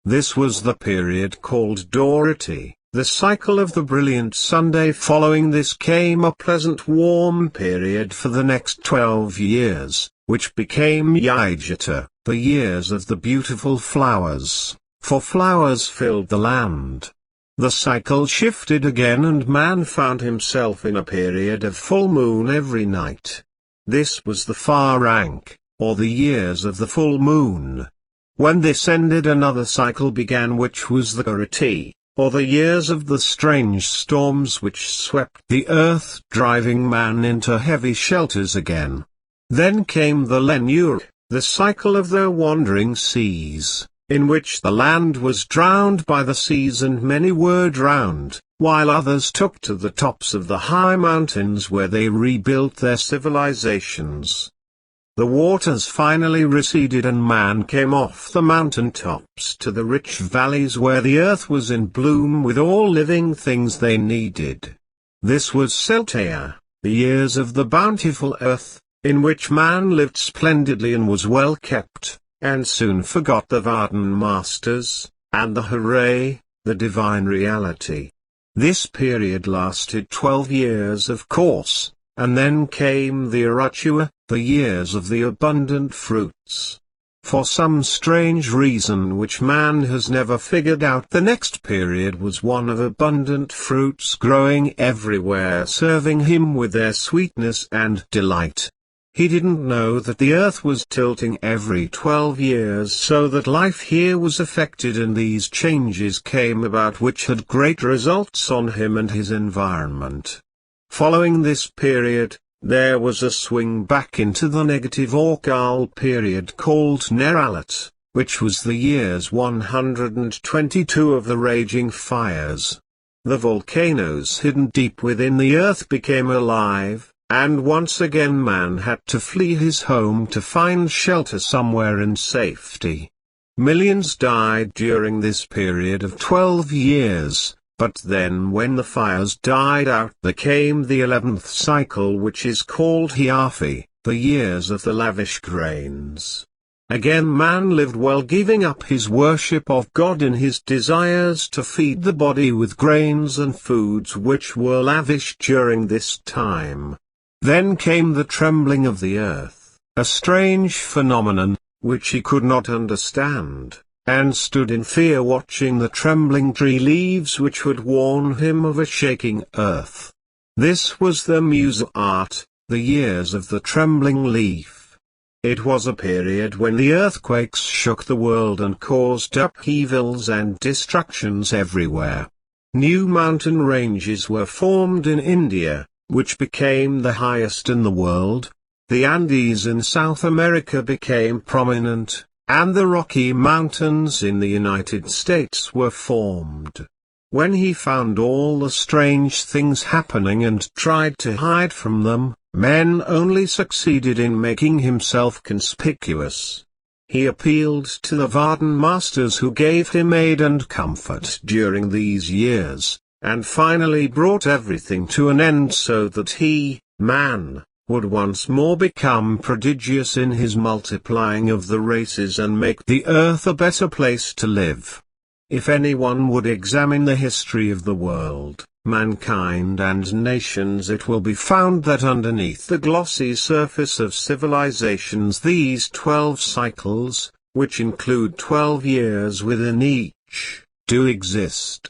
Speaker 1: This was the period called Dorati, the cycle of the brilliant Sunday. Following this came a pleasant warm period for the next 12 years, which became Yajata, the years of the beautiful flowers, for flowers filled the land. The cycle shifted again and man found himself in a period of full moon every night. This was the Farank, or the years of the full moon. When this ended, another cycle began, which was the Karati, or the years of the strange storms which swept the earth, driving man into heavy shelters again. Then came the Lenur, the cycle of the wandering seas, in which the land was drowned by the seas and many were drowned, while others took to the tops of the high mountains where they rebuilt their civilizations. The waters finally receded and man came off the mountain tops to the rich valleys where the earth was in bloom with all living things they needed. This was Seltea, the years of the bountiful earth, in which man lived splendidly and was well kept, and soon forgot the VARDAN Masters, and the Hooray, the divine reality. This period lasted 12 years of course, and then came the Aratua, the years of the abundant fruits. For some strange reason which man has never figured out, the next period was one of abundant fruits growing everywhere, serving him with their sweetness and delight. He didn't know that the earth was tilting every 12 years, so that life here was affected, and these changes came about which had great results on him and his environment. Following this period, there was a swing back into the negative occult period called Neralat, which was the years 122 of the raging fires. The volcanoes hidden deep within the earth became alive, and once again man had to flee his home to find shelter somewhere in safety. Millions died during this period of 12 years. But then when the fires died out, there came the 11th cycle, which is called Hiafi, the years of the lavish grains. Again man lived well, giving up his worship of God in his desires to feed the body with grains and foods which were lavish during this time. Then came the trembling of the earth, a strange phenomenon, which he could not understand, and stood in fear watching the trembling tree leaves which would warn him of a shaking earth. This was the Musa-art, the years of the trembling leaf. It was a period when the earthquakes shook the world and caused upheavals and destructions everywhere. New mountain ranges were formed in India, which became the highest in the world. The Andes in South America became prominent, and the Rocky Mountains in the United States were formed. When he found all the strange things happening and tried to hide from them, men only succeeded in making himself conspicuous. He appealed to the VARDAN Masters, who gave him aid and comfort during these years, and finally brought everything to an end so that he, man, would once more become prodigious in his multiplying of the races and make the earth a better place to live. If anyone would examine the history of the world, mankind and nations, it will be found that underneath the glossy surface of civilizations these 12 cycles, which include 12 years within each, do exist.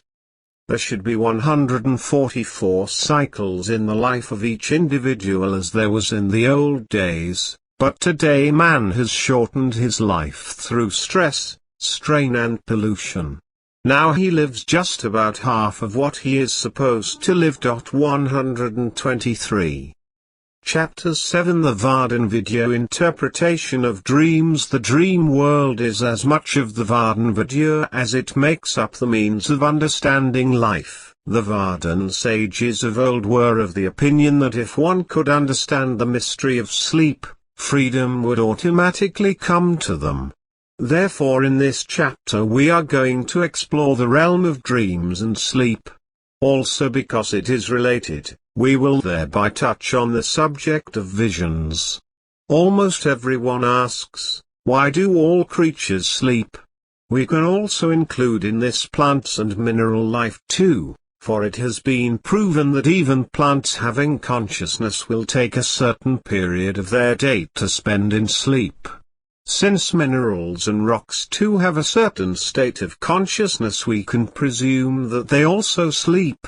Speaker 1: There should be 144 cycles in the life of each individual as there was in the old days, but today man has shortened his life through stress, strain and pollution. Now he lives just about half of what he is supposed to live. 123. Chapter 7 The VARDAN-Vidya Interpretation of Dreams. The dream world is as much of the VARDAN-Vidya as it makes up the means of understanding life. The VARDAN sages of old were of the opinion that if one could understand the mystery of sleep, freedom would automatically come to them. Therefore in this chapter we are going to explore the realm of dreams and sleep. Also because it is related, we will thereby touch on the subject of visions. Almost everyone asks, why do all creatures sleep? We can also include in this plants and mineral life too, for it has been proven that even plants having consciousness will take a certain period of their day to spend in sleep. Since minerals and rocks too have a certain state of consciousness, we can presume that they also sleep.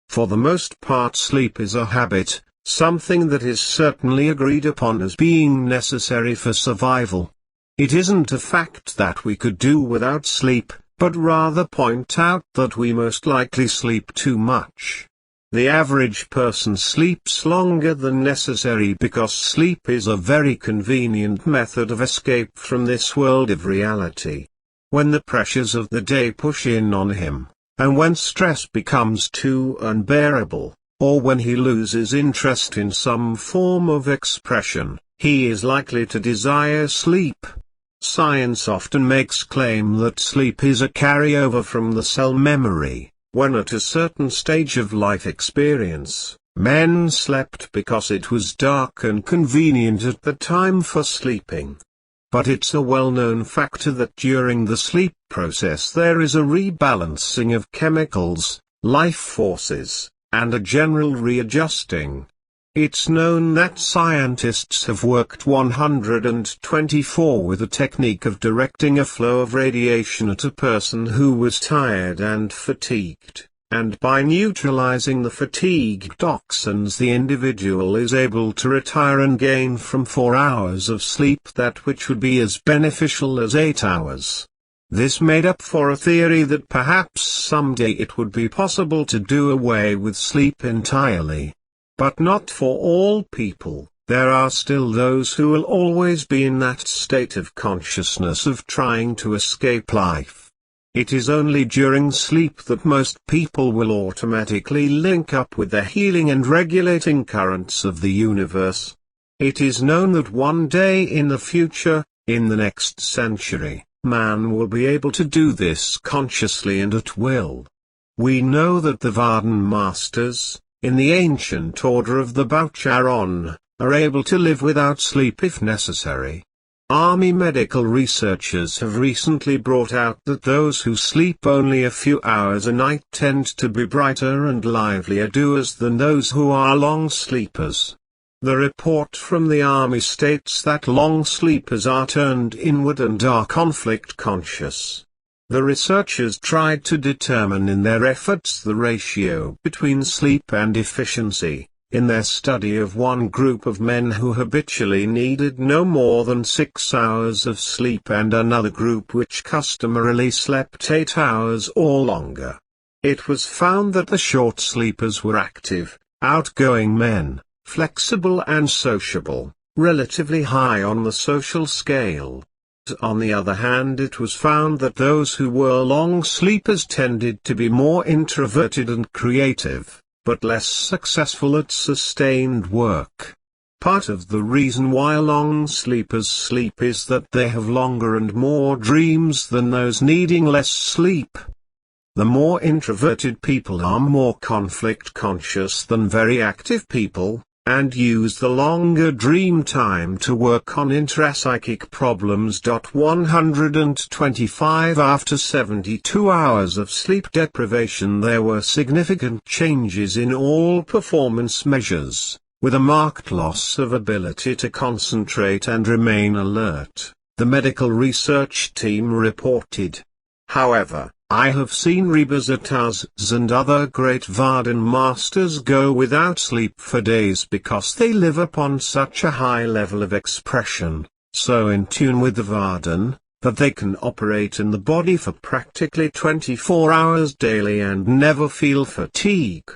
Speaker 1: For the most part, sleep is a habit, something that is certainly agreed upon as being necessary for survival. It isn't a fact that we could do without sleep, but rather point out that we most likely sleep too much. The average person sleeps longer than necessary because sleep is a very convenient method of escape from this world of reality. When the pressures of the day push in on him, and when stress becomes too unbearable, or when he loses interest in some form of expression, he is likely to desire sleep. Science often makes claim that sleep is a carryover from the cell memory, when at a certain stage of life experience, men slept because it was dark and convenient at the time for sleeping. But it's a well-known factor that during the sleep process there is a rebalancing of chemicals, life forces, and a general readjusting. It's known that scientists have worked 124 with a technique of directing a flow of radiation at a person who was tired and fatigued, and by neutralizing the fatigue toxins the individual is able to retire and gain from 4 hours of sleep that which would be as beneficial as 8 hours. This made up for a theory that perhaps someday it would be possible to do away with sleep entirely. But not for all people. There are still those who will always be in that state of consciousness of trying to escape life. It is only during sleep that most people will automatically link up with the healing and regulating currents of the universe. It is known that one day in the future, in the next century, man will be able to do this consciously and at will. We know that the VARDAN Masters, in the Ancient Order of the Vairagi-this, are able to live without sleep if necessary. Army medical researchers have recently brought out that those who sleep only a few hours a night tend to be brighter and livelier doers than those who are long sleepers. The report from the Army states that long sleepers are turned inward and are conflict conscious. The researchers tried to determine in their efforts the ratio between sleep and efficiency, in their study of one group of men who habitually needed no more than 6 hours of sleep and another group which customarily slept 8 hours or longer. It was found that the short sleepers were active, outgoing men, flexible and sociable, relatively high on the social scale. On the other hand, it was found that those who were long sleepers tended to be more introverted and creative, but less successful at sustained work. Part of the reason why long sleepers sleep is that they have longer and more dreams than those needing less sleep. The more introverted people are more conflict conscious than very active people, and use the longer dream time to work on intrapsychic problems. 125 After 72 hours of sleep deprivation there were significant changes in all performance measures, with a marked loss of ability to concentrate and remain alert, the medical research team reported. However, I have seen revisitors and other great VARDAN Masters go without sleep for days because they live upon such a high level of expression, so in tune with the VARDAN, that they can operate in the body for practically 24 hours daily and never feel fatigue.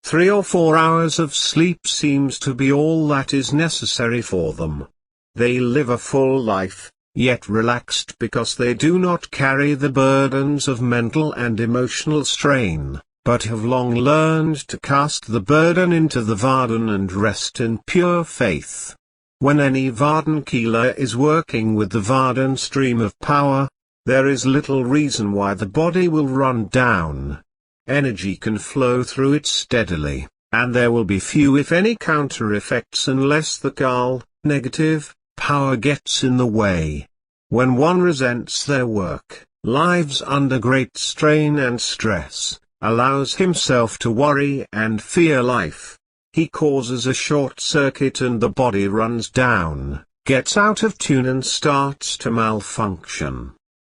Speaker 1: 3 or 4 hours of sleep seems to be all that is necessary for them. They live a full life, yet relaxed because they do not carry the burdens of mental and emotional strain, but have long learned to cast the burden into the VARDAN and rest in pure faith. When any VARDAN healer is working with the VARDAN stream of power, there is little reason why the body will run down. Energy can flow through it steadily, and there will be few if any counter effects unless the dull, negative power gets in the way. When one resents their work, lives under great strain and stress, allows himself to worry and fear life. He causes a short circuit and the body runs down, gets out of tune and starts to malfunction.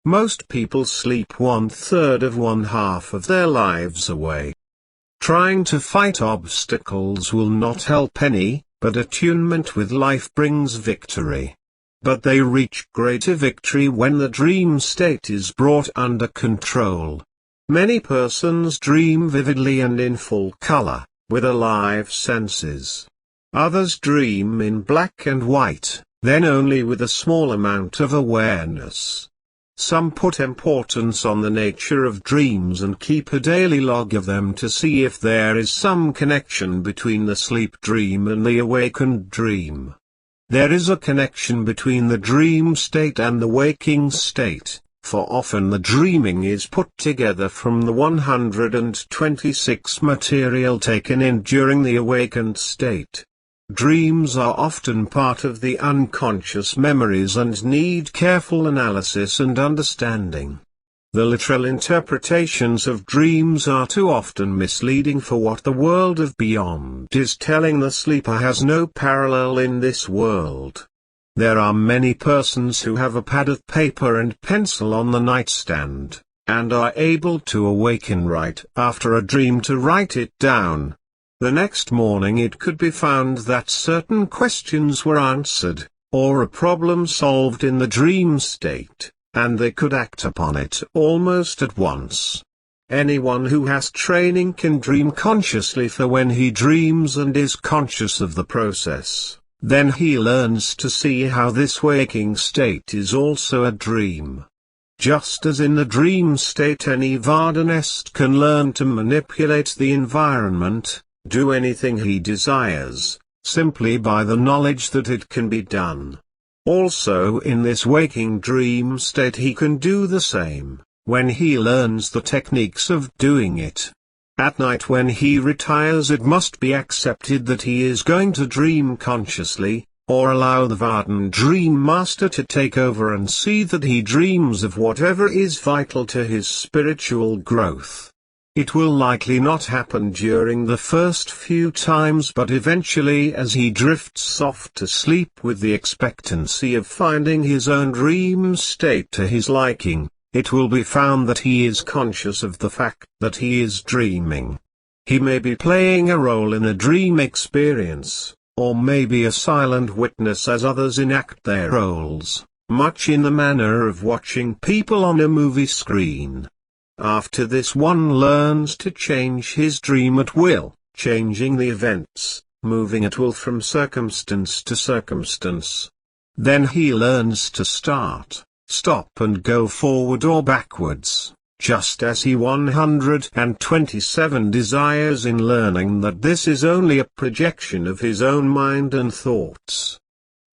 Speaker 1: Most people sleep 1/3 of 1/2 of their lives away. Trying to fight obstacles will not help any, but attunement with life brings victory. But they reach greater victory when the dream state is brought under control. Many persons dream vividly and in full color, with alive senses. Others dream in black and white, then only with a small amount of awareness. Some put importance on the nature of dreams and keep a daily log of them to see if there is some connection between the sleep dream and the awakened dream. There is a connection between the dream state and the waking state, for often the dreaming is put together from the 126 material taken in during the awakened state. Dreams are often part of the unconscious memories and need careful analysis and understanding. The literal interpretations of dreams are too often misleading, for what the world of beyond is telling the sleeper has no parallel in this world. There are many persons who have a pad of paper and pencil on the nightstand, and are able to awaken right after a dream to write it down. The next morning it could be found that certain questions were answered, or a problem solved in the dream state, and they could act upon it almost at once. Anyone who has training can dream consciously, for when he dreams and is conscious of the process, then he learns to see how this waking state is also a dream. Just as in the dream state any Vardanist can learn to manipulate the environment, do anything he desires, simply by the knowledge that it can be done. Also in this waking dream state he can do the same, when he learns the techniques of doing it. At night when he retires it must be accepted that he is going to dream consciously, or allow the VARDAN Dream Master to take over and see that he dreams of whatever is vital to his spiritual growth. It will likely not happen during the first few times, but eventually as he drifts off to sleep with the expectancy of finding his own dream state to his liking, it will be found that he is conscious of the fact that he is dreaming. He may be playing a role in a dream experience, or may be a silent witness as others enact their roles, much in the manner of watching people on a movie screen. After this one learns to change his dream at will, changing the events, moving at will from circumstance to circumstance. Then he learns to start, stop and go forward or backwards, just as he 127 desires in learning that this is only a projection of his own mind and thoughts.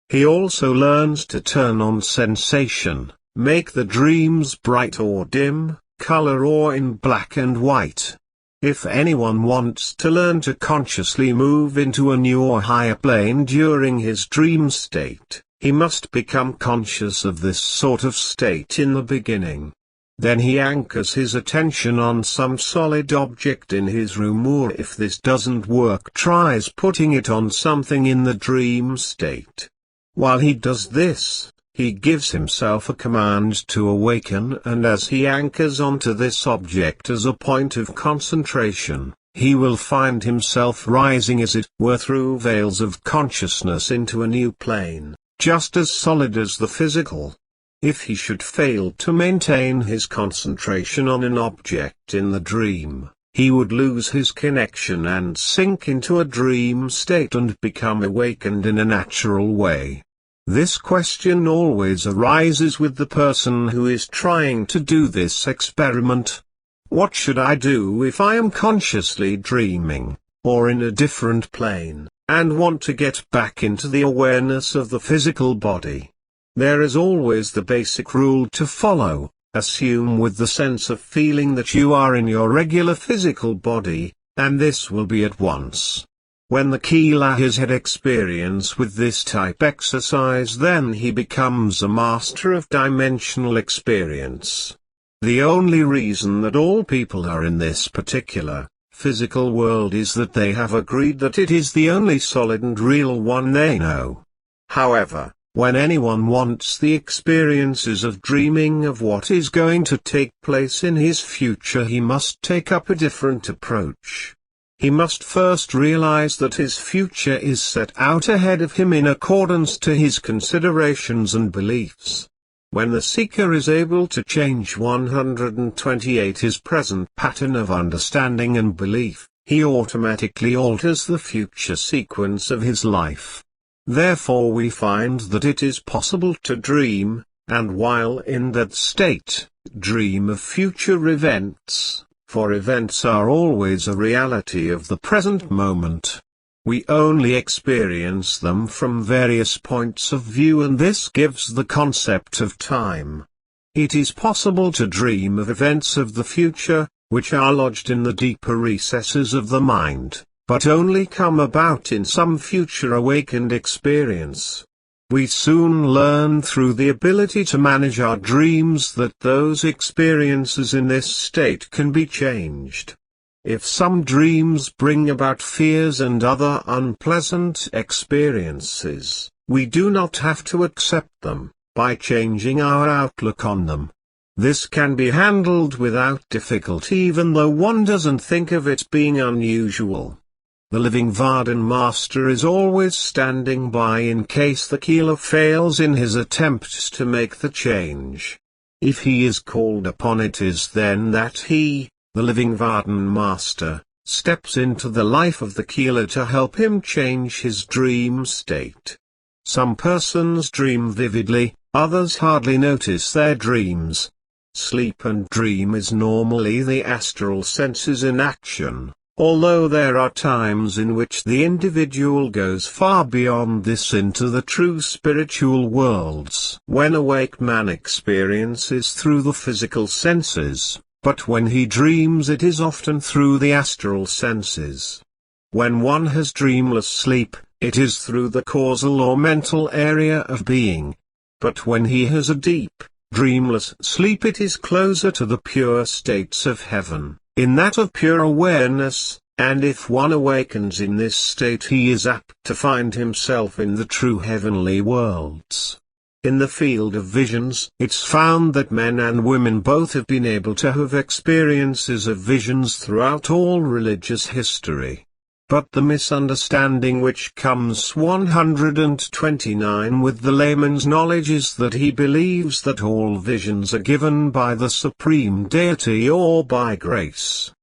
Speaker 1: He also learns to turn on sensation, make the dreams bright or dim, color or in black and white. If anyone wants to learn to consciously move into a new or higher plane during his dream state, he must become conscious of this sort of state in the beginning. Then he anchors his attention on some solid object in his room, or if this doesn't work, tries putting it on something in the dream state. While he does this, he gives himself a command to awaken, and as he anchors onto this object as a point of concentration, he will find himself rising as it were through veils of consciousness into a new plane, just as solid as the physical. If he should fail to maintain his concentration on an object in the dream, he would lose his connection and sink into a dream state and become awakened in a natural way. This question always arises with the person who is trying to do this experiment. What should I do if I am consciously dreaming, or in a different plane, and want to get back into the awareness of the physical body? There is always the basic rule to follow: assume with the sense of feeling that you are in your regular physical body, and this will be at once. When the Keeler has had experience with this type exercise, then he becomes a master of dimensional experience. The only reason that all people are in this particular, physical world is that they have agreed that it is the only solid and real one they know. However, when anyone wants the experiences of dreaming of what is going to take place in his future, he must take up a different approach. He must first realize that his future is set out ahead of him in accordance to his considerations and beliefs. When the seeker is able to change 128 his present pattern of understanding and belief, he automatically alters the future sequence of his life. Therefore we find that it is possible to dream, and while in that state, dream of future events, for events are always a reality of the present moment. We only experience them from various points of view, and this gives the concept of time. It is possible to dream of events of the future, which are lodged in the deeper recesses of the mind, but only come about in some future awakened experience. We soon learn through the ability to manage our dreams that those experiences in this state can be changed. If some dreams bring about fears and other unpleasant experiences, we do not have to accept them, by changing our outlook on them. This can be handled without difficulty, even though one doesn't think of it being unusual. The living VARDAN Master is always standing by in case the healer fails in his attempts to make the change. If he is called upon, it is then that he, the living VARDAN Master, steps into the life of the healer to help him change his dream state. Some persons dream vividly, others hardly notice their dreams. Sleep and dream is normally the astral senses in action. Although there are times in which the individual goes far beyond this into the true spiritual worlds, when awake man experiences through the physical senses, but when he dreams it is often through the astral senses. When one has dreamless sleep, it is through the causal or mental area of being. But when he has a deep, dreamless sleep, it is closer to the pure states of heaven, in that of pure awareness, and if one awakens in this state, he is apt to find himself in the true heavenly worlds. In the field of visions, it's found that men and women both have been able to have experiences of visions throughout all religious history. But the misunderstanding which comes 129 with the layman's knowledge is that he believes that all visions are given by the Supreme Deity or by grace.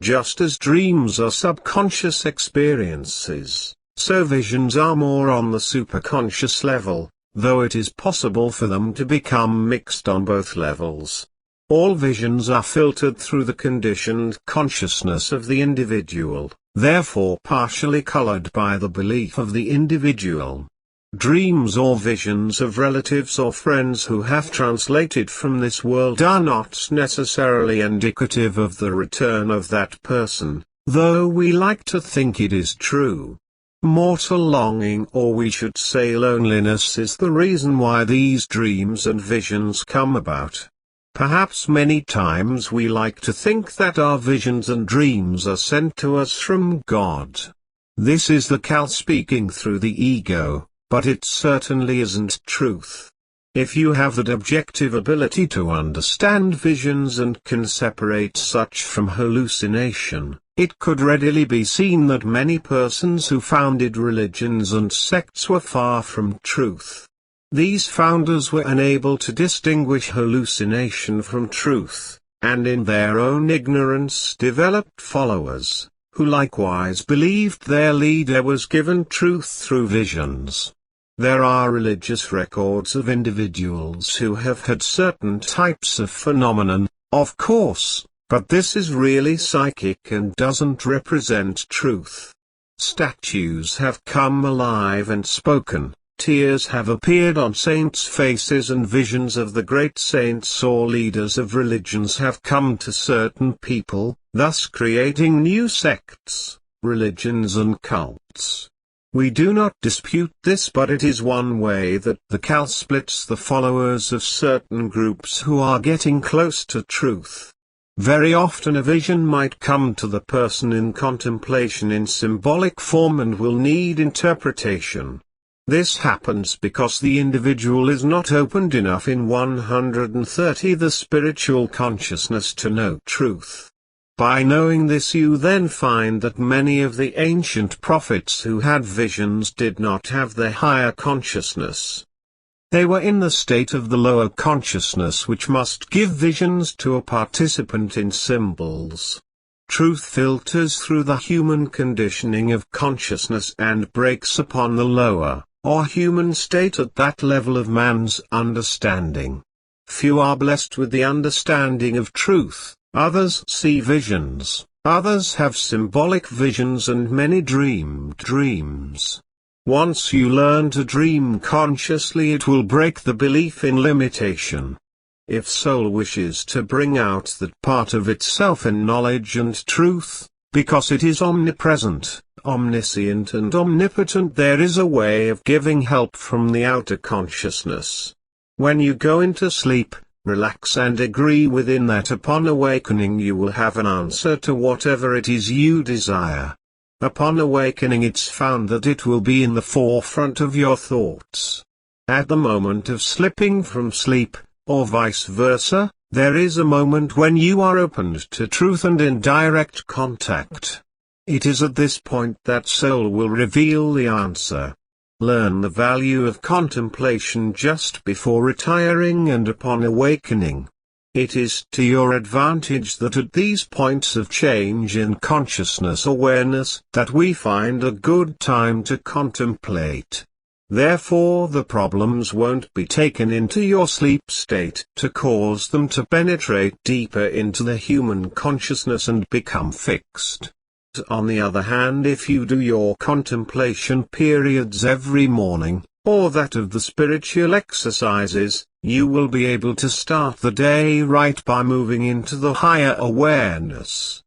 Speaker 1: Just as dreams are subconscious experiences, so visions are more on the superconscious level, though it is possible for them to become mixed on both levels. All visions are filtered through the conditioned consciousness of the individual, therefore partially colored by the belief of the individual. Dreams or visions of relatives or friends who have translated from this world are not necessarily indicative of the return of that person, though we like to think it is true. Mortal longing, or we should say loneliness, is the reason why these dreams and visions come about. Perhaps many times we like to think that our visions and dreams are sent to us from God. This is the Kal speaking through the ego, but it certainly isn't truth. If you have that objective ability to understand visions and can separate such from hallucination, it could readily be seen that many persons who founded religions and sects were far from truth. These founders were unable to distinguish hallucination from truth, and in their own ignorance developed followers, who likewise believed their leader was given truth through visions. There are religious records of individuals who have had certain types of phenomenon, of course, but this is really psychic and doesn't represent truth. Statues have come alive and spoken. Tears have appeared on saints' faces, and visions of the great saints or leaders of religions have come to certain people, thus creating new sects, religions and cults. We do not dispute this, but it is one way that the Kal splits the followers of certain groups who are getting close to truth. Very often a vision might come to the person in contemplation in symbolic form and will need interpretation. This happens because the individual is not opened enough in 130 the spiritual consciousness to know truth. By knowing this, you then find that many of the ancient prophets who had visions did not have the higher consciousness. They were in the state of the lower consciousness, which must give visions to a participant in symbols. Truth filters through the human conditioning of consciousness and breaks upon the lower, or human state at that level of man's understanding. Few are blessed with the understanding of truth, others see visions, others have symbolic visions, and many dream dreams. Once you learn to dream consciously, it will break the belief in limitation. If soul wishes to bring out that part of itself in knowledge and truth, because it is omnipresent, omniscient and omnipotent, there is a way of giving help from the outer consciousness. When you go into sleep, relax and agree within that upon awakening you will have an answer to whatever it is you desire. Upon awakening it's found that it will be in the forefront of your thoughts. At the moment of slipping from sleep, or vice versa, there is a moment when you are opened to truth and in direct contact. It is at this point that soul will reveal the answer. Learn the value of contemplation just before retiring and upon awakening. It is to your advantage that at these points of change in consciousness awareness that we find a good time to contemplate. Therefore the problems won't be taken into your sleep state to cause them to penetrate deeper into the human consciousness and become fixed. On the other hand, if you do your contemplation periods every morning, or that of the spiritual exercises, you will be able to start the day right by moving into the higher awareness.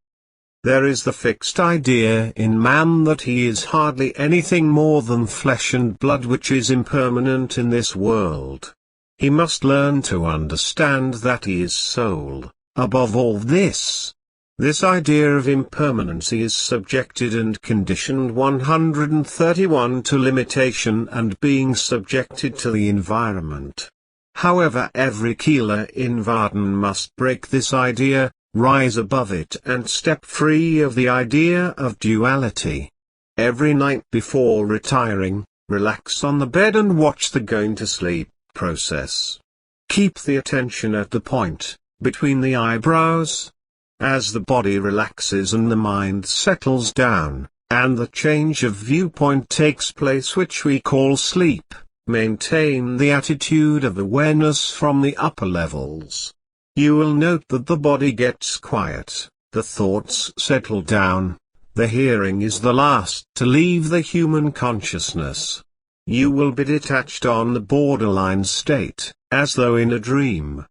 Speaker 1: There is the fixed idea in man that he is hardly anything more than flesh and blood, which is impermanent in this world. He must learn to understand that he is soul, above all this. This idea of impermanency is subjected and conditioned 131 to limitation and being subjected to the environment. However, every Keeler in VARDAN must break this idea, rise above it and step free of the idea of duality. Every night before retiring, relax on the bed and watch the going to sleep process. Keep the attention at the point, between the eyebrows. As the body relaxes and the mind settles down, and the change of viewpoint takes place which we call sleep, maintain the attitude of awareness from the upper levels. You will note that the body gets quiet, the thoughts settle down, the hearing is the last to leave the human consciousness. You will be detached on the borderline state, as though in a dream.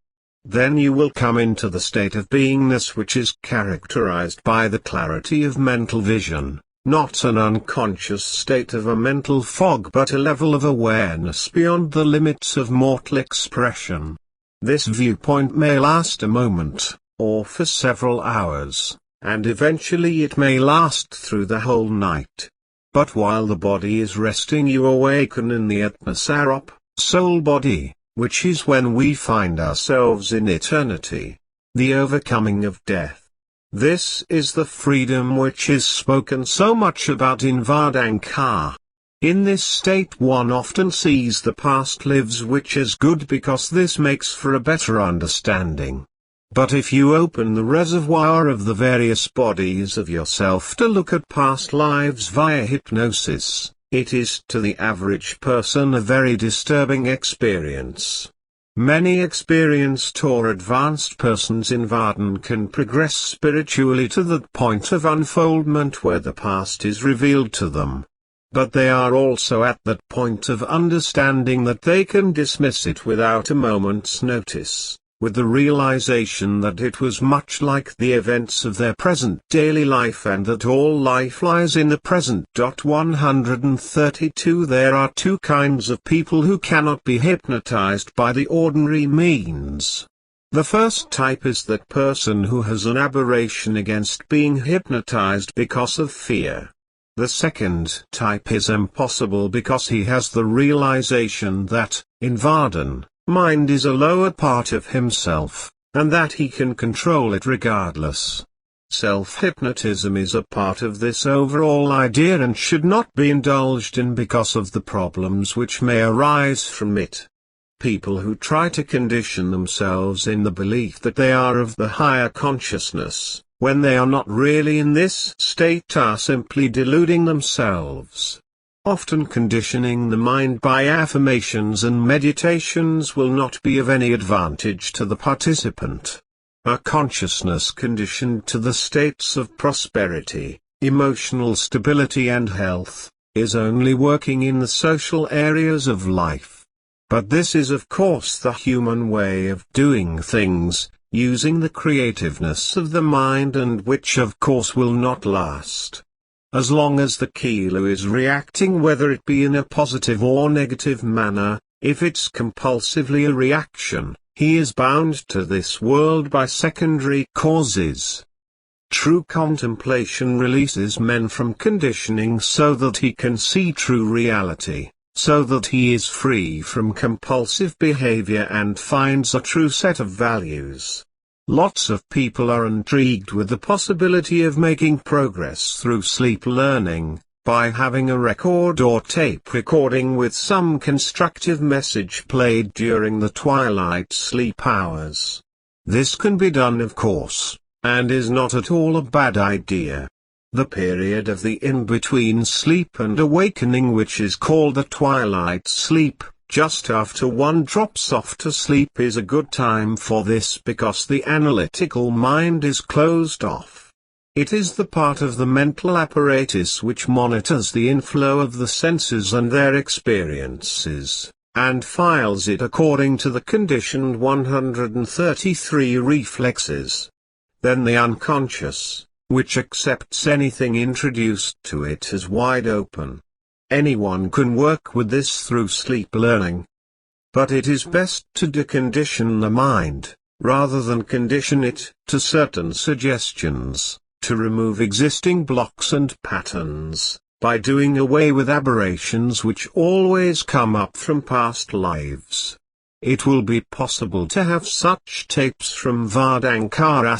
Speaker 1: Then you will come into the state of beingness, which is characterized by the clarity of mental vision, not an unconscious state of a mental fog but a level of awareness beyond the limits of mortal expression. This viewpoint may last a moment, or for several hours, and eventually it may last through the whole night. But while the body is resting, you awaken in the Atmasarop, soul body, which is when we find ourselves in eternity, the overcoming of death. This is the freedom which is spoken so much about in Vardanka. In this state one often sees the past lives, which is good because this makes for a better understanding. But if you open the reservoir of the various bodies of yourself to look at past lives via hypnosis, it is to the average person a very disturbing experience. Many experienced or advanced persons in VARDAN can progress spiritually to that point of unfoldment where the past is revealed to them. But they are also at that point of understanding that they can dismiss it without a moment's notice. with the realization that it was much like the events of their present daily life and that all life lies in the present. 132 There are two kinds of people who cannot be hypnotized by the ordinary means. The first type is that person who has an aberration against being hypnotized because of fear. The second type is impossible because he has the realization that, in Vardan, mind is a lower part of himself, and that he can control it regardless. Self-hypnotism is a part of this overall idea and should not be indulged in because of the problems which may arise from it. People who try to condition themselves in the belief that they are of the higher consciousness, when they are not really in this state, are simply deluding themselves. Often conditioning the mind by affirmations and meditations will not be of any advantage to the participant. A consciousness conditioned to the states of prosperity, emotional stability and health, is only working in the social areas of life. But this is of course the human way of doing things, using the creativeness of the mind, and which of course will not last. As long as the kilo is reacting, whether it be in a positive or negative manner, if it's compulsively a reaction, he is bound to this world by secondary causes. True contemplation releases men from conditioning so that he can see true reality, so that he is free from compulsive behavior and finds a true set of values. Lots of people are intrigued with the possibility of making progress through sleep learning, by having a record or tape recording with some constructive message played during the twilight sleep hours. This can be done of course, and is not at all a bad idea. The period of the in-between sleep and awakening, which is called the twilight sleep, just after one drops off to sleep, is a good time for this because the analytical mind is closed off. It is the part of the mental apparatus which monitors the inflow of the senses and their experiences, and files it according to the conditioned 133 reflexes. Then the unconscious, which accepts anything introduced to it as wide open. Anyone can work with this through sleep learning. But it is best to decondition the mind, rather than condition it to certain suggestions, to remove existing blocks and patterns, by doing away with aberrations which always come up from past lives. It will be possible to have such tapes from Vardankara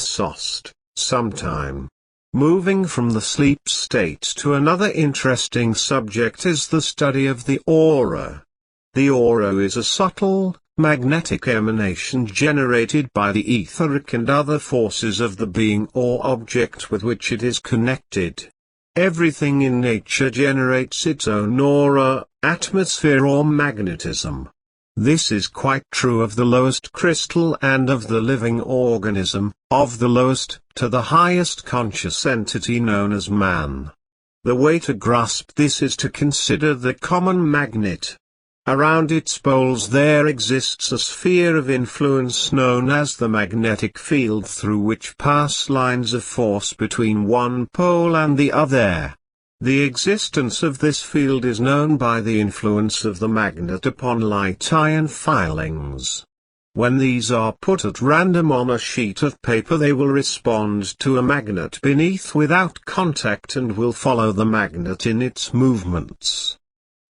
Speaker 1: sometime. Moving from the sleep state to another interesting subject is the study of the aura. The aura is a subtle, magnetic emanation generated by the etheric and other forces of the being or object with which it is connected. Everything in nature generates its own aura, atmosphere or magnetism. This is quite true of the lowest crystal and of the living organism, of the lowest to the highest conscious entity known as man. The way to grasp this is to consider the common magnet. Around its poles there exists a sphere of influence known as the magnetic field, through which pass lines of force between one pole and the other. The existence of this field is known by the influence of the magnet upon light iron filings. When these are put at random on a sheet of paper, they will respond to a magnet beneath without contact and will follow the magnet in its movements.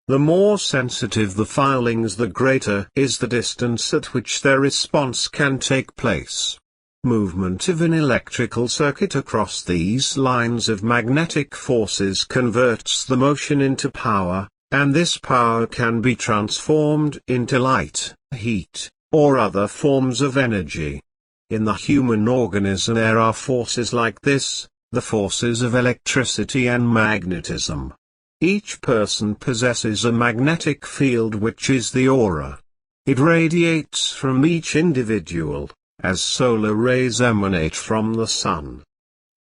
Speaker 1: The more sensitive the filings, the greater is the distance at which their response can take place. Movement of an electrical circuit across these lines of magnetic forces converts the motion into power, and this power can be transformed into light, heat, or other forms of energy. In the human organism there are forces like this, the forces of electricity and magnetism. Each person possesses a magnetic field which is the aura. It radiates from each individual, as solar rays emanate from the sun.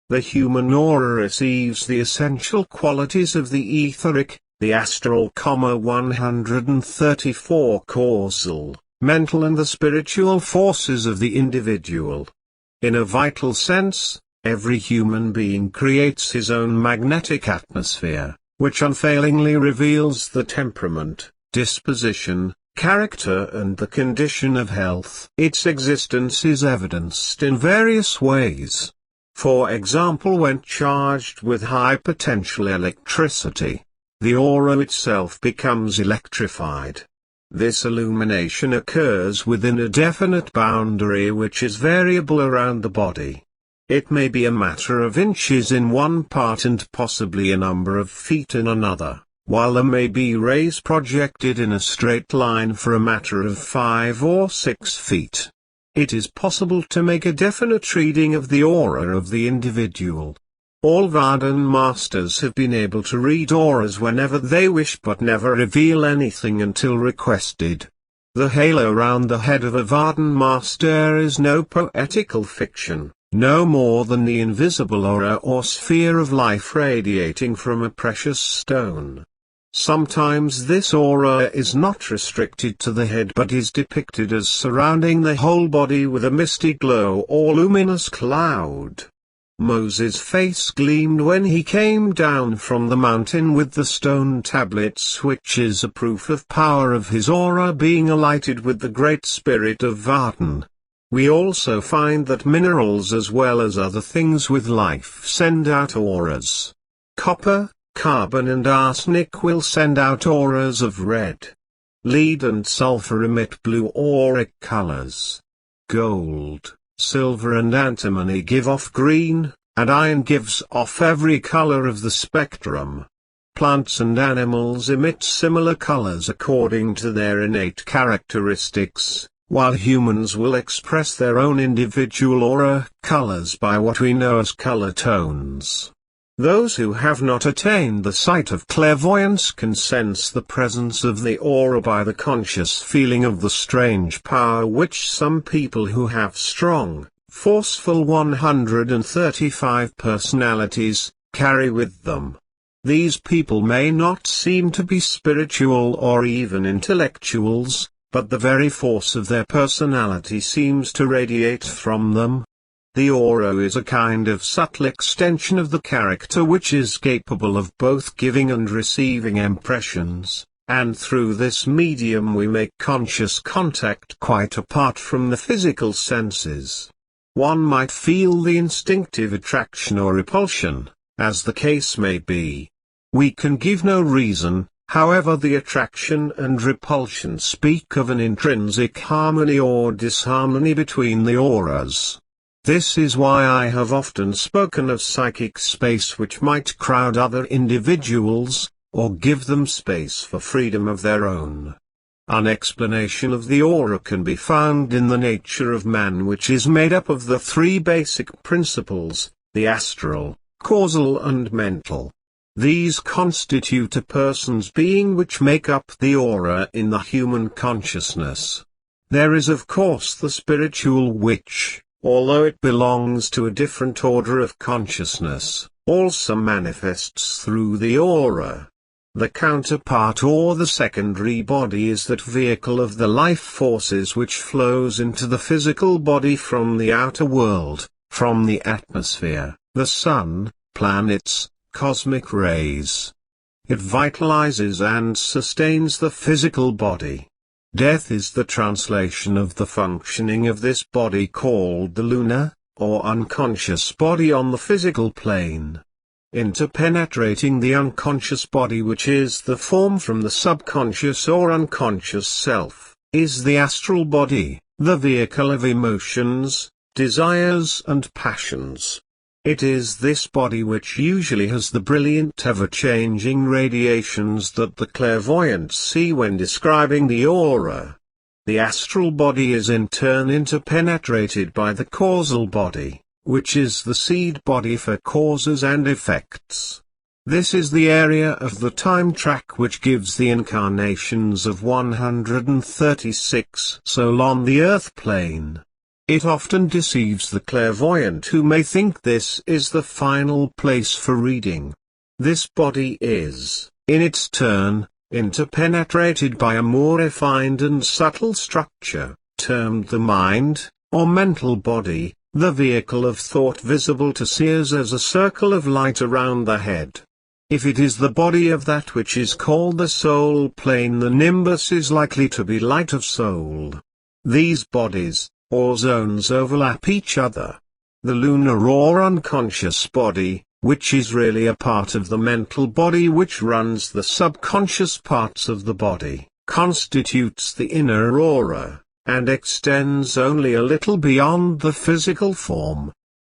Speaker 1: The human aura receives the essential qualities of the etheric, the astral, 134 causal, mental and the spiritual forces of the individual. In a vital sense, every human being creates his own magnetic atmosphere, which unfailingly reveals the temperament, disposition, character and the condition of health. Its existence is evidenced in various ways. For example, when charged with high potential electricity, the aura itself becomes electrified. This illumination occurs within a definite boundary which is variable around the body. It may be a matter of inches in one part and possibly a number of feet in another, while there may be rays projected in a straight line for a matter of 5 or 6 feet. It is possible to make a definite reading of the aura of the individual. All VARDAN Masters have been able to read auras whenever they wish but never reveal anything until requested. The halo round the head of a VARDAN Master is no poetical fiction, no more than the invisible aura or sphere of life radiating from a precious stone. Sometimes this aura is not restricted to the head but is depicted as surrounding the whole body with a misty glow or luminous cloud. Moses' face gleamed when he came down from the mountain with the stone tablets, which is a proof of power of his aura being alighted with the great spirit of Vardan. We also find that minerals as well as other things with life send out auras. Copper, carbon and arsenic will send out auras of red. Lead and sulfur emit blue auric colors. Gold, silver and antimony give off green, and iron gives off every color of the spectrum. Plants and animals emit similar colors according to their innate characteristics, while humans will express their own individual aura colors by what we know as color tones. Those who have not attained the sight of clairvoyance can sense the presence of the aura by the conscious feeling of the strange power which some people who have strong, forceful 135 personalities, carry with them. These people may not seem to be spiritual or even intellectuals, but the very force of their personality seems to radiate from them. The aura is a kind of subtle extension of the character which is capable of both giving and receiving impressions, and through this medium we make conscious contact quite apart from the physical senses. One might feel the instinctive attraction or repulsion, as the case may be. We can give no reason, however the attraction and repulsion speak of an intrinsic harmony or disharmony between the auras. This is why I have often spoken of psychic space which might crowd other individuals, or give them space for freedom of their own. An explanation of the aura can be found in the nature of man, which is made up of the 3 basic principles, the astral, causal and mental. These constitute a person's being which make up the aura in the human consciousness. There is of course the spiritual which, although it belongs to a different order of consciousness, also manifests through the aura. The counterpart or the secondary body is that vehicle of the life forces which flows into the physical body from the outer world, from the atmosphere, the sun, planets, cosmic rays. It vitalizes and sustains the physical body. Death is the translation of the functioning of this body called the lunar, or unconscious body on the physical plane. Interpenetrating the unconscious body, which is the form from the subconscious or unconscious self, is the astral body, the vehicle of emotions, desires and passions. It is this body which usually has the brilliant ever-changing radiations that the clairvoyants see when describing the aura. The astral body is in turn interpenetrated by the causal body, which is the seed body for causes and effects. This is the area of the time track which gives the incarnations of 136 soul on the earth plane. It often deceives the clairvoyant who may think this is the final place for reading. This body is, in its turn, interpenetrated by a more refined and subtle structure, termed the mind, or mental body, the vehicle of thought visible to seers as a circle of light around the head. If it is the body of that which is called the soul plane, the nimbus is likely to be light of soul. These bodies, or zones, overlap each other. The lunar or unconscious body, which is really a part of the mental body which runs the subconscious parts of the body, constitutes the inner aura, and extends only a little beyond the physical form.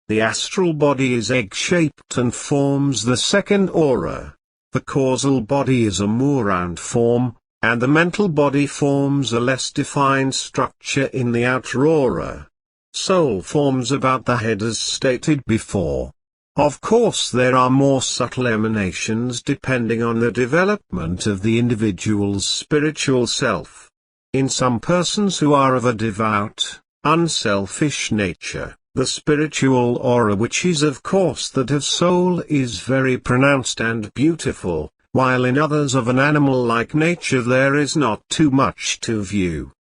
Speaker 1: The astral body is egg-shaped and forms the second aura. The causal body is a more round form, and the mental body forms a less defined structure in the outer aura. Soul forms about the head as stated before. Of course, there are more subtle emanations depending on the development of the individual's spiritual self. In some persons who are of a devout, unselfish nature, the spiritual aura, which is of course that of soul, is very pronounced and beautiful, while in others of an animal-like nature there is not too much to view.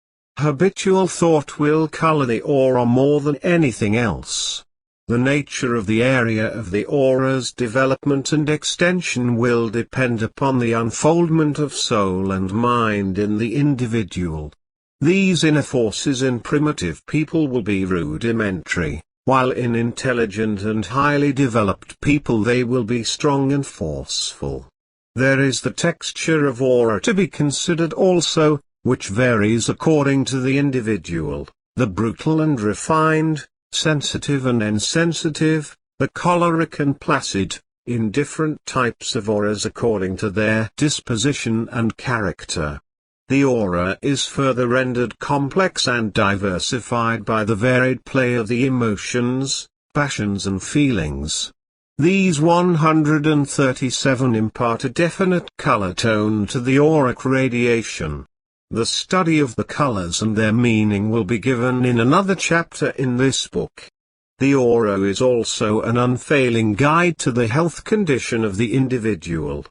Speaker 1: Habitual thought will color the aura more than anything else. The nature of the area of the aura's development and extension will depend upon the unfoldment of soul and mind in the individual. These inner forces in primitive people will be rudimentary, while in intelligent and highly developed people they will be strong and forceful. There is the texture of aura to be considered also, which varies according to the individual, the brutal and refined, sensitive and insensitive, the choleric and placid, in different types of auras according to their disposition and character. The aura is further rendered complex and diversified by the varied play of the emotions, passions and feelings. These 137 impart a definite color tone to the auric radiation. The study of the colors and their meaning will be given in another chapter in this book. The aura is also an unfailing guide to the health condition of the individual.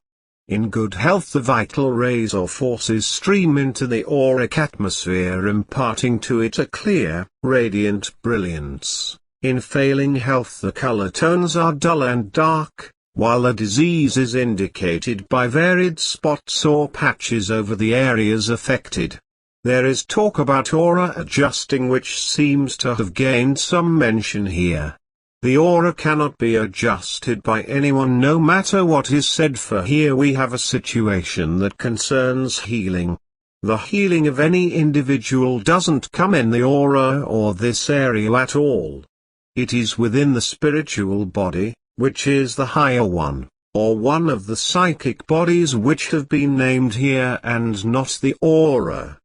Speaker 1: In good health, the vital rays or forces stream into the auric atmosphere, imparting to it a clear, radiant brilliance. In failing health, the color tones are dull and dark, while the disease is indicated by varied spots or patches over the areas affected. There is talk about aura adjusting, which seems to have gained some mention here. The aura cannot be adjusted by anyone, no matter what is said, for here we have a situation that concerns healing. The healing of any individual doesn't come in the aura or this area at all. It is within the spiritual body, which is the higher one, or one of the psychic bodies which have been named here, and not the aura.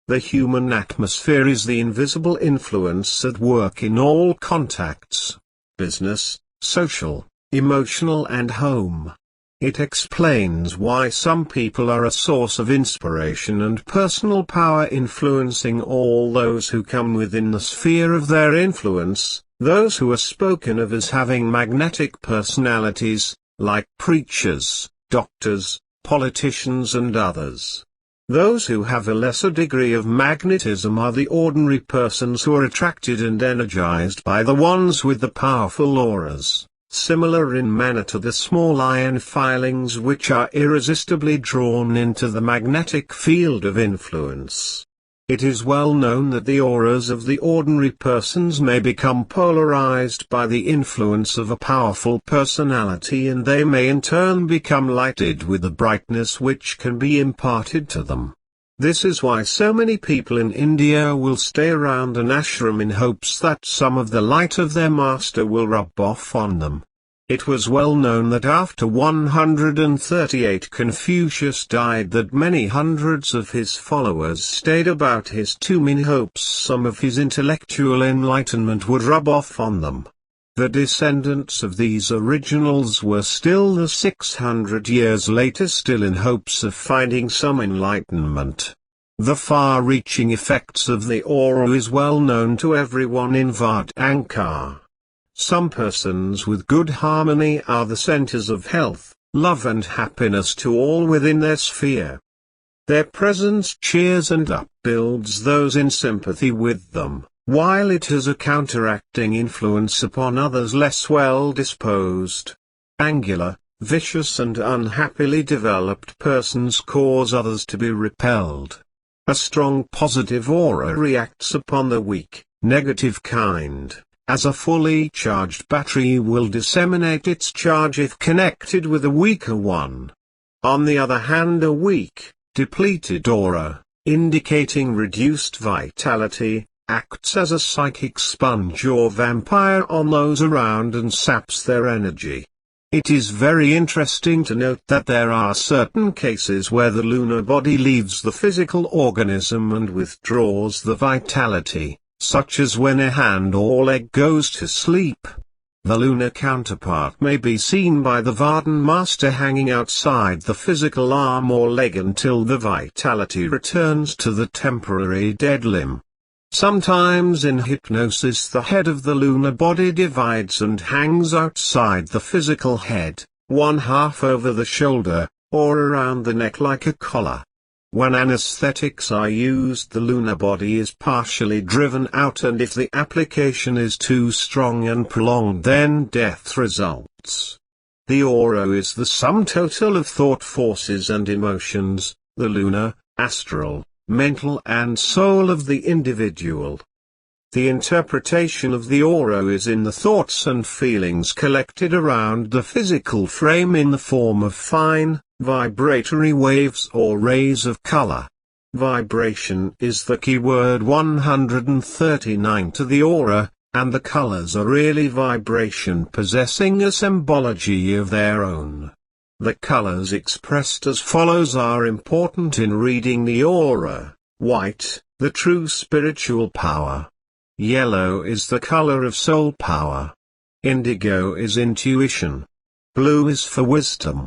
Speaker 1: The human atmosphere is the invisible influence at work in all contacts: business, social, emotional and home. It explains why some people are a source of inspiration and personal power, influencing all those who come within the sphere of their influence, those who are spoken of as having magnetic personalities, like preachers, doctors, politicians and others. Those who have a lesser degree of magnetism are the ordinary persons who are attracted and energized by the ones with the powerful auras, similar in manner to the small iron filings which are irresistibly drawn into the magnetic field of influence. It is well known that the auras of the ordinary persons may become polarized by the influence of a powerful personality, and they may in turn become lighted with the brightness which can be imparted to them. This is why so many people in India will stay around an ashram in hopes that some of the light of their master will rub off on them. It was well known that after 138 Confucius died, that many hundreds of his followers stayed about his tomb in hopes some of his intellectual enlightenment would rub off on them. The descendants of these originals were still the 600 years later still in hopes of finding some enlightenment. The far-reaching effects of the aura is well known to everyone in VARDAN. Some persons with good harmony are the centers of health, love and happiness to all within their sphere. Their presence cheers and upbuilds those in sympathy with them, while it has a counteracting influence upon others less well disposed. Angular, vicious and unhappily developed persons cause others to be repelled. A strong positive aura reacts upon the weak, negative kind, as a fully charged battery will disseminate its charge if connected with a weaker one. On the other hand, a weak, depleted aura, indicating reduced vitality, acts as a psychic sponge or vampire on those around and saps their energy. It is very interesting to note that there are certain cases where the lunar body leaves the physical organism and withdraws the vitality, such as when a hand or leg goes to sleep. The lunar counterpart may be seen by the VARDAN Master hanging outside the physical arm or leg until the vitality returns to the temporary dead limb. Sometimes in hypnosis the head of the lunar body divides and hangs outside the physical head, one half over the shoulder, or around the neck like a collar. When anesthetics are used, the lunar body is partially driven out, and if the application is too strong and prolonged, then death results. The aura is the sum total of thought forces and emotions, the lunar, astral, mental and soul of the individual. The interpretation of the aura is in the thoughts and feelings collected around the physical frame in the form of fine, vibratory waves or rays of color. Vibration is the keyword 139 to the aura, and the colors are really vibration possessing a symbology of their own. The colors expressed as follows are important in reading the aura: white, the true spiritual power. Yellow is the color of soul power. Indigo is intuition. Blue is for wisdom.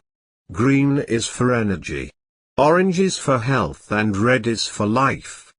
Speaker 1: Green is for energy. Orange is for health, and red is for life.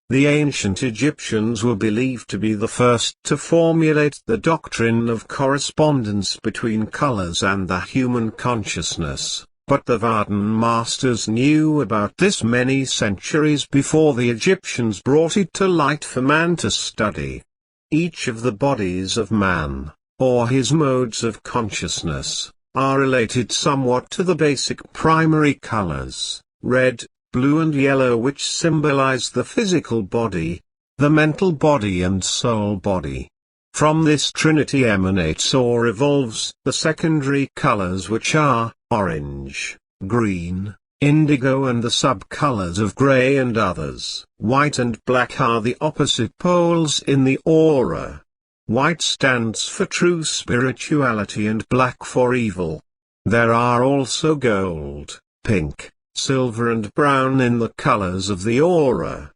Speaker 1: The ancient Egyptians were believed to be the first to formulate the doctrine of correspondence between colors and the human consciousness, but the VARDAN Masters knew about this many centuries before the Egyptians brought it to light for man to study. Each of the bodies of man, or his modes of consciousness, are related somewhat to the basic primary colors, red, blue and yellow, which symbolize the physical body, the mental body and soul body. From this trinity emanates or evolves the secondary colors, which are orange, green, indigo and the subcolors of gray and others. White and black are the opposite poles in the aura. White stands for true spirituality and black for evil. There are also gold, pink, silver and brown in the colors of the aura.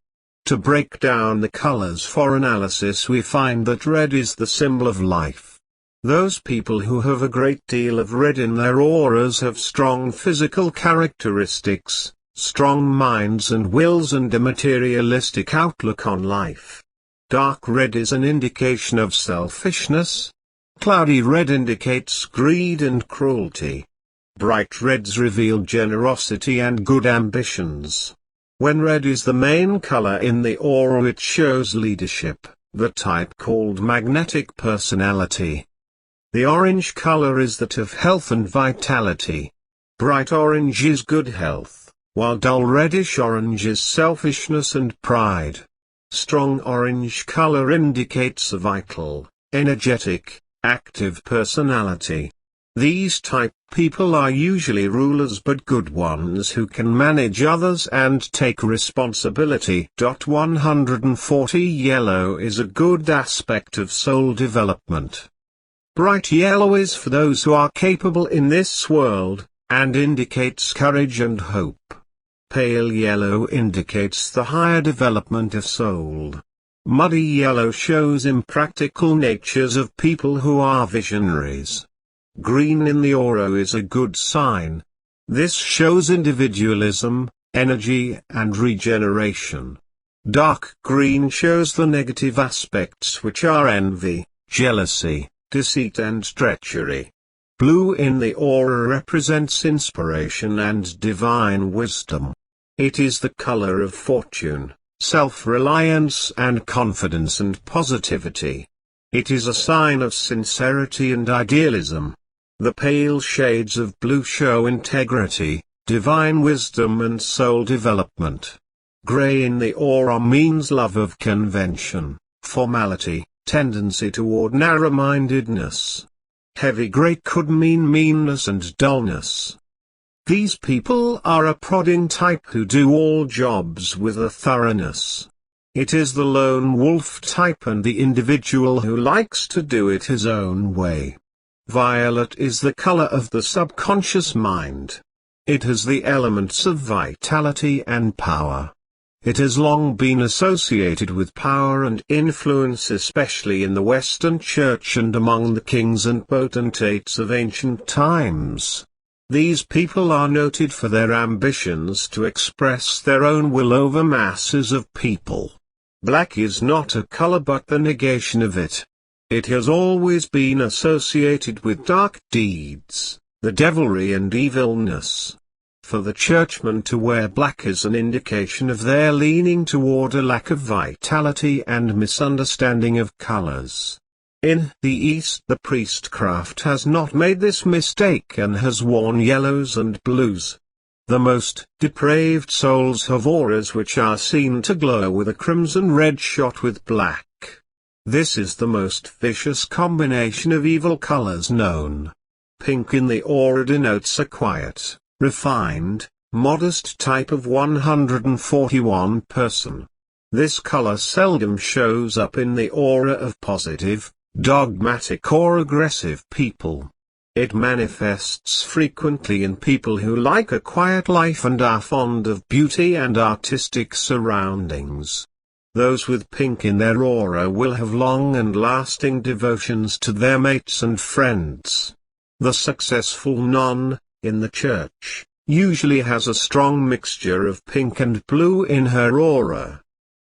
Speaker 1: To break down the colors for analysis, we find that red is the symbol of life. Those people who have a great deal of red in their auras have strong physical characteristics, strong minds and wills, and a materialistic outlook on life. Dark red is an indication of selfishness. Cloudy red indicates greed and cruelty. Bright reds reveal generosity and good ambitions. When red is the main color in the aura, it shows leadership, the type called magnetic personality. The orange color is that of health and vitality. Bright orange is good health, while dull reddish orange is selfishness and pride. Strong orange color indicates a vital, energetic, active personality. These type people are usually rulers, but good ones who can manage others and take responsibility. 140 Yellow is a good aspect of soul development. Bright yellow is for those who are capable in this world, and indicates courage and hope. Pale yellow indicates the higher development of soul. Muddy yellow shows impractical natures of people who are visionaries. Green in the aura is a good sign. This shows individualism, energy and regeneration. Dark green shows the negative aspects, which are envy, jealousy, deceit and treachery. Blue in the aura represents inspiration and divine wisdom. It is the color of fortune, self-reliance and confidence and positivity. It is a sign of sincerity and idealism. The pale shades of blue show integrity, divine wisdom and soul development. Gray in the aura means love of convention, formality, tendency toward narrow-mindedness. Heavy gray could mean meanness and dullness. These people are a prodding type who do all jobs with a thoroughness. It is the lone wolf type and the individual who likes to do it his own way. Violet is the color of the subconscious mind. It has the elements of vitality and power. It has long been associated with power and influence, especially in the Western Church and among the kings and potentates of ancient times. These people are noted for their ambitions to express their own will over masses of people. Black is not a color but the negation of it. It has always been associated with dark deeds, the devilry and evilness. For the churchmen to wear black is an indication of their leaning toward a lack of vitality and misunderstanding of colors. In the East, the priestcraft has not made this mistake and has worn yellows and blues. The most depraved souls have auras which are seen to glow with a crimson red shot with black. This is the most vicious combination of evil colors known. Pink in the aura denotes a quiet, refined, modest type of 141 person. This color seldom shows up in the aura of positive, dogmatic or aggressive people. It manifests frequently in people who like a quiet life and are fond of beauty and artistic surroundings. Those with pink in their aura will have long and lasting devotions to their mates and friends. The successful nun, in the church, usually has a strong mixture of pink and blue in her aura.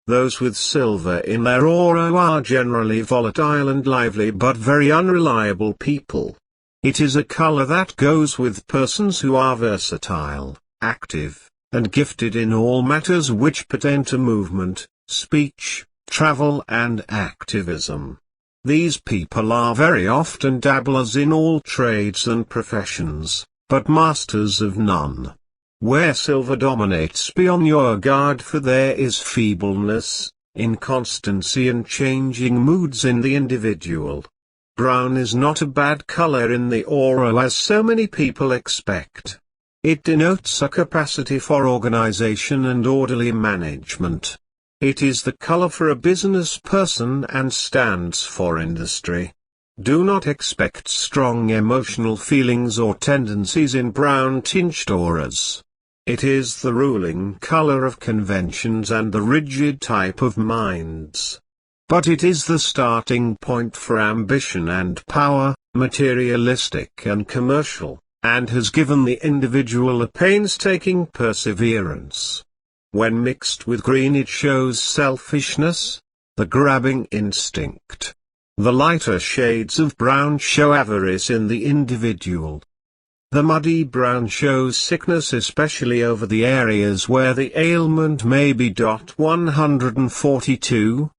Speaker 1: Those with silver in their aura are generally volatile and lively but very unreliable people. It is a color that goes with persons who are versatile, active, and gifted in all matters which pertain to movement, speech, travel and activism. These people are very often dabblers in all trades and professions, but masters of none. Where silver dominates, be on your guard, for there is feebleness, inconstancy and changing moods in the individual. Brown is not a bad color in the aura as so many people expect. It denotes a capacity for organization and orderly management. It is the color for a business person and stands for industry. Do not expect strong emotional feelings or tendencies in brown-tinged auras. It is the ruling color of conventions and the rigid type of minds. But it is the starting point for ambition and power, materialistic and commercial, and has given the individual a painstaking perseverance. When mixed with green it shows selfishness, the grabbing instinct. The lighter shades of brown show avarice in the individual. The muddy brown shows sickness, especially over the areas where the ailment may be. 142.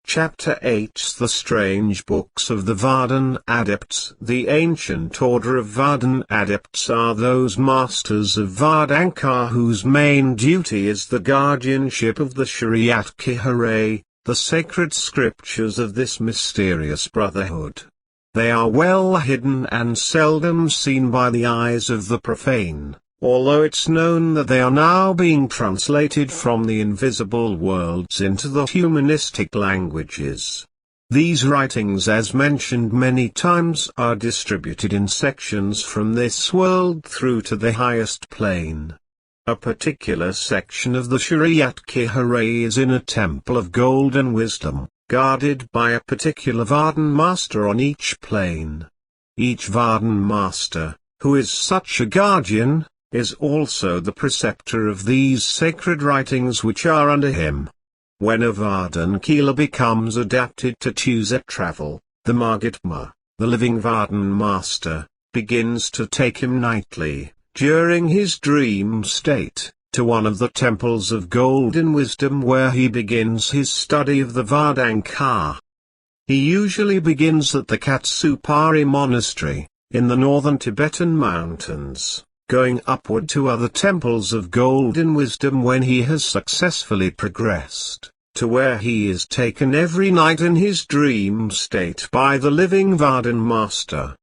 Speaker 1: Chapter 8 The Strange Books of the VARDAN Adepts. The Ancient Order of VARDAN Adepts are those masters of Vardankar whose main duty is the guardianship of the Shriyat-Kiharay, the sacred scriptures of this mysterious brotherhood. They are well hidden and seldom seen by the eyes of the profane, although it's known that they are now being translated from the invisible worlds into the humanistic languages. These writings, as mentioned many times, are distributed in sections from this world through to the highest plane. A particular section of the Shriyat-Kiharay is in a temple of golden wisdom, guarded by a particular VARDAN Master on each plane. Each VARDAN Master, who is such a guardian, is also the preceptor of these sacred writings which are under him. When a VARDAN Kila becomes adapted to Tuset travel, the Margitma, the living VARDAN Master, begins to take him nightly, during his dream state, to one of the temples of golden wisdom where he begins his study of the Vardanga. He usually begins at the Katsupari monastery, in the northern Tibetan mountains, going upward to other temples of golden wisdom when he has successfully progressed, to where he is taken every night in his dream state by the living VARDAN Master.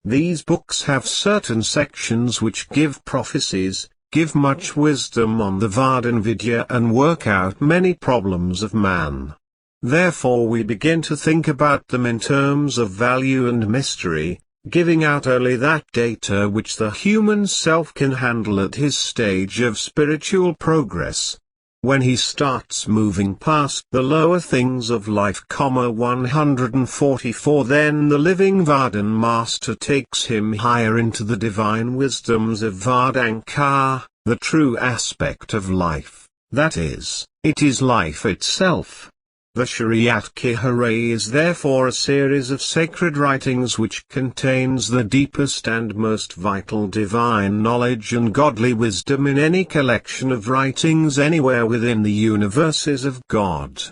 Speaker 1: These books have certain sections which give prophecies, give much wisdom on the VARDAN-Vidya and work out many problems of man. Therefore we begin to think about them in terms of value and mystery, giving out only that data which the human self can handle at his stage of spiritual progress. When he starts moving past the lower things of life, 144, then the living VARDAN Master takes him higher into the divine wisdoms of Vardanga, the true aspect of life, that is, it is life itself. The Sharyat-Kiharay is therefore a series of sacred writings which contains the deepest and most vital divine knowledge and godly wisdom in any collection of writings anywhere within the universes of God.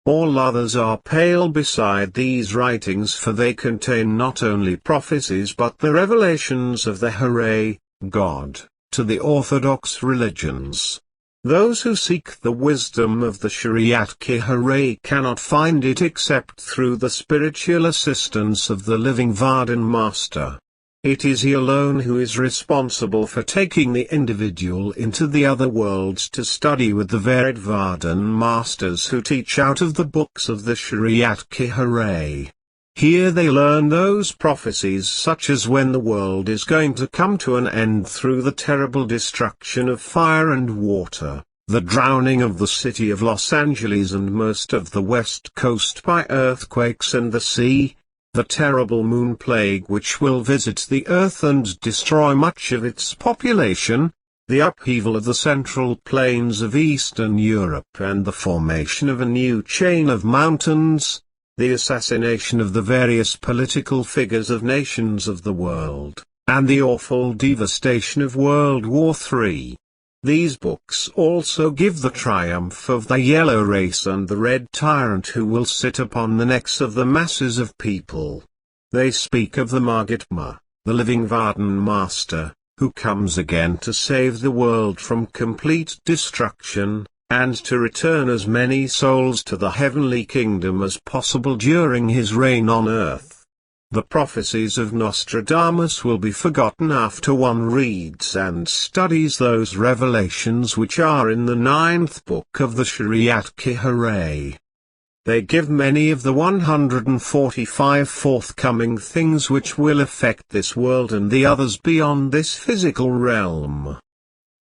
Speaker 1: All others are pale beside these writings, for they contain not only prophecies but the revelations of the Hare, God, to the orthodox religions. Those who seek the wisdom of the Sharyat-Kiharay cannot find it except through the spiritual assistance of the living VARDAN Master. It is he alone who is responsible for taking the individual into the other worlds to study with the varied VARDAN Masters who teach out of the books of the Sharyat-Kiharay. Here they learn those prophecies such as when the world is going to come to an end through the terrible destruction of fire and water, the drowning of the city of Los Angeles and most of the west coast by earthquakes and the sea, the terrible moon plague which will visit the earth and destroy much of its population, the upheaval of the central plains of Eastern Europe and the formation of a new chain of mountains, the assassination of the various political figures of nations of the world, and the awful devastation of World War III. These books also give the triumph of the yellow race and the red tyrant who will sit upon the necks of the masses of people. They speak of the Mahatma, the living VARDAN Master, who comes again to save the world from complete destruction, and to return as many souls to the heavenly kingdom as possible during his reign on earth. The prophecies of Nostradamus will be forgotten after one reads and studies those revelations which are in the 9th book of the Sharyat-Kiharay. They give many of the 145 forthcoming things which will affect this world and the others beyond this physical realm.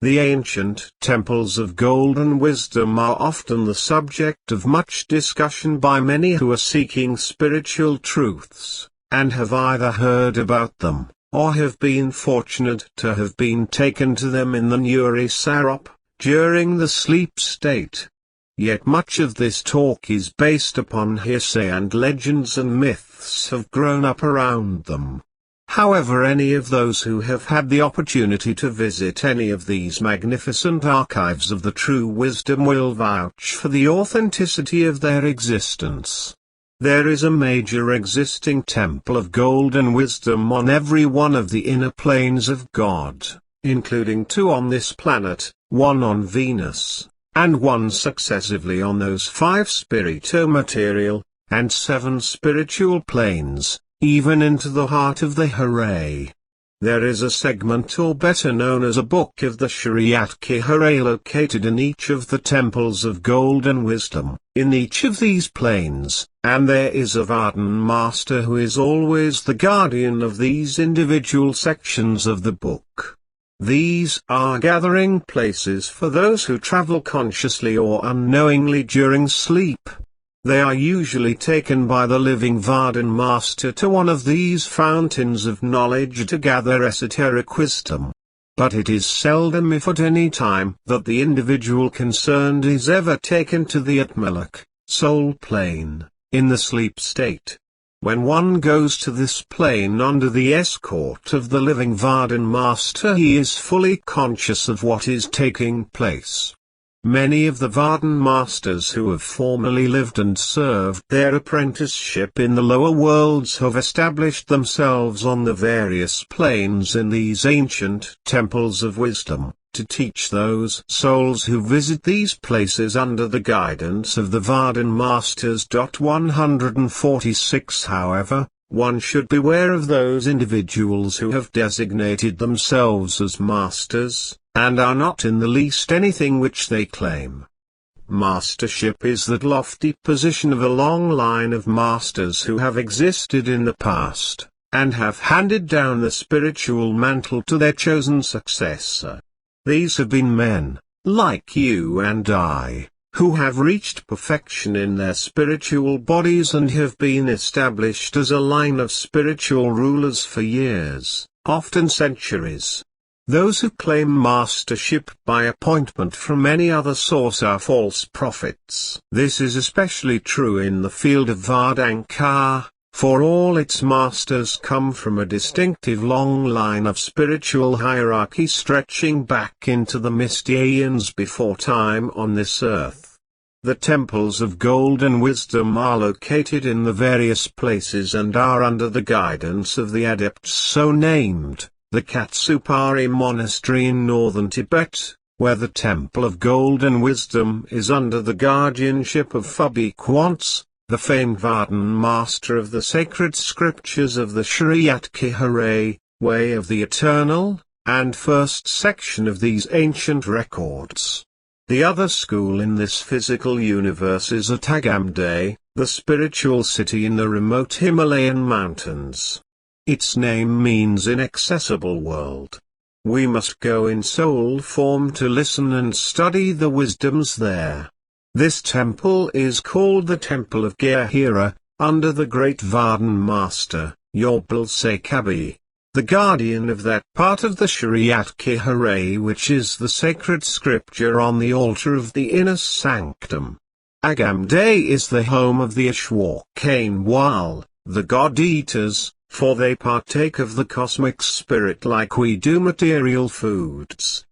Speaker 1: The ancient temples of golden wisdom are often the subject of much discussion by many who are seeking spiritual truths, and have either heard about them, or have been fortunate to have been taken to them in the Nuri Sarop, during the sleep state. Yet much of this talk is based upon hearsay, and legends and myths have grown up around them. However, any of those who have had the opportunity to visit any of these magnificent archives of the true wisdom will vouch for the authenticity of their existence. There is a major existing temple of golden wisdom on every one of the inner planes of God, including 2 on this planet, 1 on Venus, and 1 successively on those 5 spirito-material, and 7 spiritual planes, even into the heart of the Hare. There is a segment, or better known as a book of the Sharyat-Kiharay, located in each of the temples of golden wisdom, in each of these planes, and there is a VARDAN Master who is always the guardian of these individual sections of the book. These are gathering places for those who travel consciously or unknowingly during sleep. They are usually taken by the living VARDAN Master to one of these fountains of knowledge to gather esoteric wisdom. But it is seldom, if at any time, that the individual concerned is ever taken to the Atmalak, soul plane, in the sleep state. When one goes to this plane under the escort of the living VARDAN Master, he is fully conscious of what is taking place. Many of the VARDAN Masters who have formerly lived and served their apprenticeship in the lower worlds have established themselves on the various planes in these ancient temples of wisdom, to teach those souls who visit these places under the guidance of the VARDAN Masters. 146 However, one should beware of those individuals who have designated themselves as masters, and are not in the least anything which they claim. Mastership is that lofty position of a long line of masters who have existed in the past, and have handed down the spiritual mantle to their chosen successor. These have been men, like you and I, who have reached perfection in their spiritual bodies and have been established as a line of spiritual rulers for years, often centuries. Those who claim mastership by appointment from any other source are false prophets. This is especially true in the field of Vardanka, for all its masters come from a distinctive long line of spiritual hierarchy stretching back into the misty aeons before time on this earth. The temples of golden wisdom are located in the various places and are under the guidance of the adepts so named. The Katsupari Monastery in northern Tibet, where the Temple of Golden Wisdom is under the guardianship of Phoebe Quantz, the famed VARDAN Master of the sacred scriptures of the Shriyat-Kihare, Way of the Eternal, and first section of these ancient records. The other school in this physical universe is at Agamde, the spiritual city in the remote Himalayan mountains. Its name means inaccessible world. We must go in soul form to listen and study the wisdoms there. This temple is called the Temple of Gehira, under the great VARDAN Master, Yobal Sekabi, the guardian of that part of the Shriyat-Kihare which is the sacred scripture on the altar of the inner sanctum. Agamde is the home of the Ashwaukain-Wal, the God-eaters, for they partake of the cosmic spirit like we do material foods.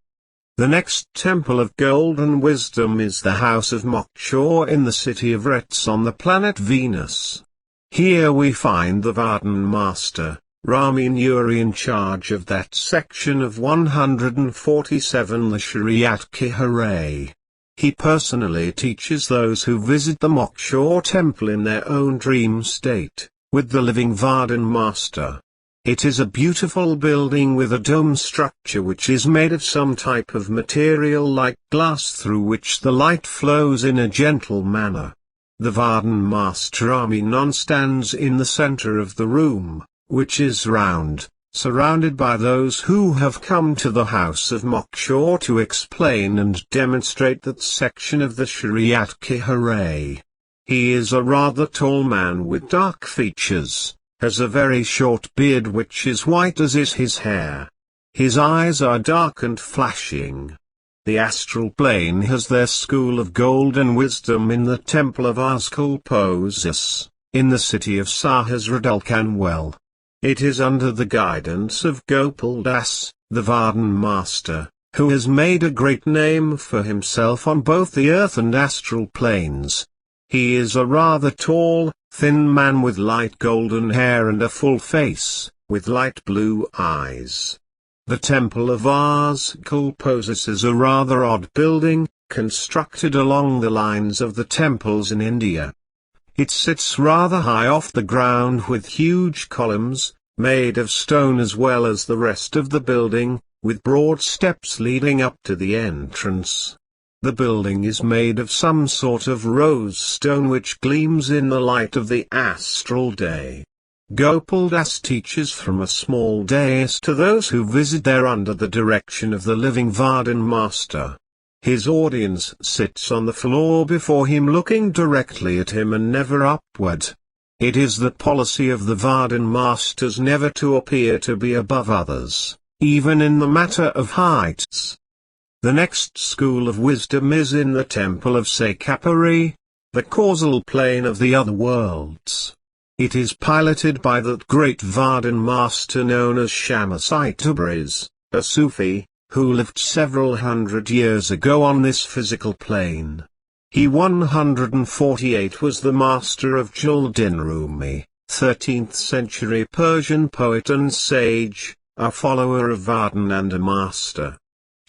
Speaker 1: The next temple of golden wisdom is the House of Moksha in the city of Retz on the planet Venus. Here we find the VARDAN Master, Rami Nuri, in charge of that section of 147, the Shriyat-Kihare. He personally teaches those who visit the Moksha temple in their own dream state, with the living VARDAN Master. It is a beautiful building with a dome structure which is made of some type of material like glass through which the light flows in a gentle manner. The VARDAN Master Aminon stands in the center of the room, which is round, surrounded by those who have come to the House of Moksha to explain and demonstrate that section of the Shriyat-Kihare. He is a rather tall man with dark features, has a very short beard which is white as is his hair. His eyes are dark and flashing. The astral plane has their school of golden wisdom in the temple of Asclepios, in the city of Sahasradalkanwell. It is under the guidance of Gopal Das, the VARDAN Master, who has made a great name for himself on both the earth and astral planes. He is a rather tall, thin man with light golden hair and a full face, with light blue eyes. The temple of Asclepios is a rather odd building, constructed along the lines of the temples in India. It sits rather high off the ground with huge columns, made of stone as well as the rest of the building, with broad steps leading up to the entrance. The building is made of some sort of rose stone which gleams in the light of the astral day. Gopal Das teaches from a small dais to those who visit there under the direction of the living VARDAN Master. His audience sits on the floor before him looking directly at him and never upward. It is the policy of the VARDAN Masters never to appear to be above others, even in the matter of heights. The next school of wisdom is in the temple of Sekapari, the causal plane of the other worlds. It is piloted by that great VARDAN master known as Tabriz, a Sufi, who lived several hundred years ago on this physical plane. He 148 was the master of Jalaluddin Rumi, 13th century Persian poet and sage, a follower of Vardan and a master.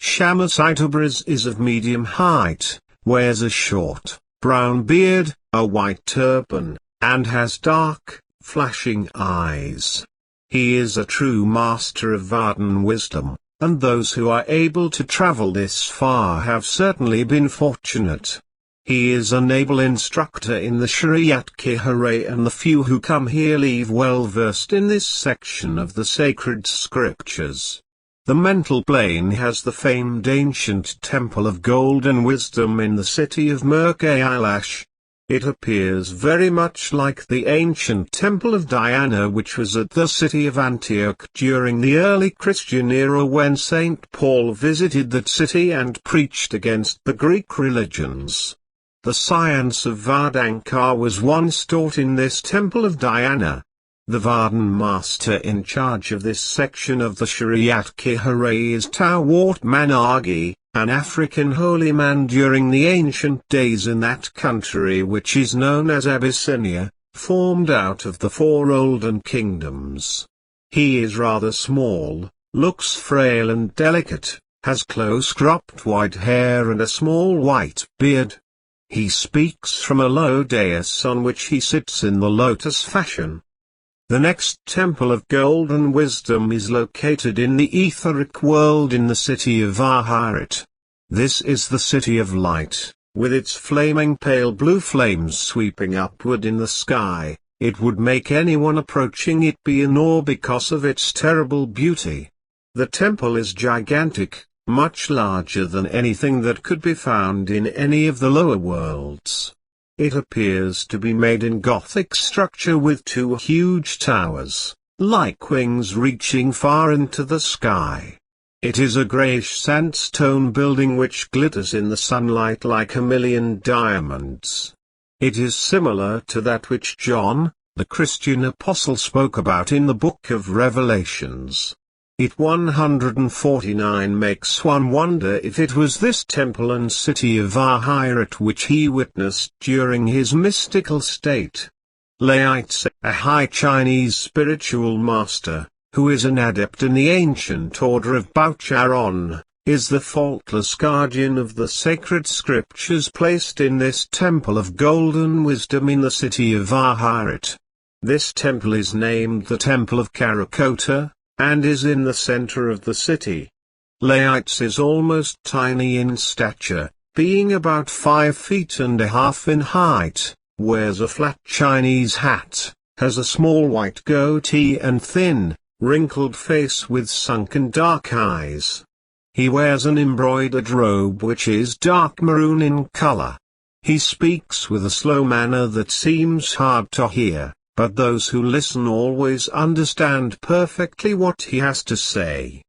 Speaker 1: Tabriz is of medium height, wears a short, brown beard, a white turban, and has dark, flashing eyes. He is a true master of Vardan wisdom, and those who are able to travel this far have certainly been fortunate. He is an able instructor in the Shariat-ki-Harai, and the few who come here leave well versed in this section of the sacred scriptures. The mental plane has the famed ancient temple of golden wisdom in the city of Merkailash. It appears very much like the ancient temple of Diana, which was at the city of Antioch during the early Christian era when St. Paul visited that city and preached against the Greek religions. The science of Vardankar was once taught in this temple of Diana. The VARDAN master in charge of this section of the Shariat-ki-Harai is Tawart Managi, an African holy man during the ancient days in that country which is known as Abyssinia, formed out of the 4 olden kingdoms. He is rather small, looks frail and delicate, has close-cropped white hair and a small white beard. He speaks from a low dais on which he sits in the lotus fashion. The next temple of golden wisdom is located in the etheric world in the city of Ahirat. This is the city of light, with its flaming pale blue flames sweeping upward in the sky. It would make anyone approaching it be in awe because of its terrible beauty. The temple is gigantic, much larger than anything that could be found in any of the lower worlds. It appears to be made in Gothic structure with 2 huge towers, like wings reaching far into the sky. It is a greyish sandstone building which glitters in the sunlight like a million diamonds. It is similar to that which John, the Christian apostle, spoke about in the Book of Revelations. It 149 makes one wonder if it was this temple and city of Ahirat which he witnessed during his mystical state. Lai Tse, a high Chinese spiritual master, who is an adept in the Ancient Order of Vairagi-this, is the faultless guardian of the sacred scriptures placed in this temple of golden wisdom in the city of Ahirat. This temple is named the Temple of Karakota, and is in the center of the city. Lai Tse is almost tiny in stature, being about 5 feet and a half in height, wears a flat Chinese hat, has a small white goatee and thin, wrinkled face with sunken dark eyes. He wears an embroidered robe which is dark maroon in color. He speaks with a slow manner that seems hard to hear, but those who listen always understand perfectly what he has to say.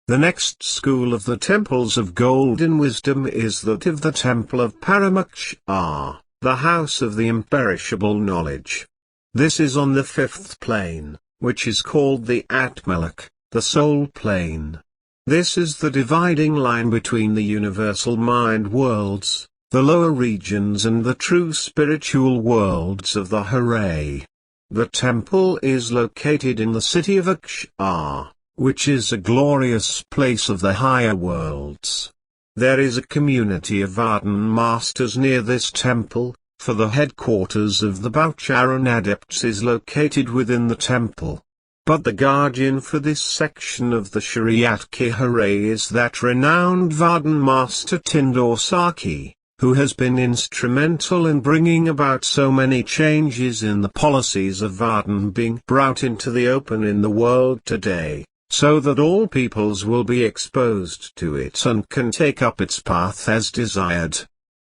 Speaker 1: The next school of the temples of golden wisdom is that of the Temple of Paramoksha, the house of the imperishable knowledge. This is on the 5th plane, which is called the Atmalak, the soul plane. This is the dividing line between the universal mind worlds, the lower regions, and the true spiritual worlds of the Harai. The temple is located in the city of Aksha, which is a glorious place of the higher worlds. There is a community of VARDAN Masters near this temple, for the headquarters of the Boucharan adepts is located within the temple. But the guardian for this section of the Shariat-ki-Harai is that renowned VARDAN Master Tindor Saki, who has been instrumental in bringing about so many changes in the policies of VARDAN being brought into the open in the world today, so that all peoples will be exposed to it and can take up its path as desired.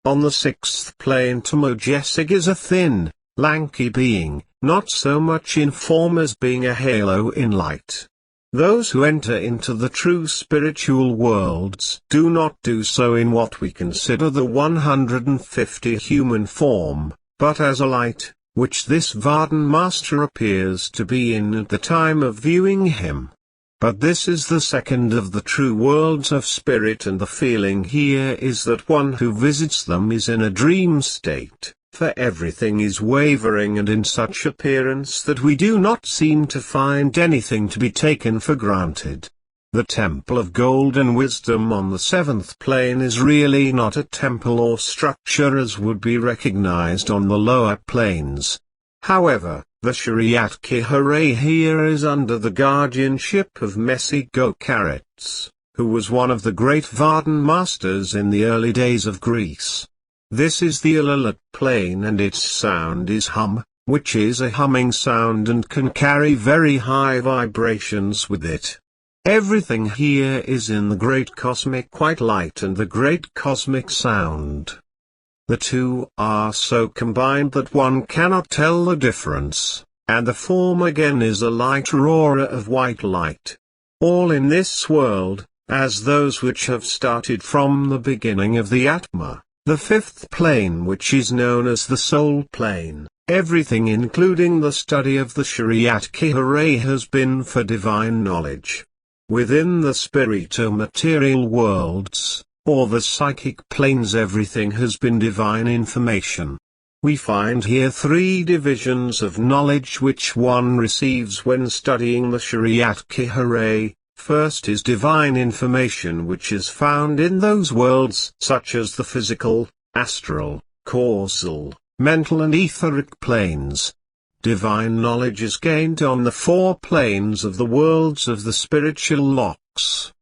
Speaker 1: On the 6th plane Tamojesig is a thin, lanky being, not so much in form as being a halo in light. Those who enter into the true spiritual worlds do not do so in what we consider the 150 human form, but as a light, which this VARDAN Master appears to be in at the time of viewing him. But this is the second of the true worlds of spirit, and the feeling here is that one who visits them is in a dream state, for everything is wavering and in such appearance that we do not seem to find anything to be taken for granted. The Temple of Golden Wisdom on the seventh plane is really not a temple or structure as would be recognized on the lower planes. However, the Shriyatkihare here is under the guardianship of Messigo-Carets, who was one of the great VARDAN Masters in the early days of Greece. This is the Ilalat plane, and its sound is hum, which is a humming sound and can carry very high vibrations with it. Everything here is in the great cosmic white light and the great cosmic sound. The two are so combined that one cannot tell the difference, and the form again is a light aurora of white light. All in this world, as those which have started from the beginning of the Atma, the fifth plane, which is known as the soul plane, everything including the study of the Shriyatkihare has been for divine knowledge. Within the spirito-material worlds, or the psychic planes, everything has been divine information. We find here three divisions of knowledge which one receives when studying the Shriyatkihare. First is divine information, which is found in those worlds such as the physical, astral, causal, mental and etheric planes. Divine knowledge is gained on the four planes of the worlds of the spiritual locks.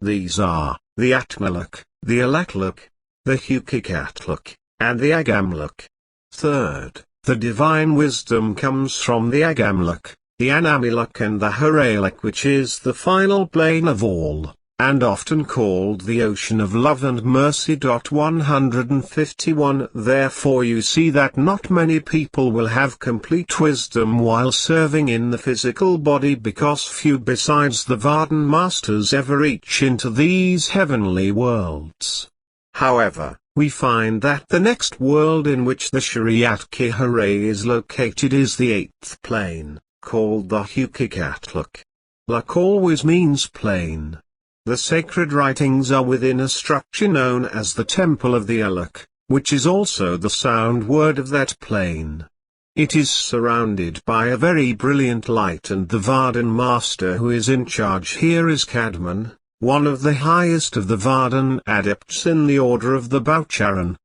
Speaker 1: These are the Atmalok, the Alaklok, the Hukikatlok, and the Agamlok. Third, the divine wisdom comes from the Agamlok, the Anamilok and the Haralok, which is the final plane of all, and often called the ocean of love and mercy. 151 Therefore you see that not many people will have complete wisdom while serving in the physical body, because few besides the VARDAN Masters ever reach into these heavenly worlds. However, we find that the next world in which the Shriyatkihare is located is the eighth plane, called the Hukikatlok. Lok always means plane. The sacred writings are within a structure known as the Temple of the Alok, which is also the sound word of that plane. It is surrounded by a very brilliant light, and the VARDAN Master who is in charge here is Kadman, one of the highest of the VARDAN adepts in the order of the Baucharan.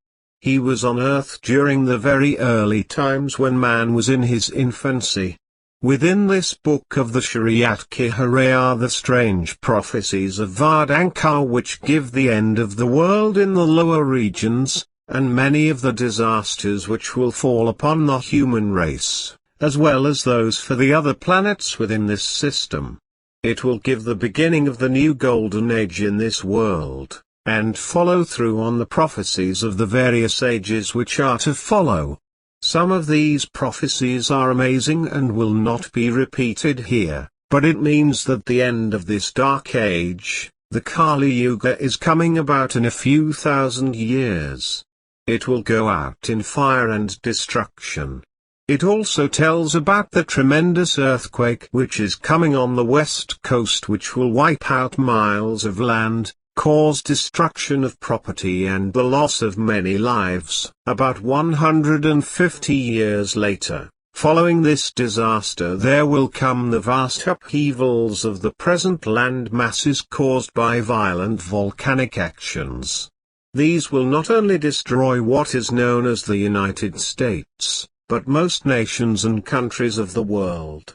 Speaker 1: He was on earth during the very early times when man was in his infancy. Within this book of the Shriyatkihare are the strange prophecies of Vardankar, which give the end of the world in the lower regions, and many of the disasters which will fall upon the human race, as well as those for the other planets within this system. It will give the beginning of the new golden age in this world, and follow through on the prophecies of the various ages which are to follow. Some of these prophecies are amazing and will not be repeated here, but it means that the end of this dark age, the Kali Yuga, is coming about in a few thousand years. It will go out in fire and destruction. It also tells about the tremendous earthquake which is coming on the west coast, which will wipe out miles of land, cause destruction of property and the loss of many lives. About 150 years later, following this disaster, there will come the vast upheavals of the present land masses caused by violent volcanic actions. These will not only destroy what is known as the United States, but most nations and countries of the world.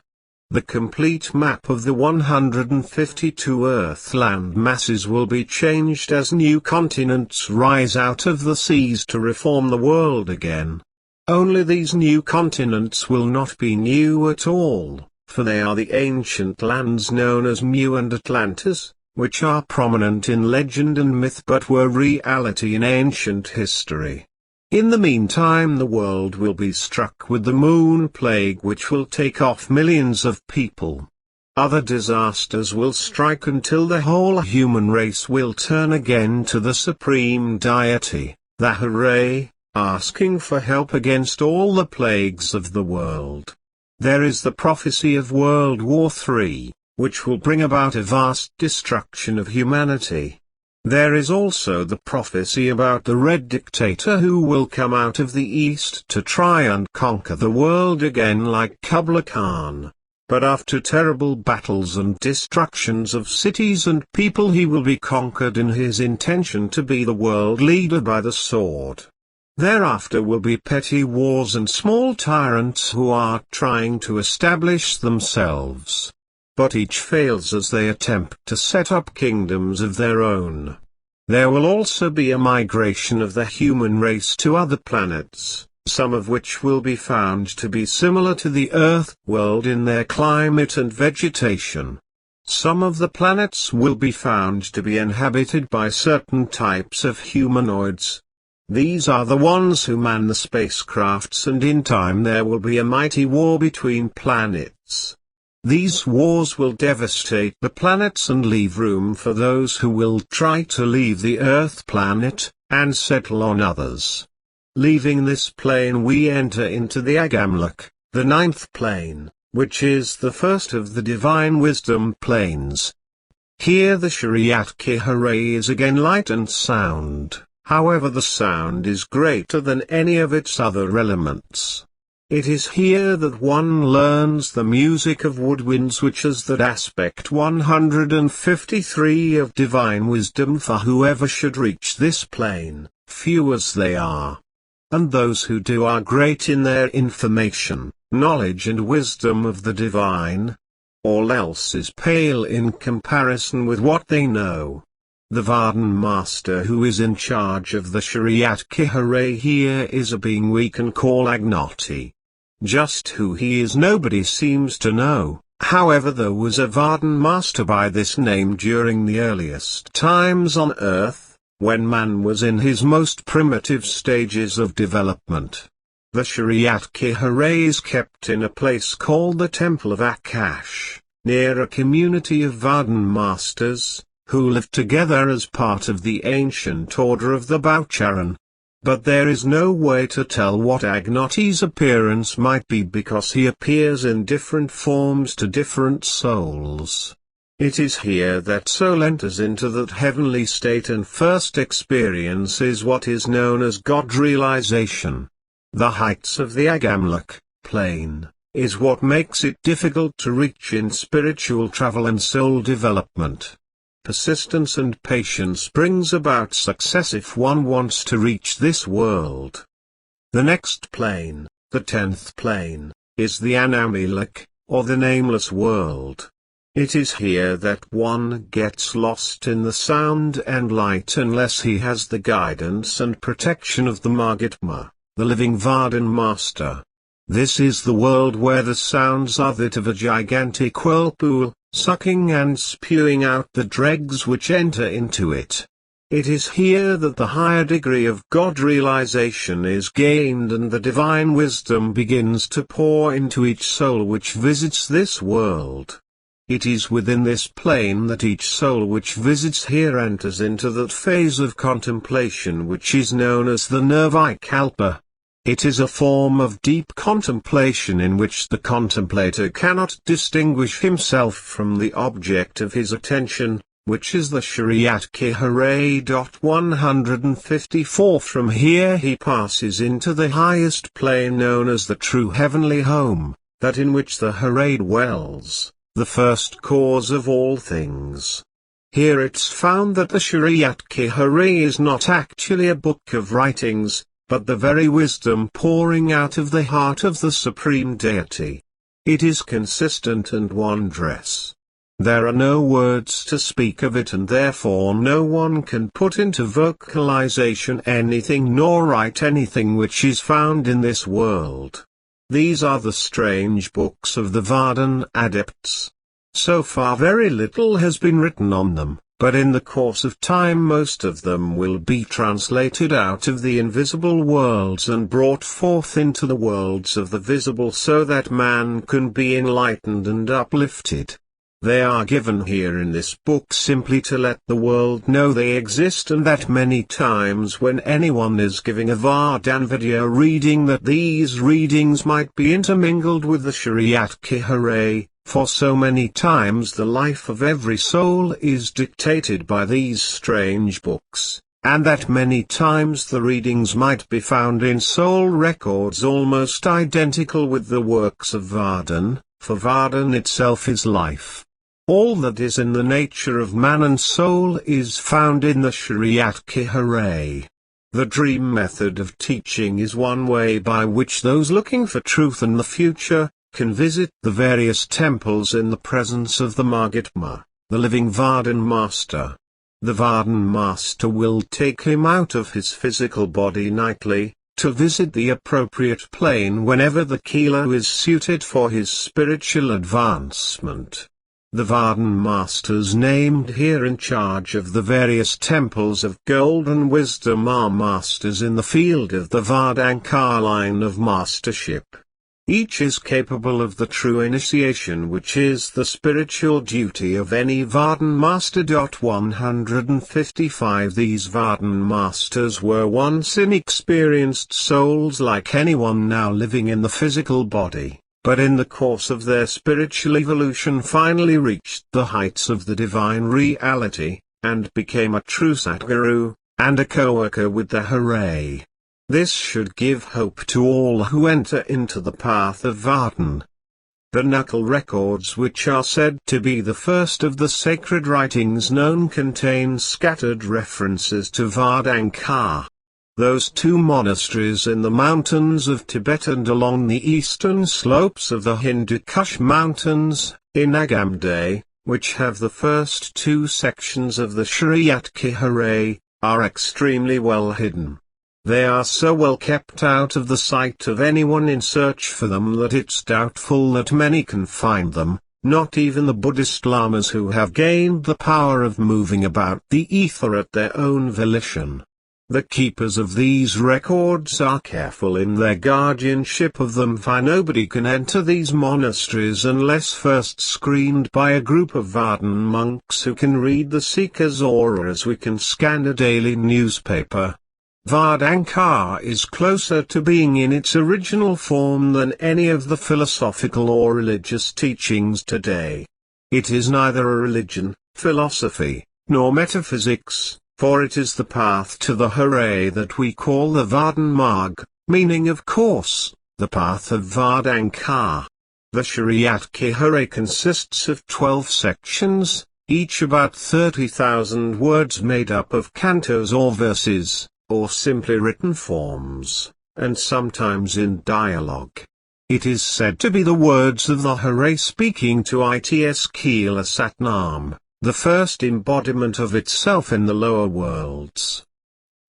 Speaker 1: The complete map of the 152 Earth land masses will be changed as new continents rise out of the seas to reform the world again. Only these new continents will not be new at all, for they are the ancient lands known as Mu and Atlantis, which are prominent in legend and myth but were reality in ancient history. In the meantime, the world will be struck with the moon plague, which will take off millions of people. Other disasters will strike until the whole human race will turn again to the supreme deity, the Hare, asking for help against all the plagues of the world. There is the prophecy of World War III, which will bring about a vast destruction of humanity. There is also the prophecy about the Red Dictator who will come out of the East to try and conquer the world again like Kublai Khan. But after terrible battles and destructions of cities and people, he will be conquered in his intention to be the world leader by the sword. Thereafter will be petty wars and small tyrants who are trying to establish themselves. But each fails as they attempt to set up kingdoms of their own. There will also be a migration of the human race to other planets, some of which will be found to be similar to the Earth world in their climate and vegetation. Some of the planets will be found to be inhabited by certain types of humanoids. These are the ones who man the spacecrafts, and in time there will be a mighty war between planets. These wars will devastate the planets and leave room for those who will try to leave the Earth planet, and settle on others. Leaving this plane we enter into the Agamlok, the ninth plane, which is the first of the divine wisdom planes. Here the Shariat-ki-hare is again light and sound, however the sound is greater than any of its other elements. It is here that one learns the music of woodwinds, which is that aspect 153 of divine wisdom for whoever should reach this plane, few as they are. And those who do are great in their information, knowledge and wisdom of the divine. All else is pale in comparison with what they know. The VARDAN Master who is in charge of the Shariat-ki-hare here is a being we can call Agnati. Just who he is nobody seems to know. However, there was a VARDAN Master by this name during the earliest times on Earth, when man was in his most primitive stages of development. The Shariat-ki-hare is kept in a place called the Temple of Akash, near a community of VARDAN Masters, who live together as part of the Ancient Order of the Baucharan. But there is no way to tell what Agnati's appearance might be, because he appears in different forms to different souls. It is here that soul enters into that heavenly state and first experiences what is known as God realization. The heights of the Agamlok plane is what makes it difficult to reach in spiritual travel and soul development. Persistence and patience brings about success if one wants to reach this world. The next plane, the 10th plane, is the Anamilak, or the nameless world. It is here that one gets lost in the sound and light unless he has the guidance and protection of the Margitma, the living VARDAN Master. This is the world where the sounds are that of a gigantic whirlpool, sucking and spewing out the dregs which enter into it. It is here that the higher degree of God realization is gained and the divine wisdom begins to pour into each soul which visits this world. It is within this plane that each soul which visits here enters into that phase of contemplation which is known as the Nirvikalpa. It is a form of deep contemplation in which the contemplator cannot distinguish himself from the object of his attention, which is the Shariat-ki-hare. 154. From here he passes into the highest plane known as the true heavenly home, that in which the Hare dwells, the first cause of all things. Here it's found that the Shariat-ki-hare is not actually a book of writings, but the very wisdom pouring out of the heart of the Supreme Deity. It is consistent and wondrous. There are no words to speak of it, and therefore no one can put into vocalization anything nor write anything which is found in this world. These are the strange books of the VARDAN adepts. So far very little has been written on them, but in the course of time most of them will be translated out of the invisible worlds and brought forth into the worlds of the visible, so that man can be enlightened and uplifted. They are given here in this book simply to let the world know they exist, and that many times when anyone is giving a VARDAN-Vidya reading, that these readings might be intermingled with the Shriyat-Kiharay, for so many times the life of every soul is dictated by these strange books, and that many times the readings might be found in soul records almost identical with the works of Vardan, for Vardan itself is life. All that is in the nature of man and soul is found in the Shriyat-Kiharay. The dream method of teaching is one way by which those looking for truth and the future can visit the various temples in the presence of the Mahatma, the living VARDAN Master. The VARDAN Master will take him out of his physical body nightly, to visit the appropriate plane whenever the kilo is suited for his spiritual advancement. The VARDAN Masters named here in charge of the various temples of golden wisdom are masters in the field of the Vardankar line of mastership. Each is capable of the true initiation, which is the spiritual duty of any VARDAN Master. 155 These VARDAN Masters were once inexperienced souls like anyone now living in the physical body, but in the course of their spiritual evolution finally reached the heights of the divine reality, and became a true Satguru, and a co-worker with the Hare. This should give hope to all who enter into the path of Vardan. The knuckle records, which are said to be the first of the sacred writings known, contain scattered references to Vardankar. Those two monasteries in the mountains of Tibet and along the eastern slopes of the Hindu Kush mountains, in Agamday, which have the first two sections of the Shriyat-Kiharay, are extremely well hidden. They are so well kept out of the sight of anyone in search for them that it's doubtful that many can find them, not even the Buddhist lamas who have gained the power of moving about the ether at their own volition. The keepers of these records are careful in their guardianship of them, for nobody can enter these monasteries unless first screened by a group of Vardan monks who can read the seeker's aura as we can scan a daily newspaper. Vardankar is closer to being in its original form than any of the philosophical or religious teachings today. It is neither a religion, philosophy, nor metaphysics, for it is the path to the Hare that we call the Vardan Marg, meaning of course, the path of Vardankar. The Shriyat-Kiharay consists of 12 sections, each about 30,000 words, made up of cantos or verses, or simply written forms, and sometimes in dialogue. It is said to be the words of the Hare speaking to its Kila Satnam, the first embodiment of itself in the lower worlds.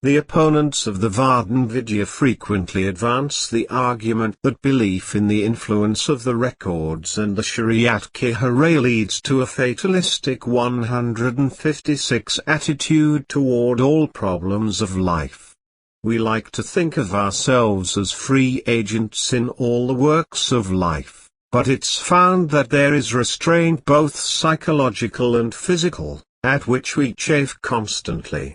Speaker 1: The opponents of the VARDAN-Vidya frequently advance the argument that belief in the influence of the records and the Shriyat-Kiharay leads to a fatalistic 156 attitude toward all problems of life. We like to think of ourselves as free agents in all the works of life, but it's found that there is restraint, both psychological and physical, at which we chafe constantly.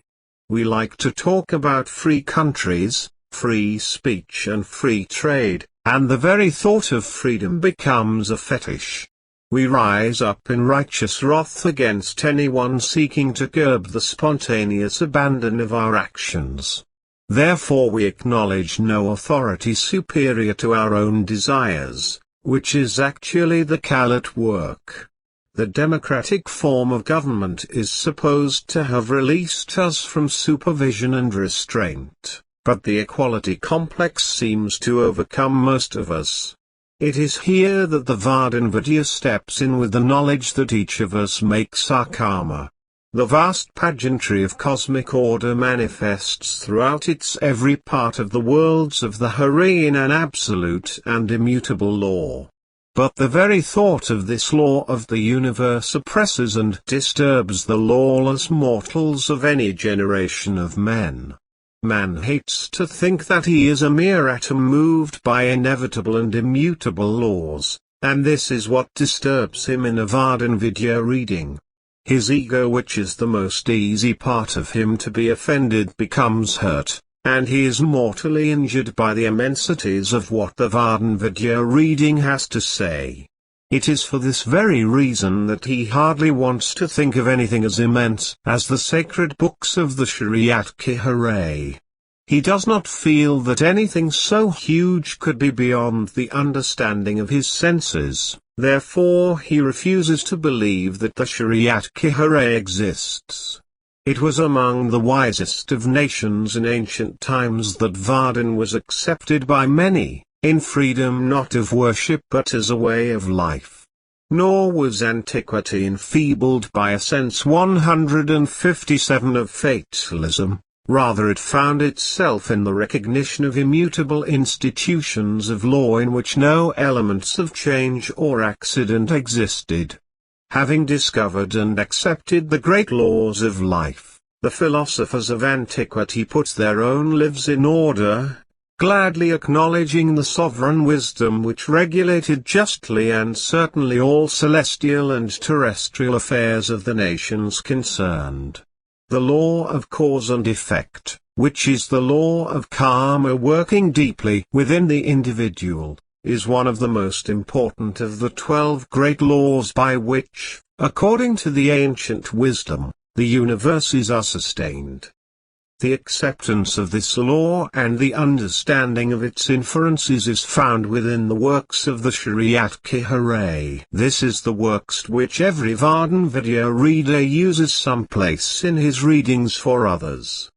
Speaker 1: We like to talk about free countries, free speech and free trade, and the very thought of freedom becomes a fetish. We rise up in righteous wrath against anyone seeking to curb the spontaneous abandon of our actions. Therefore we acknowledge no authority superior to our own desires, which is actually the Kal at work. The democratic form of government is supposed to have released us from supervision and restraint, but the equality complex seems to overcome most of us. It is here that the VARDAN-Vidya steps in with the knowledge that each of us makes our karma. The vast pageantry of cosmic order manifests throughout its every part of the worlds of the Hare in an absolute and immutable law. But the very thought of this law of the universe oppresses and disturbs the lawless mortals of any generation of men. Man hates to think that he is a mere atom moved by inevitable and immutable laws, and this is what disturbs him in a VARDAN-Vidya reading. His ego, which is the most easy part of him to be offended, becomes hurt, and he is mortally injured by the immensities of what the VARDAN-Vidya reading has to say. It is for this very reason that he hardly wants to think of anything as immense as the sacred books of the Shriyat-Kihare. He does not feel that anything so huge could be beyond the understanding of his senses, therefore he refuses to believe that the Shriyat-Kihare exists. It was among the wisest of nations in ancient times that Vardan was accepted by many, in freedom not of worship but as a way of life. Nor was antiquity enfeebled by a sense 157 of fatalism. Rather it found itself in the recognition of immutable institutions of law in which no elements of change or accident existed. Having discovered and accepted the great laws of life, the philosophers of antiquity put their own lives in order, gladly acknowledging the sovereign wisdom which regulated justly and certainly all celestial and terrestrial affairs of the nations concerned. The law of cause and effect, which is the law of karma working deeply within the individual, is one of the most important of the 12 great laws by which, according to the ancient wisdom, the universes are sustained. The acceptance of this law and the understanding of its inferences is found within the works of the Shriyat-Kihare. This is the works which every VARDAN-Vidya reader uses some place in his readings for others.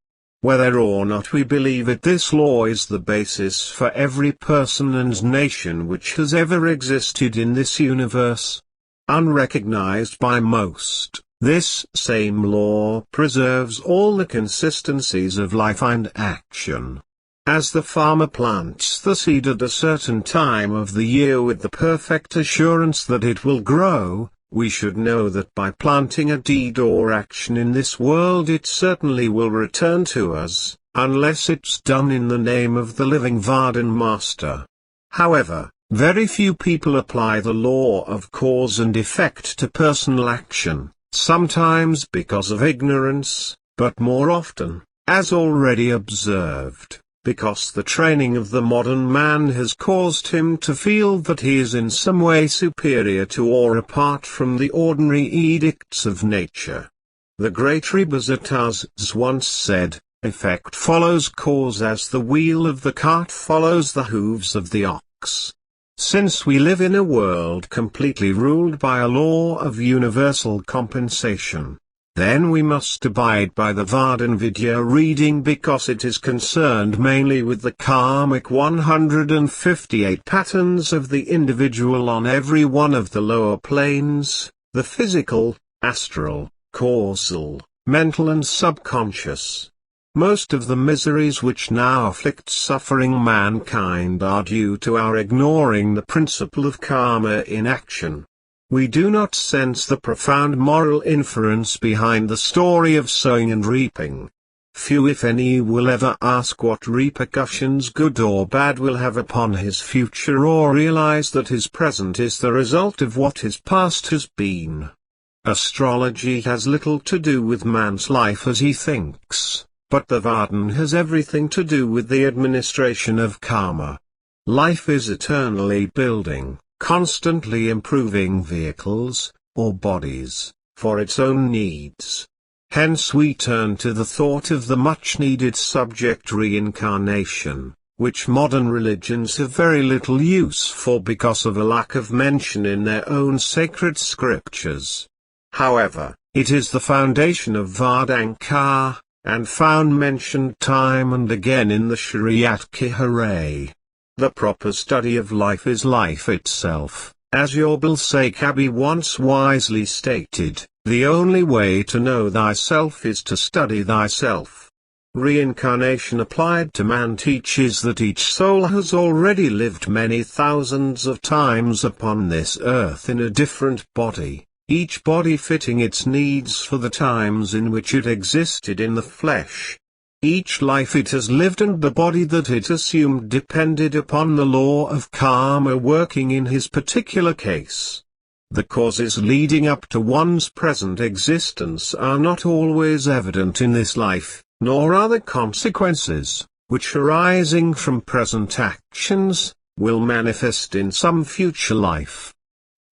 Speaker 1: Whether or not we believe it, this law is the basis for every person and nation which has ever existed in this universe. Unrecognized by most, this same law preserves all the consistencies of life and action. As the farmer plants the seed at a certain time of the year with the perfect assurance that it will grow, we should know that by planting a deed or action in this world it certainly will return to us, unless it's done in the name of the living VARDAN Master. However, very few people apply the law of cause and effect to personal action. Sometimes because of ignorance, but more often, as already observed, because the training of the modern man has caused him to feel that he is in some way superior to or apart from the ordinary edicts of nature. The great Rebazataz once said, "Effect follows cause as the wheel of the cart follows the hooves of the ox." Since we live in a world completely ruled by a law of universal compensation, then we must abide by the VARDAN-Vidya reading because it is concerned mainly with the karmic 158 patterns of the individual on every one of the lower planes, the physical, astral, causal, mental and subconscious. Most of the miseries which now afflict suffering mankind are due to our ignoring the principle of karma in action. We do not sense the profound moral inference behind the story of sowing and reaping. Few if any will ever ask what repercussions good or bad will have upon his future or realize that his present is the result of what his past has been. Astrology has little to do with man's life as he thinks. But the Vardan has everything to do with the administration of karma. Life is eternally building, constantly improving vehicles, or bodies, for its own needs. Hence we turn to the thought of the much-needed subject reincarnation, which modern religions have very little use for because of a lack of mention in their own sacred scriptures. However, it is the foundation of Vardanka, and found mentioned time and again in the Shriyat-Kihare. The proper study of life is life itself, as Yorbal Kabi once wisely stated, the only way to know thyself is to study thyself. Reincarnation applied to man teaches that each soul has already lived many thousands of times upon this earth in a different body. Each body fitting its needs for the times in which it existed in the flesh. Each life it has lived and the body that it assumed depended upon the law of karma working in his particular case. The causes leading up to one's present existence are not always evident in this life, nor are the consequences, which arising from present actions, will manifest in some future life.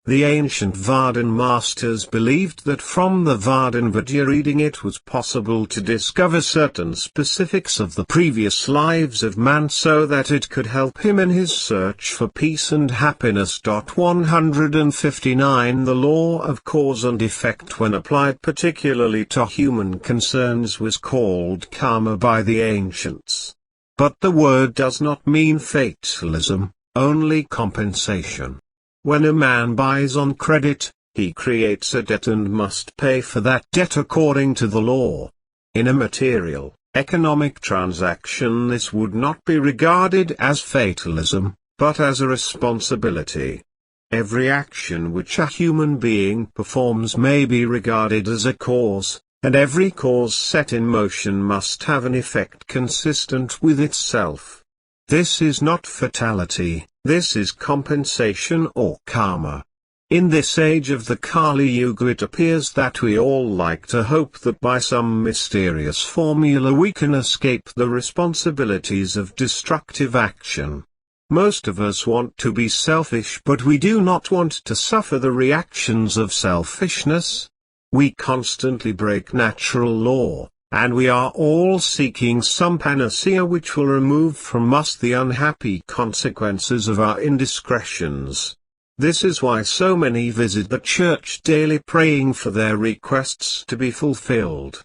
Speaker 1: The ancient VARDAN Masters believed that from the VARDAN-Vidya reading it was possible to discover certain specifics of the previous lives of man so that it could help him in his search for peace and happiness. 159 The law of cause and effect when applied particularly to human concerns was called karma by the ancients. But the word does not mean fatalism, only compensation. When a man buys on credit, he creates a debt and must pay for that debt according to the law. In a material, economic transaction this would not be regarded as fatalism, but as a responsibility. Every action which a human being performs may be regarded as a cause, and every cause set in motion must have an effect consistent with itself. This is not fatality. This is compensation or karma. In this age of the Kali Yuga it appears that we all like to hope that by some mysterious formula we can escape the responsibilities of destructive action. Most of us want to be selfish, but we do not want to suffer the reactions of selfishness. We constantly break natural law, and we are all seeking some panacea which will remove from us the unhappy consequences of our indiscretions. This is why so many visit the church daily praying for their requests to be fulfilled.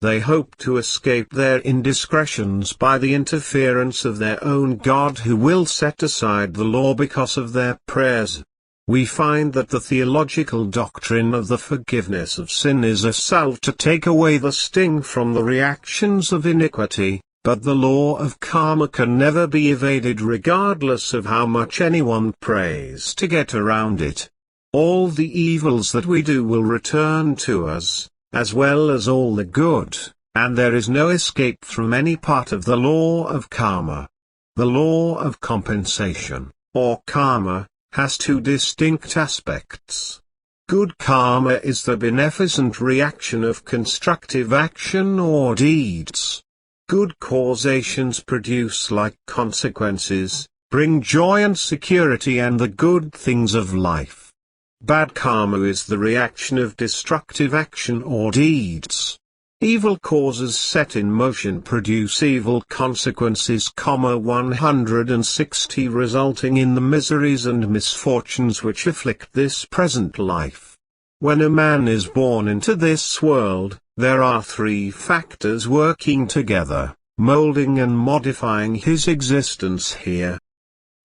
Speaker 1: They hope to escape their indiscretions by the interference of their own God who will set aside the law because of their prayers. We find that the theological doctrine of the forgiveness of sin is a salve to take away the sting from the reactions of iniquity, but the law of karma can never be evaded regardless of how much anyone prays to get around it. All the evils that we do will return to us, as well as all the good, and there is no escape from any part of the law of karma. The law of compensation, or karma, has two distinct aspects. Good karma is the beneficent reaction of constructive action or deeds. Good causations produce like consequences, bring joy and security and the good things of life. Bad karma is the reaction of destructive action or deeds. Evil causes set in motion produce evil consequences, 160 resulting in the miseries and misfortunes which afflict this present life. When a man is born into this world, there are three factors working together, molding and modifying his existence here.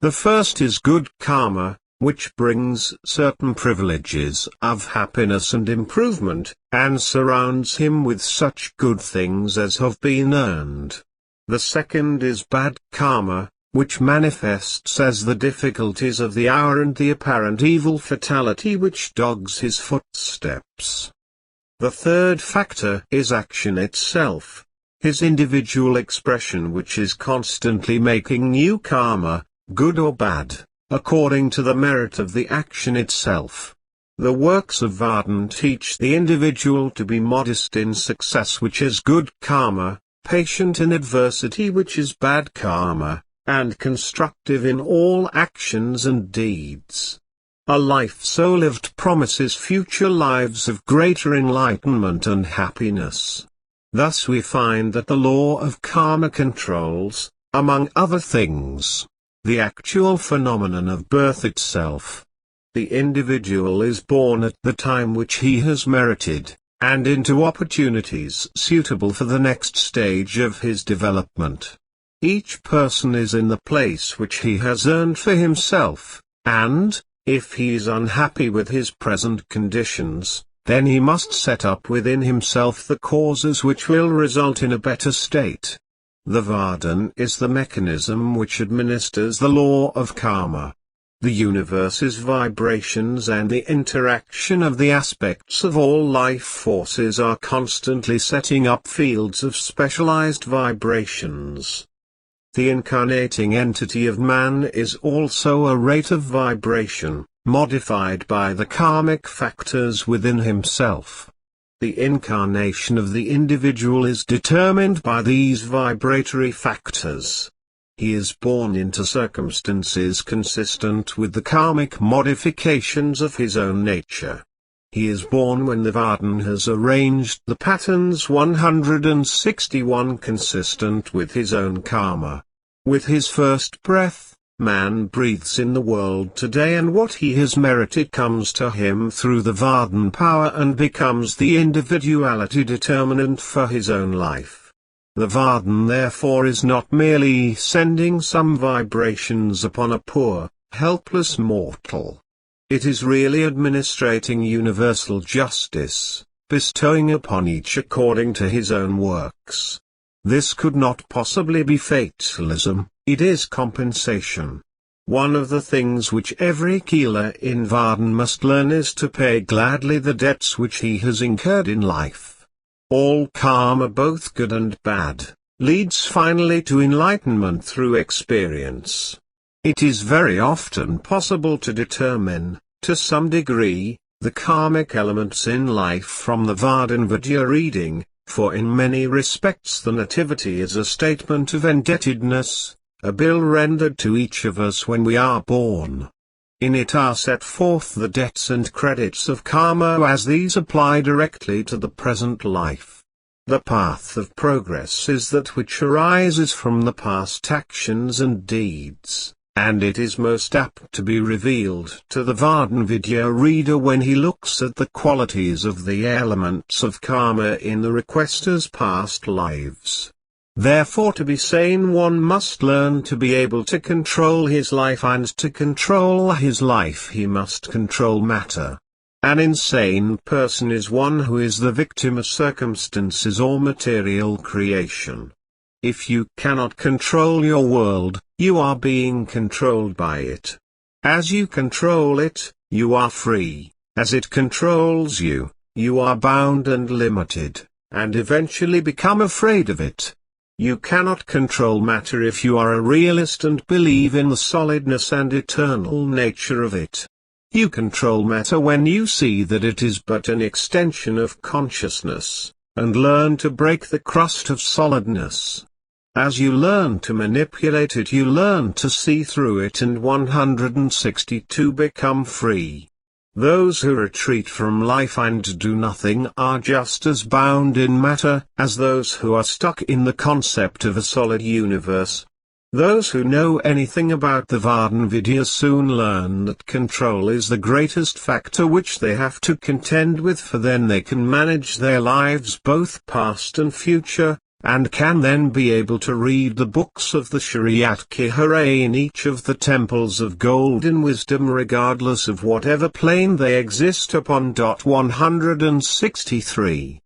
Speaker 1: The first is good karma, which brings certain privileges of happiness and improvement, and surrounds him with such good things as have been earned. The second is bad karma, which manifests as the difficulties of the hour and the apparent evil fatality which dogs his footsteps. The third factor is action itself, his individual expression which is constantly making new karma, good or bad, according to the merit of the action itself. The works of Vardan teach the individual to be modest in success which is good karma, patient in adversity which is bad karma, and constructive in all actions and deeds. A life so lived promises future lives of greater enlightenment and happiness. Thus we find that the law of karma controls, among other things, the actual phenomenon of birth itself. The individual is born at the time which he has merited, and into opportunities suitable for the next stage of his development. Each person is in the place which he has earned for himself, and, if he is unhappy with his present conditions, then he must set up within himself the causes which will result in a better state. The Vardan is the mechanism which administers the law of karma. The universe's vibrations and the interaction of the aspects of all life forces are constantly setting up fields of specialized vibrations. The incarnating entity of man is also a rate of vibration, modified by the karmic factors within himself. The incarnation of the individual is determined by these vibratory factors. He is born into circumstances consistent with the karmic modifications of his own nature. He is born when the Vardan has arranged the patterns 161 consistent with his own karma. With his first breath, man breathes in the world today, and what he has merited comes to him through the Vardan power and becomes the individuality determinant for his own life. The Vardan therefore is not merely sending some vibrations upon a poor, helpless mortal. It is really administrating universal justice, bestowing upon each according to his own works. This could not possibly be fatalism, it is compensation. One of the things which every healer in Vardan must learn is to pay gladly the debts which he has incurred in life. All karma, both good and bad, leads finally to enlightenment through experience. It is very often possible to determine, to some degree, the karmic elements in life from the VARDAN-Vidya reading, for in many respects the nativity is a statement of indebtedness, a bill rendered to each of us when we are born. In it are set forth the debts and credits of karma as these apply directly to the present life. The path of progress is that which arises from the past actions and deeds, and it is most apt to be revealed to the VARDAN-Vidya reader when he looks at the qualities of the elements of karma in the requester's past lives. Therefore, to be sane, one must learn to be able to control his life, and to control his life he must control matter. An insane person is one who is the victim of circumstances or material creation. If you cannot control your world, you are being controlled by it. As you control it, you are free. As it controls you, you are bound and limited, and eventually become afraid of it. You cannot control matter if you are a realist and believe in the solidness and eternal nature of it. You control matter when you see that it is but an extension of consciousness, and learn to break the crust of solidness. As you learn to manipulate it, you learn to see through it, and 162 become free. Those who retreat from life and do nothing are just as bound in matter as those who are stuck in the concept of a solid universe. Those who know anything about the VARDAN-Vidya soon learn that control is the greatest factor which they have to contend with, for then they can manage their lives both past and future, and can then be able to read the books of the Shariat Kihare in each of the temples of golden wisdom regardless of whatever plane they exist upon. 163.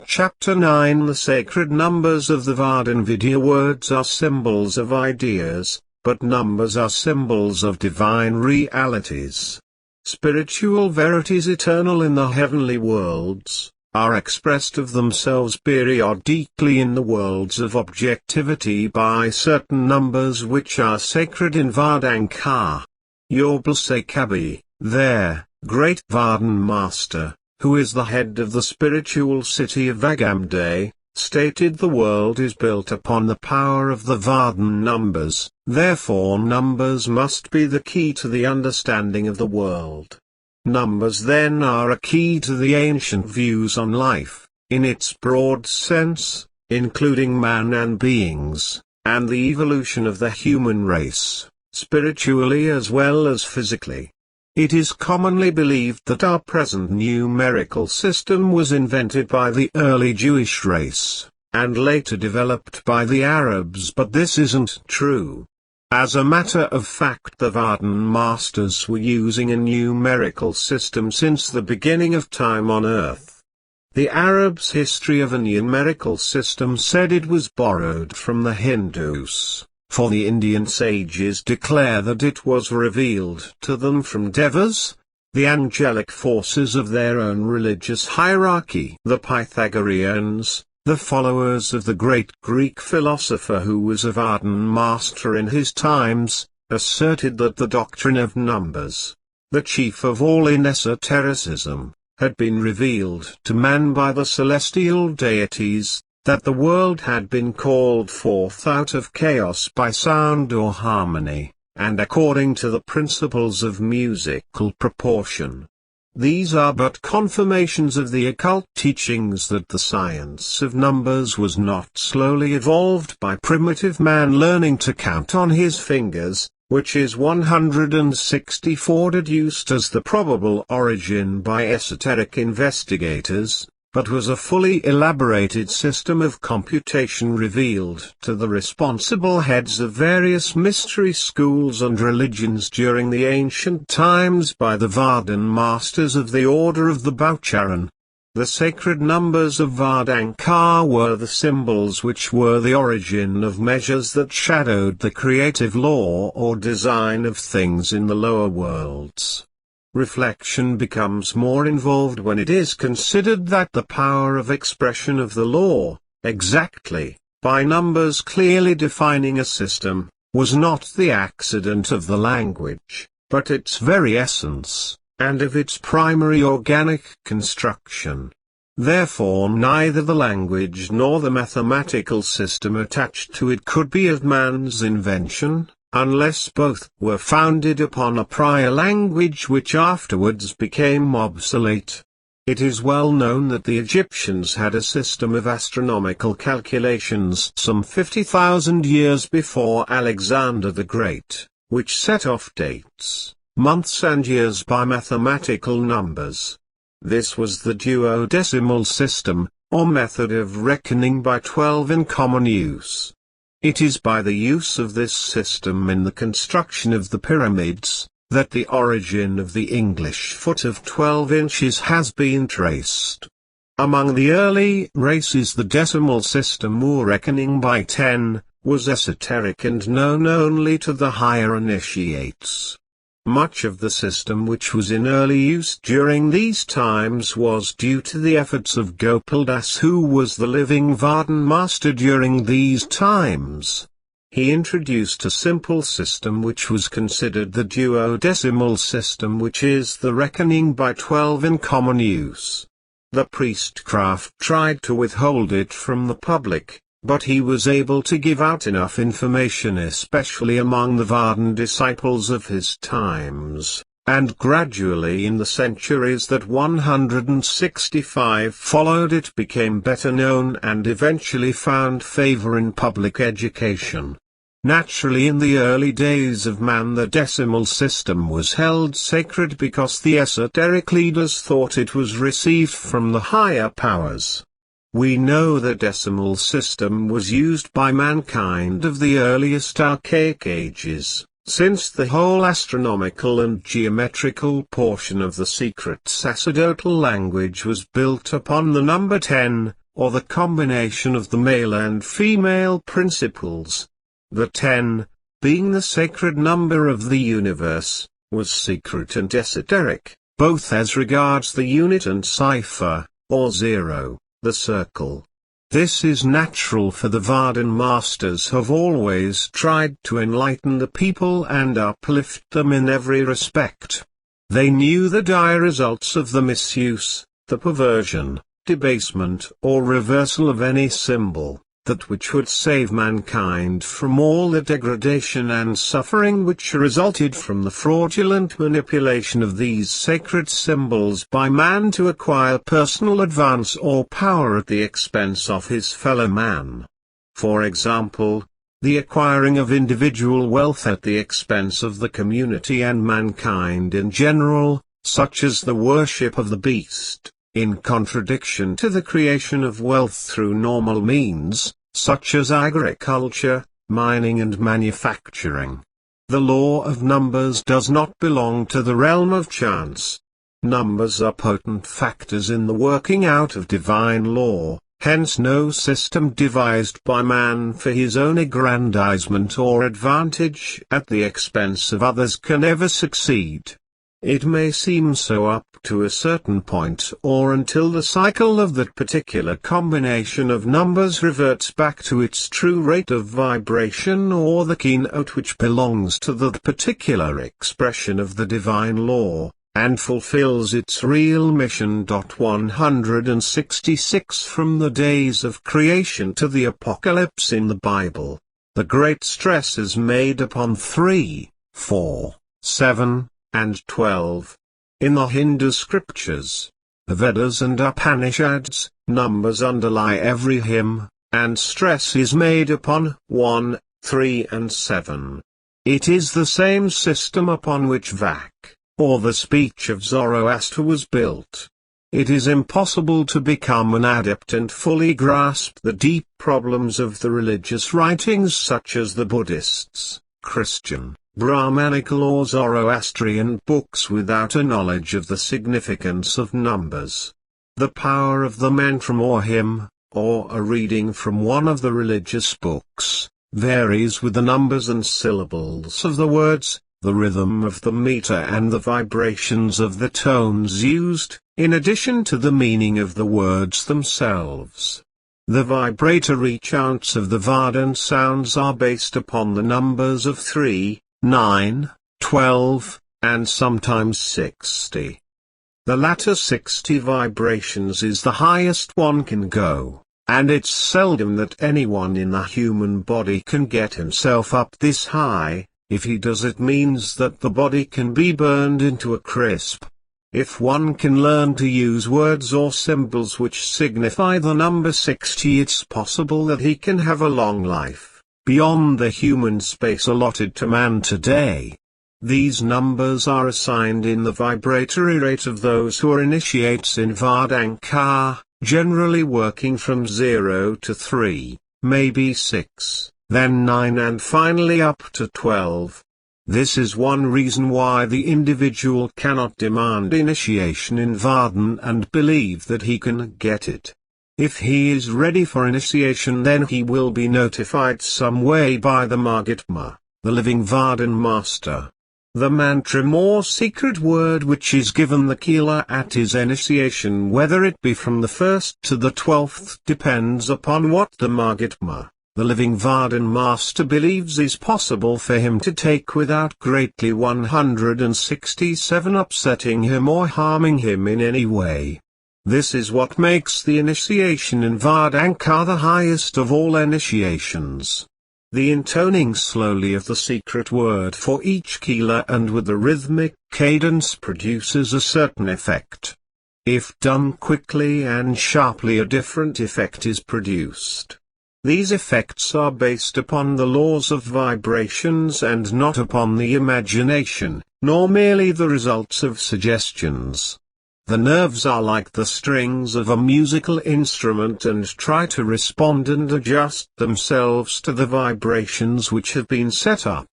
Speaker 1: Chapter 9. The sacred numbers of the VARDAN-Vidya. Words are symbols of ideas, but numbers are symbols of divine realities. Spiritual verities eternal in the heavenly worlds are expressed of themselves periodically in the worlds of objectivity by certain numbers which are sacred in Vardanka. Yobalsakabi, their great Vardan Master, who is the head of the spiritual city of Vagamde, stated the world is built upon the power of the Vardan numbers, therefore numbers must be the key to the understanding of the world. Numbers then are a key to the ancient views on life, in its broad sense, including man and beings, and the evolution of the human race, spiritually as well as physically. It is commonly believed that our present numerical system was invented by the early Jewish race, and later developed by the Arabs, but this isn't true. As a matter of fact, the VARDAN Masters were using a numerical system since the beginning of time on Earth. The Arabs' history of a numerical system said it was borrowed from the Hindus. for the Indian sages declare that it was revealed to them from devas, the angelic forces of their own religious hierarchy. The Pythagoreans, the followers of the great Greek philosopher who was a VARDAN master in his times, asserted that the doctrine of numbers, the chief of all in esotericism, had been revealed to man by the celestial deities, that the world had been called forth out of chaos by sound or harmony, and according to the principles of musical proportion. These are but confirmations of the occult teachings that the science of numbers was not slowly evolved by primitive man learning to count on his fingers, which is 164 deduced as the probable origin by esoteric investigators, but was a fully elaborated system of computation revealed to the responsible heads of various mystery schools and religions during the ancient times by the VARDAN Masters of the Order of the Boucharan. The sacred numbers of Vardankar were the symbols which were the origin of measures that shadowed the creative law or design of things in the lower worlds. Reflection becomes more involved when it is considered that the power of expression of the law, exactly, by numbers clearly defining a system, was not the accident of the language, but its very essence, and of its primary organic construction. Therefore neither the language nor the mathematical system attached to it could be of man's invention, unless both were founded upon a prior language which afterwards became obsolete. It is well known that the Egyptians had a system of astronomical calculations some 50,000 years before Alexander the Great, which set off dates, months and years by mathematical numbers. This was the duodecimal system, or method of reckoning by 12 in common use. It is by the use of this system in the construction of the pyramids, that the origin of the English foot of 12 inches has been traced. Among the early races the decimal system or reckoning by 10, was esoteric and known only to the higher initiates. Much of the system which was in early use during these times was due to the efforts of Gopaldas, who was the living VARDAN master during these times. He introduced a simple system which was considered the duodecimal system, which is the reckoning by 12 in common use. The priestcraft tried to withhold it from the public, but he was able to give out enough information, especially among the VARDAN disciples of his times, and gradually in the centuries that 165 followed it became better known and eventually found favor in public education. Naturally, in the early days of man the decimal system was held sacred because the esoteric leaders thought it was received from the higher powers. We know the decimal system was used by mankind of the earliest archaic ages, since the whole astronomical and geometrical portion of the secret sacerdotal language was built upon the number 10, or the combination of the male and female principles. The 10, being the sacred number of the universe, was secret and esoteric, both as regards the unit and cipher, or zero. The circle. This is natural, for the VARDAN Masters have always tried to enlighten the people and uplift them in every respect. They knew the dire results of the misuse, the perversion, debasement or reversal of any symbol, that which would save mankind from all the degradation and suffering which resulted from the fraudulent manipulation of these sacred symbols by man to acquire personal advance or power at the expense of his fellow man. For example, the acquiring of individual wealth at the expense of the community and mankind in general, such as the worship of the beast, in contradiction to the creation of wealth through normal means, such as agriculture, mining and manufacturing. The law of numbers does not belong to the realm of chance. Numbers are potent factors in the working out of divine law, Hence no system devised by man for his own aggrandizement or advantage at the expense of others can ever succeed. It may seem so up to a certain point or until the cycle of that particular combination of numbers reverts back to its true rate of vibration or the keynote which belongs to that particular expression of the divine law, and fulfills its real mission. 166 From the days of creation to the apocalypse in the Bible, the great stress is made upon 3, 4, 7, and 12. In the Hindu scriptures, the Vedas and Upanishads, numbers underlie every hymn, and stress is made upon 1, 3 and 7. It is the same system upon which Vak, or the speech of Zoroaster, was built. It is impossible to become an adept and fully grasp the deep problems of the religious writings such as the Buddhists, Christian, Brahmanical or Zoroastrian books without a knowledge of the significance of numbers. The power of the mantram or hymn, or a reading from one of the religious books, varies with the numbers and syllables of the words, the rhythm of the meter and the vibrations of the tones used, in addition to the meaning of the words themselves. The vibratory chants of the Vardan sounds are based upon the numbers of 3, 9, 12, and sometimes 60. The latter 60 vibrations is the highest one can go, and it's seldom that anyone in the human body can get himself up this high. If he does, it means that the body can be burned into a crisp. If one can learn to use words or symbols which signify the number 60, it's possible that he can have a long life, beyond the human space allotted to man today. These numbers are assigned in the vibratory rate of those who are initiates in Vardanka, generally working from 0 to 3, maybe 6, then 9 and finally up to 12. This is one reason why the individual cannot demand initiation in Vardan and believe that he can get it. If he is ready for initiation, then he will be notified some way by the Mahatma, the living Vardan Master. The mantram or secret word which is given the Kila at his initiation, whether it be from the 1st to the 12th, depends upon what the Mahatma, the living Vardan Master, believes is possible for him to take without greatly 167 upsetting him or harming him in any way. This is what makes the initiation in Vardanka the highest of all initiations. The intoning slowly of the secret word for each Kila and with the rhythmic cadence produces a certain effect. If done quickly and sharply, a different effect is produced. These effects are based upon the laws of vibrations and not upon the imagination, nor merely the results of suggestions. The nerves are like the strings of a musical instrument and try to respond and adjust themselves to the vibrations which have been set up.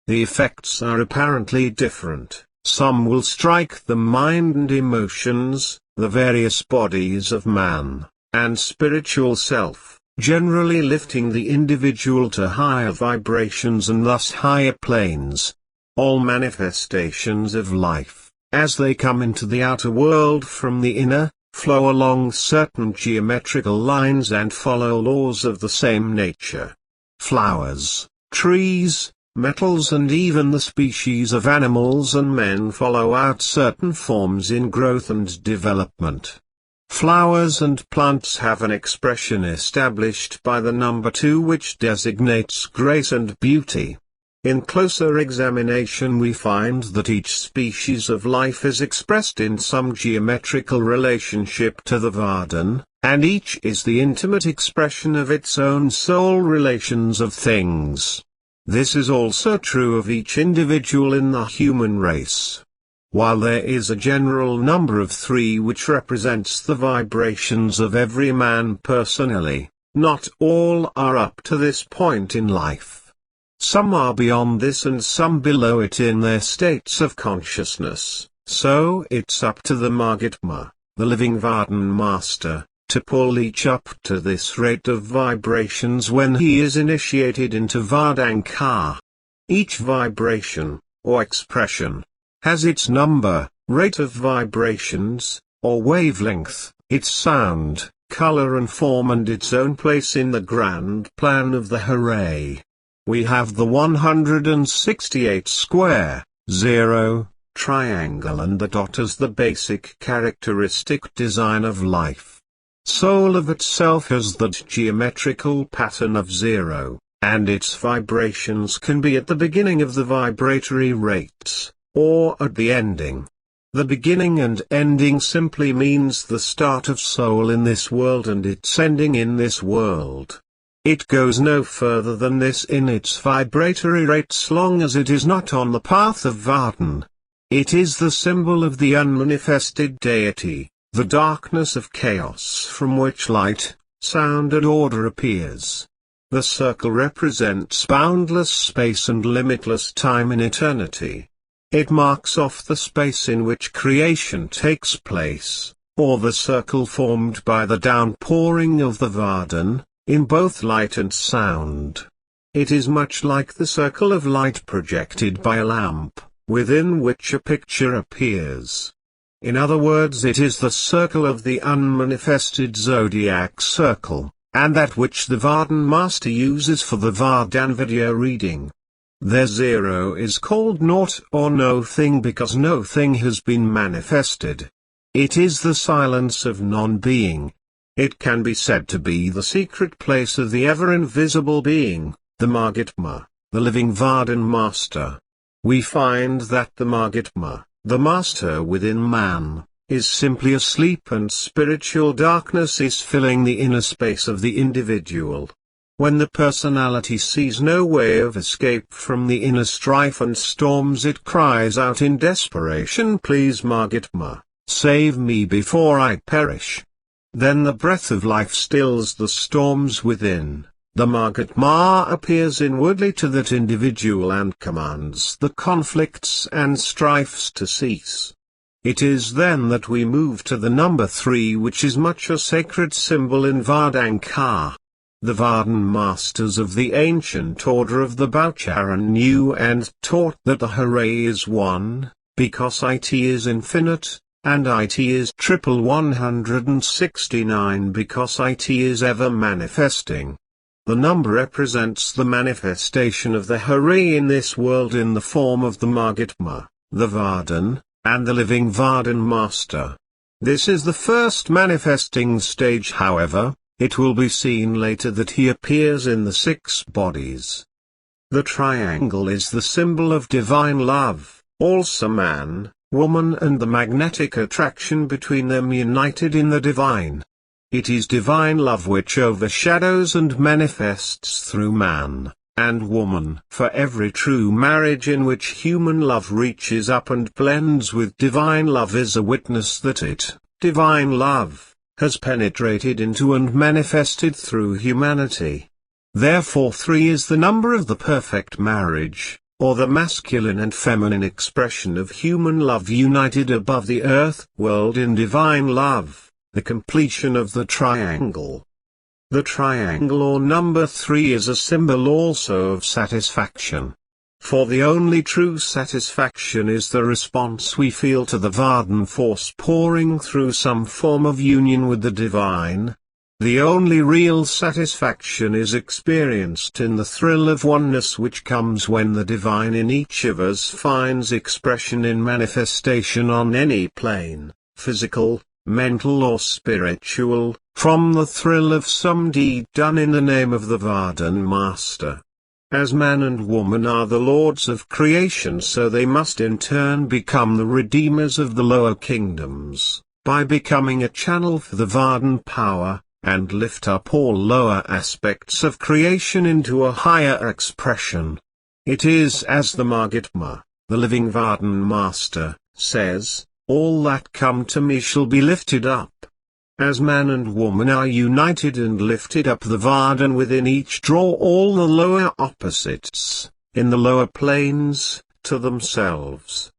Speaker 1: The effects are apparently different. Some will strike the mind and emotions, the various bodies of man, and spiritual self, generally lifting the individual to higher vibrations and thus higher planes. All manifestations of life, as they come into the outer world from the inner, flow along certain geometrical lines and follow laws of the same nature. Flowers, trees, metals and even the species of animals and men follow out certain forms in growth and development. Flowers and plants have an expression established by the number 2 which designates grace and beauty. In closer examination we find that each species of life is expressed in some geometrical relationship to the Vardan, and each is the intimate expression of its own soul relations of things. This is also true of each individual in the human race. While there is a general number of 3 which represents the vibrations of every man personally, not all are up to this point in life. Some are beyond this and some below it in their states of consciousness, so it's up to the Mahatma, the living Vardan Master, to pull each up to this rate of vibrations when he is initiated into Vardhan. Each vibration, or expression, has its number, rate of vibrations, or wavelength, its sound, color and form, and its own place in the grand plan of the hooray. We have the 168 square, 0, triangle and the dot as the basic characteristic design of life. Soul of itself has that geometrical pattern of 0, and its vibrations can be at the beginning of the vibratory rates, or at the ending. The beginning and ending simply means the start of soul in this world and its ending in this world. It goes no further than this in its vibratory rates long as it is not on the path of Vardan. It is the symbol of the unmanifested deity, the darkness of chaos from which light, sound and order appears. The circle represents boundless space and limitless time in eternity. It marks off the space in which creation takes place, or the circle formed by the downpouring of the Vardan, in both light and sound. It is much like the circle of light projected by a lamp, within which a picture appears. In other words, it is the circle of the unmanifested zodiac circle, and that which the VARDAN Master uses for the VARDAN-Vidya reading. Their 0 is called naught or no thing because no thing has been manifested. It is the silence of non-being. It can be said to be the secret place of the ever-invisible being, the Mahatma, the living VARDAN Master. We find that the Mahatma, the Master within man, is simply asleep and spiritual darkness is filling the inner space of the individual. When the personality sees no way of escape from the inner strife and storms, it cries out in desperation, "Please Mahatma, save me before I perish." Then the breath of life stills the storms within. The Mahatma appears inwardly to that individual and commands the conflicts and strifes to cease. It is then that we move to the number 3, which is much a sacred symbol in Vardhan. The VARDAN Masters of the Ancient Order of the Vairagi knew and taught that the hooray is 1, because it is infinite, and it is 169 because it is ever manifesting. The number represents the manifestation of the hooray in this world in the form of the Mahatma, the Vardan, and the living VARDAN Master. This is the first manifesting stage. However, it will be seen later that he appears in the 6 bodies. The triangle is the symbol of divine love, also man, woman and the magnetic attraction between them united in the divine. It is divine love which overshadows and manifests through man and woman. For every true marriage in which human love reaches up and blends with divine love is a witness that it, divine love, has penetrated into and manifested through humanity. Therefore 3 is the number of the perfect marriage, or the masculine and feminine expression of human love united above the earth world in divine love, the completion of the triangle. The triangle or number 3 is a symbol also of satisfaction. For the only true satisfaction is the response we feel to the Vardan force pouring through some form of union with the divine. The only real satisfaction is experienced in the thrill of oneness which comes when the divine in each of us finds expression in manifestation on any plane, physical, mental or spiritual, from the thrill of some deed done in the name of the VARDAN Master. As man and woman are the lords of creation, so they must in turn become the redeemers of the lower kingdoms, by becoming a channel for the VARDAN power, and lift up all lower aspects of creation into a higher expression. It is as the Mahatma, the living VARDAN Master, says, "All that come to me shall be lifted up." As man and woman are united and lifted up, the Vardan within each draw all the lower opposites, in the lower planes, to themselves.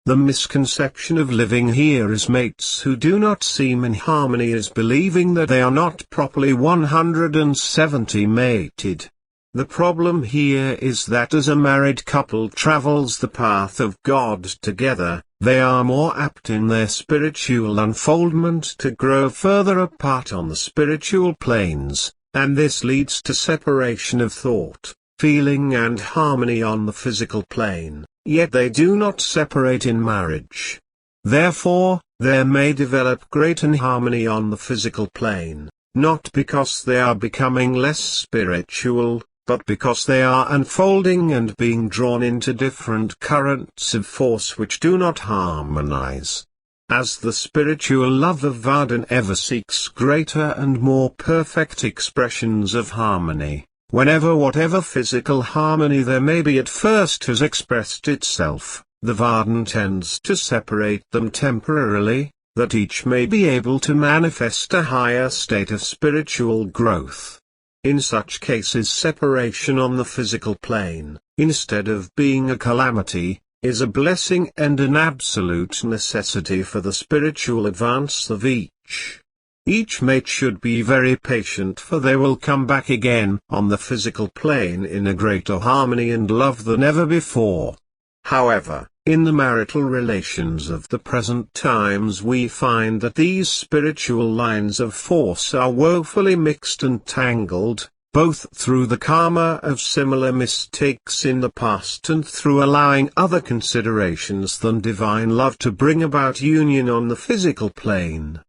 Speaker 1: The misconception of living here as mates who do not seem in harmony is believing that they are not properly 170 mated. The problem here is that as a married couple travels the path of God together, they are more apt in their spiritual unfoldment to grow further apart on the spiritual planes, and this leads to separation of thought, feeling and harmony on the physical plane. Yet they do not separate in marriage. Therefore, there may develop great inharmony on the physical plane, not because they are becoming less spiritual, but because they are unfolding and being drawn into different currents of force which do not harmonize. As the spiritual love of Vardan ever seeks greater and more perfect expressions of harmony, whenever whatever physical harmony there may be at first has expressed itself, the Vardan tends to separate them temporarily, that each may be able to manifest a higher state of spiritual growth. In such cases separation on the physical plane, instead of being a calamity, is a blessing and an absolute necessity for the spiritual advance of each. Each mate should be very patient, for they will come back again on the physical plane in a greater harmony and love than ever before. However, in the marital relations of the present times we find that these spiritual lines of force are woefully mixed and tangled, both through the karma of similar mistakes in the past and through allowing other considerations than divine love to bring about union on the physical plane.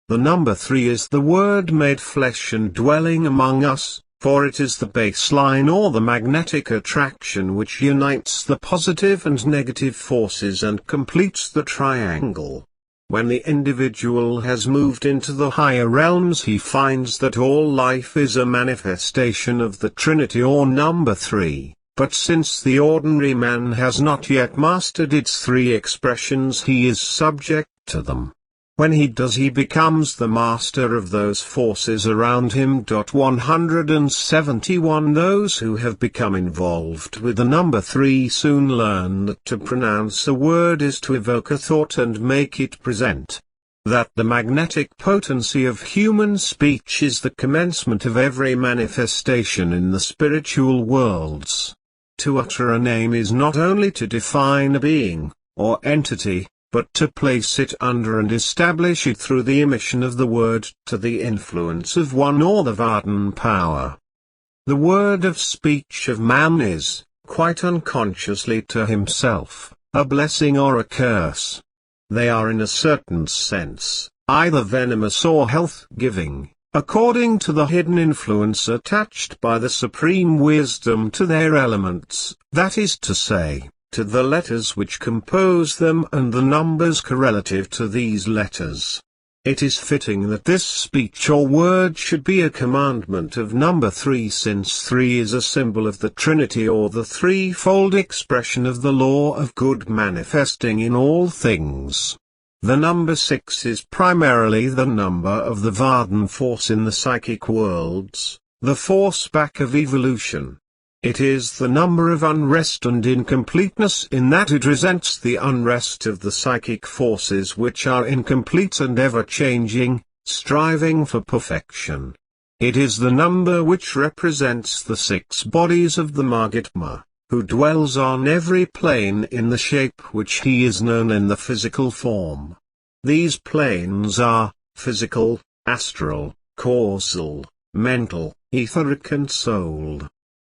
Speaker 1: The number 3 is the Word made flesh and dwelling among us, for it is the baseline or the magnetic attraction which unites the positive and negative forces and completes the triangle. When the individual has moved into the higher realms, he finds that all life is a manifestation of the Trinity or number 3, but since the ordinary man has not yet mastered its 3 expressions, he is subject to them. When he does, he becomes the master of those forces around him. 171 Those who have become involved with the number 3 soon learn that to pronounce a word is to evoke a thought and make it present. That the magnetic potency of human speech is the commencement of every manifestation in the spiritual worlds. To utter a name is not only to define a being, or entity, but to place it under and establish it through the emission of the word to the influence of one or the Vardan power. The word of speech of man is, quite unconsciously to himself, a blessing or a curse. They are in a certain sense, either venomous or health-giving, according to the hidden influence attached by the supreme wisdom to their elements, that is to say, to the letters which compose them and the numbers correlative to these letters. It is fitting that this speech or word should be a commandment of number 3, since 3 is a symbol of the Trinity or the threefold expression of the law of good manifesting in all things. The number 6 is primarily the number of the Vardan force in the psychic worlds, the force back of evolution. It is the number of unrest and incompleteness in that it resents the unrest of the psychic forces which are incomplete and ever-changing, striving for perfection. It is the number which represents the 6 bodies of the Mahatma, who dwells on every plane in the shape which he is known in the physical form. These planes are, physical, astral, causal, mental, etheric and soul.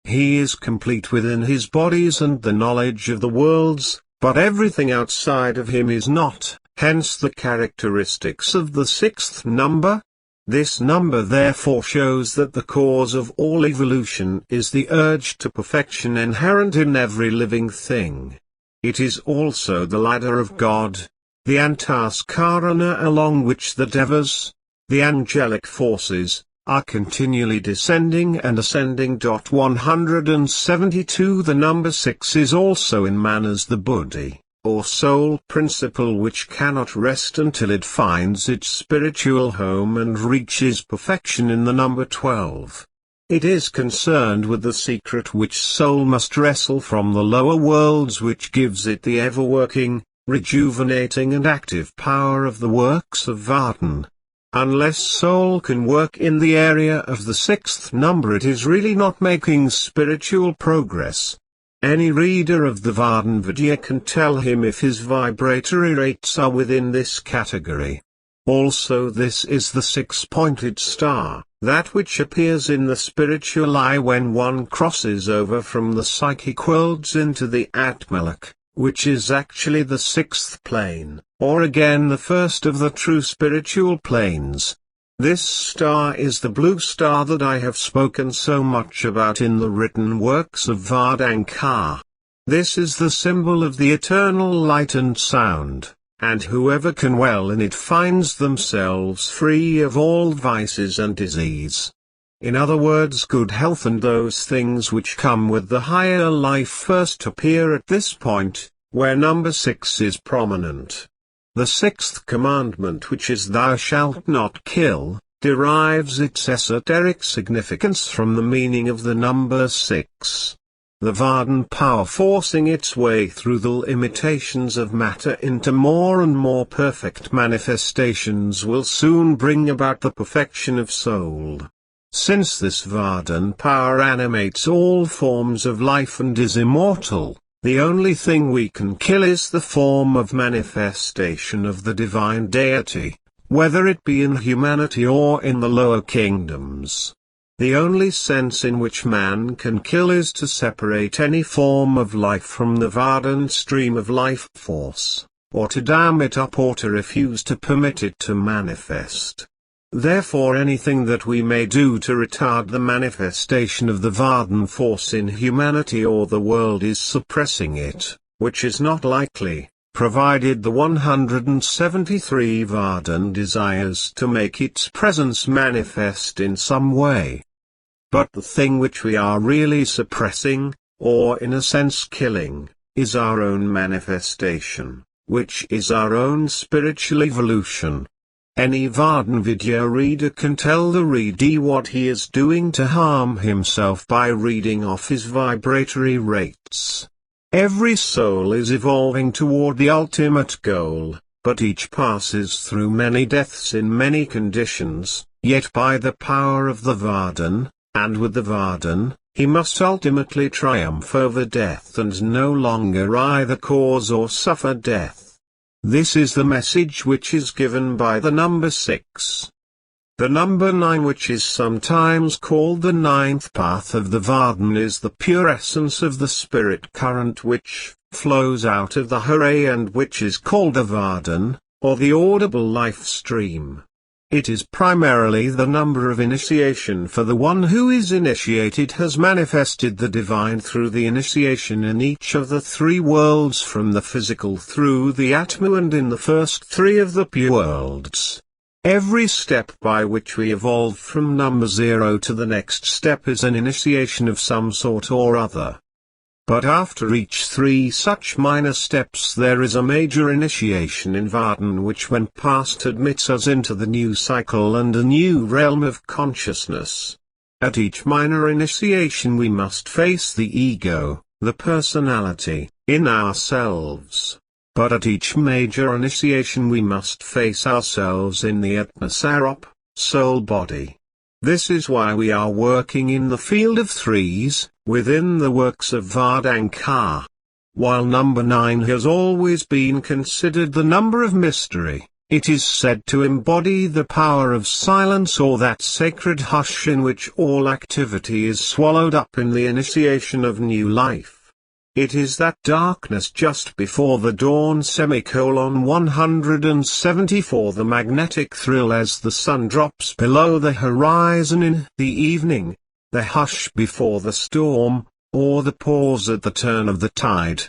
Speaker 1: He is complete within his bodies and the knowledge of the worlds, but everything outside of him is not, hence the characteristics of the 6th number. This number therefore shows that the cause of all evolution is the urge to perfection inherent in every living thing. It is also the ladder of God, the antaskarana along which the devas, the angelic forces, are continually descending and ascending. 172 The number 6 is also in man as the buddhi, or soul principle which cannot rest until it finds its spiritual home and reaches perfection in the number 12. It is concerned with the secret which soul must wrestle from the lower worlds, which gives it the ever-working, rejuvenating and active power of the works of Vardan. Unless soul can work in the area of the sixth number, it is really not making spiritual progress. Any reader of the VARDAN-Vidya can tell him if his vibratory rates are within this category. Also, this is the six-pointed star, that which appears in the spiritual eye when one crosses over from the psychic worlds into the Atmalak, which is actually the sixth plane, or again the first of the true spiritual planes. This star is the blue star that I have spoken so much about in the written works of Vardan. This is the symbol of the eternal light and sound, and whoever can dwell in it finds themselves free of all vices and disease. In other words, good health and those things which come with the higher life first appear at this point, where number 6 is prominent. The sixth commandment, which is "Thou shalt not kill," derives its esoteric significance from the meaning of the number 6. The Vardan power forcing its way through the limitations of matter into more and more perfect manifestations will soon bring about the perfection of soul. Since this Vardan power animates all forms of life and is immortal, the only thing we can kill is the form of manifestation of the divine deity, whether it be in humanity or in the lower kingdoms. The only sense in which man can kill is to separate any form of life from the Vardan stream of life force, or to dam it up or to refuse to permit it to manifest. Therefore, anything that we may do to retard the manifestation of the Vardan force in humanity or the world is suppressing it, which is not likely, provided the 173 Vardan desires to make its presence manifest in some way. But the thing which we are really suppressing, or in a sense killing, is our own manifestation, which is our own spiritual evolution. Any VARDAN-Vidya reader can tell the readee what he is doing to harm himself by reading off his vibratory rates. Every soul is evolving toward the ultimate goal, but each passes through many deaths in many conditions, yet by the power of the Vardan, and with the Vardan, he must ultimately triumph over death and no longer either cause or suffer death. This is the message which is given by the number 6. The number 9, which is sometimes called the ninth path of the Vardan, is the pure essence of the spirit current which flows out of the Hare and which is called the Vardan, or the audible life stream. It is primarily the number of initiation, for the one who is initiated has manifested the divine through the initiation in each of the 3 worlds, from the physical through the Atma and in the first 3 of the pure worlds. Every step by which we evolve from number 0 to the next step is an initiation of some sort or other. But after each 3 such minor steps there is a major initiation in Vardan, which when passed admits us into the new cycle and a new realm of consciousness. At each minor initiation we must face the ego, the personality, in ourselves. But at each major initiation we must face ourselves in the Atmasarop, soul body. This is why we are working in the field of 3s, within the works of Vardan. While number 9 has always been considered the number of mystery, it is said to embody the power of silence, or that sacred hush in which all activity is swallowed up in the initiation of new life. It is that darkness just before the dawn. 174 The magnetic thrill as the sun drops below the horizon in the evening, the hush before the storm, or the pause at the turn of the tide.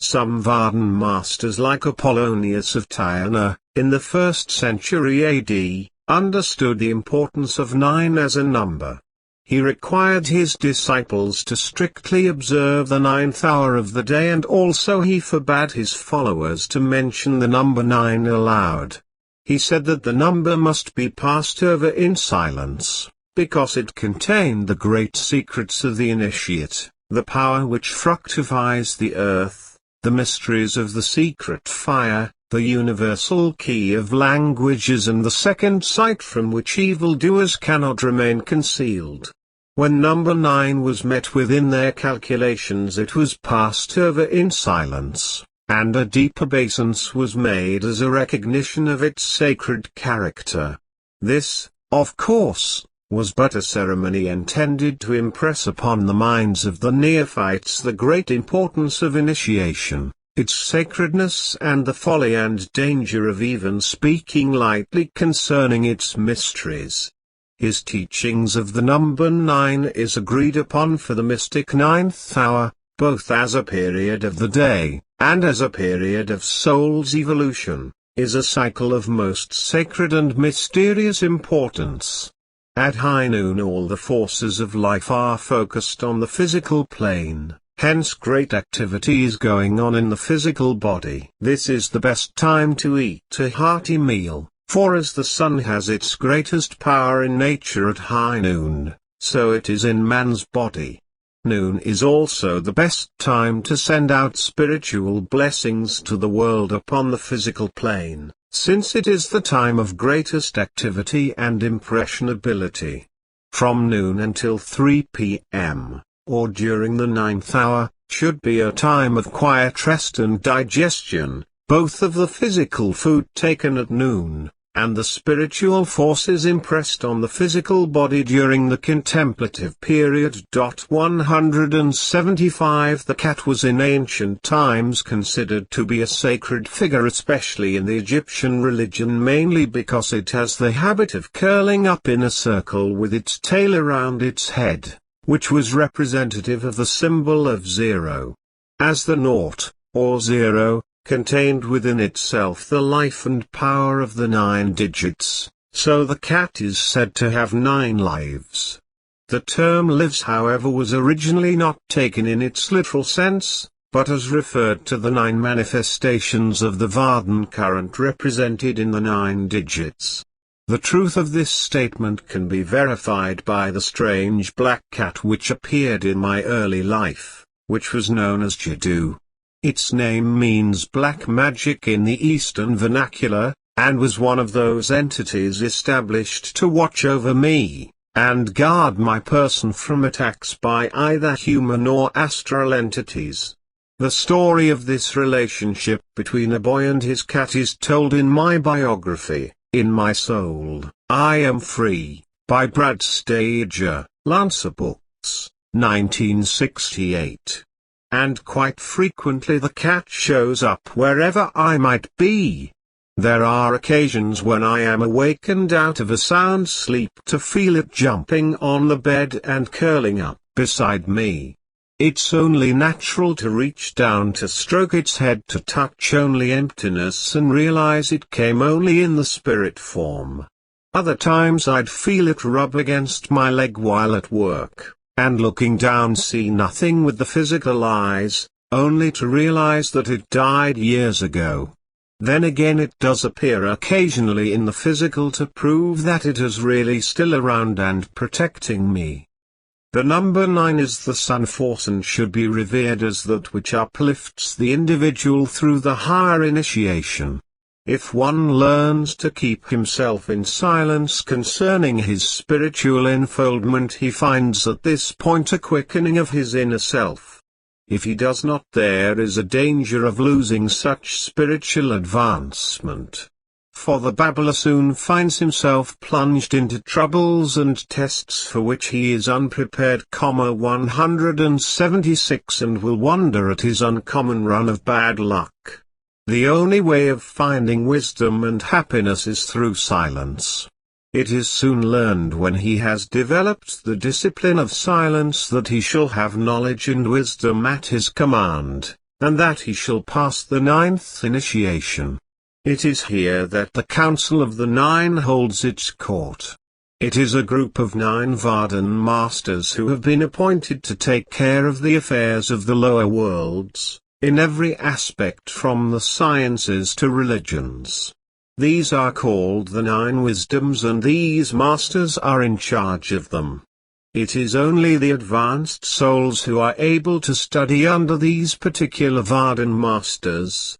Speaker 1: Some VARDAN masters like Apollonius of Tyana, in the 1st century AD, understood the importance of 9 as a number. He required his disciples to strictly observe the 9th hour of the day, and also he forbade his followers to mention the number 9 aloud. He said that the number must be passed over in silence, because it contained the great secrets of the initiate, the power which fructifies the earth, the mysteries of the secret fire, the universal key of languages, and the second sight from which evildoers cannot remain concealed. When number 9 was met with in their calculations, it was passed over in silence, and a deep obeisance was made as a recognition of its sacred character. This, of course, was but a ceremony intended to impress upon the minds of the neophytes the great importance of initiation, its sacredness, and the folly and danger of even speaking lightly concerning its mysteries. His teachings of the number 9 is agreed upon for the mystic 9th hour, both as a period of the day, and as a period of soul's evolution, is a cycle of most sacred and mysterious importance. At high noon all the forces of life are focused on the physical plane, hence great activity is going on in the physical body. This is the best time to eat a hearty meal, for as the sun has its greatest power in nature at high noon, so it is in man's body. Noon is also the best time to send out spiritual blessings to the world upon the physical plane, since it is the time of greatest activity and impressionability. From noon until 3 p.m., or during the 9th hour, should be a time of quiet rest and digestion, both of the physical food taken at noon, and the spiritual forces impressed on the physical body during the contemplative period. 175 The cat was in ancient times considered to be a sacred figure, especially in the Egyptian religion, mainly because it has the habit of curling up in a circle with its tail around its head, which was representative of the symbol of zero. As the naught, or zero, contained within itself the life and power of the 9 digits, so the cat is said to have 9 lives. The term lives, however, was originally not taken in its literal sense, but as referred to the 9 manifestations of the Vardan current represented in the 9 digits. The truth of this statement can be verified by the strange black cat which appeared in my early life, which was known as Jadoo. Its name means black magic in the Eastern vernacular, and was one of those entities established to watch over me, and guard my person from attacks by either human or astral entities. The story of this relationship between a boy and his cat is told in my biography, In My Soul, I Am Free, by Brad Stager, Lancer Books, 1968. And quite frequently the cat shows up wherever I might be. There are occasions when I am awakened out of a sound sleep to feel it jumping on the bed and curling up beside me. It's only natural to reach down to stroke its head, to touch only emptiness and realize it came only in the spirit form. Other times I'd feel it rub against my leg while at work, and looking down see nothing with the physical eyes, only to realize that it died years ago. Then again it does appear occasionally in the physical to prove that it is really still around and protecting me. The number 9 is the sun force and should be revered as that which uplifts the individual through the higher initiation. If one learns to keep himself in silence concerning his spiritual enfoldment, he finds at this point a quickening of his inner self. If he does not, there is a danger of losing such spiritual advancement. For the babbler soon finds himself plunged into troubles and tests for which he is unprepared. 176 and will wonder at his uncommon run of bad luck. The only way of finding wisdom and happiness is through silence. It is soon learned when he has developed the discipline of silence that he shall have knowledge and wisdom at his command, and that he shall pass the 9th initiation. It is here that the Council of the 9 holds its court. It is a group of 9 VARDAN Masters who have been appointed to take care of the affairs of the lower worlds, in every aspect from the sciences to religions. These are called the 9 wisdoms, and these masters are in charge of them. It is only the advanced souls who are able to study under these particular VARDAN Masters.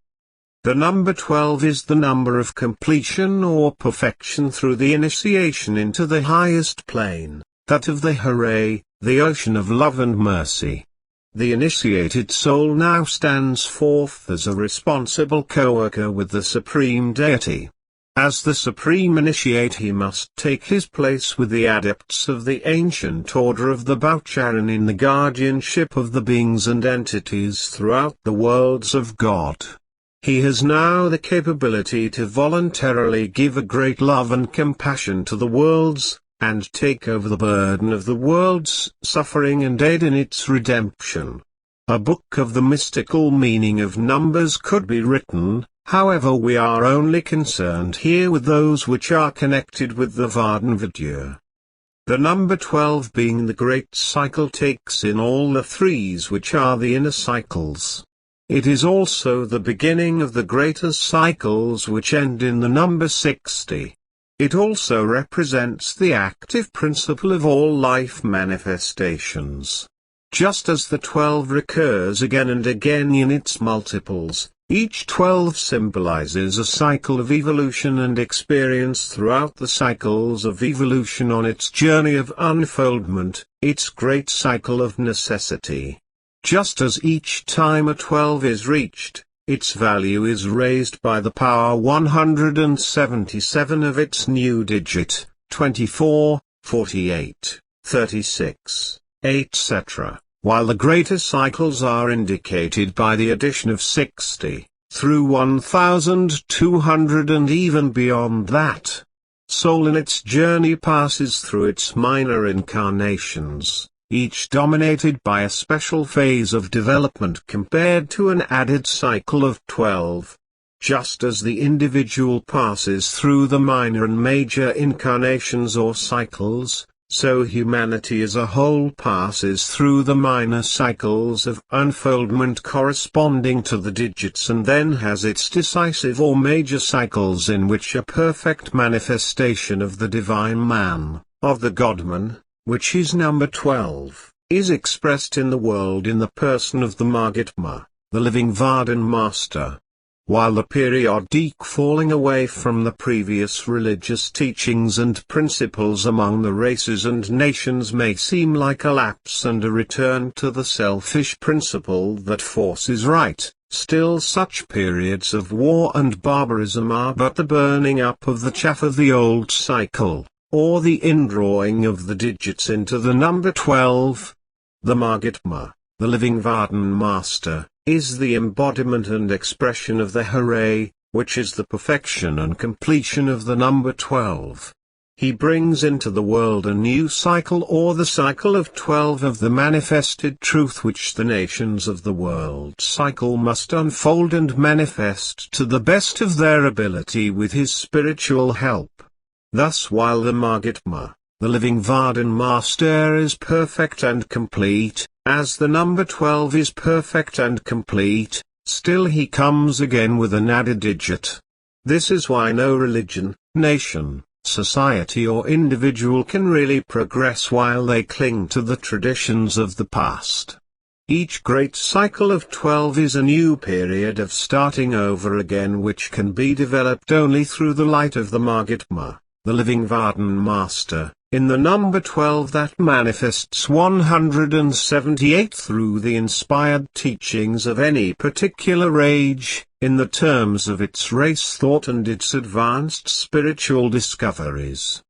Speaker 1: The number 12 is the number of completion or perfection through the initiation into the highest plane, that of the Hare, the ocean of love and mercy. The initiated soul now stands forth as a responsible co-worker with the Supreme Deity. As the Supreme Initiate he must take his place with the adepts of the Ancient Order of the Vairagi in the guardianship of the beings and entities throughout the worlds of God. He has now the capability to voluntarily give a great love and compassion to the worlds, and take over the burden of the world's suffering and aid in its redemption. A book of the mystical meaning of numbers could be written, however we are only concerned here with those which are connected with the VARDAN-Vidya. The number 12 being the great cycle takes in all the threes which are the inner cycles. It is also the beginning of the greater cycles which end in the number 60. It also represents the active principle of all life manifestations. Just as the 12 recurs again and again in its multiples, each 12 symbolizes a cycle of evolution and experience throughout the cycles of evolution on its journey of unfoldment, its great cycle of necessity. Just as each time a 12 is reached, its value is raised by the power 177 of its new digit, 24, 48, 36, etc., while the greater cycles are indicated by the addition of 60, through 1200 and even beyond that. Soul in its journey passes through its minor incarnations, each dominated by a special phase of development compared to an added cycle of 12. Just as the individual passes through the minor and major incarnations or cycles, so humanity as a whole passes through the minor cycles of unfoldment corresponding to the digits and then has its decisive or major cycles in which a perfect manifestation of the divine man, of the Godman, which is number 12, is expressed in the world in the person of the Mahatma, the living VARDAN Master. While the periodic falling away from the previous religious teachings and principles among the races and nations may seem like a lapse and a return to the selfish principle that force is right, still such periods of war and barbarism are but the burning up of the chaff of the old cycle, or the indrawing of the digits into the number 12. The Mahatma, the living VARDAN Master, is the embodiment and expression of the Hare, which is the perfection and completion of the number 12. He brings into the world a new cycle or the cycle of 12 of the manifested truth which the nations of the world cycle must unfold and manifest to the best of their ability with his spiritual help. Thus while the Mahatma, the living VARDAN Master is perfect and complete, as the number 12 is perfect and complete, still he comes again with an added digit. This is why no religion, nation, society or individual can really progress while they cling to the traditions of the past. Each great cycle of 12 is a new period of starting over again which can be developed only through the light of the Mahatma, the living VARDAN Master, in the number 12 that manifests 178 through the inspired teachings of any particular age, in the terms of its race thought and its advanced spiritual discoveries.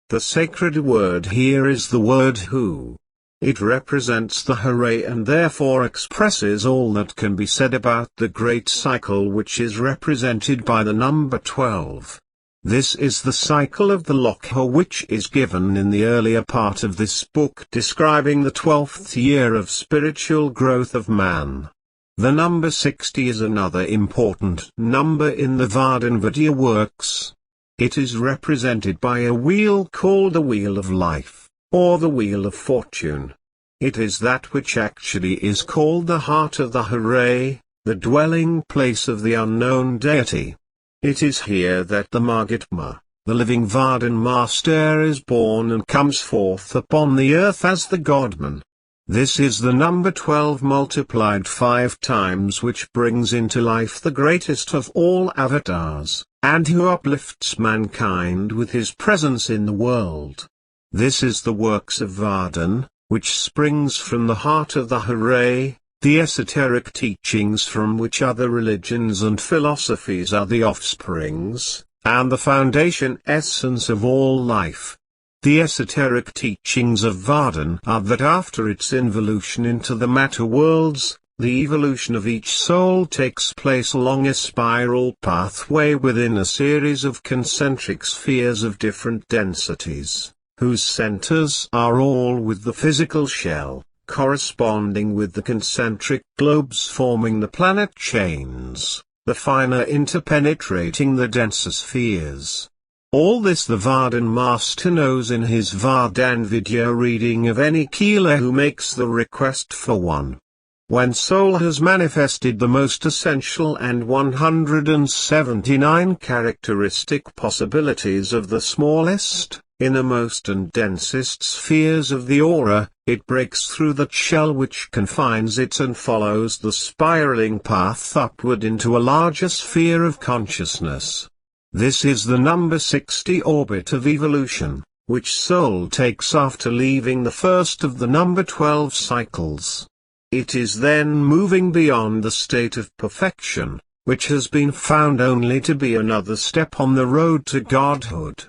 Speaker 1: The sacred word here is the word Hu. It represents the Hare and therefore expresses all that can be said about the great cycle which is represented by the number 12. This is the cycle of the Lokha which is given in the earlier part of this book describing the 12th year of spiritual growth of man. The number 60 is another important number in the VARDAN-Vidya works. It is represented by a wheel called the Wheel of Life, or the Wheel of Fortune. It is that which actually is called the heart of the Hare, the dwelling place of the unknown deity. It is here that the Mahatma, the living VARDAN Master is born and comes forth upon the earth as the Godman. This is the number 12 multiplied 5 times, which brings into life the greatest of all avatars, and who uplifts mankind with his presence in the world. This is the works of VARDAN, which springs from the heart of the Hooray, the esoteric teachings from which other religions and philosophies are the offsprings, and the foundation essence of all life. The esoteric teachings of VARDAN are that after its involution into the matter worlds, the evolution of each soul takes place along a spiral pathway within a series of concentric spheres of different densities, whose centers are all with the physical shell, corresponding with the concentric globes forming the planet chains, the finer interpenetrating the denser spheres. All this the VARDAN Master knows in his VARDAN-Vidya reading of any Keeler who makes the request for one. When soul has manifested the most essential and 179 characteristic possibilities of the smallest, innermost and densest spheres of the aura, it breaks through the shell which confines it and follows the spiraling path upward into a larger sphere of consciousness. This is the number 60 orbit of evolution, which soul takes after leaving the first of the number 12 cycles. It is then moving beyond the state of perfection, which has been found only to be another step on the road to godhood.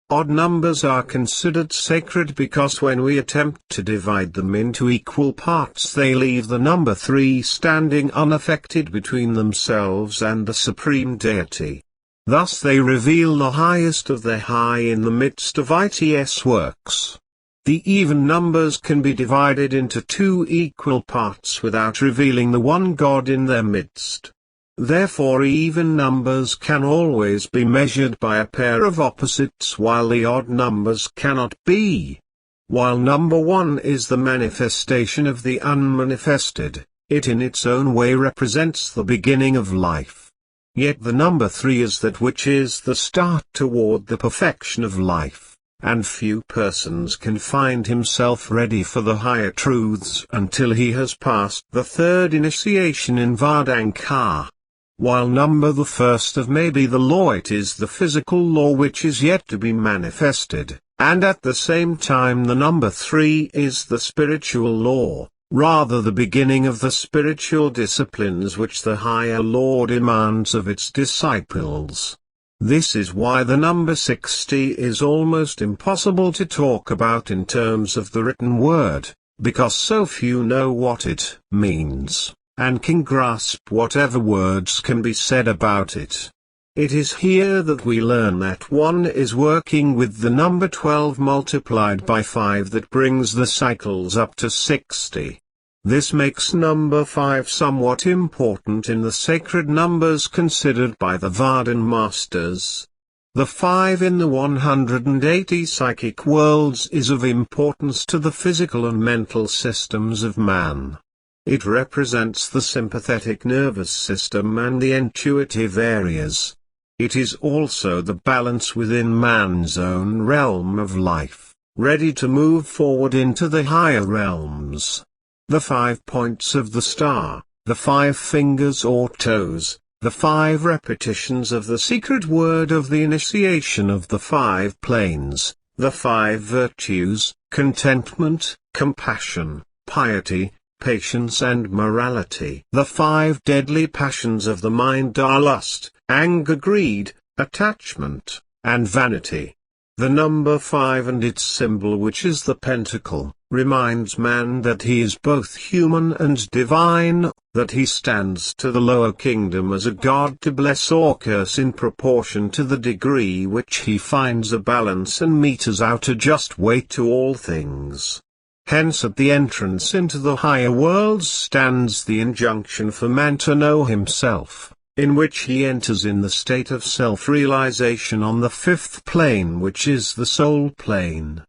Speaker 1: Odd numbers are considered sacred because when we attempt to divide them into equal parts they leave the number 3 standing unaffected between themselves and the Supreme Deity. Thus they reveal the highest of the high in the midst of its works. The even numbers can be divided into 2 equal parts without revealing the one God in their midst. Therefore even numbers can always be measured by a pair of opposites while the odd numbers cannot be. While number 1 is the manifestation of the unmanifested, it in its own way represents the beginning of life. Yet the number 3 is that which is the start toward the perfection of life, and few persons can find himself ready for the higher truths until he has passed the 3rd initiation in Vardanka. While number the first of may be the law, it is the physical law which is yet to be manifested, and at the same time the number 3 is the spiritual law, rather the beginning of the spiritual disciplines which the higher law demands of its disciples. This is why the number 60 is almost impossible to talk about in terms of the written word, because so few know what it means, and can grasp whatever words can be said about it. It is here that we learn that one is working with the number 12 multiplied by 5 that brings the cycles up to 60. This makes number 5 somewhat important in the sacred numbers considered by the VARDAN Masters. The 5 in the 180 psychic worlds is of importance to the physical and mental systems of man. It represents the sympathetic nervous system and the intuitive areas. It is also the balance within man's own realm of life, ready to move forward into the higher realms. The 5 points of the star, the 5 fingers or toes, the 5 repetitions of the secret word of the initiation of the 5 planes, the 5 virtues, contentment, compassion, piety, patience and morality. The 5 deadly passions of the mind are lust, anger, greed, attachment, and vanity. The number 5 and its symbol, which is the pentacle, reminds man that he is both human and divine, that he stands to the lower kingdom as a god to bless or curse in proportion to the degree which he finds a balance and meters out a just weight to all things. Hence at the entrance into the higher worlds stands the injunction for man to know himself, in which he enters in the state of self-realization on the 5th plane, which is the soul plane.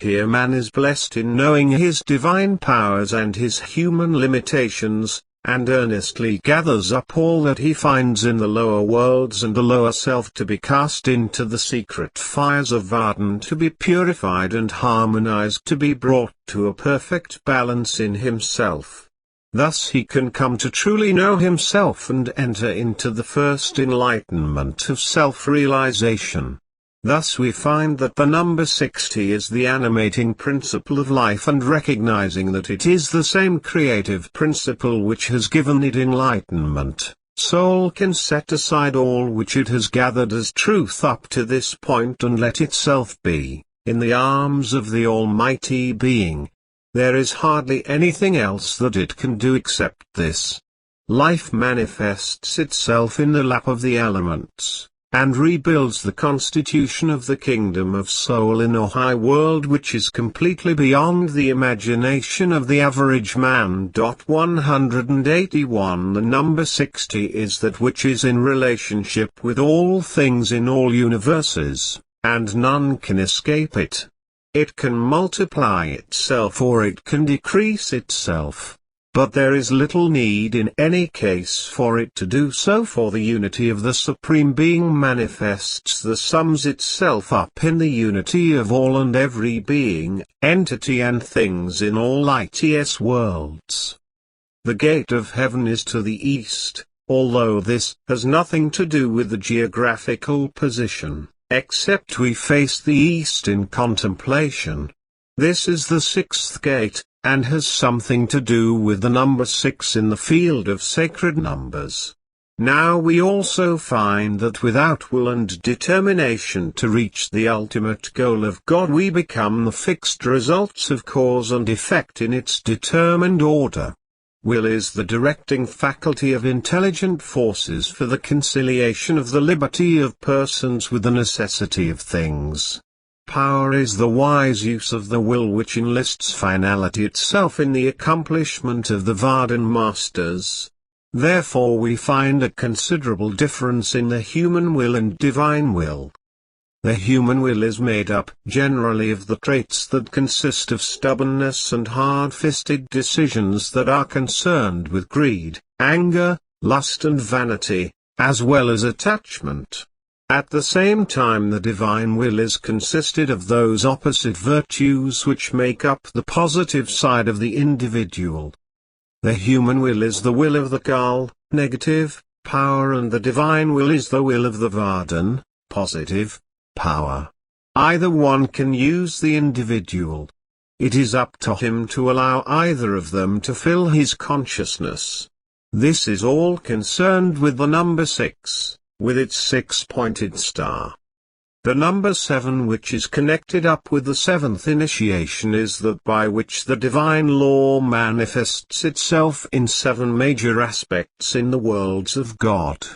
Speaker 1: Here man is blessed in knowing his divine powers and his human limitations, and earnestly gathers up all that he finds in the lower worlds and the lower self to be cast into the secret fires of Vardan, to be purified and harmonized, to be brought to a perfect balance in himself. Thus he can come to truly know himself and enter into the first enlightenment of self-realization. Thus we find that the number 60 is the animating principle of life, and recognizing that it is the same creative principle which has given it enlightenment, soul can set aside all which it has gathered as truth up to this point and let itself be, in the arms of the Almighty Being. There is hardly anything else that it can do except this. Life manifests itself in the lap of the elements, and rebuilds the constitution of the kingdom of soul in a high world which is completely beyond the imagination of the average man. 181 The number 60 is that which is in relationship with all things in all universes, and none can escape it. It can multiply itself or it can decrease itself. But there is little need in any case for it to do so, for the unity of the Supreme Being manifests the sums itself up in the unity of all and every being, entity and things in all its worlds. The gate of heaven is to the east, although this has nothing to do with the geographical position, except we face the east in contemplation. This is the sixth gate, and has something to do with the number 6 in the field of sacred numbers. Now we also find that without will and determination to reach the ultimate goal of God, we become the fixed results of cause and effect in its determined order. Will is the directing faculty of intelligent forces for the conciliation of the liberty of persons with the necessity of things. Power is the wise use of the will which enlists finality itself in the accomplishment of the VARDAN Masters. Therefore we find a considerable difference in the human will and divine will. The human will is made up generally of the traits that consist of stubbornness and hard-fisted decisions that are concerned with greed, anger, lust and vanity, as well as attachment. At the same time the divine will is consisted of those opposite virtues which make up the positive side of the individual. The human will is the will of the Kal, negative, power, and the divine will is the will of the Vardan, positive, power. Either one can use the individual. It is up to him to allow either of them to fill his consciousness. This is all concerned with the number 6. With its 6-pointed star. The number 7, which is connected up with the 7th initiation, is that by which the divine law manifests itself in 7 major aspects in the worlds of God.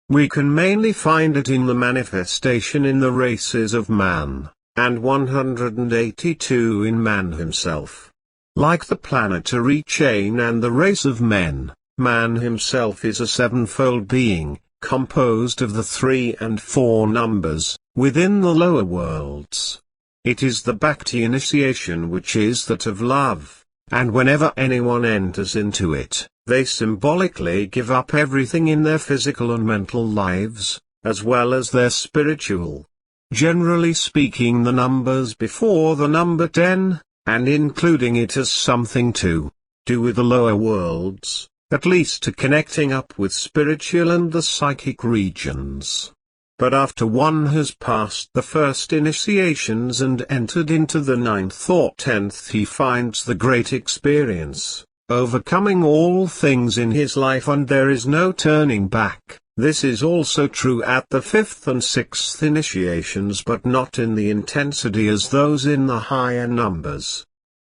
Speaker 1: We can mainly find it in the manifestation in the races of man, and 182 in man himself. Like the planetary chain and the race of men, man himself is a sevenfold being, composed of the 3 and 4 numbers, within the lower worlds. It is the Bhakti initiation which is that of love, and whenever anyone enters into it, they symbolically give up everything in their physical and mental lives, as well as their spiritual. Generally speaking, the numbers before the number 10, and including it as something to do with the lower worlds, at least to connecting up with spiritual and the psychic regions. But after one has passed the first initiations and entered into the 9th or 10th, he finds the great experience, overcoming all things in his life, and there is no turning back. This is also true at the 5th and 6th initiations, but not in the intensity as those in the higher numbers.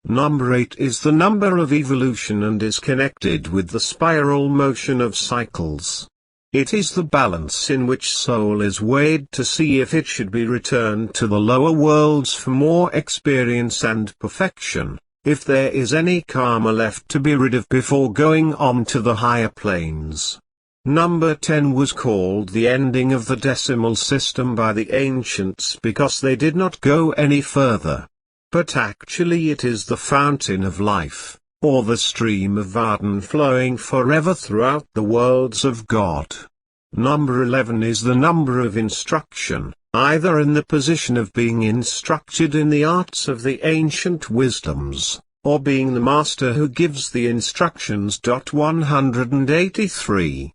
Speaker 1: Number 8 is the number of evolution and is connected with the spiral motion of cycles. It is the balance in which soul is weighed to see if it should be returned to the lower worlds for more experience and perfection, if there is any karma left to be rid of before going on to the higher planes. Number 10 was called the ending of the decimal system by the ancients because they did not go any further. But actually it is the fountain of life, or the stream of Vardan flowing forever throughout the worlds of God. Number 11 is the number of instruction, either in the position of being instructed in the arts of the ancient wisdoms, or being the master who gives the instructions. 183.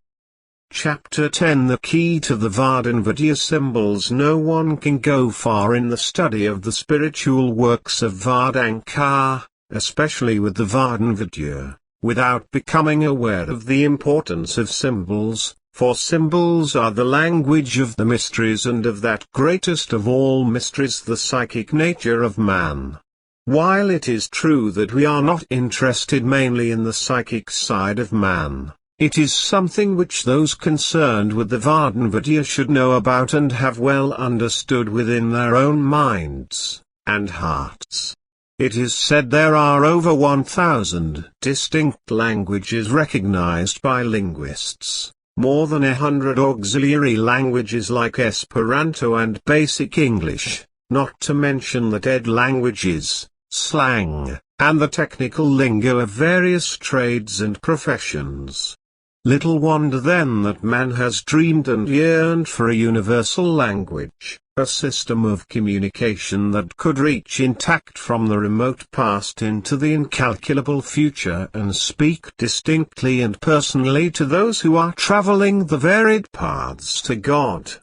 Speaker 1: Chapter 10 The key to the VARDAN-Vidya symbols. No one can go far in the study of the spiritual works of Vardanka, especially with the VARDAN-Vidya, without becoming aware of the importance of symbols, for symbols are the language of the mysteries and of that greatest of all mysteries, the psychic nature of man. While it is true that we are not interested mainly in the psychic side of man, it is something which those concerned with the VARDAN-Vidya should know about and have well understood within their own minds and hearts. It is said there are over 1,000 distinct languages recognized by linguists, more than 100 auxiliary languages like Esperanto and Basic English, not to mention the dead languages, slang, and the technical lingo of various trades and professions. Little wonder then that man has dreamed and yearned for a universal language, a system of communication that could reach intact from the remote past into the incalculable future and speak distinctly and personally to those who are traveling the varied paths to God.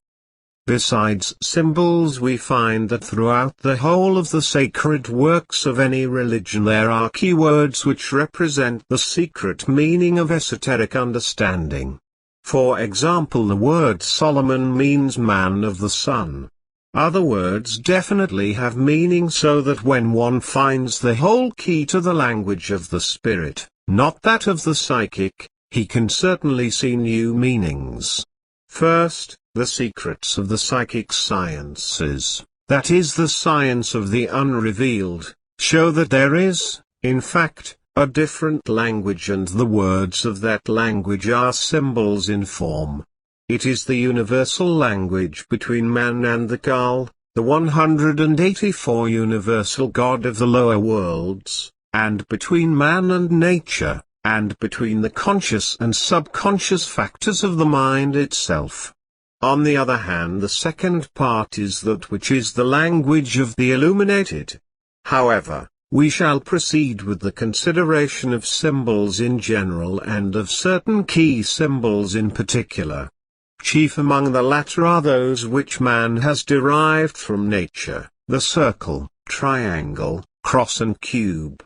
Speaker 1: Besides symbols, we find that throughout the whole of the sacred works of any religion there are keywords which represent the secret meaning of esoteric understanding. For example, the word Solomon means man of the sun. Other words definitely have meaning, so that when one finds the whole key to the language of the spirit, not that of the psychic, he can certainly see new meanings. First, the secrets of the psychic sciences, that is the science of the unrevealed, show that there is, in fact, a different language, and the words of that language are symbols in form. It is the universal language between man and the Kal, the 184 universal God of the lower worlds, and between man and nature, and between the conscious and subconscious factors of the mind itself. On the other hand, the second part is that which is the language of the illuminated. However, we shall proceed with the consideration of symbols in general and of certain key symbols in particular. Chief among the latter are those which man has derived from nature, the circle, triangle, cross and cube.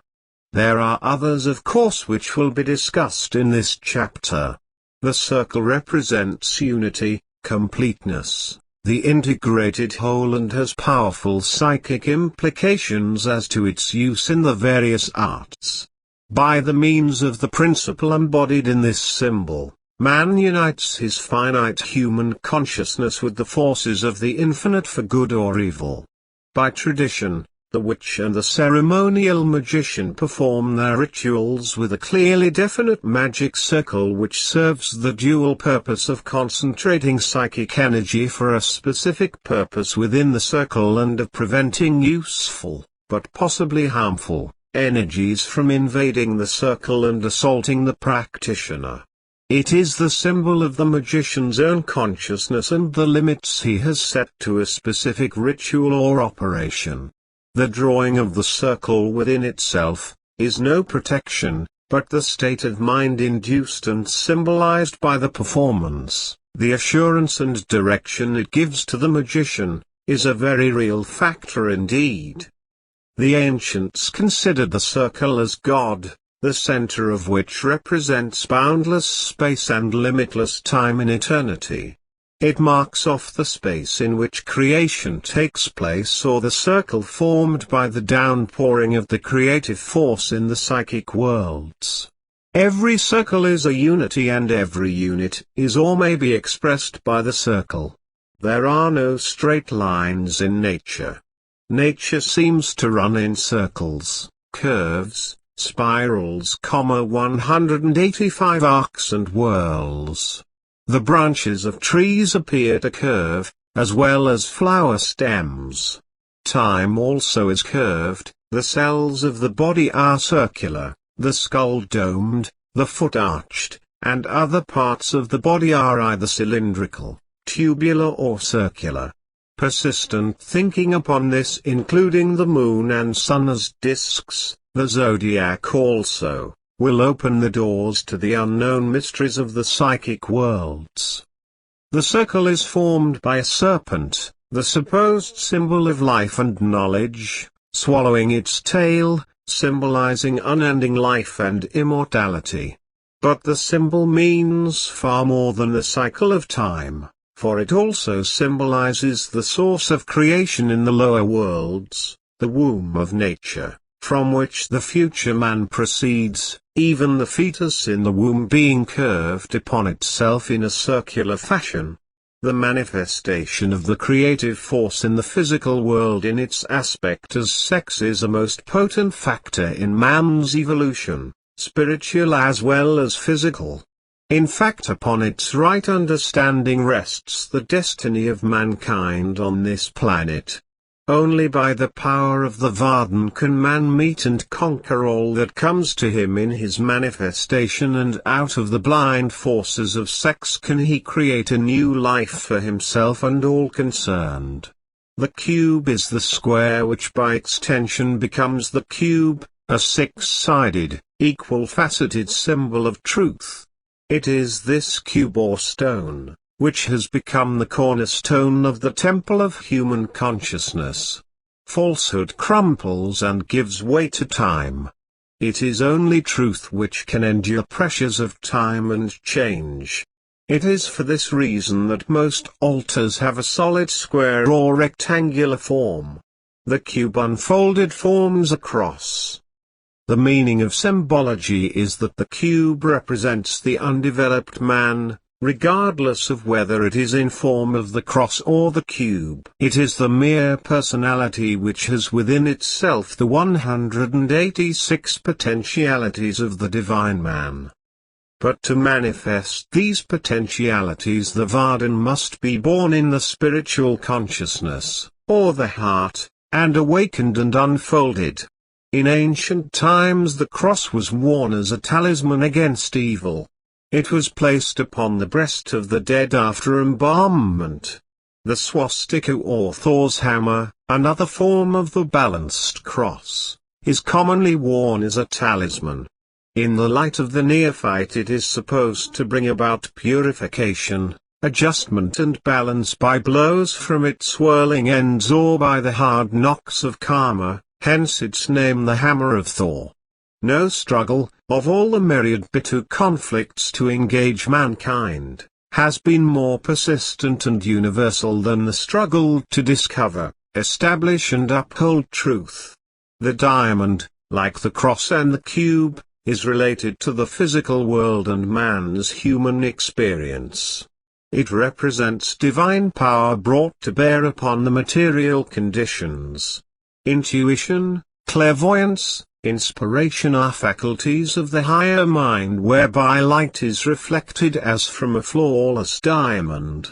Speaker 1: There are others of course which will be discussed in this chapter. The circle represents unity, completeness, the integrated whole, and has powerful psychic implications as to its use in the various arts. By the means of the principle embodied in this symbol, man unites his finite human consciousness with the forces of the infinite for good or evil. By tradition, the witch and the ceremonial magician perform their rituals with a clearly definite magic circle which serves the dual purpose of concentrating psychic energy for a specific purpose within the circle and of preventing useful, but possibly harmful, energies from invading the circle and assaulting the practitioner. It is the symbol of the magician's own consciousness and the limits he has set to a specific ritual or operation. The drawing of the circle within itself is no protection, but the state of mind induced and symbolized by the performance. The assurance and direction it gives to the magician is a very real factor indeed. The ancients considered the circle as God, the center of which represents boundless space and limitless time in eternity. It marks off the space in which creation takes place, or the circle formed by the downpouring of the creative force in the psychic worlds. Every circle is a unity, and every unit is or may be expressed by the circle. There are no straight lines in nature. Nature seems to run in circles, curves, spirals, 185 arcs and whirls. The branches of trees appear to curve, as well as flower stems. Time also is curved, the cells of the body are circular, the skull domed, the foot arched, and other parts of the body are either cylindrical, tubular or circular. Persistent thinking upon this, including the moon and sun as disks, the zodiac also, will open the doors to the unknown mysteries of the psychic worlds. The circle is formed by a serpent, the supposed symbol of life and knowledge, swallowing its tail, symbolizing unending life and immortality. But the symbol means far more than the cycle of time, for it also symbolizes the source of creation in the lower worlds, the womb of nature, from which the future man proceeds, even the fetus in the womb being curved upon itself in a circular fashion. The manifestation of the creative force in the physical world in its aspect as sex is a most potent factor in man's evolution, spiritual as well as physical. In fact, upon its right understanding rests the destiny of mankind on this planet. Only by the power of the Vardan can man meet and conquer all that comes to him in his manifestation, and out of the blind forces of sex can he create a new life for himself and all concerned. The cube is the square which by extension becomes the cube, a six-sided, equal-faceted symbol of truth. It is this cube or stone which has become the cornerstone of the temple of human consciousness. Falsehood crumples and gives way to time. It is only truth which can endure pressures of time and change. It is for this reason that most altars have a solid square or rectangular form. The cube unfolded forms a cross. The meaning of symbology is that the cube represents the undeveloped man, regardless of whether it is in form of the cross or the cube. It is the mere personality which has within itself the 186 potentialities of the divine man. But to manifest these potentialities, the Vardan must be born in the spiritual consciousness, or the heart, and awakened and unfolded. In ancient times the cross was worn as a talisman against evil. It was placed upon the breast of the dead after embalmment. The swastika or Thor's hammer, another form of the balanced cross, is commonly worn as a talisman. In the light of the neophyte it is supposed to bring about purification, adjustment and balance by blows from its swirling ends or by the hard knocks of karma, hence its name, the Hammer of Thor. No struggle, of all the myriad bitter conflicts to engage mankind, has been more persistent and universal than the struggle to discover, establish and uphold truth. The diamond, like the cross and the cube, is related to the physical world and man's human experience. It represents divine power brought to bear upon the material conditions. Intuition, clairvoyance, inspiration are faculties of the higher mind whereby light is reflected as from a flawless diamond.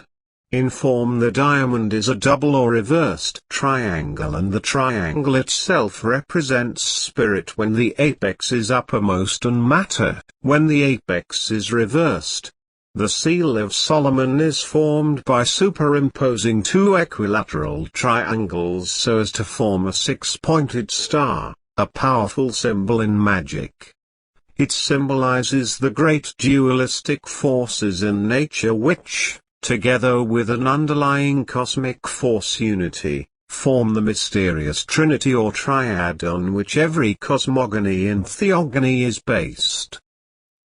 Speaker 1: In form the diamond is a double or reversed triangle, and the triangle itself represents spirit when the apex is uppermost and matter when the apex is reversed. The seal of Solomon is formed by superimposing two equilateral triangles so as to form a six-pointed star, a powerful symbol in magic. It symbolizes the great dualistic forces in nature which, together with an underlying cosmic force unity, form the mysterious trinity or triad on which every cosmogony and theogony is based.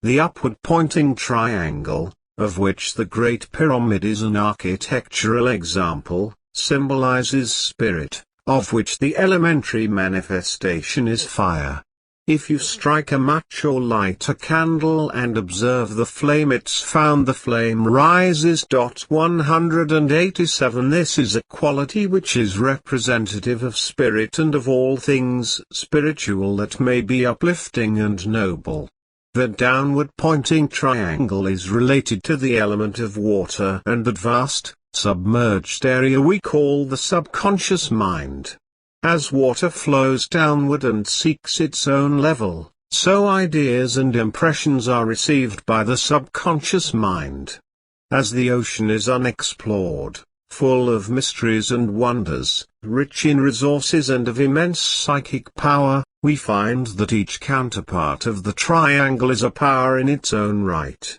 Speaker 1: The upward-pointing triangle, of which the Great Pyramid is an architectural example, symbolizes spirit, of which the elementary manifestation is fire. If you strike a match or light a candle and observe the flame, it's found the flame rises. 187 This is a quality which is representative of spirit and of all things spiritual that may be uplifting and noble. The downward-pointing triangle is related to the element of water and that vast, submerged area we call the subconscious mind. As water flows downward and seeks its own level, So ideas and impressions are received by the subconscious mind. As the ocean is unexplored, full of mysteries and wonders, rich in resources and of immense psychic power, we find that each counterpart of the triangle is a power in its own right.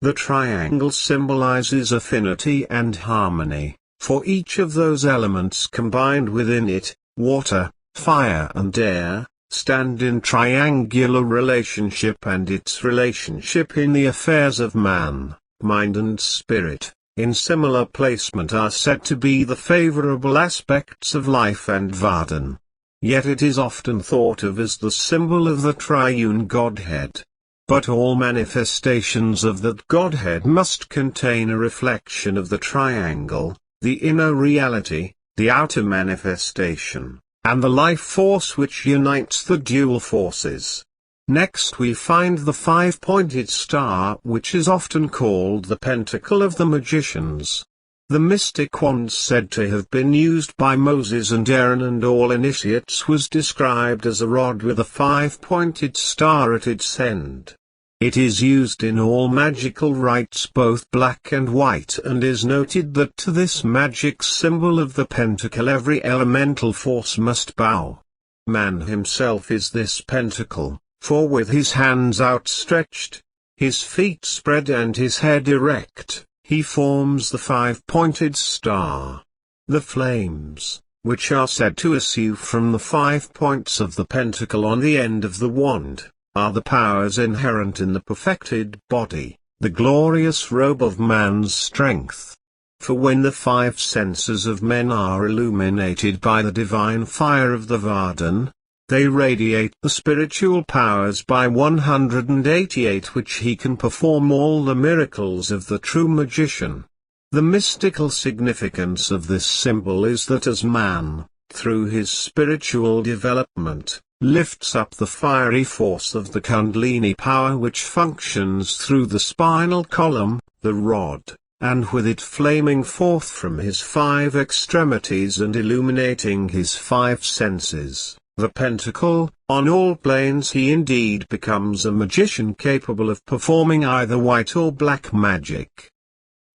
Speaker 1: The triangle symbolizes affinity and harmony, for each of those elements combined within it, water, fire and air, stand in triangular relationship, and its relationship in the affairs of man, mind and spirit, in similar placement, are said to be the favorable aspects of life and Vardan. Yet it is often thought of as the symbol of the triune Godhead. But all manifestations of that Godhead must contain a reflection of the triangle, the inner reality, the outer manifestation, and the life force which unites the dual forces. Next we find the five-pointed star, which is often called the pentacle of the magicians. The mystic wand said to have been used by Moses and Aaron and all initiates was described as a rod with a five-pointed star at its end. It is used in all magical rites, both black and white, and is noted that to this magic symbol of the pentacle every elemental force must bow. Man himself is this pentacle, for with his hands outstretched, his feet spread and his head erect, he forms the five-pointed star. The flames, which are said to issue from the 5 points of the pentacle on the end of the wand, are the powers inherent in the perfected body, the glorious robe of man's strength. For when the 5 senses of men are illuminated by the divine fire of the Vardan, they radiate the spiritual powers by 188, which he can perform all the miracles of the true magician. The mystical significance of this symbol is that as man, through his spiritual development, lifts up the fiery force of the Kundalini power which functions through the spinal column, the rod, and with it flaming forth from his 5 extremities and illuminating his 5 senses, the pentacle, on all planes he indeed becomes a magician capable of performing either white or black magic.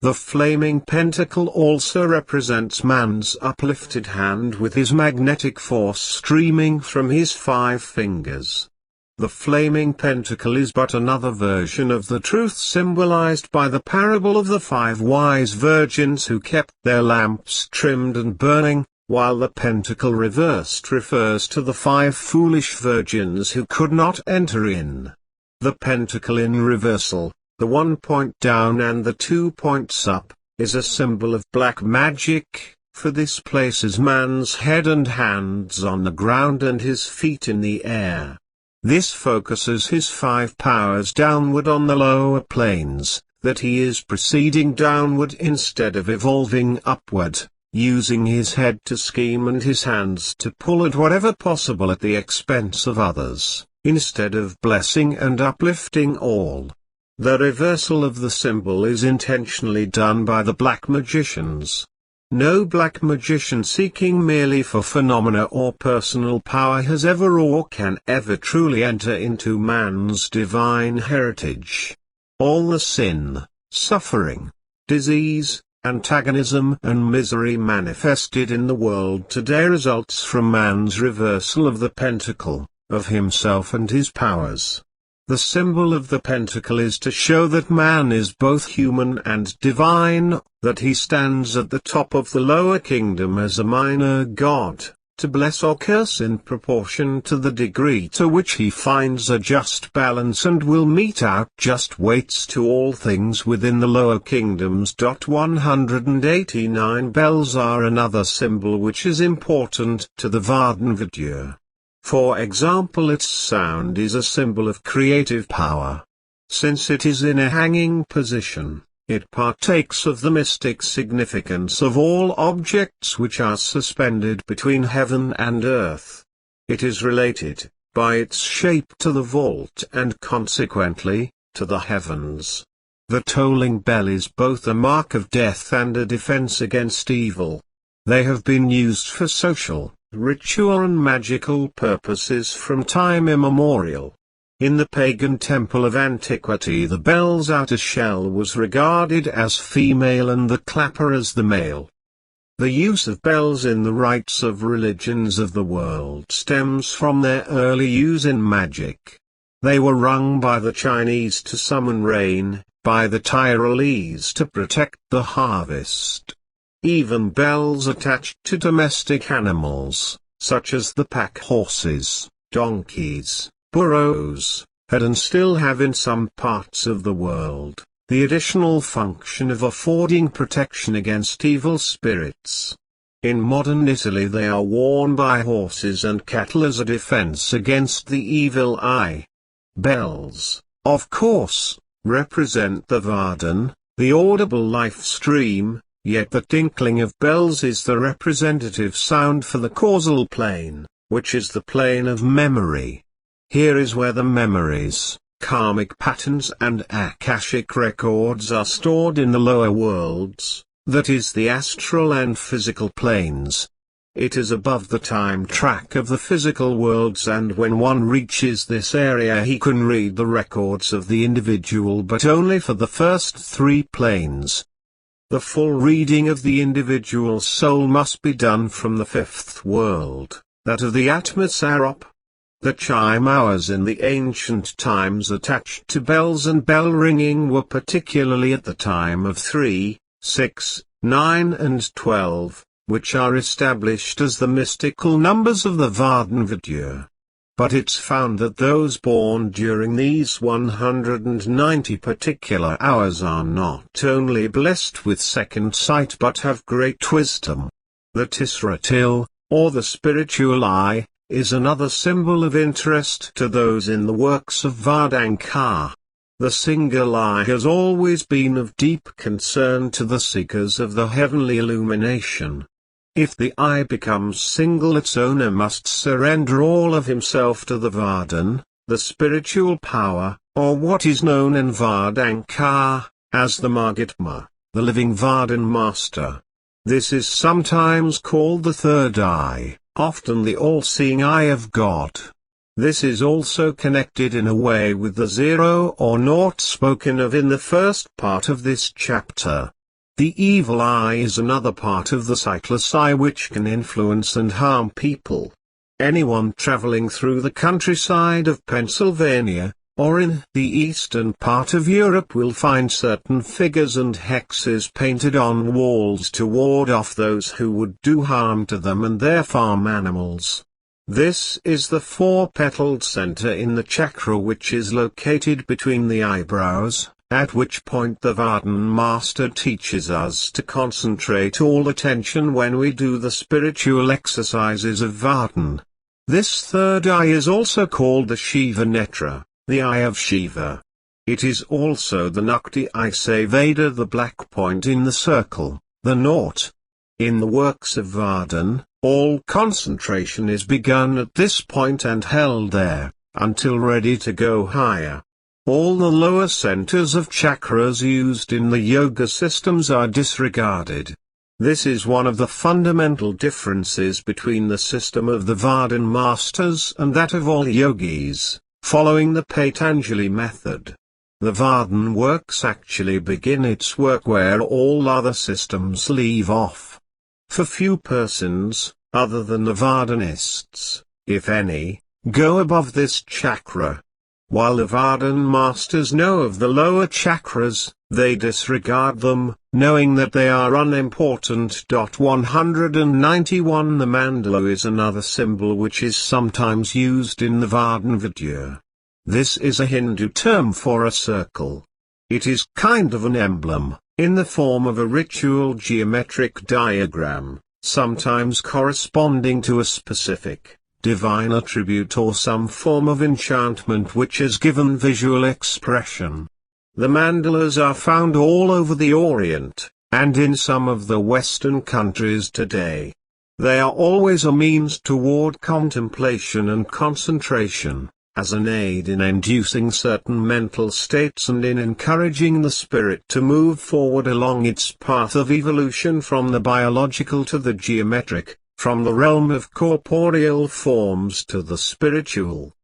Speaker 1: The flaming pentacle also represents man's uplifted hand with his magnetic force streaming from his 5 fingers. The flaming pentacle is but another version of the truth symbolized by the parable of the 5 wise virgins who kept their lamps trimmed and burning, while the pentacle reversed refers to the 5 foolish virgins who could not enter in. The pentacle in reversal, the 1 point down and the 2 points up, is a symbol of black magic, for this places man's head and hands on the ground and his feet in the air. This focuses his 5 powers downward on the lower planes, that he is proceeding downward instead of evolving upward, using his head to scheme and his hands to pull at whatever possible at the expense of others, instead of blessing and uplifting all. The reversal of the symbol is intentionally done by the black magicians. No black magician seeking merely for phenomena or personal power has ever or can ever truly enter into man's divine heritage. All the sin, suffering, disease, antagonism and misery manifested in the world today results from man's reversal of the pentacle, of himself and his powers. The symbol of the pentacle is to show that man is both human and divine, that he stands at the top of the lower kingdom as a minor god, to bless or curse in proportion to the degree to which he finds a just balance and will mete out just weights to all things within the lower kingdoms. 189 bells are another symbol which is important to the VARDAN-Vidya. For example, its sound is a symbol of creative power. Since it is in a hanging position, it partakes of the mystic significance of all objects which are suspended between heaven and earth. It is related, by its shape, to the vault and consequently, to the heavens. The tolling bell is both a mark of death and a defense against evil. They have been used for social, ritual and magical purposes from time immemorial. In the pagan temple of antiquity, the bell's outer shell was regarded as female and the clapper as the male. The use of bells in the rites of religions of the world stems from their early use in magic. They were rung by the Chinese to summon rain, by the Tyrolese to protect the harvest. Even bells attached to domestic animals, such as the pack horses, donkeys, burros, had and still have in some parts of the world the additional function of affording protection against evil spirits. In modern Italy they are worn by horses and cattle as a defense against the evil eye. Bells, of course, represent the Vardan, the audible life stream, yet the tinkling of bells is the representative sound for the causal plane, which is the plane of memory. Here is where the memories, karmic patterns and akashic records are stored in the lower worlds, that is the astral and physical planes. It is above the time track of the physical worlds, and when one reaches this area he can read the records of the individual, but only for the first 3 planes. The full reading of the individual soul must be done from the 5th world, that of the Atmasarop. The chime hours in the ancient times attached to bells and bell ringing were particularly at the time of 3, 6, 9 and 12, which are established as the mystical numbers of the VARDAN-Vidya. But it's found that those born during these 190 particular hours are not only blessed with second sight but have great wisdom. The Tisratil, or the spiritual eye, is another symbol of interest to those in the works of Vardanka. The single eye has always been of deep concern to the seekers of the heavenly illumination. If the eye becomes single, its owner must surrender all of himself to the Vardan, the spiritual power, or what is known in Vardanka as the Margitma, the living Vardan Master. This is sometimes called the third eye, often the all-seeing eye of God. This is also connected in a way with the zero or naught spoken of in the first part of this chapter. The evil eye is another part of the sightless eye which can influence and harm people. Anyone traveling through the countryside of Pennsylvania, or in the eastern part of Europe, will find certain figures and hexes painted on walls to ward off those who would do harm to them and their farm animals. This is the 4-petaled center in the chakra, which is located between the eyebrows, at which point the VARDAN Master teaches us to concentrate all attention when we do the spiritual exercises of Vardan. This third eye is also called the Shiva Netra, the eye of Shiva. It is also the Nukti eye Veda, the black point in the circle, the naught. In the works of Vardan, all concentration is begun at this point and held there, until ready to go higher. All the lower centers of chakras used in the yoga systems are disregarded. This is one of the fundamental differences between the system of the VARDAN Masters and that of all yogis, following the Patanjali method. The Vardan works actually begin its work where all other systems leave off. For few persons, other than the Vardanists, if any, go above this chakra. While the VARDAN Masters know of the lower chakras, they disregard them, knowing that they are unimportant. 191 The mandala is another symbol which is sometimes used in the VARDAN-Vidya. This is a Hindu term for a circle. It is kind of an emblem, in the form of a ritual geometric diagram, sometimes corresponding to a specific divine attribute or some form of enchantment which is given visual expression. The mandalas are found all over the Orient, and in some of the Western countries today. They are always a means toward contemplation and concentration, as an aid in inducing certain mental states and in encouraging the spirit to move forward along its path of evolution from the biological to the geometric, from the realm of corporeal forms to the spiritual.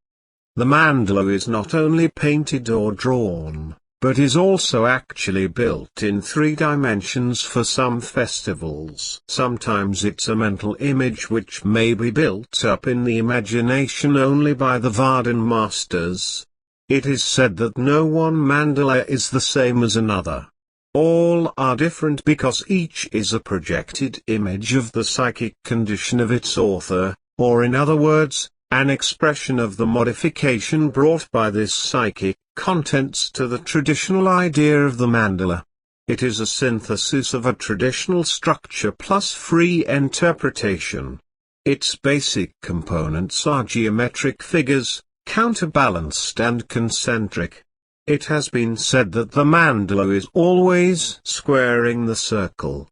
Speaker 1: The mandala is not only painted or drawn, but is also actually built in 3 dimensions for some festivals. Sometimes it's a mental image which may be built up in the imagination only by the VARDAN Masters. It is said that no one mandala is the same as another. All are different because each is a projected image of the psychic condition of its author, or in other words, an expression of the modification brought by this psychic contents to the traditional idea of the mandala. It is a synthesis of a traditional structure plus free interpretation. Its basic components are geometric figures, counterbalanced and concentric. It has been said that the mandala is always squaring the circle.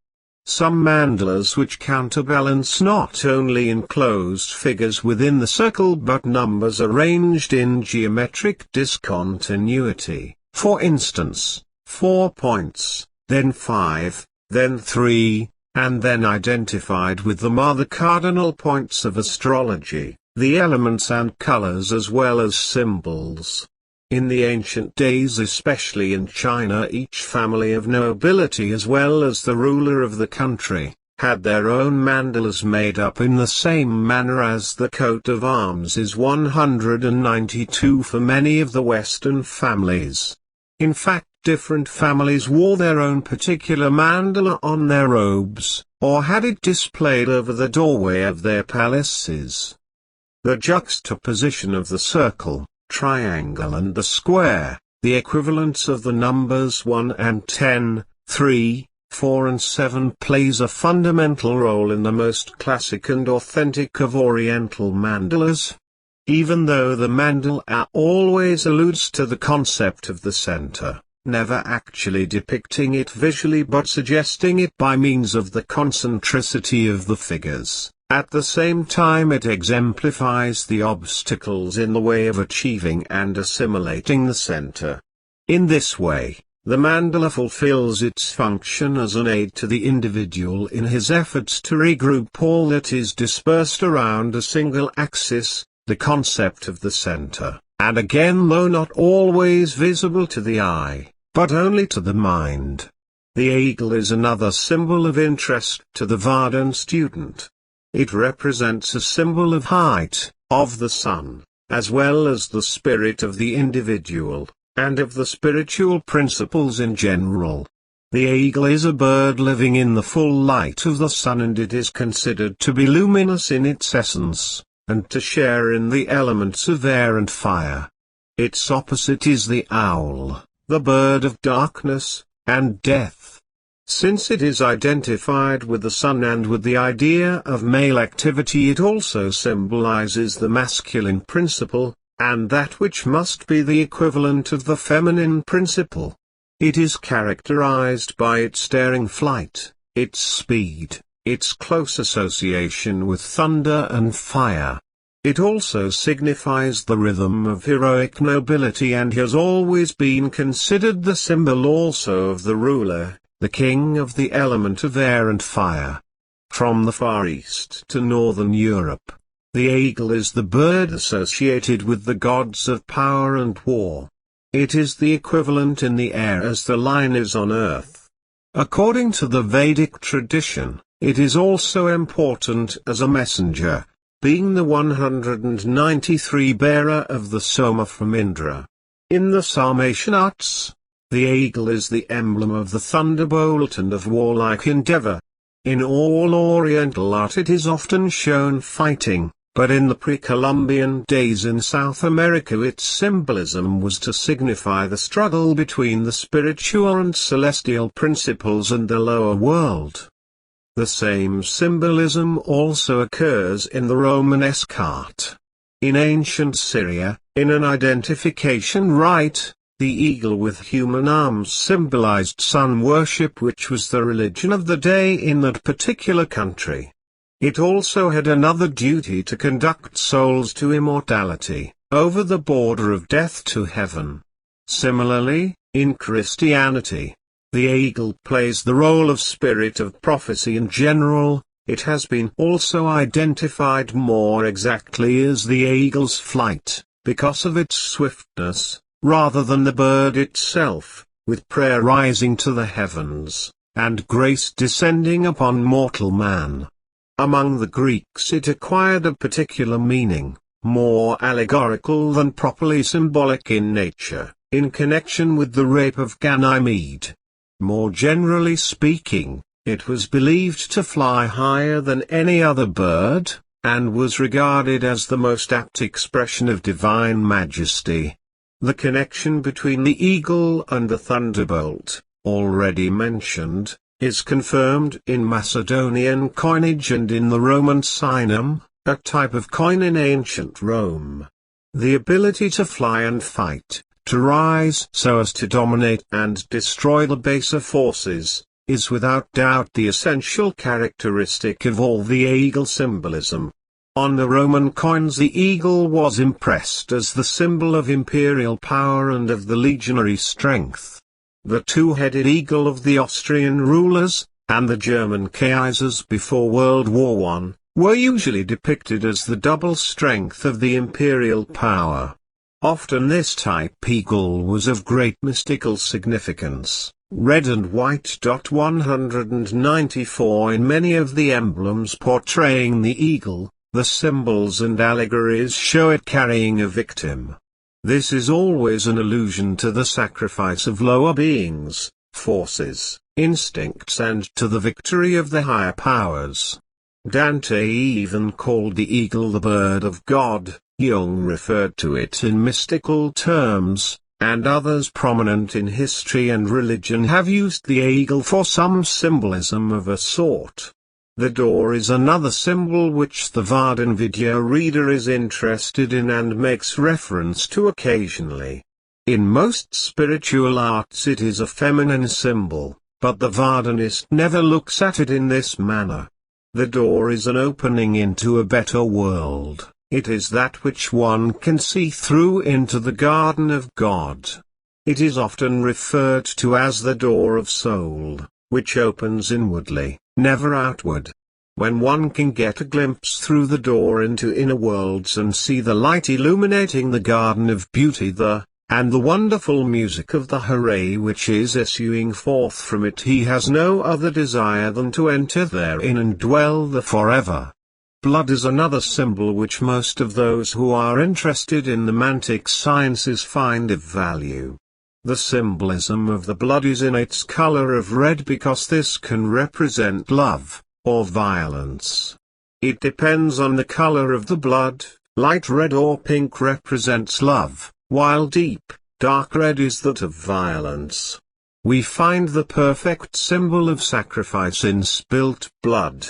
Speaker 1: Some mandalas which counterbalance not only enclosed figures within the circle but numbers arranged in geometric discontinuity, for instance, 4 points, then 5, then 3, and then identified with them are the cardinal points of astrology, the elements and colors as well as symbols. In the ancient days, especially in China, each family of nobility as well as the ruler of the country, had their own mandalas made up in the same manner as the coat of arms is 192 for many of the Western families. In fact, different families wore their own particular mandala on their robes, or had it displayed over the doorway of their palaces. The juxtaposition of the circle, triangle and the square, the equivalents of the numbers 1 and 10, 3, 4 and 7 plays a fundamental role in the most classic and authentic of Oriental mandalas. Even though the mandala always alludes to the concept of the center, never actually depicting it visually but suggesting it by means of the concentricity of the figures. At the same time it exemplifies the obstacles in the way of achieving and assimilating the center. In this way, the mandala fulfills its function as an aid to the individual in his efforts to regroup all that is dispersed around a single axis, the concept of the center, and again though not always visible to the eye, but only to the mind. The eagle is another symbol of interest to the VARDAN student. It represents a symbol of height, of the sun, as well as the spirit of the individual, and of the spiritual principles in general. The eagle is a bird living in the full light of the sun, and it is considered to be luminous in its essence, and to share in the elements of air and fire. Its opposite is the owl, the bird of darkness, and death. Since it is identified with the sun and with the idea of male activity, it also symbolizes the masculine principle, and that which must be the equivalent of the feminine principle. It is characterized by its daring flight, its speed, its close association with thunder and fire. It also signifies the rhythm of heroic nobility and has always been considered the symbol also of the ruler, the king of the element of air and fire. From the Far East to Northern Europe, the eagle is the bird associated with the gods of power and war. It is the equivalent in the air as the lion is on earth. According to the Vedic tradition, it is also important as a messenger, being the 193 bearer of the Soma from Indra. In the Sarmatian arts, the eagle is the emblem of the thunderbolt and of warlike endeavor. In all Oriental art it is often shown fighting, but in the pre-Columbian days in South America its symbolism was to signify the struggle between the spiritual and celestial principles and the lower world. The same symbolism also occurs in the Romanesque art. In ancient Syria, in an identification rite, the eagle with human arms symbolized sun worship, which was the religion of the day in that particular country. It also had another duty to conduct souls to immortality, over the border of death to heaven. Similarly, in Christianity, the eagle plays the role of spirit of prophecy in general. It has been also identified more exactly as the eagle's flight, because of its swiftness, rather than the bird itself, with prayer rising to the heavens, and grace descending upon mortal man. Among the Greeks it acquired a particular meaning, more allegorical than properly symbolic in nature, in connection with the rape of Ganymede. More generally speaking, it was believed to fly higher than any other bird, and was regarded as the most apt expression of divine majesty. The connection between the eagle and the thunderbolt, already mentioned, is confirmed in Macedonian coinage and in the Roman signum, a type of coin in ancient Rome. The ability to fly and fight, to rise so as to dominate and destroy the baser forces, is without doubt the essential characteristic of all the eagle symbolism. On the Roman coins the eagle was impressed as the symbol of imperial power and of the legionary strength. The two-headed eagle of the Austrian rulers, and the German Kaisers before World War I, were usually depicted as the double strength of the imperial power. Often this type eagle was of great mystical significance. Red and white. 194 In many of the emblems portraying the eagle, the symbols and allegories show it carrying a victim. This is always an allusion to the sacrifice of lower beings, forces, instincts, and to the victory of the higher powers. Dante even called the eagle the bird of God, Jung referred to it in mystical terms, and others prominent in history and religion have used the eagle for some symbolism of a sort. The door is another symbol which the VARDAN-Vidya reader is interested in and makes reference to occasionally. In most spiritual arts it is a feminine symbol, but the Vardanist never looks at it in this manner. The door is an opening into a better world. It is that which one can see through into the garden of God. It is often referred to as the door of soul, which opens inwardly, never outward. When one can get a glimpse through the door into inner worlds and see the light illuminating the garden of beauty there, and the wonderful music of the hooray which is issuing forth from it, he has no other desire than to enter therein and dwell there forever. Blood is another symbol which most of those who are interested in the mantic sciences find of value. The symbolism of the blood is in its color of red because this can represent love, or violence. It depends on the color of the blood. Light red or pink represents love, while deep, dark red is that of violence. We find the perfect symbol of sacrifice in spilt blood.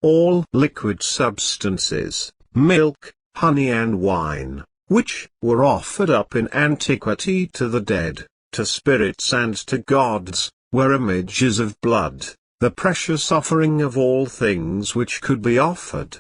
Speaker 1: All liquid substances, milk, honey and wine, which were offered up in antiquity to the dead, to spirits and to gods, were images of blood, the precious offering of all things which could be offered.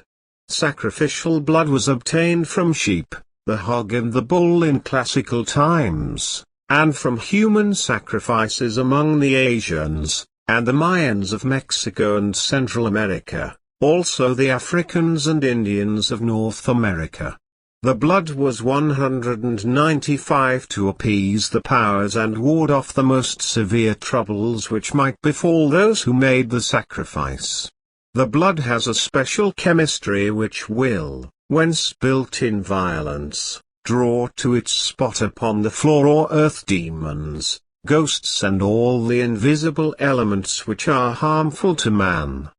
Speaker 1: Sacrificial blood was obtained from sheep, the hog and the bull in classical times, and from human sacrifices among the Asians, and the Mayans of Mexico and Central America. Also the Africans and Indians of North America. The blood was 195 to appease the powers and ward off the most severe troubles which might befall those who made the sacrifice. The blood has a special chemistry which will, when spilt in violence, draw to its spot upon the floor or earth demons, ghosts and all the invisible elements which are harmful to man.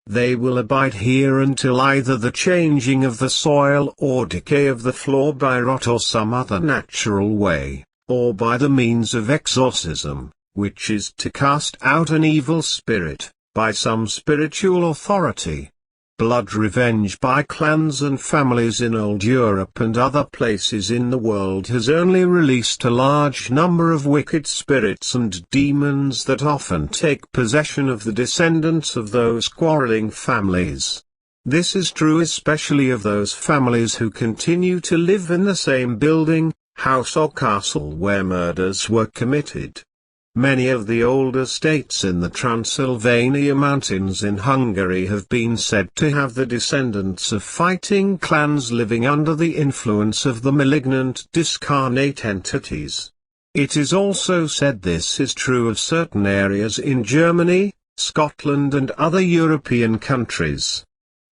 Speaker 1: They will abide here until either the changing of the soil or decay of the floor by rot or some other natural way, or by the means of exorcism, which is to cast out an evil spirit, by some spiritual authority. Blood revenge by clans and families in old Europe and other places in the world has only released a large number of wicked spirits and demons that often take possession of the descendants of those quarreling families. This is true especially of those families who continue to live in the same building, house or castle where murders were committed. Many of the older states in the Transylvania mountains in Hungary have been said to have the descendants of fighting clans living under the influence of the malignant discarnate entities. It is also said this is true of certain areas in Germany, Scotland and other European countries.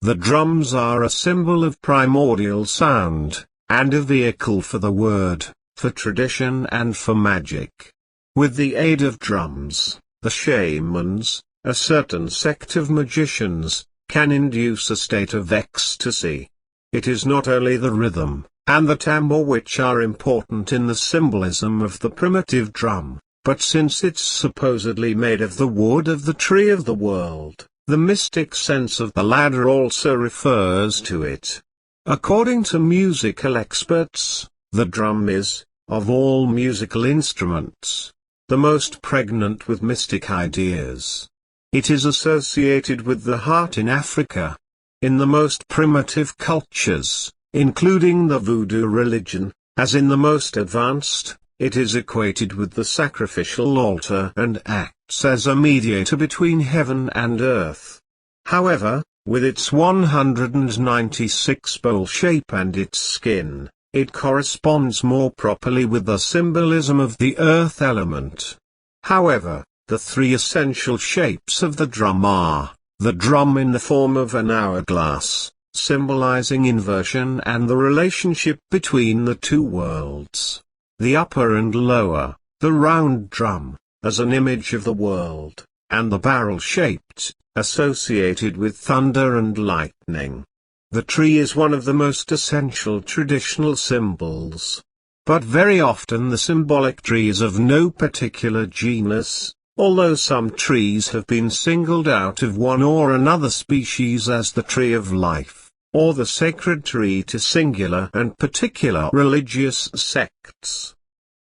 Speaker 1: The drums are a symbol of primordial sound, and a vehicle for the word, for tradition and for magic. With the aid of drums, the shamans, a certain sect of magicians, can induce a state of ecstasy. It is not only the rhythm and the timbre which are important in the symbolism of the primitive drum, but since it's supposedly made of the wood of the tree of the world, the mystic sense of the ladder also refers to it. According to musical experts, the drum is, of all musical instruments, the most pregnant with mystic ideas. It is associated with the heart in Africa. In the most primitive cultures, including the voodoo religion, as in the most advanced, it is equated with the sacrificial altar and acts as a mediator between heaven and earth. However, with its 196 bowl shape and its skin, it corresponds more properly with the symbolism of the earth element. However, the three essential shapes of the drum are, the drum in the form of an hourglass, symbolizing inversion and the relationship between the two worlds. The upper and lower, the round drum, as an image of the world, and the barrel-shaped, associated with thunder and lightning. The tree is one of the most essential traditional symbols. But very often the symbolic tree is of no particular genus, although some trees have been singled out of one or another species as the tree of life, or the sacred tree to singular and particular religious sects.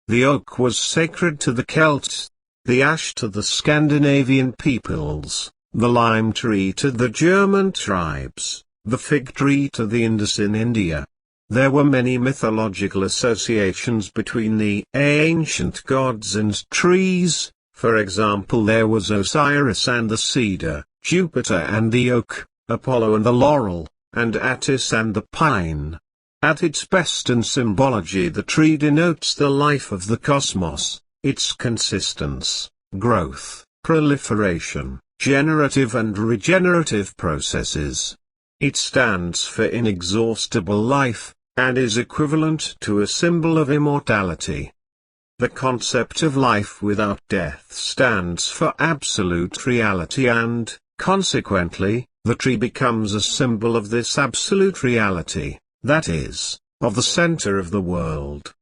Speaker 1: The oak was sacred to the Celts, the ash to the Scandinavian peoples, the lime tree to the German tribes, the fig tree to the Indus in India. There were many mythological associations between the ancient gods and trees. For example, there was Osiris and the cedar, Jupiter and the oak, Apollo and the laurel, and Attis and the pine. At its best in symbology, the tree denotes the life of the cosmos, its consistence, growth, proliferation, generative and regenerative processes. It stands for inexhaustible life, and is equivalent to a symbol of immortality. The concept of life without death stands for absolute reality and, consequently, the tree becomes a symbol of this absolute reality, that is, of the center of the world.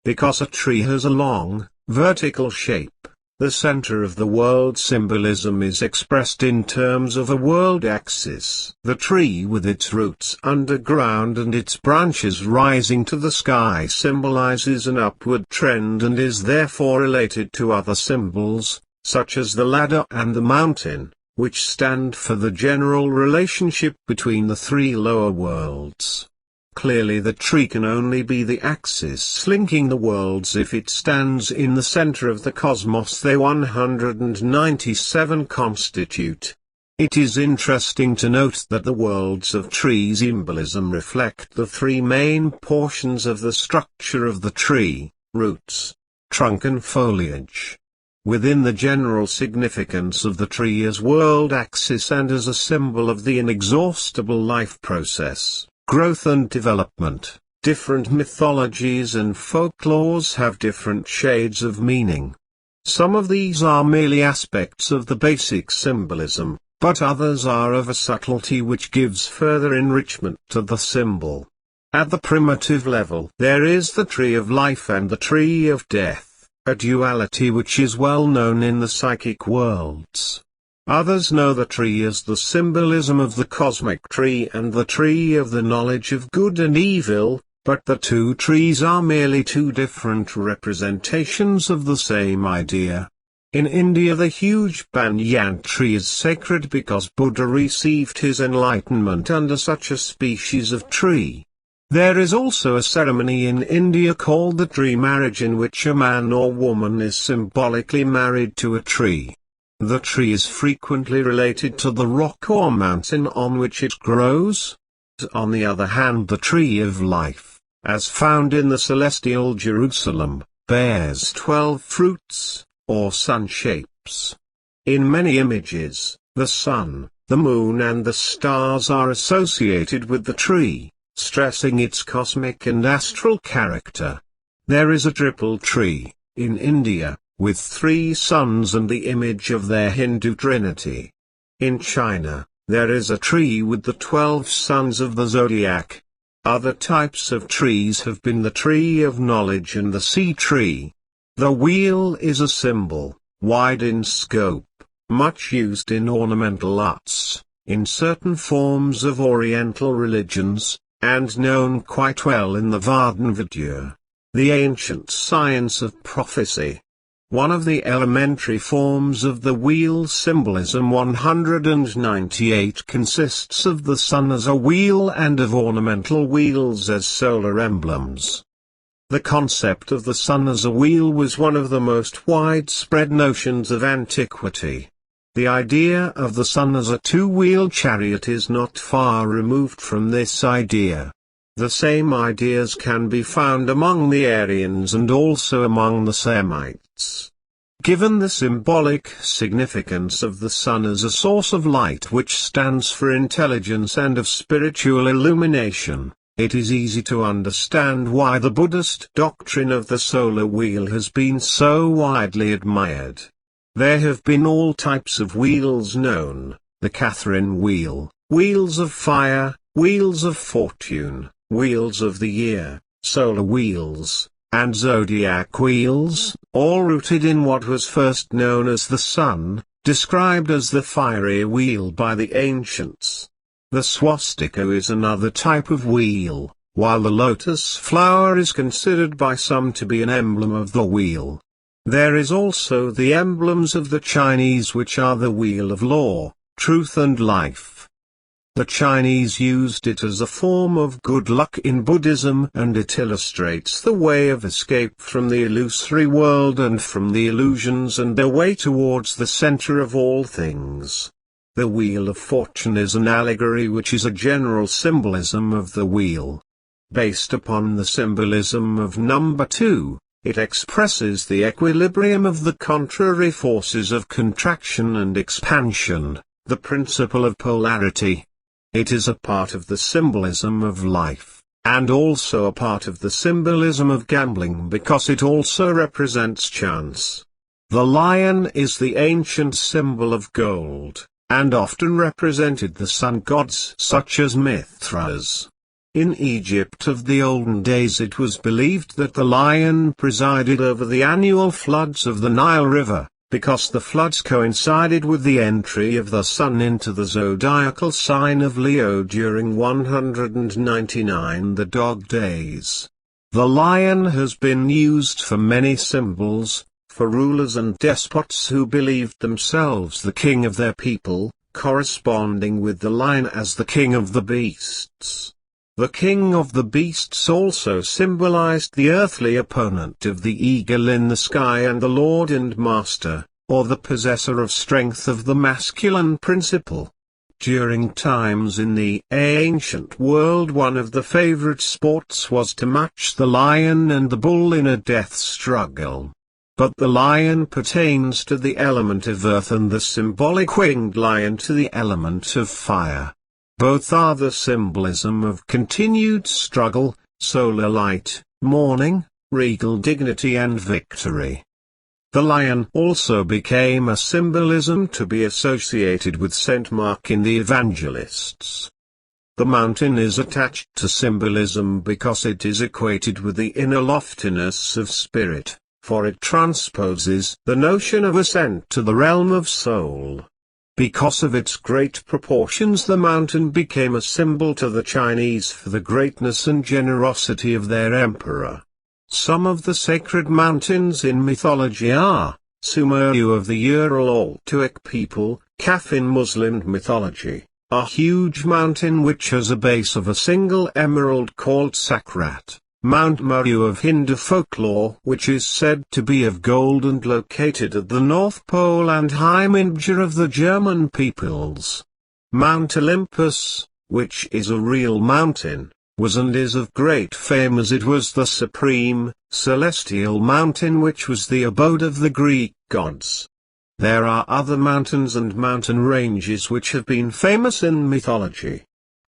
Speaker 1: Because a tree has a long, vertical shape, the center of the world symbolism is expressed in terms of a world axis. The tree with its roots underground and its branches rising to the sky symbolizes an upward trend and is therefore related to other symbols, such as the ladder and the mountain, which stand for the general relationship between the three lower worlds. Clearly the tree can only be the axis linking the worlds if it stands in the center of the cosmos they 197 constitute. It is interesting to note that the worlds of tree symbolism reflect the three main portions of the structure of the tree: roots, trunk and foliage. Within the general significance of the tree as world axis and as a symbol of the inexhaustible life process, growth and development, different mythologies and folklores have different shades of meaning. Some of these are merely aspects of the basic symbolism, but others are of a subtlety which gives further enrichment to the symbol. At the primitive level there is the tree of life and the tree of death, a duality which is well known in the psychic worlds. Others know the tree as the symbolism of the cosmic tree and the tree of the knowledge of good and evil, but the two trees are merely two different representations of the same idea. In India the huge banyan tree is sacred because Buddha received his enlightenment under such a species of tree. There is also a ceremony in India called the tree marriage, in which a man or woman is symbolically married to a tree. The tree is frequently related to the rock or mountain on which it grows. On the other hand, the tree of life, as found in the celestial Jerusalem, bears 12 fruits, or sun shapes. In many images, the sun, the moon and the stars are associated with the tree, stressing its cosmic and astral character. There is a triple tree, in India, with 3 suns and the image of their Hindu trinity. In China, there is a tree with the 12 suns of the zodiac. Other types of trees have been the tree of knowledge and the sea tree. The wheel is a symbol, wide in scope, much used in ornamental arts, in certain forms of Oriental religions, and known quite well in the VARDAN-Vidya, the ancient science of prophecy. One of the elementary forms of the wheel symbolism 198 consists of the sun as a wheel and of ornamental wheels as solar emblems. The concept of the sun as a wheel was one of the most widespread notions of antiquity. The idea of the sun as a 2-wheeled chariot is not far removed from this idea. The same ideas can be found among the Aryans and also among the Semites. Given the symbolic significance of the sun as a source of light which stands for intelligence and of spiritual illumination, it is easy to understand why the Buddhist doctrine of the solar wheel has been so widely admired. There have been all types of wheels known: the Catherine wheel, wheels of fire, wheels of fortune, wheels of the year, solar wheels, and zodiac wheels, all rooted in what was first known as the sun, described as the fiery wheel by the ancients. The swastika is another type of wheel, while the lotus flower is considered by some to be an emblem of the wheel. There is also the emblems of the Chinese, which are the wheel of law, truth and life. The Chinese used it as a form of good luck in Buddhism, and it illustrates the way of escape from the illusory world and from the illusions and their way towards the center of all things. The Wheel of Fortune is an allegory which is a general symbolism of the wheel. Based upon the symbolism of number 2, it expresses the equilibrium of the contrary forces of contraction and expansion, the principle of polarity. It is a part of the symbolism of life, and also a part of the symbolism of gambling because it also represents chance. The lion is the ancient symbol of gold, and often represented the sun gods such as Mithras. In Egypt of the olden days it was believed that the lion presided over the annual floods of the Nile River, because the floods coincided with the entry of the sun into the zodiacal sign of Leo during 199 the dog days. The lion has been used for many symbols, for rulers and despots who believed themselves the king of their people, corresponding with the lion as the king of the beasts. The king of the beasts also symbolized the earthly opponent of the eagle in the sky and the lord and master, or the possessor of strength of the masculine principle. During times in the ancient world, one of the favorite sports was to match the lion and the bull in a death struggle. But the lion pertains to the element of earth and the symbolic winged lion to the element of fire. Both are the symbolism of continued struggle, solar light, morning, regal dignity and victory. The lion also became a symbolism to be associated with Saint Mark in the Evangelists. The mountain is attached to symbolism because it is equated with the inner loftiness of spirit, for it transposes the notion of ascent to the realm of soul. Because of its great proportions, the mountain became a symbol to the Chinese for the greatness and generosity of their emperor. Some of the sacred mountains in mythology are Sumeru of the Ural Altuic people, Kaf in Muslim mythology, a huge mountain which has a base of a single emerald called Sakrat, Mount Meru of Hindu folklore, which is said to be of gold and located at the North Pole, and Heimatja of the German peoples. Mount Olympus, which is a real mountain, was and is of great fame as it was the supreme, celestial mountain which was the abode of the Greek gods. There are other mountains and mountain ranges which have been famous in mythology.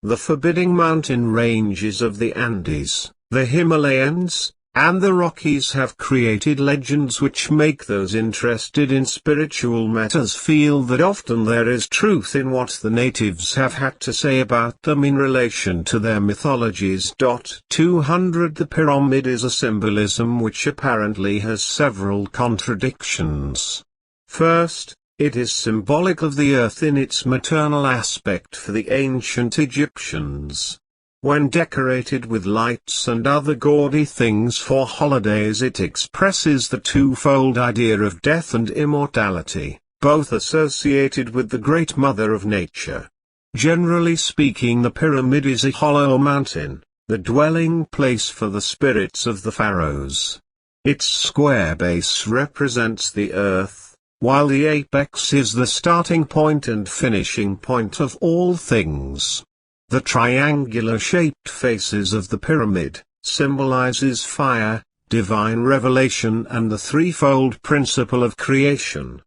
Speaker 1: The forbidding mountain ranges of the Andes, the Himalayas, and the Rockies have created legends which make those interested in spiritual matters feel that often there is truth in what the natives have had to say about them in relation to their mythologies. 200 The pyramid is a symbolism which apparently has several contradictions. First, it is symbolic of the earth in its maternal aspect for the ancient Egyptians. When decorated with lights and other gaudy things for holidays, it expresses the twofold idea of death and immortality, both associated with the Great Mother of Nature. Generally speaking, the pyramid is a hollow mountain, the dwelling place for the spirits of the pharaohs. Its square base represents the earth, while the apex is the starting point and finishing point of all things. The triangular-shaped faces of the pyramid symbolizes fire, divine revelation, and the threefold principle of creation.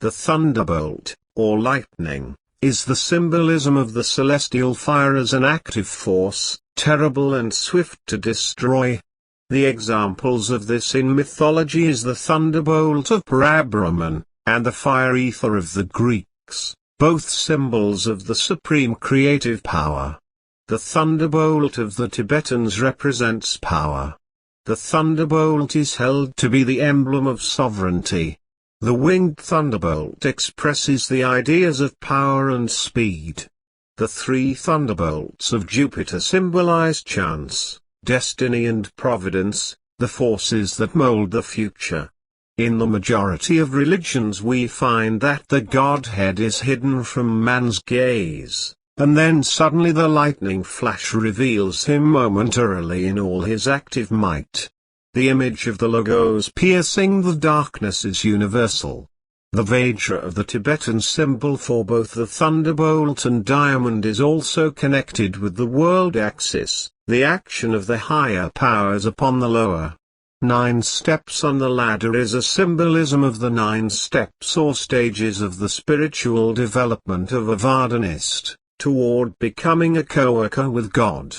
Speaker 1: The thunderbolt, or lightning, is the symbolism of the celestial fire as an active force, terrible and swift to destroy. The examples of this in mythology is the thunderbolt of Parabrahman, and the fire ether of the Greeks, both symbols of the supreme creative power. The thunderbolt of the Tibetans represents power. The thunderbolt is held to be the emblem of sovereignty. The winged thunderbolt expresses the ideas of power and speed. The three thunderbolts of Jupiter symbolize chance, destiny and providence, the forces that mold the future. In the majority of religions we find that the Godhead is hidden from man's gaze, and then suddenly the lightning flash reveals him momentarily in all his active might. The image of the Logos piercing the darkness is universal. The Vajra of the Tibetan symbol for both the thunderbolt and diamond is also connected with the world axis, the action of the higher powers upon the lower. 9 steps on the ladder is a symbolism of the 9 steps or stages of the spiritual development of a Vardanist, toward becoming a co-worker with God.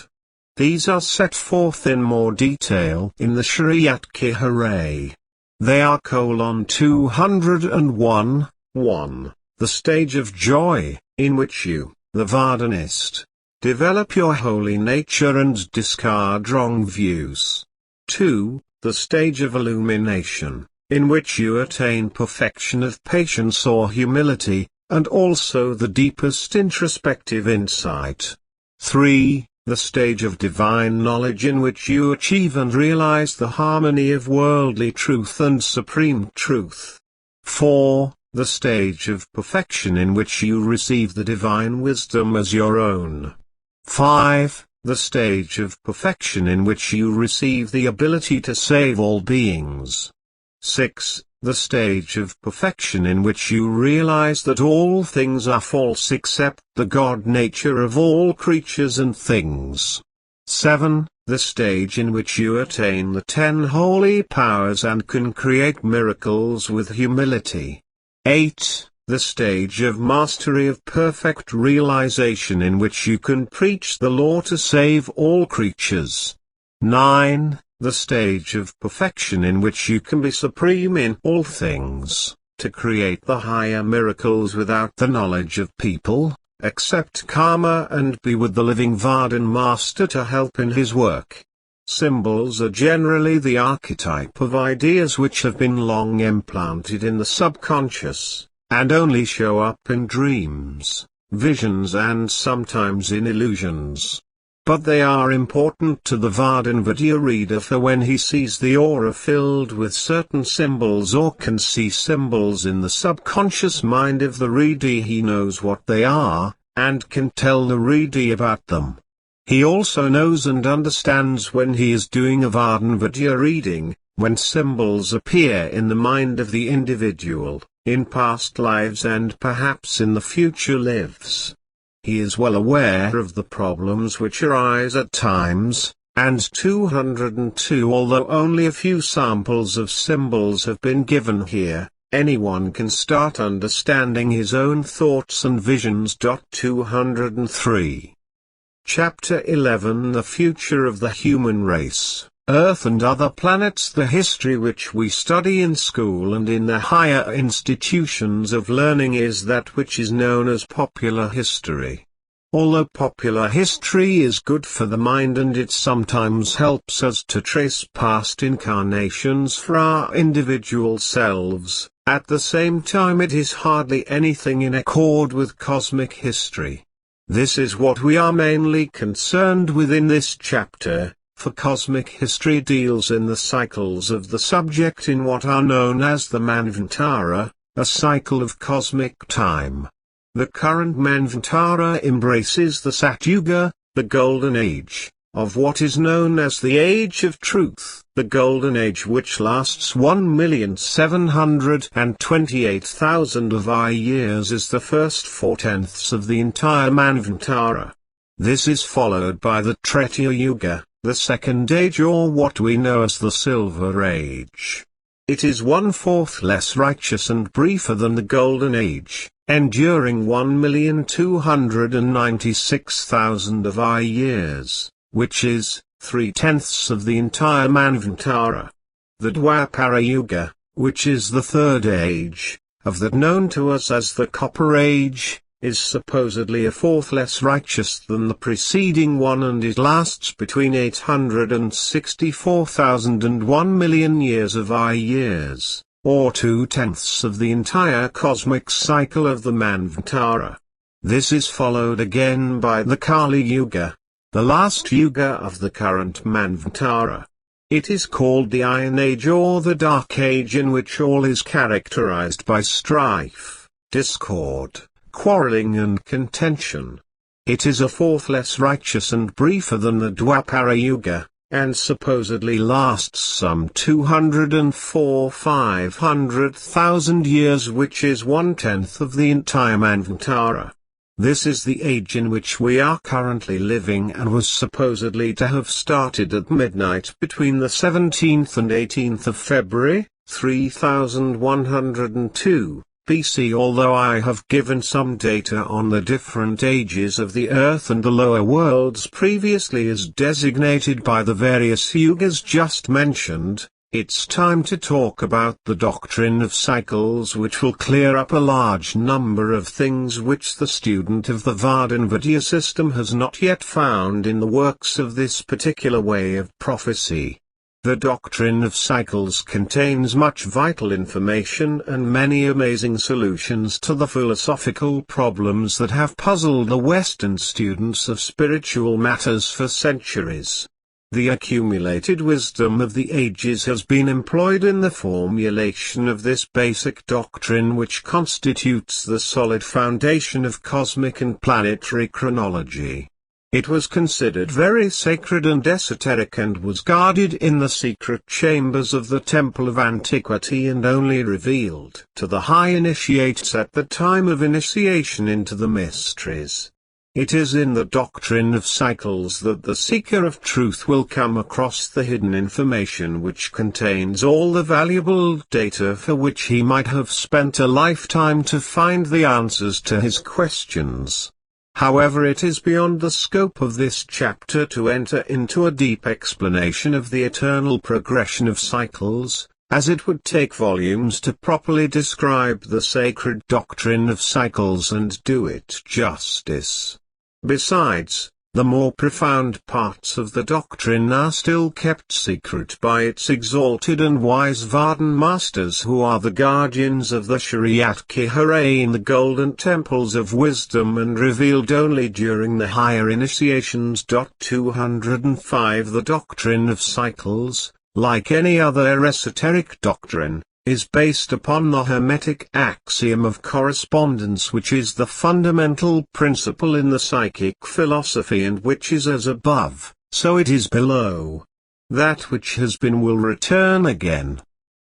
Speaker 1: These are set forth in more detail in the Shriyat-Kihare. They are 201, 1. The stage of joy, in which you, the Vardanist, develop your holy nature and discard wrong views. 2. The stage of illumination, in which you attain perfection of patience or humility, and also the deepest introspective insight. 3. The stage of divine knowledge, in which you achieve and realize the harmony of worldly truth and supreme truth. 4. The stage of perfection, in which you receive the divine wisdom as your own. 5. The stage of perfection, in which you receive the ability to save all beings. 6. The stage of perfection, in which you realize that all things are false except the God nature of all creatures and things. 7. The stage in which you attain the 10 holy powers and can create miracles with humility. 8. The stage of mastery of perfect realization, in which you can preach the law to save all creatures. 9. The stage of perfection, in which you can be supreme in all things, to create the higher miracles without the knowledge of people, accept karma and be with the living VARDAN Master to help in his work. Symbols are generally the archetype of ideas which have been long implanted in the subconscious, and only show up in dreams, visions and sometimes in illusions. But they are important to the VARDAN-Vidya reader, for when he sees the aura filled with certain symbols or can see symbols in the subconscious mind of the reader, he knows what they are, and can tell the reader about them. He also knows and understands when he is doing a VARDAN-Vidya reading, when symbols appear in the mind of the individual, in past lives and perhaps in the future lives. He is well aware of the problems which arise at times, and 202 although only a few samples of symbols have been given here, anyone can start understanding his own thoughts and visions. 203. Chapter 11 The Future of the Human Race, Earth and Other Planets. The history which we study in school and in the higher institutions of learning is that which is known as popular history. Although popular history is good for the mind and it sometimes helps us to trace past incarnations for our individual selves, at the same time it is hardly anything in accord with cosmic history. This is what we are mainly concerned with in this chapter, for cosmic history deals in the cycles of the subject in what are known as the Manvantara, a cycle of cosmic time. The current Manvantara embraces the Satyuga, the Golden Age, of what is known as the Age of Truth. The Golden Age, which lasts 1,728,000 of our years, is the first 4/10 of the entire Manvantara. This is followed by the Tretiya Yuga, the Second Age, or what we know as the Silver Age. It is 1/4 less righteous and briefer than the Golden Age, enduring 1,296,000 of our years, which is 3/10 of the entire Manvantara. The Dwapara Yuga, which is the Third Age, of that known to us as the Copper Age, is supposedly 1/4 less righteous than the preceding one, and it lasts between 864,000 and 1,000,000 years of our years, or 2/10 of the entire cosmic cycle of the Manvantara. This is followed again by the Kali Yuga, the last Yuga of the current Manvantara. It is called the Iron Age or the Dark Age, in which all is characterized by strife, discord, quarreling and contention. It is 1/4 less righteous and briefer than the Dwapara Yuga, and supposedly lasts some 204,500,000 years, which is 1/10 of the entire Manvantara. This is the age in which we are currently living, and was supposedly to have started at midnight between the 17th and 18th of February, 3102 BC. Although I have given some data on the different ages of the earth and the lower worlds previously as designated by the various yugas just mentioned, it's time to talk about the doctrine of cycles, which will clear up a large number of things which the student of the VARDAN-Vidya system has not yet found in the works of this particular way of prophecy. The doctrine of cycles contains much vital information and many amazing solutions to the philosophical problems that have puzzled the Western students of spiritual matters for centuries. The accumulated wisdom of the ages has been employed in the formulation of this basic doctrine, which constitutes the solid foundation of cosmic and planetary chronology. It was considered very sacred and esoteric, and was guarded in the secret chambers of the Temple of Antiquity, and only revealed to the high initiates at the time of initiation into the mysteries. It is in the doctrine of cycles that the seeker of truth will come across the hidden information, which contains all the valuable data for which he might have spent a lifetime to find the answers to his questions. However, it is beyond the scope of this chapter to enter into a deep explanation of the eternal progression of cycles, as it would take volumes to properly describe the sacred doctrine of cycles and do it justice. Besides, the more profound parts of the doctrine are still kept secret by its exalted and wise VARDAN Masters, who are the guardians of the Shariat Kihare in the golden temples of wisdom, and revealed only during the higher initiations. 205 The doctrine of cycles, like any other esoteric doctrine, is based upon the Hermetic axiom of correspondence, which is the fundamental principle in the psychic philosophy, and which is as above, so it is below. That which has been will return again.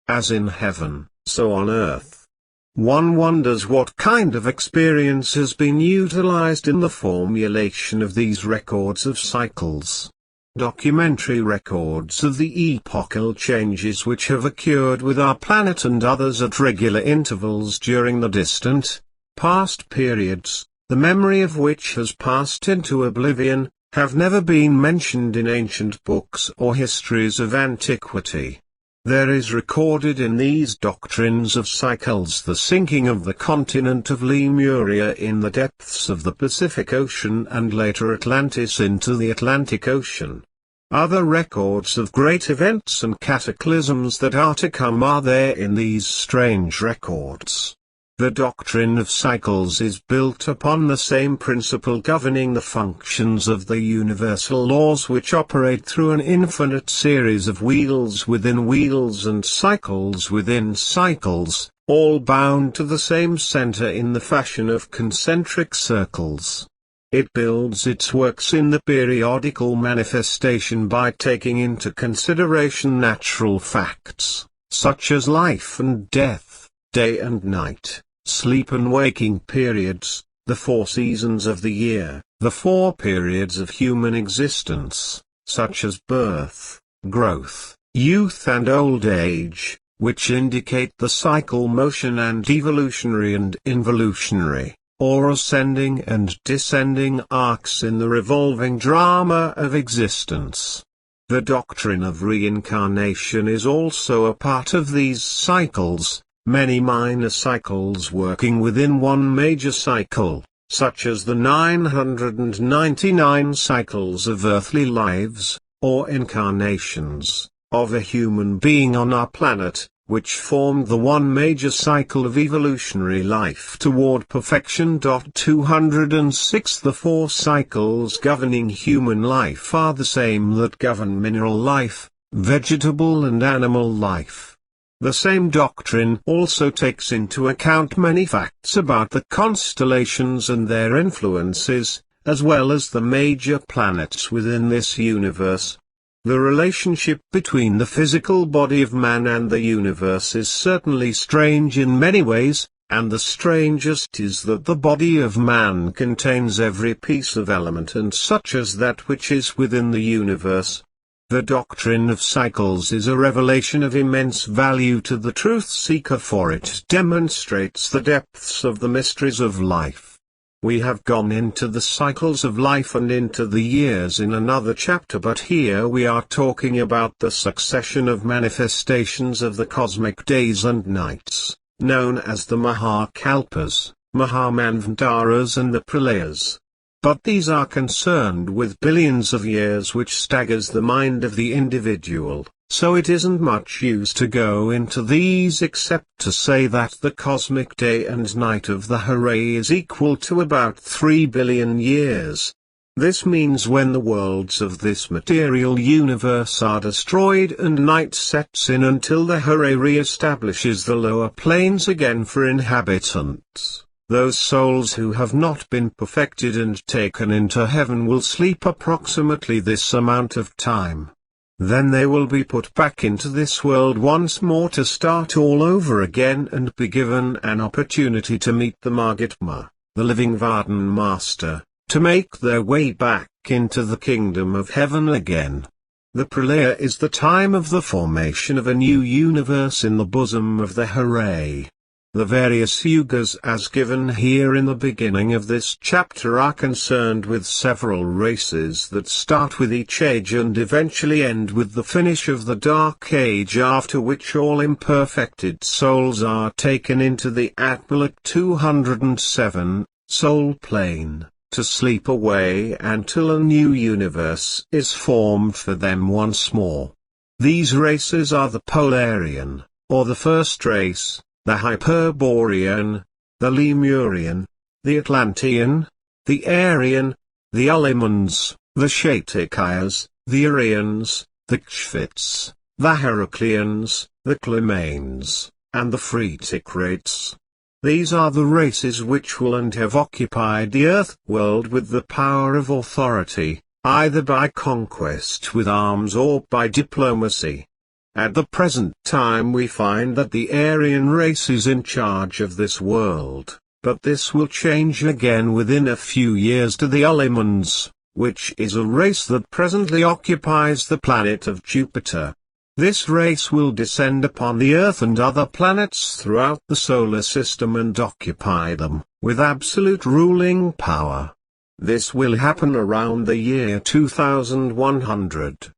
Speaker 1: As in heaven, so on earth. One wonders what kind of experience has been utilized in the formulation of these records of cycles. Documentary records of the epochal changes which have occurred with our planet and others at regular intervals during the distant, past periods, the memory of which has passed into oblivion, have never been mentioned in ancient books or histories of antiquity. There is recorded in these doctrines of cycles the sinking of the continent of Lemuria in the depths of the Pacific Ocean and later Atlantis into the Atlantic Ocean. Other records of great events and cataclysms that are to come are there in these strange records. The doctrine of cycles is built upon the same principle governing the functions of the universal laws which operate through an infinite series of wheels within wheels and cycles within cycles, all bound to the same center in the fashion of concentric circles. It builds its works in the periodical manifestation by taking into consideration natural facts, such as life and death, day and night, sleep and waking periods, the 4 seasons of the year, the 4 periods of human existence, such as birth, growth, youth and old age, which indicate the cycle motion and evolutionary and involutionary, or ascending and descending arcs in the revolving drama of existence. The doctrine of reincarnation is also a part of these cycles, many minor cycles working within one major cycle, such as the 999 cycles of earthly lives, or incarnations, of a human being on our planet, which formed the one major cycle of evolutionary life toward perfection. 206 The 4 cycles governing human life are the same that govern mineral life, vegetable and animal life. The same doctrine also takes into account many facts about the constellations and their influences, as well as the major planets within this universe. The relationship between the physical body of man and the universe is certainly strange in many ways, and the strangest is that the body of man contains every piece of element and such as that which is within the universe. The doctrine of cycles is a revelation of immense value to the truth seeker, for it demonstrates the depths of the mysteries of life. We have gone into the cycles of life and into the years in another chapter, but here we are talking about the succession of manifestations of the cosmic days and nights, known as the Mahakalpas, Mahamanvantaras and the Pralayas. But these are concerned with billions of years, which staggers the mind of the individual, so it isn't much use to go into these except to say that the cosmic day and night of the Hooray is equal to about 3 billion years. This means when the worlds of this material universe are destroyed and night sets in until the Hooray re-establishes the lower planes again for inhabitants. Those souls who have not been perfected and taken into heaven will sleep approximately this amount of time. Then they will be put back into this world once more to start all over again and be given an opportunity to meet the Mahatma, the living VARDAN Master, to make their way back into the kingdom of heaven again. The Pralaya is the time of the formation of a new universe in the bosom of the Hooray. The various yugas as given here in the beginning of this chapter are concerned with several races that start with each age and eventually end with the finish of the Dark Age, after which all imperfected souls are taken into the Atmalak 207, soul plane, to sleep away until a new universe is formed for them once more. These races are the Polarian, or the first race, the Hyperborean, the Lemurian, the Atlantean, the Aryan, the Ulimans, the Shatikayas, the Aryans, the Kshvits, the Heracleans, the Climanes, and the Freetikrates. These are the races which will and have occupied the earth world with the power of authority, either by conquest with arms or by diplomacy. At the present time we find that the Aryan race is in charge of this world, but this will change again within a few years to the Ulimans, which is a race that presently occupies the planet of Jupiter. This race will descend upon the Earth and other planets throughout the solar system and occupy them, with absolute ruling power. This will happen around the year 2100.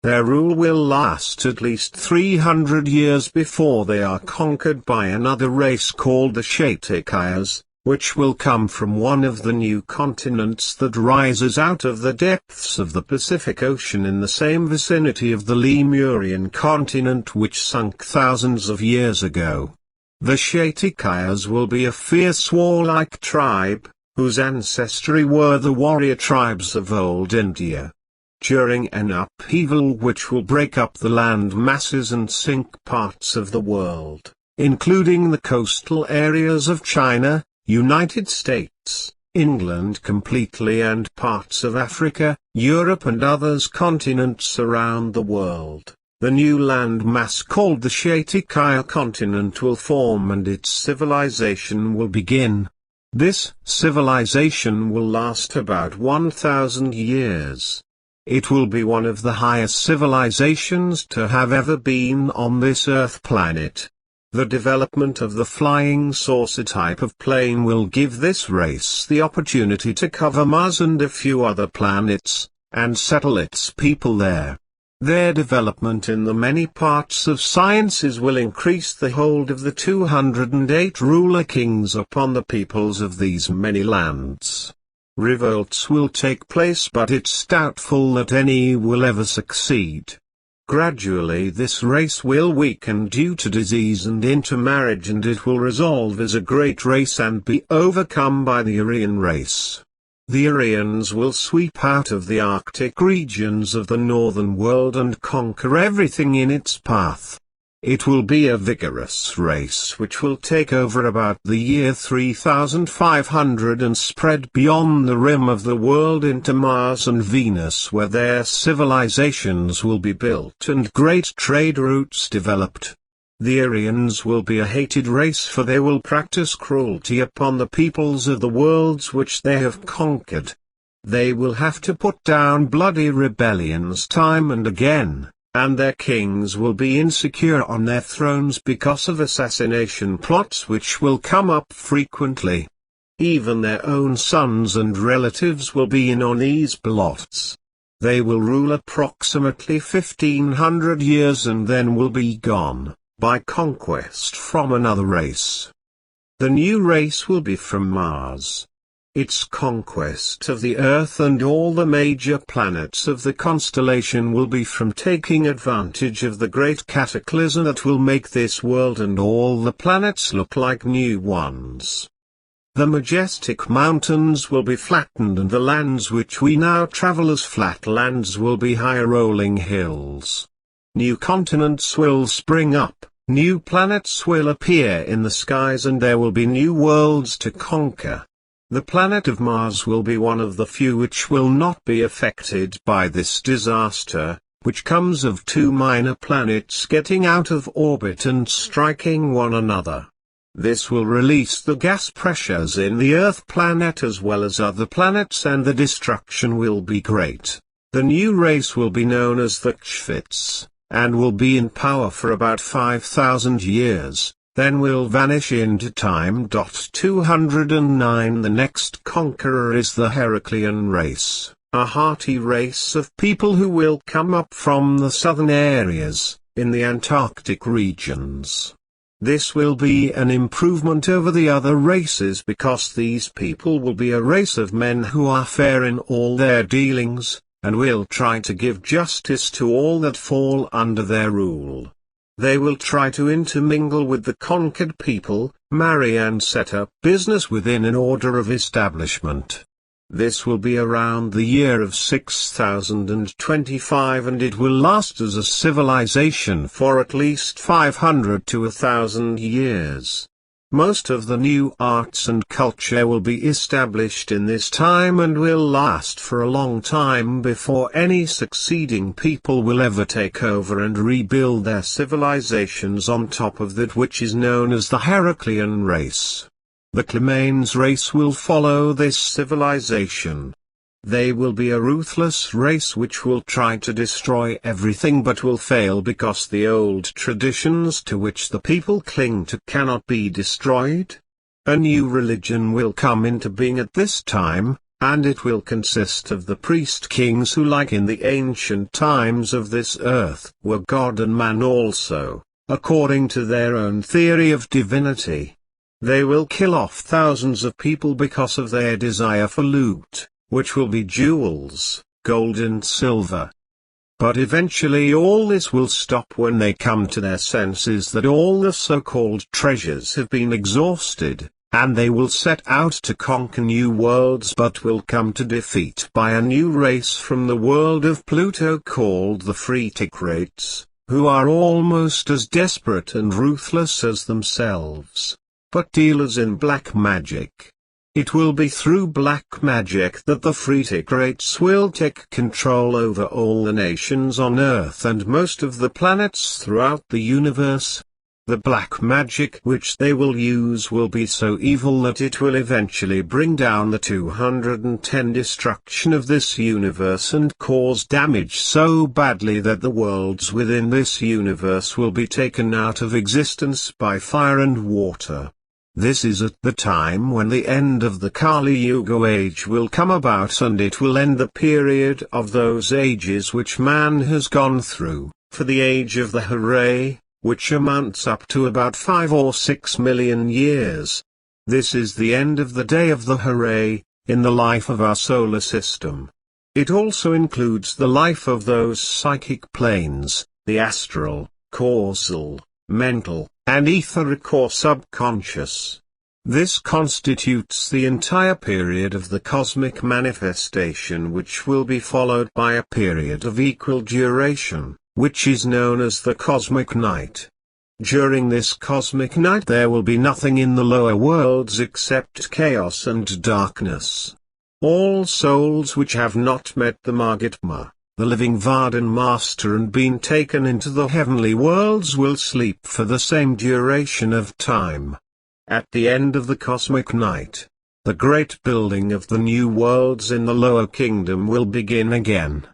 Speaker 1: Their rule will last at least 300 years before they are conquered by another race called the Shatikayas, which will come from one of the new continents that rises out of the depths of the Pacific Ocean in the same vicinity of the Lemurian continent which sunk thousands of years ago. The Shatikayas will be a fierce warlike tribe, whose ancestry were the warrior tribes of old India. During an upheaval which will break up the land masses and sink parts of the world, including the coastal areas of China, United States, England completely and parts of Africa, Europe and others continents around the world, the new land mass called the Shatikaya continent will form and its civilization will begin. This civilization will last about 1,000 years. It will be one of the highest civilizations to have ever been on this Earth planet. The development of the flying saucer type of plane will give this race the opportunity to cover Mars and a few other planets, and settle its people there. Their development in the many parts of sciences will increase the hold of the 208 ruler kings upon the peoples of these many lands. Revolts will take place, but it's doubtful that any will ever succeed. Gradually this race will weaken due to disease and intermarriage, and it will resolve as a great race and be overcome by the Aryan race. The Aryans will sweep out of the Arctic regions of the northern world and conquer everything in its path. It will be a vigorous race which will take over about the year 3500 and spread beyond the rim of the world into Mars and Venus, where their civilizations will be built and great trade routes developed. The Aryans will be a hated race, for they will practice cruelty upon the peoples of the worlds which they have conquered. They will have to put down bloody rebellions time and again, and their kings will be insecure on their thrones because of assassination plots which will come up frequently. Even their own sons and relatives will be in on these plots. They will rule approximately 1500 years and then will be gone, by conquest from another race. The new race will be from Mars. Its conquest of the Earth and all the major planets of the constellation will be from taking advantage of the great cataclysm that will make this world and all the planets look like new ones. The majestic mountains will be flattened, and the lands which we now travel as flat lands will be high rolling hills. New continents will spring up, new planets will appear in the skies, and there will be new worlds to conquer. The planet of Mars will be one of the few which will not be affected by this disaster, which comes of two minor planets getting out of orbit and striking one another. This will release the gas pressures in the Earth planet as well as other planets, and the destruction will be great. The new race will be known as the Chfits, and will be in power for about 5,000 years. Then will vanish into time. 209 The next conqueror is the Heraclean race, a hearty race of people who will come up from the southern areas, in the Antarctic regions. This will be an improvement over the other races because these people will be a race of men who are fair in all their dealings, and will try to give justice to all that fall under their rule. They will try to intermingle with the conquered people, marry and set up business within an order of establishment. This will be around the year of 6025, and it will last as a civilization for at least 500 to 1,000 years. Most of the new arts and culture will be established in this time and will last for a long time before any succeeding people will ever take over and rebuild their civilizations on top of that which is known as the Heraclean race. The Clemanes race will follow this civilization. They will be a ruthless race which will try to destroy everything but will fail because the old traditions to which the people cling to cannot be destroyed. A new religion will come into being at this time, and it will consist of the priest kings who, like in the ancient times of this earth, were God and man also, according to their own theory of divinity. They will kill off thousands of people because of their desire for loot, which will be jewels, gold and silver. But eventually all this will stop when they come to their senses that all the so-called treasures have been exhausted, and they will set out to conquer new worlds but will come to defeat by a new race from the world of Pluto called the Freetigrates, who are almost as desperate and ruthless as themselves, but dealers in black magic. It will be through black magic that the Freetigrates will take control over all the nations on Earth and most of the planets throughout the universe. The black magic which they will use will be so evil that it will eventually bring down the 210 destruction of this universe and cause damage so badly that the worlds within this universe will be taken out of existence by fire and water. This is at the time when the end of the Kali Yuga age will come about, and it will end the period of those ages which man has gone through, for the age of the Hooray, which amounts up to about 5 or 6 million years. This is the end of the day of the Hooray, in the life of our solar system. It also includes the life of those psychic planes, the astral, causal, mental, and etheric or subconscious. This constitutes the entire period of the cosmic manifestation, which will be followed by a period of equal duration, which is known as the cosmic night. During this cosmic night there will be nothing in the lower worlds except chaos and darkness. All souls which have not met the Margitma, the living VARDAN Master, and been taken into the heavenly worlds will sleep for the same duration of time. At the end of the cosmic night, the great building of the new worlds in the lower kingdom will begin again.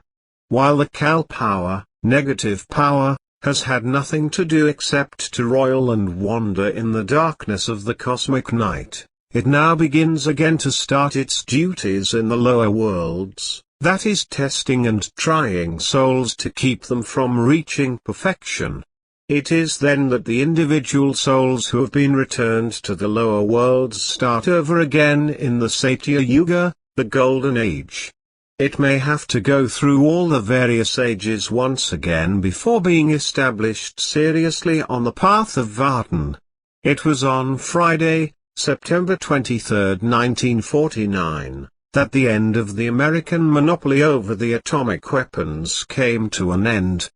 Speaker 1: While the Kal power, negative power, has had nothing to do except to roil and wander in the darkness of the cosmic night, it now begins again to start its duties in the lower worlds. That is testing and trying souls to keep them from reaching perfection. It is then that the individual souls who have been returned to the lower worlds start over again in the Satya Yuga, the Golden Age. It may have to go through all the various ages once again before being established seriously on the path of Vardan. It was on Friday, September 23, 1949. That the end of the American monopoly over the atomic weapons came to an end.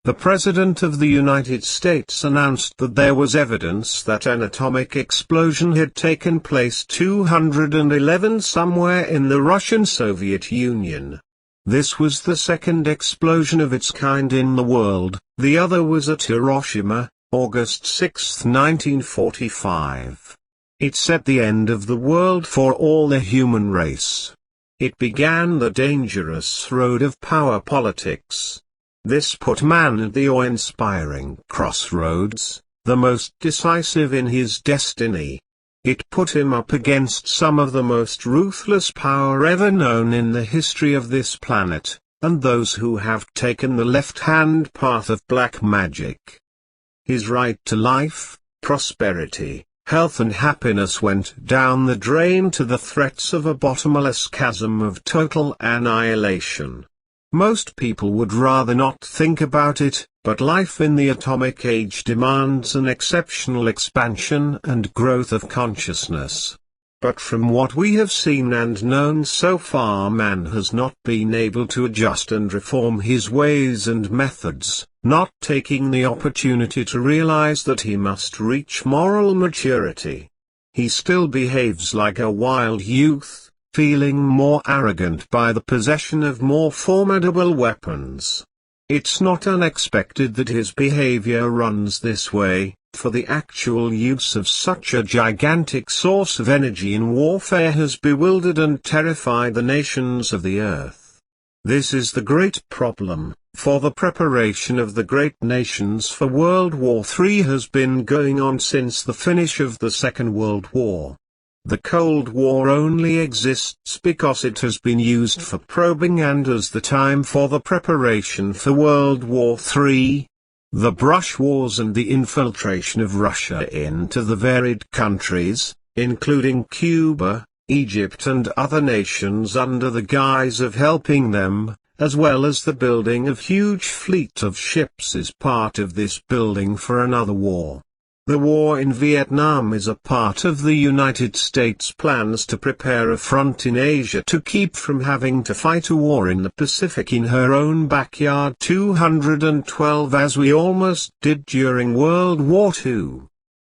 Speaker 1: The President of the United States announced that there was evidence that an atomic explosion had taken place 211 somewhere in the Russian Soviet Union. This was the second explosion of its kind in the world. The other was at Hiroshima, August 6, 1945. It set the end of the world for all the human race. It began the dangerous road of power politics. This put man at the awe-inspiring crossroads, the most decisive in his destiny. It put him up against some of the most ruthless power ever known in the history of this planet, and those who have taken the left-hand path of black magic. His right to life, prosperity, health and happiness went down the drain to the threats of a bottomless chasm of total annihilation. Most people would rather not think about it, but life in the atomic age demands an exceptional expansion and growth of consciousness. But from what we have seen and known so far, man has not been able to adjust and reform his ways and methods, not taking the opportunity to realize that he must reach moral maturity. He still behaves like a wild youth, feeling more arrogant by the possession of more formidable weapons. It's not unexpected that his behavior runs this way, for the actual use of such a gigantic source of energy in warfare has bewildered and terrified the nations of the earth. This is the great problem, for the preparation of the great nations for World War III has been going on since the finish of the Second World War. The Cold War only exists because it has been used for probing and as the time for the preparation for World War III. The brush wars and the infiltration of Russia into the varied countries, including Cuba, Egypt and other nations under the guise of helping them, as well as the building of huge fleet of ships is part of this building for another war. The war in Vietnam is a part of the United States' plans to prepare a front in Asia to keep from having to fight a war in the Pacific in her own backyard 212 as we almost did during World War II.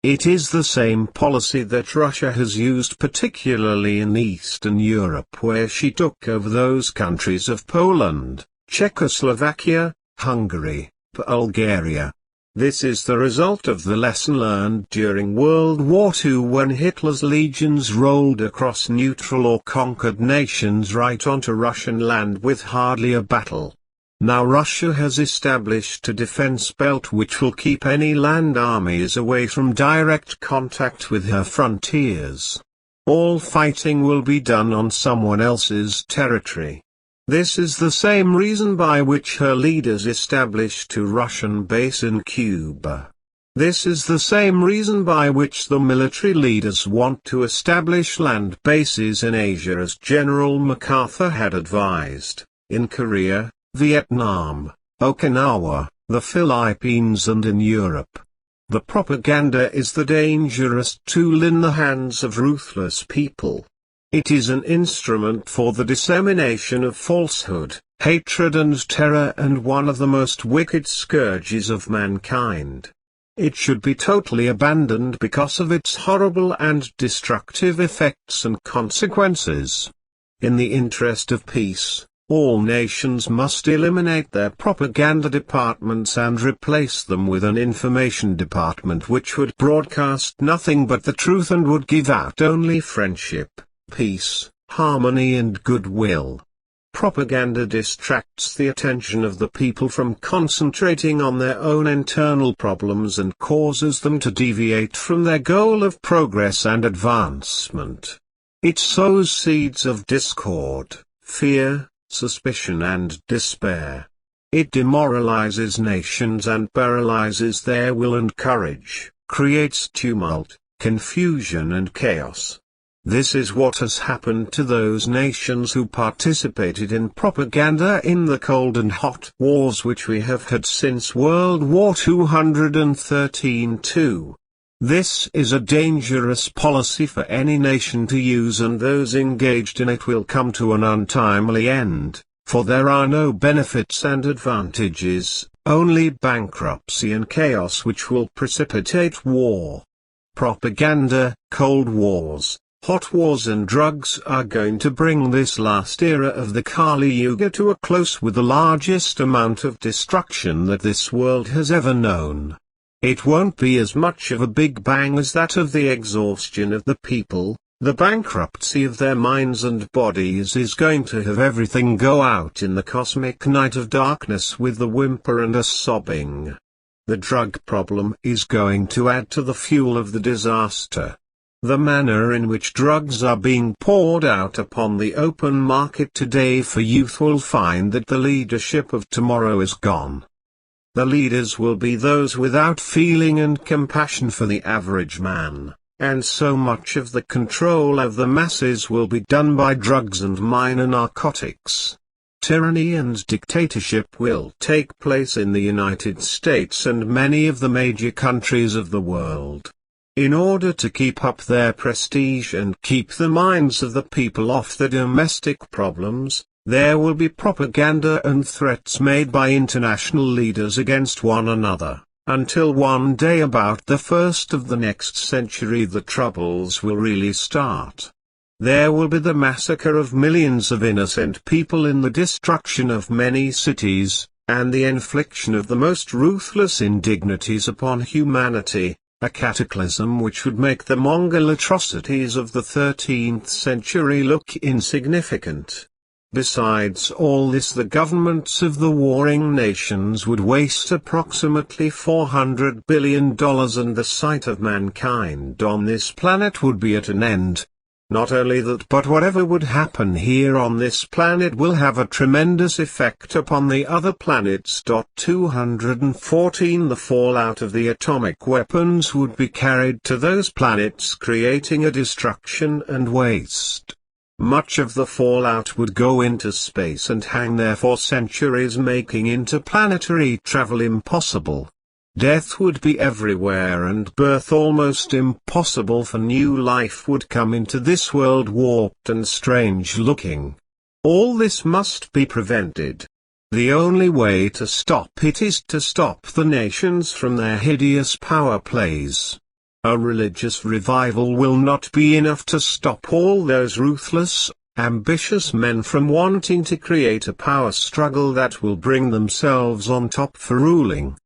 Speaker 1: It is the same policy that Russia has used particularly in Eastern Europe, where she took over those countries of Poland, Czechoslovakia, Hungary, Bulgaria. This is the result of the lesson learned during World War II when Hitler's legions rolled across neutral or conquered nations right onto Russian land with hardly a battle. Now Russia has established a defense belt which will keep any land armies away from direct contact with her frontiers. All fighting will be done on someone else's territory. This is the same reason by which her leaders established a Russian base in Cuba. This is the same reason by which the military leaders want to establish land bases in Asia, as General MacArthur had advised, in Korea, Vietnam, Okinawa, the Philippines and in Europe. The propaganda is the dangerous tool in the hands of ruthless people. It is an instrument for the dissemination of falsehood, hatred and terror, and one of the most wicked scourges of mankind. It should be totally abandoned because of its horrible and destructive effects and consequences. In the interest of peace, all nations must eliminate their propaganda departments and replace them with an information department which would broadcast nothing but the truth and would give out only friendship, peace, harmony and goodwill. Propaganda distracts the attention of the people from concentrating on their own internal problems and causes them to deviate from their goal of progress and advancement. It sows seeds of discord, fear, suspicion and despair. It demoralizes nations and paralyzes their will and courage, creates tumult, confusion and chaos. This is what has happened to those nations who participated in propaganda in the cold and hot wars which we have had since World War 213-2. This is a dangerous policy for any nation to use, and those engaged in it will come to an untimely end, for there are no benefits and advantages, only bankruptcy and chaos which will precipitate war. Propaganda, cold wars, hot wars and drugs are going to bring this last era of the Kali Yuga to a close with the largest amount of destruction that this world has ever known. It won't be as much of a big bang as that of the exhaustion of the people. The bankruptcy of their minds and bodies is going to have everything go out in the cosmic night of darkness with a whimper and a sobbing. The drug problem is going to add to the fuel of the disaster. The manner in which drugs are being poured out upon the open market today for youth will find that the leadership of tomorrow is gone. The leaders will be those without feeling and compassion for the average man, and so much of the control of the masses will be done by drugs and minor narcotics. Tyranny and dictatorship will take place in the United States and many of the major countries of the world. In order to keep up their prestige and keep the minds of the people off the domestic problems, there will be propaganda and threats made by international leaders against one another, until one day about the first of the next century the troubles will really start. There will be the massacre of millions of innocent people in the destruction of many cities, and the infliction of the most ruthless indignities upon humanity, a cataclysm which would make the Mongol atrocities of the 13th century look insignificant. Besides all this, the governments of the warring nations would waste approximately $400 billion and the sight of mankind on this planet would be at an end. Not only that, but whatever would happen here on this planet will have a tremendous effect upon the other planets. 214 The fallout of the atomic weapons would be carried to those planets, creating a destruction and waste. Much of the fallout would go into space and hang there for centuries, making interplanetary travel impossible. Death would be everywhere and birth almost impossible, for new life would come into this world warped and strange looking. All this must be prevented. The only way to stop it is to stop the nations from their hideous power plays. A religious revival will not be enough to stop all those ruthless, ambitious men from wanting to create a power struggle that will bring themselves on top for ruling.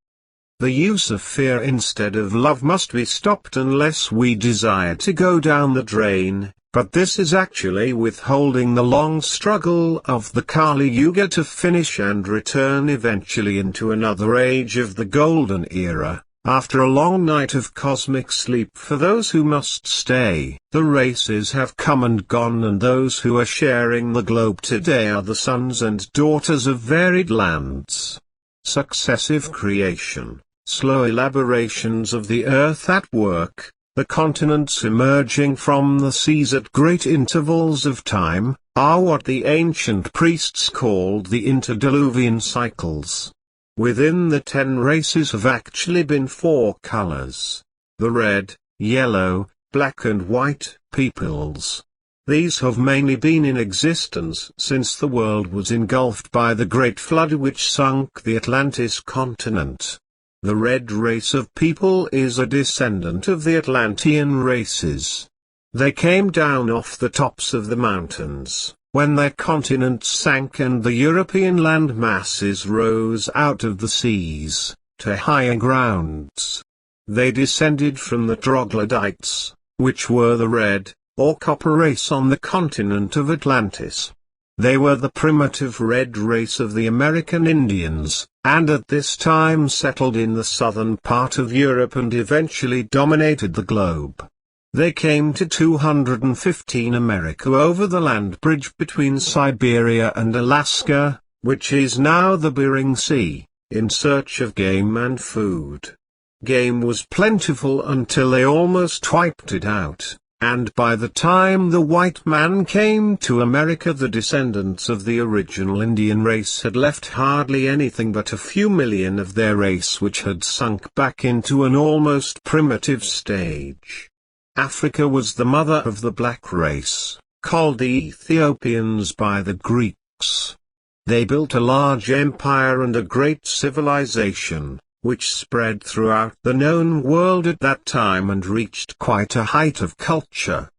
Speaker 1: The use of fear instead of love must be stopped unless we desire to go down the drain, but this is actually withholding the long struggle of the Kali Yuga to finish and return eventually into another age of the Golden Era. After a long night of cosmic sleep for those who must stay, the races have come and gone, and those who are sharing the globe today are the sons and daughters of varied lands. Successive creation, slow elaborations of the earth at work, the continents emerging from the seas at great intervals of time, are what the ancient priests called the interdiluvian cycles. Within the 10 races have actually been 4 colors: the red, yellow, black and white peoples. These have mainly been in existence since the world was engulfed by the Great Flood which sunk the Atlantis continent. The red race of people is a descendant of the Atlantean races. They came down off the tops of the mountains when their continents sank and the European land masses rose out of the seas, to higher grounds. They descended from the troglodytes, which were the red, or copper race on the continent of Atlantis. They were the primitive red race of the American Indians, and at this time settled in the southern part of Europe and eventually dominated the globe. They came to 215 America over the land bridge between Siberia and Alaska, which is now the Bering Sea, in search of game and food. Game was plentiful until they almost wiped it out, and by the time the white man came to America, the descendants of the original Indian race had left hardly anything but a few million of their race, which had sunk back into an almost primitive stage. Africa was the mother of the black race, called the Ethiopians by the Greeks. They built a large empire and a great civilization, which spread throughout the known world at that time and reached quite a height of culture.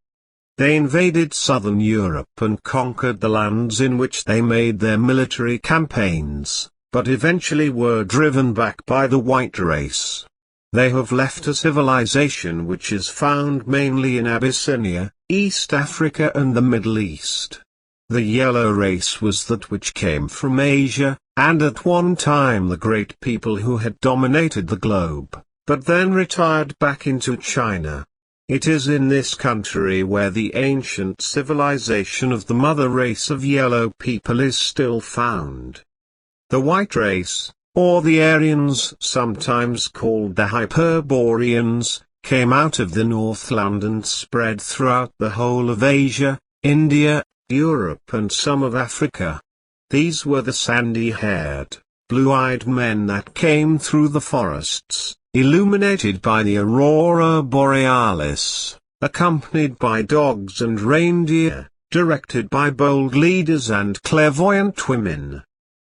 Speaker 1: They invaded southern Europe and conquered the lands in which they made their military campaigns, but eventually were driven back by the white race. They have left a civilization which is found mainly in Abyssinia, East Africa and the Middle East. The yellow race was that which came from Asia, and at one time the great people who had dominated the globe, but then retired back into China. It is in this country where the ancient civilization of the mother race of yellow people is still found. The white race, or the Aryans, sometimes called the Hyperboreans, came out of the Northland and spread throughout the whole of Asia, India, Europe and some of Africa. These were the sandy-haired, blue-eyed men that came through the forests, illuminated by the aurora borealis, accompanied by dogs and reindeer, directed by bold leaders and clairvoyant women.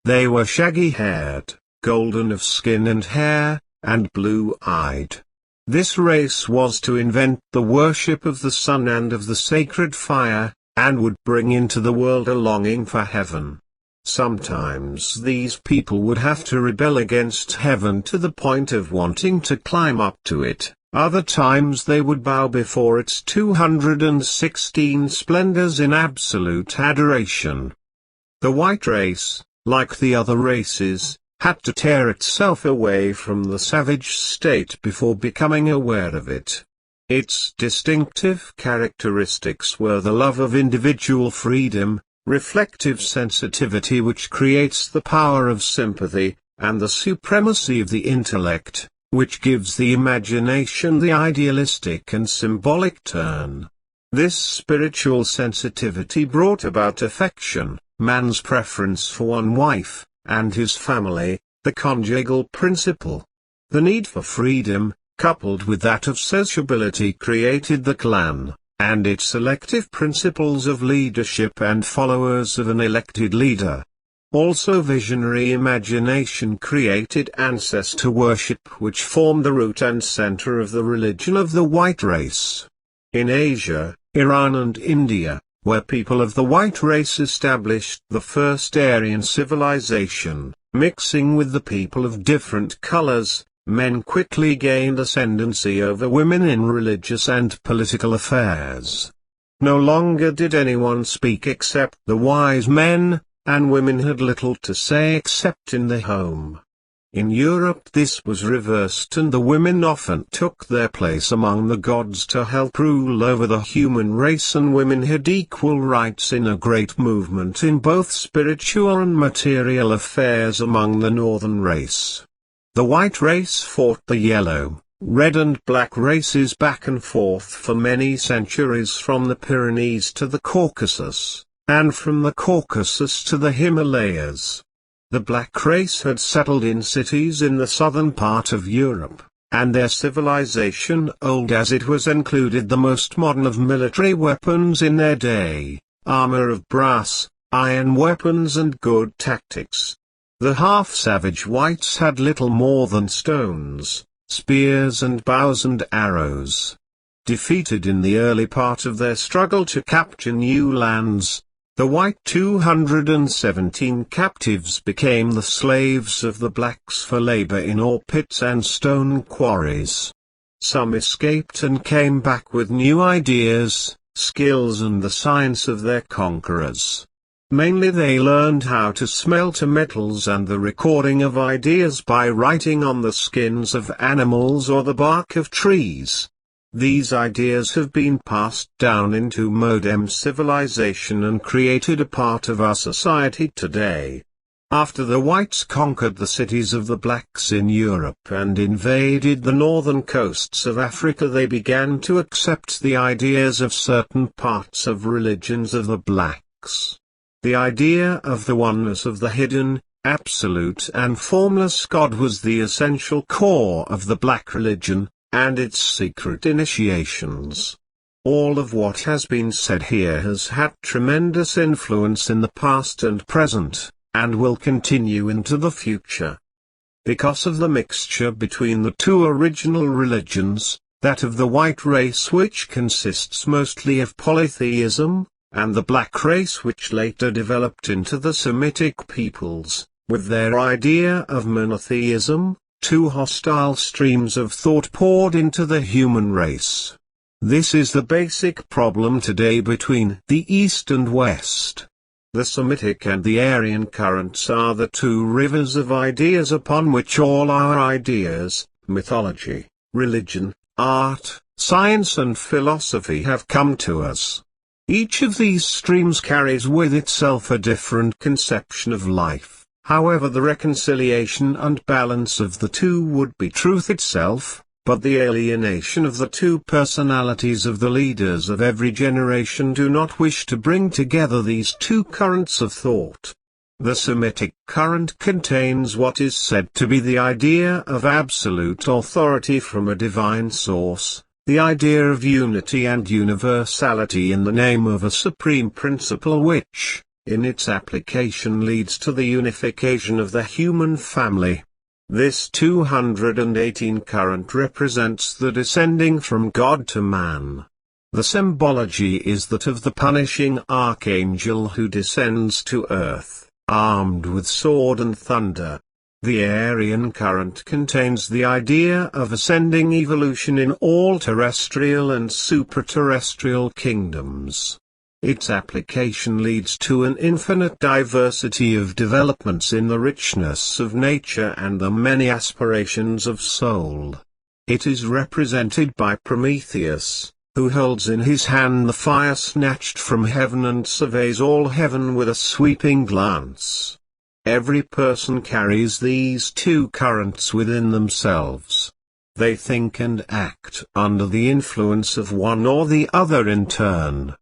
Speaker 1: They were shaggy-haired, golden of skin and hair, and blue-eyed. This race was to invent the worship of the sun and of the sacred fire, and would bring into the world a longing for heaven. Sometimes these people would have to rebel against heaven to the point of wanting to climb up to it. Other times they would bow before its 216 splendors in absolute adoration. The white race, like the other races, had to tear itself away from the savage state before becoming aware of it. Its distinctive characteristics were the love of individual freedom, reflective sensitivity which creates the power of sympathy, and the supremacy of the intellect, which gives the imagination the idealistic and symbolic turn. This spiritual sensitivity brought about affection, man's preference for one wife, and his family, the conjugal principle. The need for freedom, coupled with that of sociability, created the clan, and its selective principles of leadership and followers of an elected leader. Also visionary imagination created ancestor worship, which formed the root and center of the religion of the white race. In Asia, Iran and India, where people of the white race established the first Aryan civilization, mixing with the people of different colors, men quickly gained ascendancy over women in religious and political affairs. No longer did anyone speak except the wise men, and women had little to say except in the home. In Europe this was reversed, and the women often took their place among the gods to help rule over the human race, and women had equal rights in a great movement in both spiritual and material affairs among the northern race. The white race fought the yellow, red and black races back and forth for many centuries, from the Pyrenees to the Caucasus, and from the Caucasus to the Himalayas. The black race had settled in cities in the southern part of Europe, and their civilization, old as it was, included the most modern of military weapons in their day, armor of brass, iron weapons and good tactics. The half-savage whites had little more than stones, spears and bows and arrows. Defeated in the early part of their struggle to capture new lands, the white 217 captives became the slaves of the blacks for labor in ore pits and stone quarries. Some escaped and came back with new ideas, skills and the science of their conquerors. Mainly they learned how to smelt metals and the recording of ideas by writing on the skins of animals or the bark of trees. These ideas have been passed down into modern civilization and created a part of our society today. After the whites conquered the cities of the blacks in Europe and invaded the northern coasts of Africa, they began to accept the ideas of certain parts of religions of the blacks. The idea of the oneness of the hidden, absolute and formless God was the essential core of the black religion, and its secret initiations. All of what has been said here has had tremendous influence in the past and present, and will continue into the future. Because of the mixture between the two original religions, that of the white race which consists mostly of polytheism, and the black race which later developed into the Semitic peoples, with their idea of monotheism, two hostile streams of thought poured into the human race. This is the basic problem today between the East and West. The Semitic and the Aryan currents are the two rivers of ideas upon which all our ideas, mythology, religion, art, science and philosophy have come to us. Each of these streams carries with itself a different conception of life. However, the reconciliation and balance of the two would be truth itself, but the alienation of the two personalities of the leaders of every generation do not wish to bring together these two currents of thought. The Semitic current contains what is said to be the idea of absolute authority from a divine source, the idea of unity and universality in the name of a supreme principle which, in its application, leads to the unification of the human family. This 218 current represents the descending from God to man. The symbology is that of the punishing archangel who descends to earth, armed with sword and thunder. The Aryan current contains the idea of ascending evolution in all terrestrial and supraterrestrial kingdoms. Its application leads to an infinite diversity of developments in the richness of nature and the many aspirations of soul. It is represented by Prometheus, who holds in his hand the fire snatched from heaven and surveys all heaven with a sweeping glance. Every person carries these two currents within themselves. They think and act under the influence of one or the other in turn.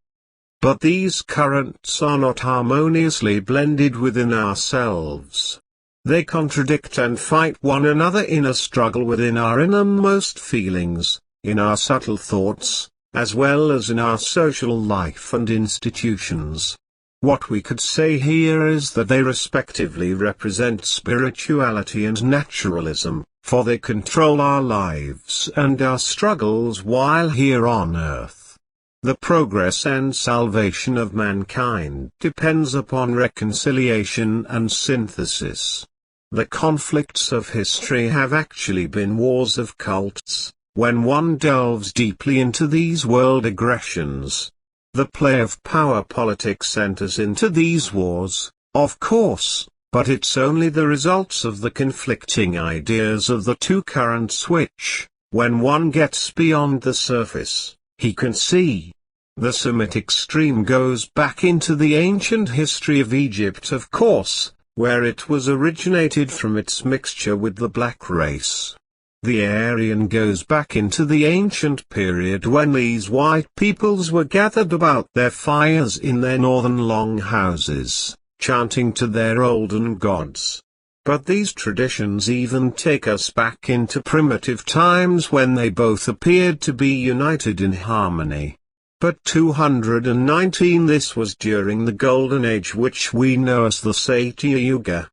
Speaker 1: But these currents are not harmoniously blended within ourselves. They contradict and fight one another in a struggle within our innermost feelings, in our subtle thoughts, as well as in our social life and institutions. What we could say here is that they respectively represent spirituality and naturalism, for they control our lives and our struggles while here on earth. The progress and salvation of mankind depends upon reconciliation and synthesis. The conflicts of history have actually been wars of cults. When one delves deeply into these world aggressions, the play of power politics enters into these wars, of course, but it's only the results of the conflicting ideas of the two currents which, when one gets beyond the surface, he can see. The Semitic stream goes back into the ancient history of Egypt, of course, where it was originated from its mixture with the black race. The Aryan goes back into the ancient period when these white peoples were gathered about their fires in their northern longhouses, chanting to their olden gods. But these traditions even take us back into primitive times when they both appeared to be united in harmony. But 219 this was during the Golden Age, which we know as the Satya Yuga.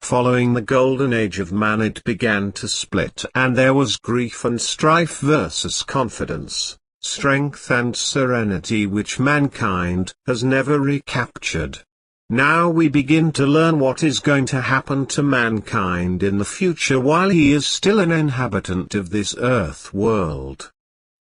Speaker 1: Following the Golden Age of man, it began to split, and there was grief and strife versus confidence, strength and serenity, which mankind has never recaptured. Now we begin to learn what is going to happen to mankind in the future while he is still an inhabitant of this earth world.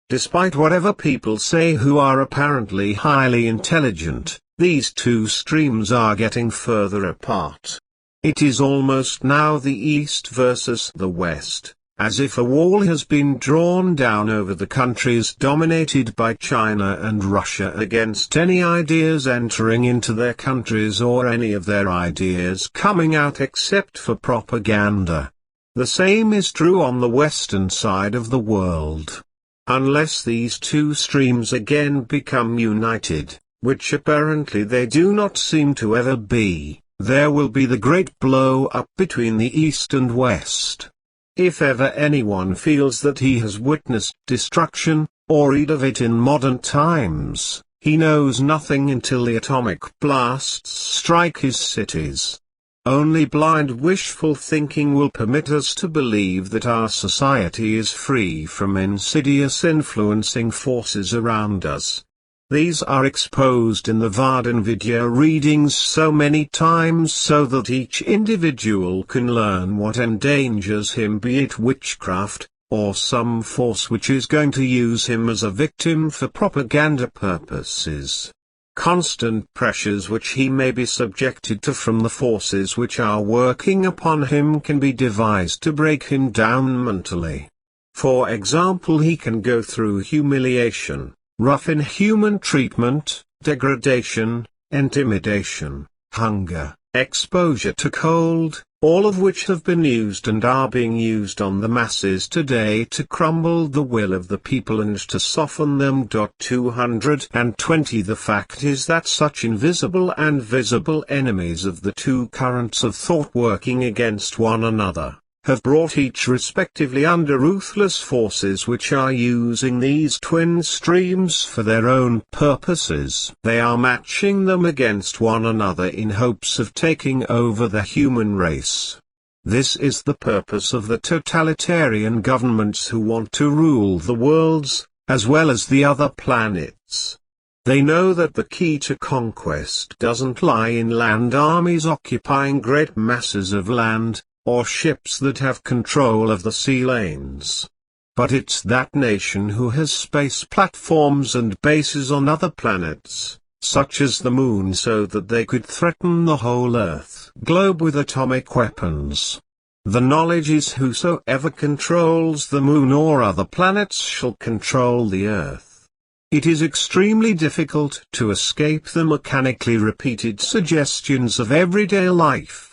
Speaker 1: Despite whatever people say who are apparently highly intelligent, these two streams are getting further apart. It is almost now the East versus the West, as if a wall has been drawn down over the countries dominated by China and Russia against any ideas entering into their countries or any of their ideas coming out except for propaganda. The same is true on the western side of the world. Unless these two streams again become united, which apparently they do not seem to ever be, there will be the great blow-up between the East and West. If ever anyone feels that he has witnessed destruction, or read of it in modern times, he knows nothing until the atomic blasts strike his cities. Only blind wishful thinking will permit us to believe that our society is free from insidious influencing forces around us. These are exposed in the VARDAN-Vidya readings so many times so that each individual can learn what endangers him, be it witchcraft, or some force which is going to use him as a victim for propaganda purposes. Constant pressures which he may be subjected to from the forces which are working upon him can be devised to break him down mentally. For example, he can go through humiliation, rough inhuman treatment, degradation, intimidation, hunger, exposure to cold, all of which have been used and are being used on the masses today to crumble the will of the people and to soften them. 220 The fact is that such invisible and visible enemies of the two currents of thought working against one another, have brought each respectively under ruthless forces which are using these twin streams for their own purposes. They are matching them against one another in hopes of taking over the human race. This is the purpose of the totalitarian governments who want to rule the worlds, as well as the other planets. They know that the key to conquest doesn't lie in land armies occupying great masses of land, or ships that have control of the sea lanes. But it's that nation who has space platforms and bases on other planets, such as the moon, so that they could threaten the whole Earth globe with atomic weapons. The knowledge is whosoever controls the moon or other planets shall control the Earth. It is extremely difficult to escape the mechanically repeated suggestions of everyday life.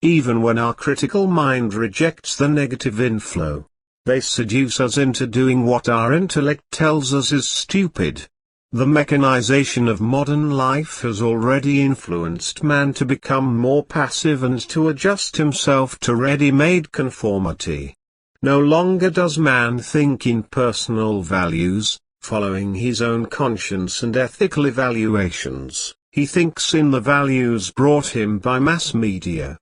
Speaker 1: Even when our critical mind rejects the negative inflow, they seduce us into doing what our intellect tells us is stupid. The mechanization of modern life has already influenced man to become more passive and to adjust himself to ready-made conformity. No longer does man think in personal values, following his own conscience and ethical evaluations. He thinks in the values brought him by mass media.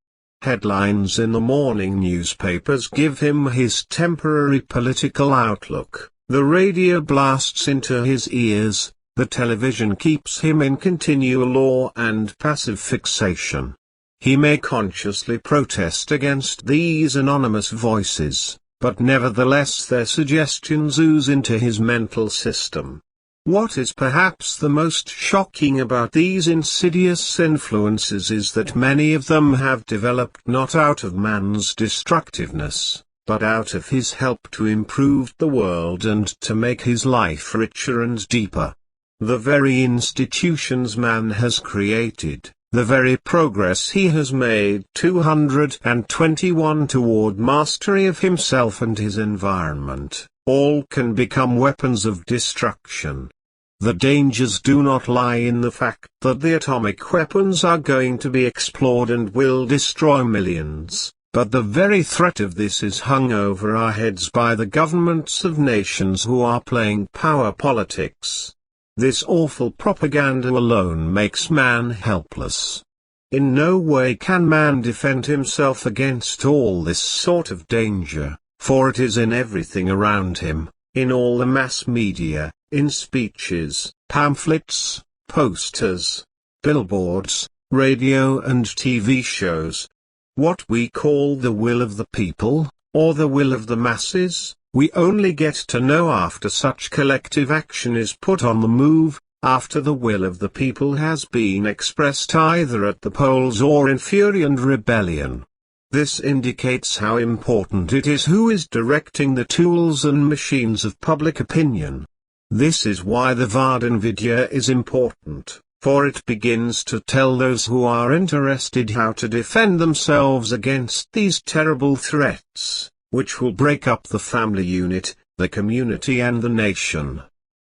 Speaker 1: Headlines in the morning newspapers give him his temporary political outlook, the radio blasts into his ears, the television keeps him in continual awe and passive fixation. He may consciously protest against these anonymous voices, but nevertheless their suggestions ooze into his mental system. What is perhaps the most shocking about these insidious influences is that many of them have developed not out of man's destructiveness, but out of his help to improve the world and to make his life richer and deeper. The very institutions man has created, the very progress he has made 221 toward mastery of himself and his environment, all can become weapons of destruction. The dangers do not lie in the fact that the atomic weapons are going to be explored and will destroy millions, but the very threat of this is hung over our heads by the governments of nations who are playing power politics. This awful propaganda alone makes man helpless. In no way can man defend himself against all this sort of danger, for it is in everything around him, in all the mass media, in speeches, pamphlets, posters, billboards, radio and TV shows. What we call the will of the people, or the will of the masses, we only get to know after such collective action is put on the move, after the will of the people has been expressed either at the polls or in fury and rebellion. This indicates how important it is who is directing the tools and machines of public opinion. This is why the VARDAN-Vidya is important, for it begins to tell those who are interested how to defend themselves against these terrible threats, which will break up the family unit, the community and the nation.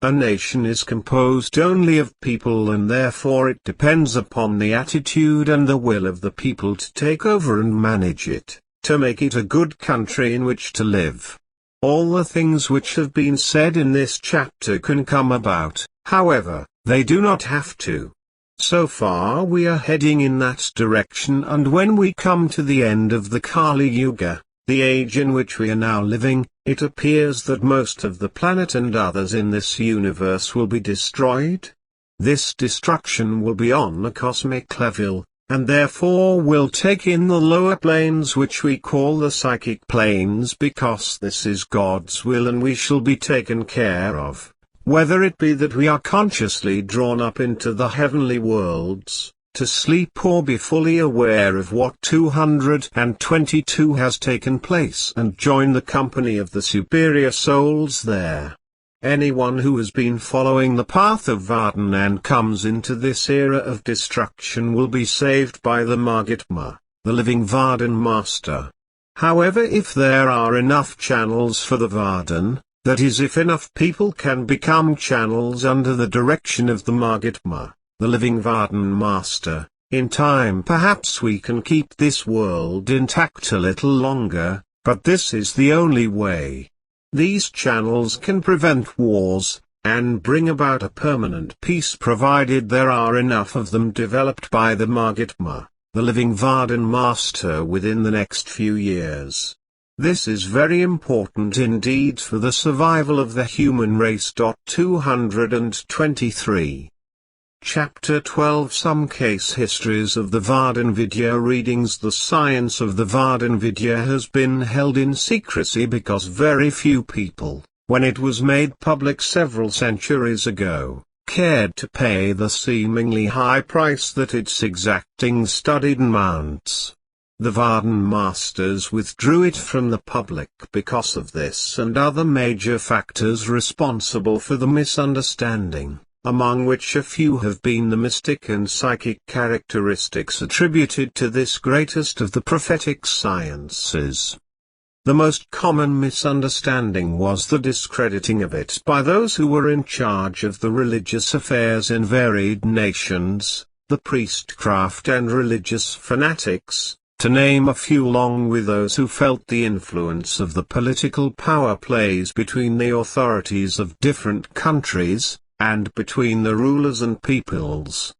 Speaker 1: A nation is composed only of people, and therefore it depends upon the attitude and the will of the people to take over and manage it, to make it a good country in which to live. All the things which have been said in this chapter can come about, however, they do not have to. So far we are heading in that direction, and when we come to the end of the Kali Yuga, the age in which we are now living, it appears that most of the planet and others in this universe will be destroyed. This destruction will be on a cosmic level, and therefore will take in the lower planes which we call the psychic planes, because this is God's will and we shall be taken care of, whether it be that we are consciously drawn up into the heavenly worlds, to sleep, or be fully aware of what 222 has taken place and join the company of the superior souls there. Anyone who has been following the path of Vardan and comes into this era of destruction will be saved by the Mahatma, the living VARDAN Master. However, if there are enough channels for the VARDAN, that is, if enough people can become channels under the direction of the Mahatma, the living VARDAN Master, in time perhaps we can keep this world intact a little longer, but this is the only way. These channels can prevent wars, and bring about a permanent peace provided there are enough of them developed by the Mahatma, the living VARDAN Master, within the next few years. This is very important indeed for the survival of the human race. 223. Chapter 12 Some Case Histories of the VARDAN-Vidya Readings. The science of the VARDAN-Vidya has been held in secrecy because very few people, when it was made public several centuries ago, cared to pay the seemingly high price that its exacting study demands. The VARDAN Masters withdrew it from the public because of this and other major factors responsible for the misunderstanding, among which a few have been the mystic and psychic characteristics attributed to this greatest of the prophetic sciences. The most common misunderstanding was the discrediting of it by those who were in charge of the religious affairs in varied nations, the priestcraft and religious fanatics, to name a few, along with those who felt the influence of the political power plays between the authorities of different countries, and between the rulers and peoples.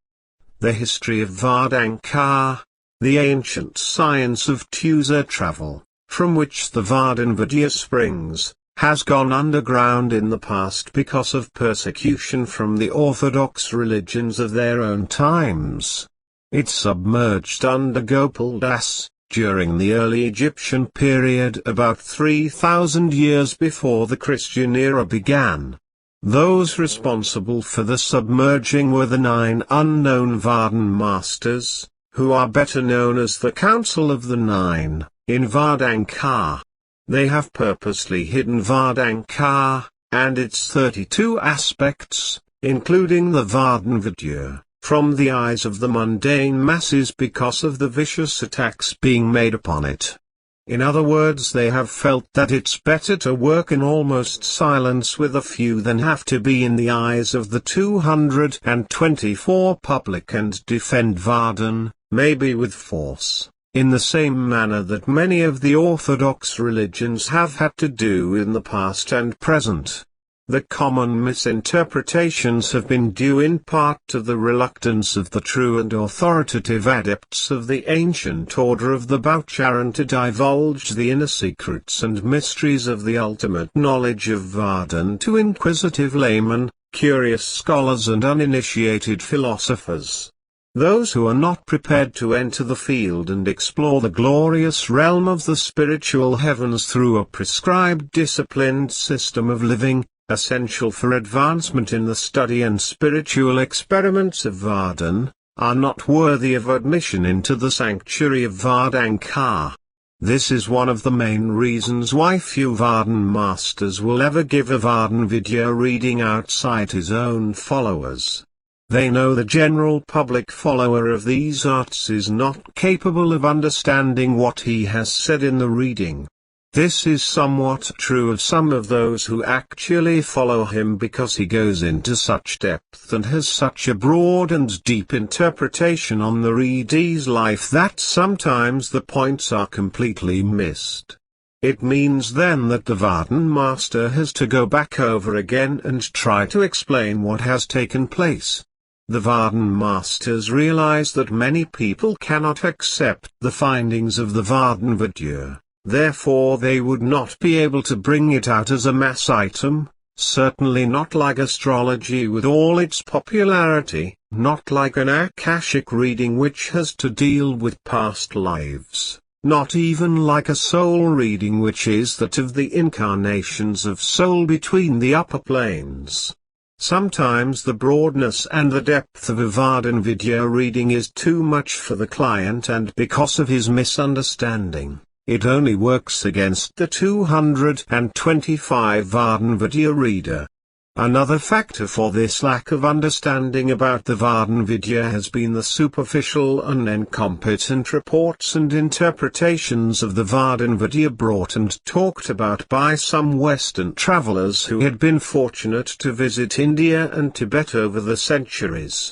Speaker 1: The history of Vardanka, the ancient science of Tusa travel, from which the VARDAN-Vidya springs, has gone underground in the past because of persecution from the orthodox religions of their own times. It submerged under Gopal Das, during the early Egyptian period about 3,000 years before the Christian era began. Those responsible for the submerging were the 9 unknown VARDAN Masters, who are better known as the Council of the 9, in Vardanka. They have purposely hidden Vardanka, and its 32 aspects, including the VARDAN-Vidya, from the eyes of the mundane masses because of the vicious attacks being made upon it. In other words, they have felt that it's better to work in almost silence with a few than have to be in the eyes of the 224 public and defend Vardan, maybe with force, in the same manner that many of the orthodox religions have had to do in the past and present. The common misinterpretations have been due in part to the reluctance of the true and authoritative adepts of the Ancient Order of the Vairagi to divulge the inner secrets and mysteries of the ultimate knowledge of Vardan to inquisitive laymen, curious scholars and uninitiated philosophers. Those who are not prepared to enter the field and explore the glorious realm of the spiritual heavens through a prescribed disciplined system of living, essential for advancement in the study and spiritual experiments of Vardan, are not worthy of admission into the sanctuary of Vardanka. This is one of the main reasons why few VARDAN Masters will ever give a VARDAN-Vidya reading outside his own followers. They know the general public follower of these arts is not capable of understanding what he has said in the reading. This is somewhat true of some of those who actually follow him because he goes into such depth and has such a broad and deep interpretation on the readee's life that sometimes the points are completely missed. It means then that the VARDAN Master has to go back over again and try to explain what has taken place. The VARDAN Masters realize that many people cannot accept the findings of the VARDAN-Vidya. Therefore they would not be able to bring it out as a mass item, certainly not like astrology with all its popularity, not like an Akashic reading which has to deal with past lives, not even like a soul reading which is that of the incarnations of soul between the upper planes. Sometimes the broadness and the depth of a VARDAN-Vidya reading is too much for the client, and because of his misunderstanding, it only works against the 225 VARDAN-Vidya reader. Another factor for this lack of understanding about the VARDAN-Vidya has been the superficial and incompetent reports and interpretations of the VARDAN-Vidya brought and talked about by some Western travelers who had been fortunate to visit India and Tibet over the centuries.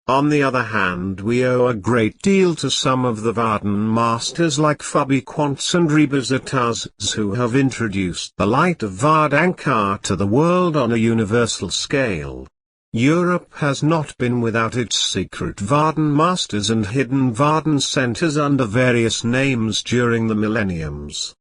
Speaker 1: On the other hand, we owe a great deal to some of the VARDAN Masters like Fabiquants and Rebazatazs who have introduced the light of Vardankar to the world on a universal scale. Europe has not been without its secret VARDAN Masters and hidden VARDAN centers under various names during the millenniums.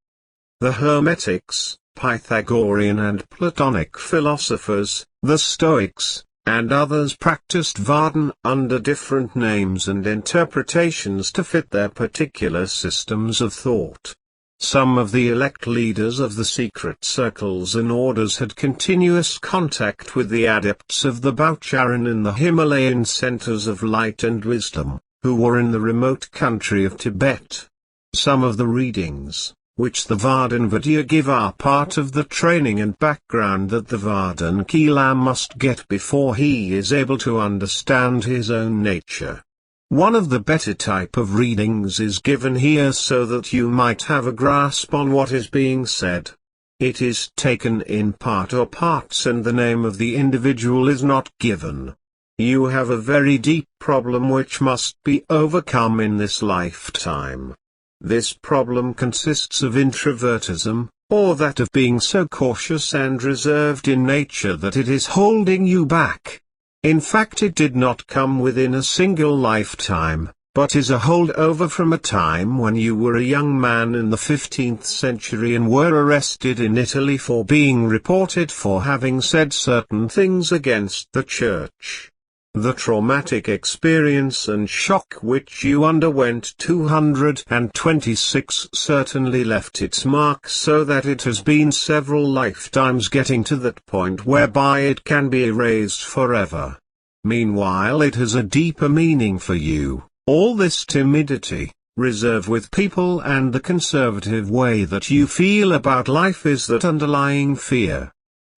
Speaker 1: The Hermetics, Pythagorean and Platonic philosophers, the Stoics, and others practiced VARDAN under different names and interpretations to fit their particular systems of thought. Some of the elect leaders of the secret circles and orders had continuous contact with the adepts of the Boucharan in the Himalayan centers of light and wisdom, who were in the remote country of Tibet. Some of the readings, which the VARDAN-Vidya give, are part of the training and background that the Vardhan Kila must get before he is able to understand his own nature. One of the better type of readings is given here so that you might have a grasp on what is being said. It is taken in part or parts and the name of the individual is not given. You have a very deep problem which must be overcome in this lifetime. This problem consists of introvertism, or that of being so cautious and reserved in nature that it is holding you back. In fact, it did not come within a single lifetime, but is a holdover from a time when you were a young man in the 15th century and were arrested in Italy for being reported for having said certain things against the church. The traumatic experience and shock which you underwent 226 certainly left its mark, so that it has been several lifetimes getting to that point whereby it can be erased forever. Meanwhile, it has a deeper meaning for you, all this timidity, reserve with people and the conservative way that you feel about life is that underlying fear.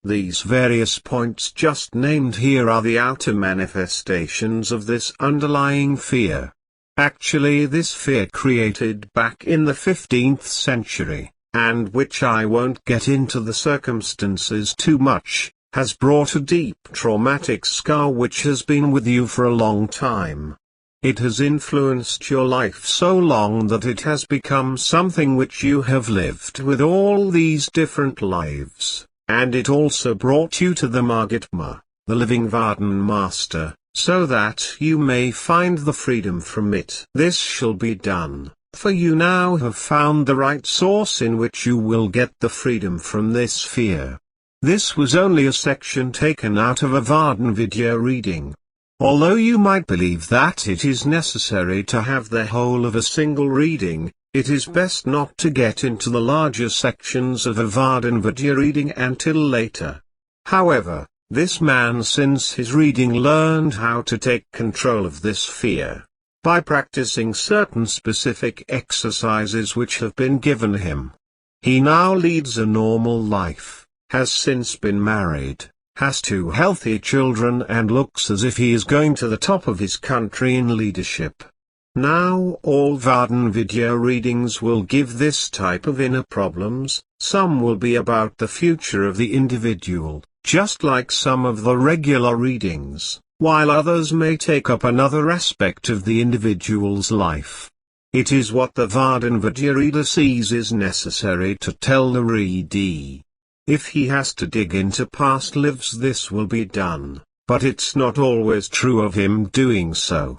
Speaker 1: These various points just named here are the outer manifestations of this underlying fear. Actually, this fear created back in the 15th century, and which I won't get into the circumstances too much, has brought a deep traumatic scar which has been with you for a long time. It has influenced your life so long that it has become something which you have lived with all these different lives. And it also brought you to the Mahatma, the living VARDAN Master, so that you may find the freedom from it. This shall be done, for you now have found the right source in which you will get the freedom from this fear. This was only a section taken out of a VARDAN-Vidya reading. Although you might believe that it is necessary to have the whole of a single reading, it is best not to get into the larger sections of a VARDAN-Vidya reading until later. However, this man since his reading learned how to take control of this fear, by practicing certain specific exercises which have been given him. He now leads a normal life, has since been married, has 2 healthy children and looks as if he is going to the top of his country in leadership. Now all VARDAN-Vidya readings will give this type of inner problems. Some will be about the future of the individual, just like some of the regular readings, while others may take up another aspect of the individual's life. It is what the VARDAN-Vidya reader sees is necessary to tell the readee. If he has to dig into past lives, this will be done, but it's not always true of him doing so.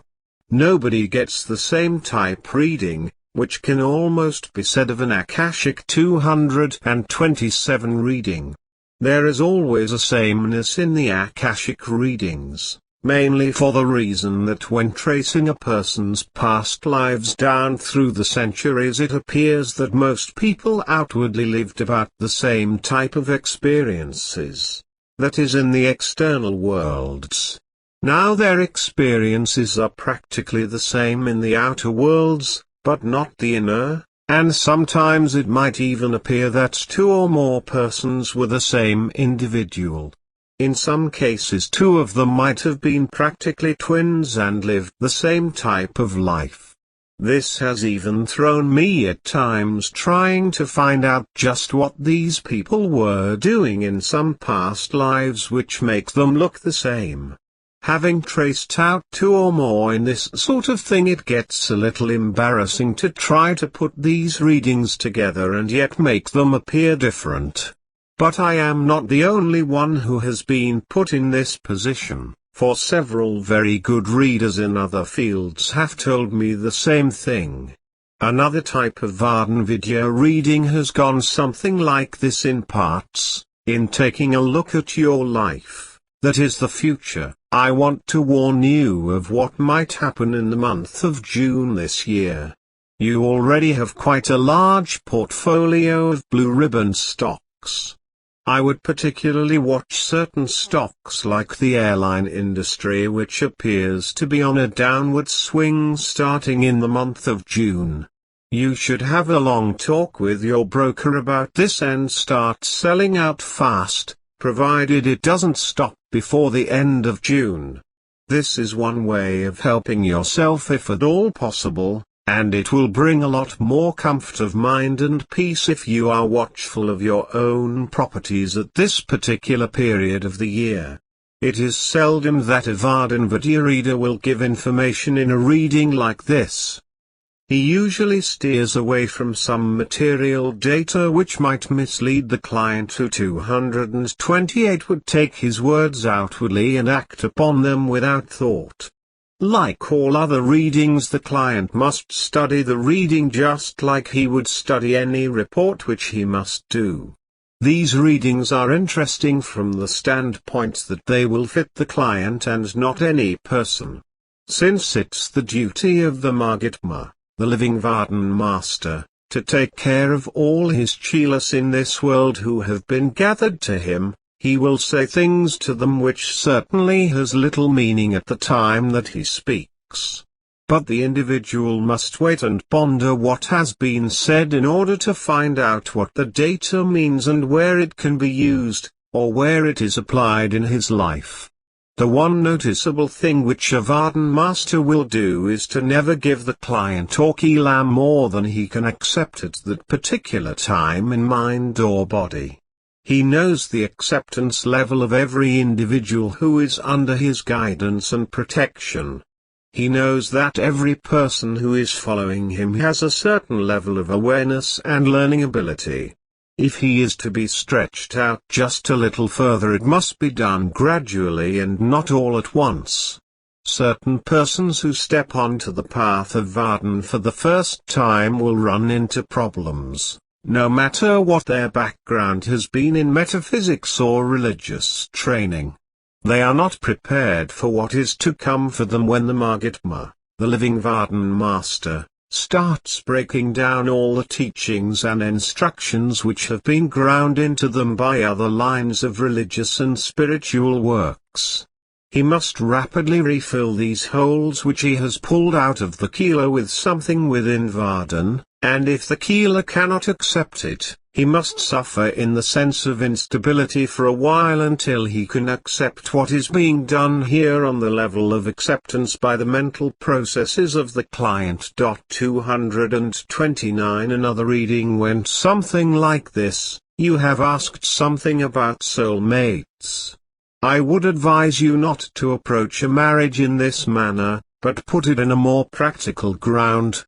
Speaker 1: Nobody gets the same type reading, which can almost be said of an Akashic 227 reading. There is always a sameness in the Akashic readings, mainly for the reason that when tracing a person's past lives down through the centuries, it appears that most people outwardly lived about the same type of experiences, that is, in the external worlds. Now their experiences are practically the same in the outer worlds, but not the inner, and sometimes it might even appear that 2 or more persons were the same individual. In some cases two of them might have been practically twins and lived the same type of life. This has even thrown me at times trying to find out just what these people were doing in some past lives which make them look the same. Having traced out two or more in this sort of thing, it gets a little embarrassing to try to put these readings together and yet make them appear different. But I am not the only one who has been put in this position, for several very good readers in other fields have told me the same thing. Another type of VARDAN-Vidya reading has gone something like this in parts. In taking a look at your life, that is the future, I want to warn you of what might happen in the month of June this year. You already have quite a large portfolio of blue ribbon stocks. I would particularly watch certain stocks like the airline industry, which appears to be on a downward swing starting in the month of June. You should have a long talk with your broker about this and start selling out fast, provided it doesn't stop before the end of June. This is one way of helping yourself if at all possible, and it will bring a lot more comfort of mind and peace if you are watchful of your own properties at this particular period of the year. It is seldom that a VARDAN-Vidya reader will give information in a reading like this. He usually steers away from some material data which might mislead the client, who 228 would take his words outwardly and act upon them without thought. Like all other readings, the client must study the reading just like he would study any report which he must do. These readings are interesting from the standpoint that they will fit the client and not any person. Since it's the duty of the Mahatma, the living VARDAN Master, to take care of all his chelas in this world who have been gathered to him, he will say things to them which certainly has little meaning at the time that he speaks. But the individual must wait and ponder what has been said in order to find out what the data means and where it can be used, or where it is applied in his life. The one noticeable thing which a VARDAN Master will do is to never give the client or keela more than he can accept at that particular time in mind or body. He knows the acceptance level of every individual who is under his guidance and protection. He knows that every person who is following him has a certain level of awareness and learning ability. If he is to be stretched out just a little further, it must be done gradually and not all at once. Certain persons who step onto the path of VARDAN for the first time will run into problems, no matter what their background has been in metaphysics or religious training. They are not prepared for what is to come for them when the Mahatma, the living VARDAN Master, starts breaking down all the teachings and instructions which have been ground into them by other lines of religious and spiritual works. He must rapidly refill these holes which he has pulled out of the keela with something within VARDAN, and if the keela cannot accept it, he must suffer in the sense of instability for a while until he can accept what is being done here on the level of acceptance by the mental processes of the client. 229 Another reading went something like this: you have asked something about soulmates. I would advise you not to approach a marriage in this manner, but put it in a more practical ground.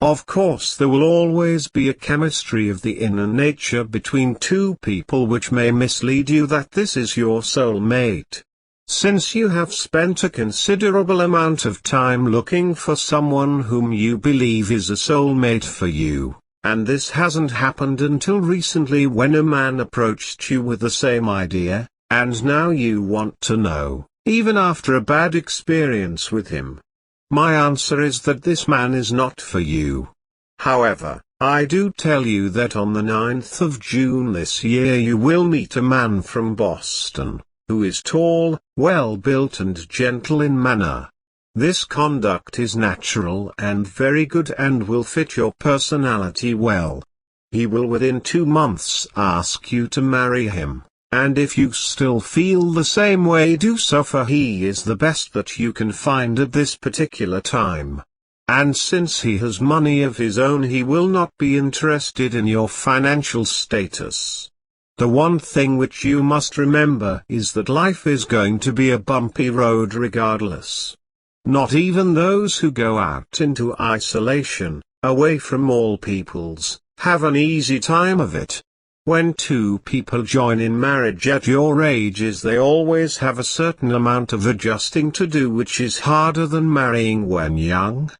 Speaker 1: Of course, there will always be a chemistry of the inner nature between two people which may mislead you that this is your soulmate. Since you have spent a considerable amount of time looking for someone whom you believe is a soulmate for you, and this hasn't happened until recently when a man approached you with the same idea, and now you want to know, even after a bad experience with him. My answer is that this man is not for you. However, I do tell you that on the 9th of June this year you will meet a man from Boston, who is tall, well-built and gentle in manner. This conduct is natural and very good and will fit your personality well. He will within 2 months ask you to marry him, And if you still feel the same way, do so, for he is the best that you can find at this particular time. And since he has money of his own, he will not be interested in your financial status. The one thing which you must remember is that life is going to be a bumpy road regardless. Not even those who go out into isolation, away from all peoples, have an easy time of it. When two people join in marriage at your ages, they always have a certain amount of adjusting to do, which is harder than marrying when young.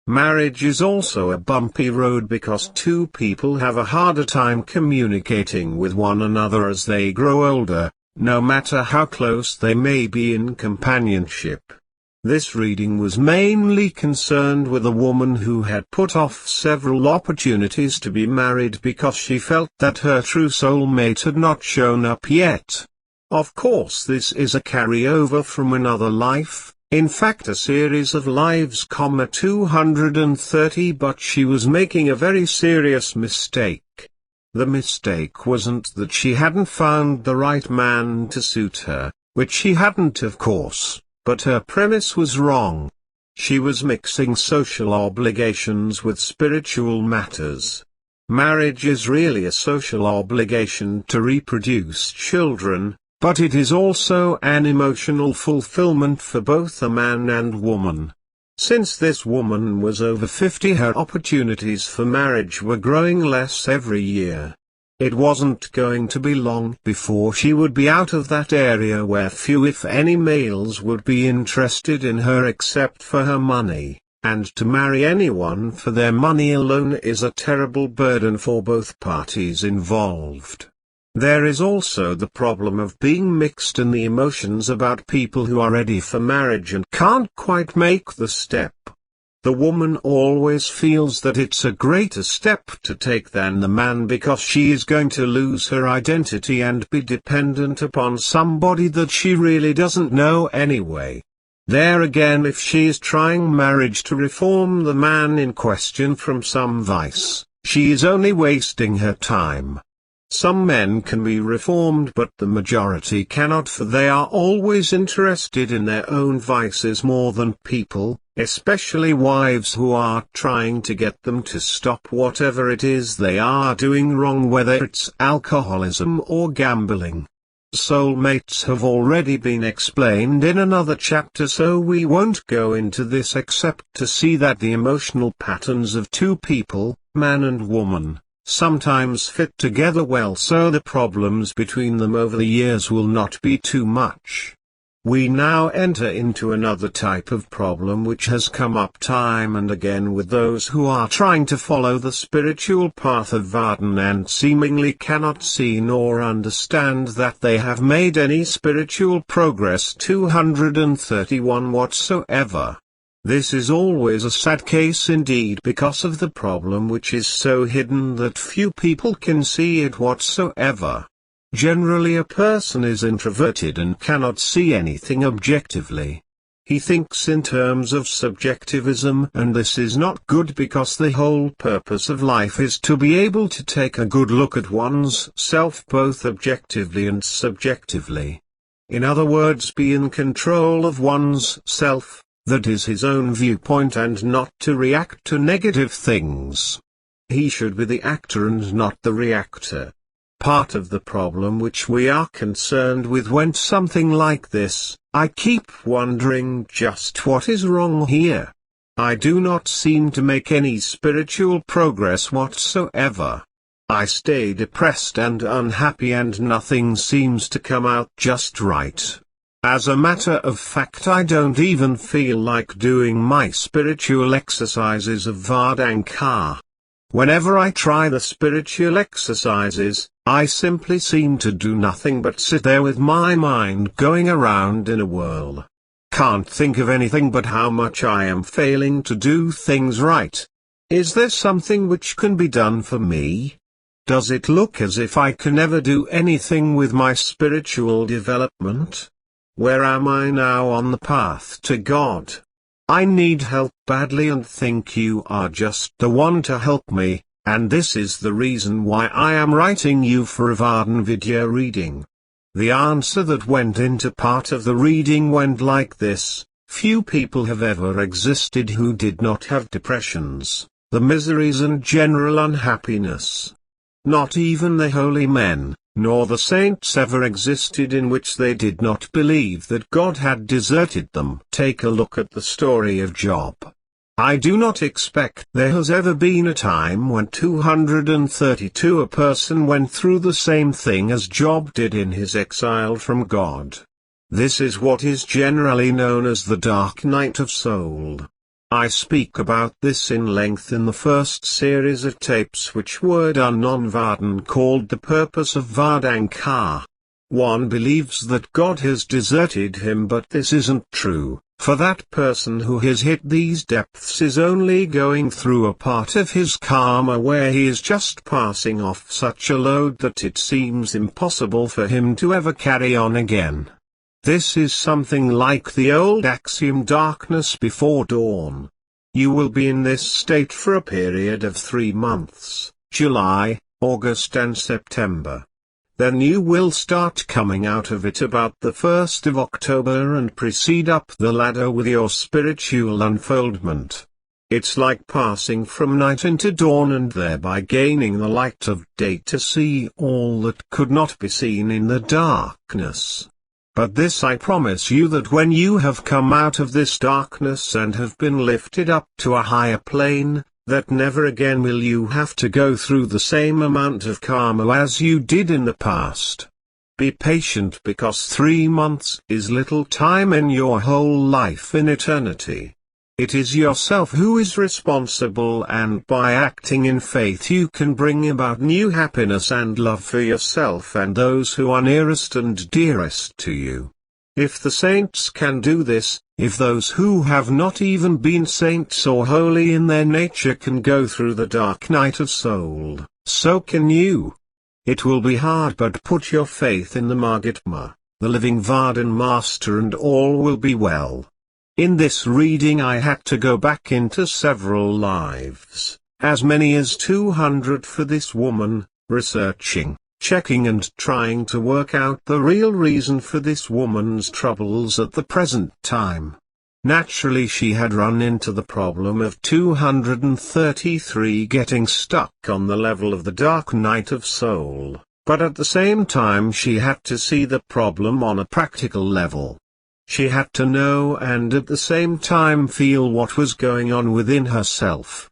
Speaker 1: Marriage is also a bumpy road because two people have a harder time communicating with one another as they grow older, no matter how close they may be in companionship. This reading was mainly concerned with a woman who had put off several opportunities to be married because she felt that her true soulmate had not shown up yet. Of course, this is a carryover from another life, in fact a series of lives, 230, but she was making a very serious mistake. The mistake wasn't that she hadn't found the right man to suit her, which she hadn't of course. But her premise was wrong. She was mixing social obligations with spiritual matters. Marriage is really a social obligation to reproduce children, but it is also an emotional fulfillment for both a man and woman. Since this woman was over 50, her opportunities for marriage were growing less every year. It wasn't going to be long before she would be out of that area where few if any males would be interested in her except for her money, and to marry anyone for their money alone is a terrible burden for both parties involved. There is also the problem of being mixed in the emotions about people who are ready for marriage and can't quite make the step. The woman always feels that it's a greater step to take than the man because she is going to lose her identity and be dependent upon somebody that she really doesn't know anyway. There again, if she is trying marriage to reform the man in question from some vice, she is only wasting her time. Some men can be reformed, but the majority cannot, for they are always interested in their own vices more than people, especially wives who are trying to get them to stop whatever it is they are doing wrong, whether it's alcoholism or gambling. Soulmates have already been explained in another chapter, so we won't go into this except to see that the emotional patterns of two people, man and woman, sometimes fit together well, so the problems between them over the years will not be too much. We now enter into another type of problem which has come up time and again with those who are trying to follow the spiritual path of Vardan and seemingly cannot see nor understand that they have made any spiritual progress 231 whatsoever. This is always a sad case indeed because of the problem which is so hidden that few people can see it whatsoever. Generally a person is introverted and cannot see anything objectively. He thinks in terms of subjectivism, and this is not good because the whole purpose of life is to be able to take a good look at one's self both objectively and subjectively. In other words, be in control of one's self, that is his own viewpoint, and not to react to negative things. He should be the actor and not the reactor. Part of the problem which we are concerned with when something like this, I keep wondering just what is wrong here. I do not seem to make any spiritual progress whatsoever. I stay depressed and unhappy and nothing seems to come out just right. As a matter of fact, I don't even feel like doing my spiritual exercises of Vardhan. Whenever I try the spiritual exercises, I simply seem to do nothing but sit there with my mind going around in a whirl. Can't think of anything but how much I am failing to do things right. Is there something which can be done for me? Does it look as if I can never do anything with my spiritual development? Where am I now on the path to God? I need help badly and think you are just the one to help me, and this is the reason why I am writing you for a VARDAN-Vidya reading. The answer that went into part of the reading went like this: few people have ever existed who did not have depressions, the miseries and general unhappiness. Not even the holy men, nor the saints ever existed in which they did not believe that God had deserted them. Take a look at the story of Job. I do not expect there has ever been a time when 232 a person went through the same thing as Job did in his exile from God. This is what is generally known as the dark night of soul. I speak about this in length in the first series of tapes which were done on Vardan, called The Purpose of Vardanka. One believes that God has deserted him, but this isn't true, for that person who has hit these depths is only going through a part of his karma where he is just passing off such a load that it seems impossible for him to ever carry on again. This is something like the old axiom darkness before dawn. You will be in this state for a period of 3 months, July, August and September. Then you will start coming out of it about the 1st of October and proceed up the ladder with your spiritual unfoldment. It's like passing from night into dawn and thereby gaining the light of day to see all that could not be seen in the darkness. But this I promise you, that when you have come out of this darkness and have been lifted up to a higher plane, that never again will you have to go through the same amount of karma as you did in the past. Be patient, because 3 months is little time in your whole life in eternity. It is yourself who is responsible, and by acting in faith you can bring about new happiness and love for yourself and those who are nearest and dearest to you. If the saints can do this, if those who have not even been saints or holy in their nature can go through the dark night of soul, so can you. It will be hard, but put your faith in the Mahatma, the living VARDAN Master, and all will be well. In this reading I had to go back into several lives, as many as 200 for this woman, researching, checking and trying to work out the real reason for this woman's troubles at the present time. Naturally she had run into the problem of 233 getting stuck on the level of the dark night of soul, but at the same time she had to see the problem on a practical level. She had to know and at the same time feel what was going on within herself.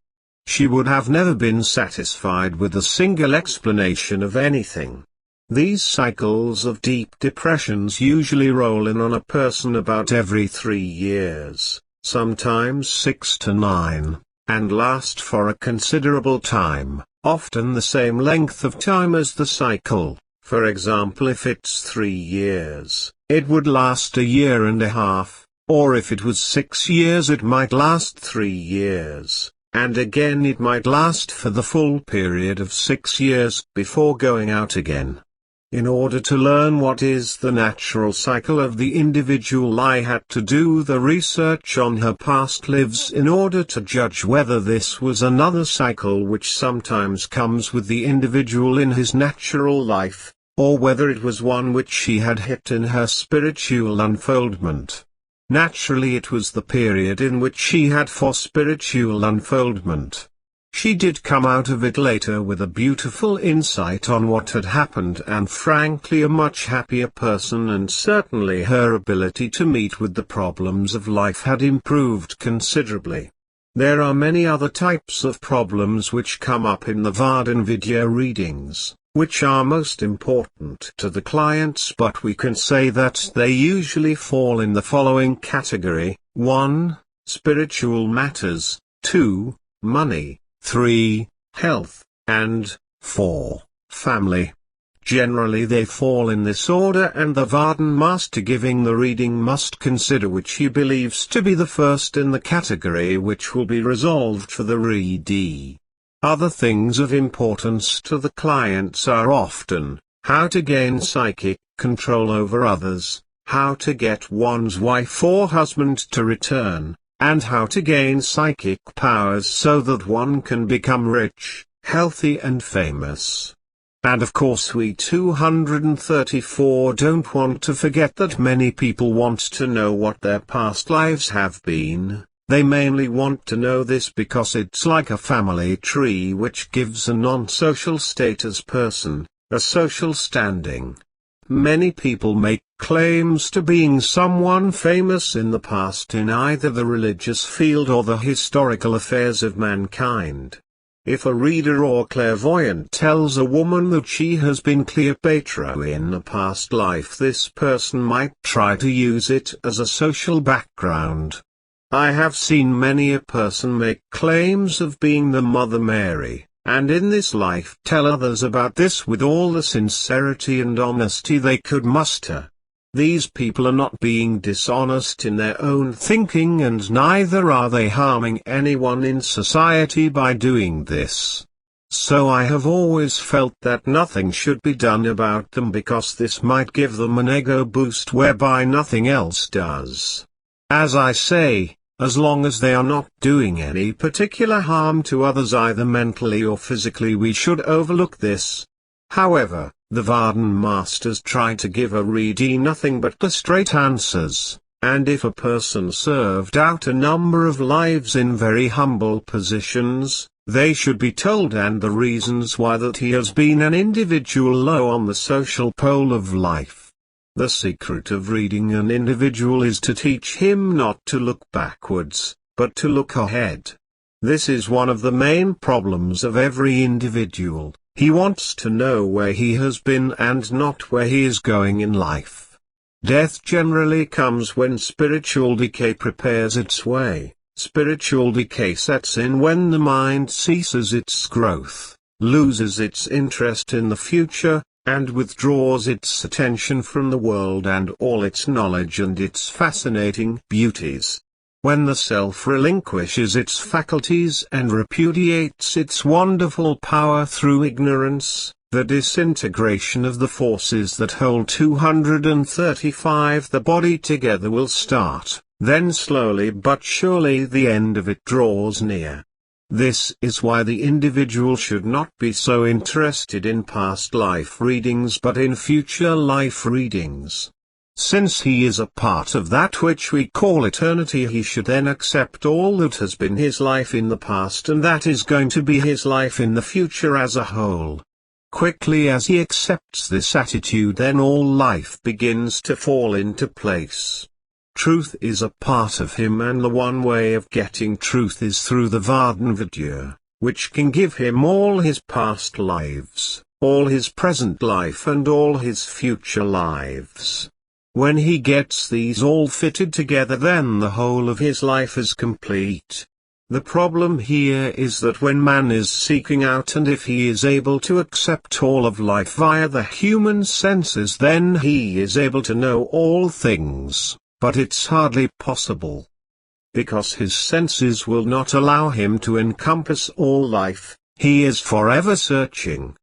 Speaker 1: She would have never been satisfied with a single explanation of anything. These cycles of deep depressions usually roll in on a person about every 3 years, sometimes 6 to 9, and last for a considerable time, often the same length of time as the cycle. For example, if it's 3 years, it would last a year and a half, or if it was 6 years it might last 3 years. And again it might last for the full period of 6 years before going out again. In order to learn what is the natural cycle of the individual, I had to do the research on her past lives in order to judge whether this was another cycle which sometimes comes with the individual in his natural life, or whether it was one which she had hit in her spiritual unfoldment. Naturally it was the period in which she had for spiritual unfoldment. She did come out of it later with a beautiful insight on what had happened, and frankly a much happier person, and certainly her ability to meet with the problems of life had improved considerably. There are many other types of problems which come up in the VARDAN-Vidya readings, which are most important to the clients, but we can say that they usually fall in the following category: 1. Spiritual matters, 2. Money, 3. Health, and 4. Family. Generally they fall in this order, and the VARDAN Master giving the reading must consider which he believes to be the first in the category, which will be resolved for the readee. Other things of importance to the clients are often, how to gain psychic control over others, how to get one's wife or husband to return, and how to gain psychic powers so that one can become rich, healthy and famous. And of course we 234 don't want to forget that many people want to know what their past lives have been. They mainly want to know this because it's like a family tree which gives a non-social status person a social standing. Many people make claims to being someone famous in the past in either the religious field or the historical affairs of mankind. If a reader or clairvoyant tells a woman that she has been Cleopatra in a past life, this person might try to use it as a social background. I have seen many a person make claims of being the Mother Mary, and in this life tell others about this with all the sincerity and honesty they could muster. These people are not being dishonest in their own thinking, and neither are they harming anyone in society by doing this. So I have always felt that nothing should be done about them because this might give them an ego boost whereby nothing else does. As I say, as long as they are not doing any particular harm to others either mentally or physically, we should overlook this. However, the VARDAN Masters try to give a readee nothing but the straight answers, and if a person served out a number of lives in very humble positions, they should be told and the reasons why that he has been an individual low on the social pole of life. The secret of reading an individual is to teach him not to look backwards, but to look ahead. This is one of the main problems of every individual. He wants to know where he has been and not where he is going in life. Death generally comes when spiritual decay prepares its way. Spiritual decay sets in when the mind ceases its growth, loses its interest in the future, and withdraws its attention from the world and all its knowledge and its fascinating beauties. When the self relinquishes its faculties and repudiates its wonderful power through ignorance, the disintegration of the forces that hold 235 the body together will start, then slowly but surely the end of it draws near. This is why the individual should not be so interested in past life readings but in future life readings. Since he is a part of that which we call eternity, he should then accept all that has been his life in the past and that is going to be his life in the future as a whole. Quickly as he accepts this attitude, then all life begins to fall into place. Truth is a part of him, and the one way of getting truth is through the VARDAN-Vidya, which can give him all his past lives, all his present life and all his future lives. When he gets these all fitted together, then the whole of his life is complete. The problem here is that when man is seeking out, and if he is able to accept all of life via the human senses, then he is able to know all things, but it's hardly possible. Because his senses will not allow him to encompass all life, he is forever searching.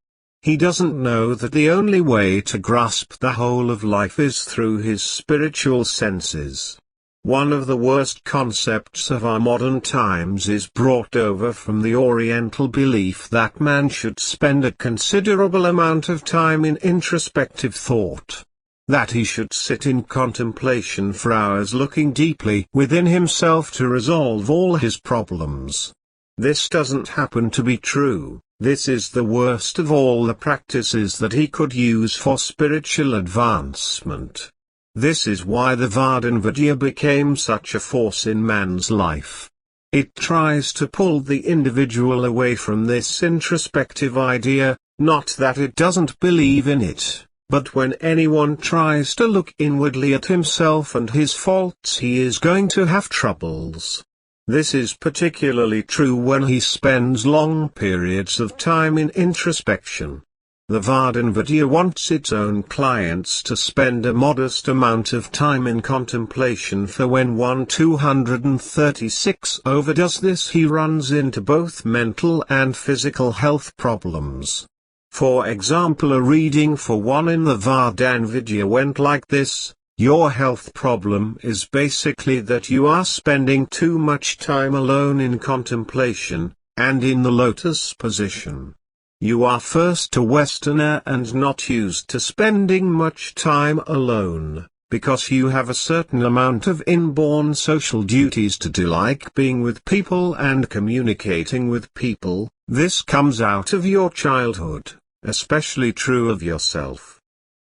Speaker 1: He doesn't know that the only way to grasp the whole of life is through his spiritual senses. One of the worst concepts of our modern times is brought over from the Oriental belief that man should spend a considerable amount of time in introspective thought. That he should sit in contemplation for hours looking deeply within himself to resolve all his problems. This doesn't happen to be true. This is the worst of all the practices that he could use for spiritual advancement. This is why the VARDAN-Vidya became such a force in man's life. It tries to pull the individual away from this introspective idea, not that it doesn't believe in it, but when anyone tries to look inwardly at himself and his faults, he is going to have troubles. This is particularly true when he spends long periods of time in introspection. The VARDAN-Vidya wants its own clients to spend a modest amount of time in contemplation, for when one 236 overdoes this, he runs into both mental and physical health problems. For example, a reading for one in the VARDAN-Vidya went like this: your health problem is basically that you are spending too much time alone in contemplation, and in the lotus position. You are first a Westerner and not used to spending much time alone, because you have a certain amount of inborn social duties to do, like being with people and communicating with people. This comes out of your childhood, especially true of yourself.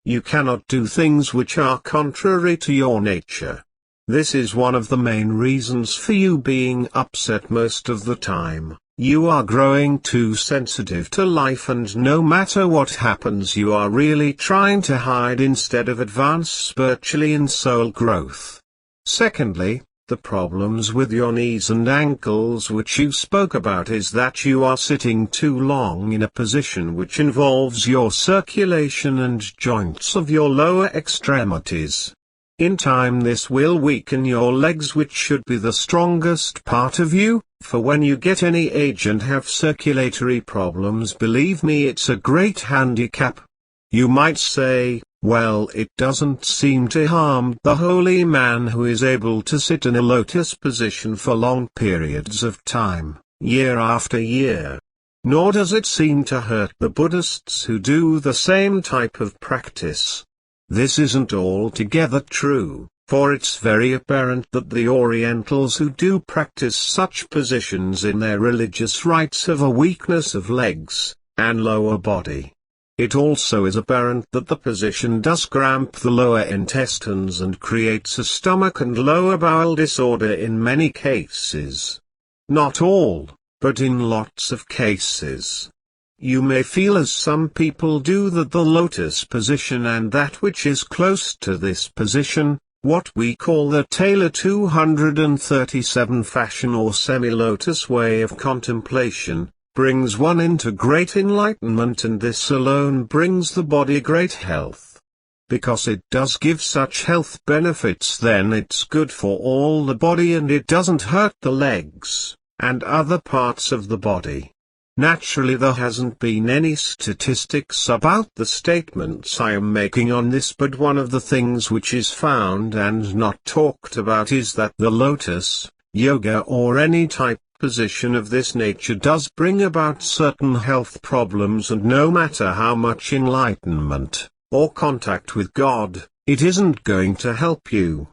Speaker 1: You cannot do things which are contrary to your nature. This is one of the main reasons for you being upset most of the time. You are growing too sensitive to life, and no matter what happens you are really trying to hide instead of advance spiritually in soul growth. Secondly, the problems with your knees and ankles which you spoke about is that you are sitting too long in a position which involves your circulation and joints of your lower extremities. In time this will weaken your legs, which should be the strongest part of you, for when you get any age and have circulatory problems, believe me, it's a great handicap. You might say, well, it doesn't seem to harm the holy man who is able to sit in a lotus position for long periods of time, year after year. Nor does it seem to hurt the Buddhists who do the same type of practice. This isn't altogether true, for it's very apparent that the Orientals who do practice such positions in their religious rites have a weakness of legs and lower body. It also is apparent that the position does cramp the lower intestines and creates a stomach and lower bowel disorder in many cases. Not all, but in lots of cases. You may feel, as some people do, that the lotus position and that which is close to this position, what we call the Taylor 237 fashion or semi-lotus way of contemplation, brings one into great enlightenment, and this alone brings the body great health. Because it does give such health benefits, then it's good for all the body and it doesn't hurt the legs and other parts of the body. Naturally, there hasn't been any statistics about the statements I am making on this, but one of the things which is found and not talked about is that the lotus, yoga, or any type position of this nature does bring about certain health problems, and no matter how much enlightenment, or contact with God, it isn't going to help you.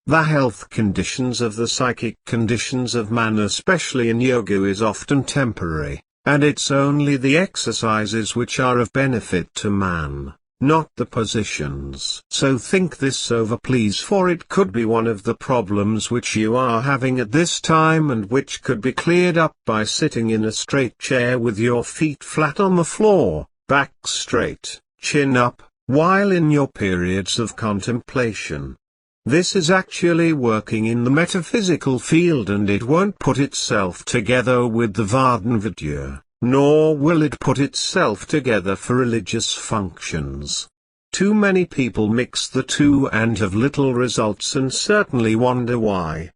Speaker 1: The health conditions of the psychic conditions of man, especially in yoga, is often temporary. And it's only the exercises which are of benefit to man, not the positions. So think this over, please, for it could be one of the problems which you are having at this time, and which could be cleared up by sitting in a straight chair with your feet flat on the floor, back straight, chin up, while in your periods of contemplation. This is actually working in the metaphysical field, and it won't put itself together with the VARDAN-Vidya, nor will it put itself together for religious functions. Too many people mix the two and have little results, and certainly wonder why.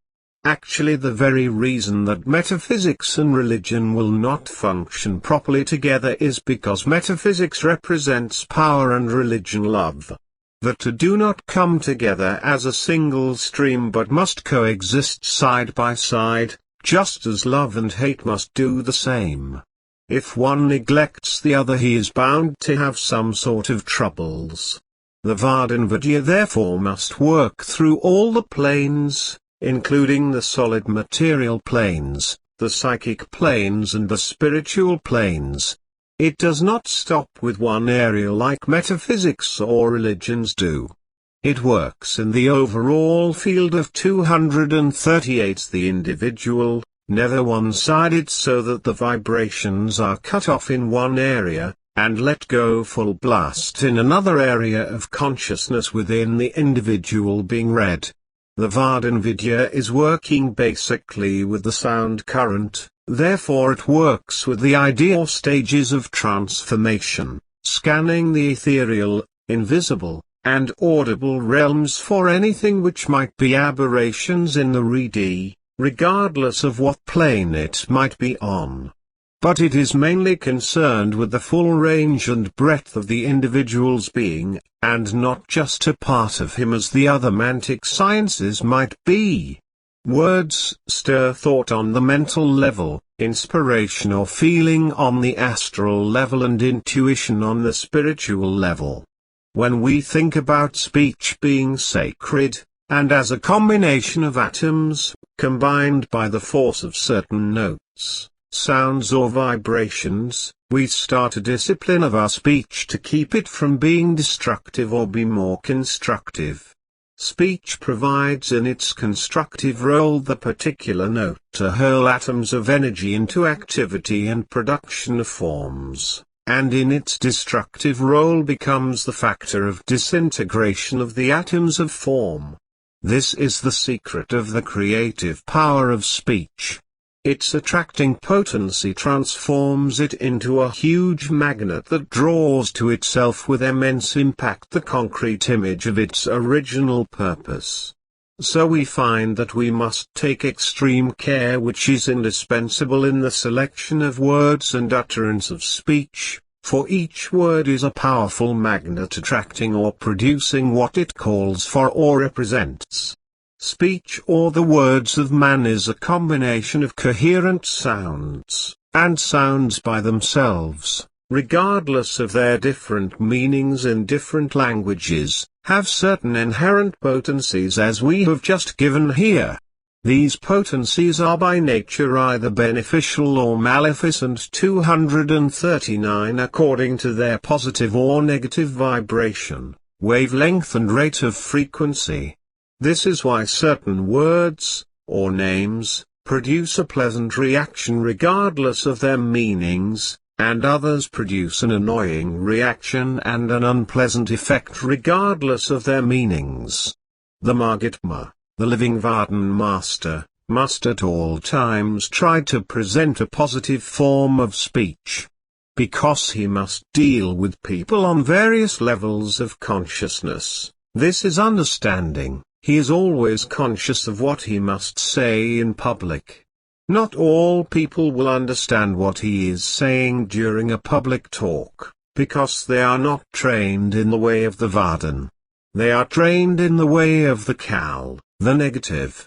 Speaker 1: Actually, the very reason that metaphysics and religion will not function properly together is because metaphysics represents power and religion love. The two do not come together as a single stream, but must coexist side by side, just as love and hate must do the same. If one neglects the other, he is bound to have some sort of troubles. The VARDAN-Vidya therefore must work through all the planes, including the solid material planes, the psychic planes and the spiritual planes. It does not stop with one area like metaphysics or religions do. It works in the overall field of 238, the individual, never one-sided, so that the vibrations are cut off in one area, and let go full blast in another area of consciousness within the individual being read. The VARDAN-Vidya is working basically with the sound current. Therefore it works with the ideal stages of transformation, scanning the ethereal, invisible, and audible realms for anything which might be aberrations in the readee, regardless of what plane it might be on. But it is mainly concerned with the full range and breadth of the individual's being, and not just a part of him as the other mantic sciences might be. Words stir thought on the mental level, inspiration or feeling on the astral level, and intuition on the spiritual level. When we think about speech being sacred, and as a combination of atoms, combined by the force of certain notes, sounds or vibrations, we start a discipline of our speech to keep it from being destructive or be more constructive. Speech provides in its constructive role the particular note to hurl atoms of energy into activity and production of forms, and in its destructive role becomes the factor of disintegration of the atoms of form. This is the secret of the creative power of speech. Its attracting potency transforms it into a huge magnet that draws to itself with immense impact the concrete image of its original purpose. So we find that we must take extreme care, which is indispensable in the selection of words and utterance of speech, for each word is a powerful magnet attracting or producing what it calls for or represents. Speech, or the words of man, is a combination of coherent sounds, and sounds by themselves, regardless of their different meanings in different languages, have certain inherent potencies as we have just given here. These potencies are by nature either beneficial or maleficent, 239 according to their positive or negative vibration, wavelength and rate of frequency. This is why certain words, or names, produce a pleasant reaction regardless of their meanings, and others produce an annoying reaction and an unpleasant effect regardless of their meanings. The Mahatma, the living VARDAN Master, must at all times try to present a positive form of speech. Because he must deal with people on various levels of consciousness, this is understanding. He is always conscious of what he must say in public. Not all people will understand what he is saying during a public talk, because they are not trained in the way of the Vardan. They are trained in the way of the Kal, the negative.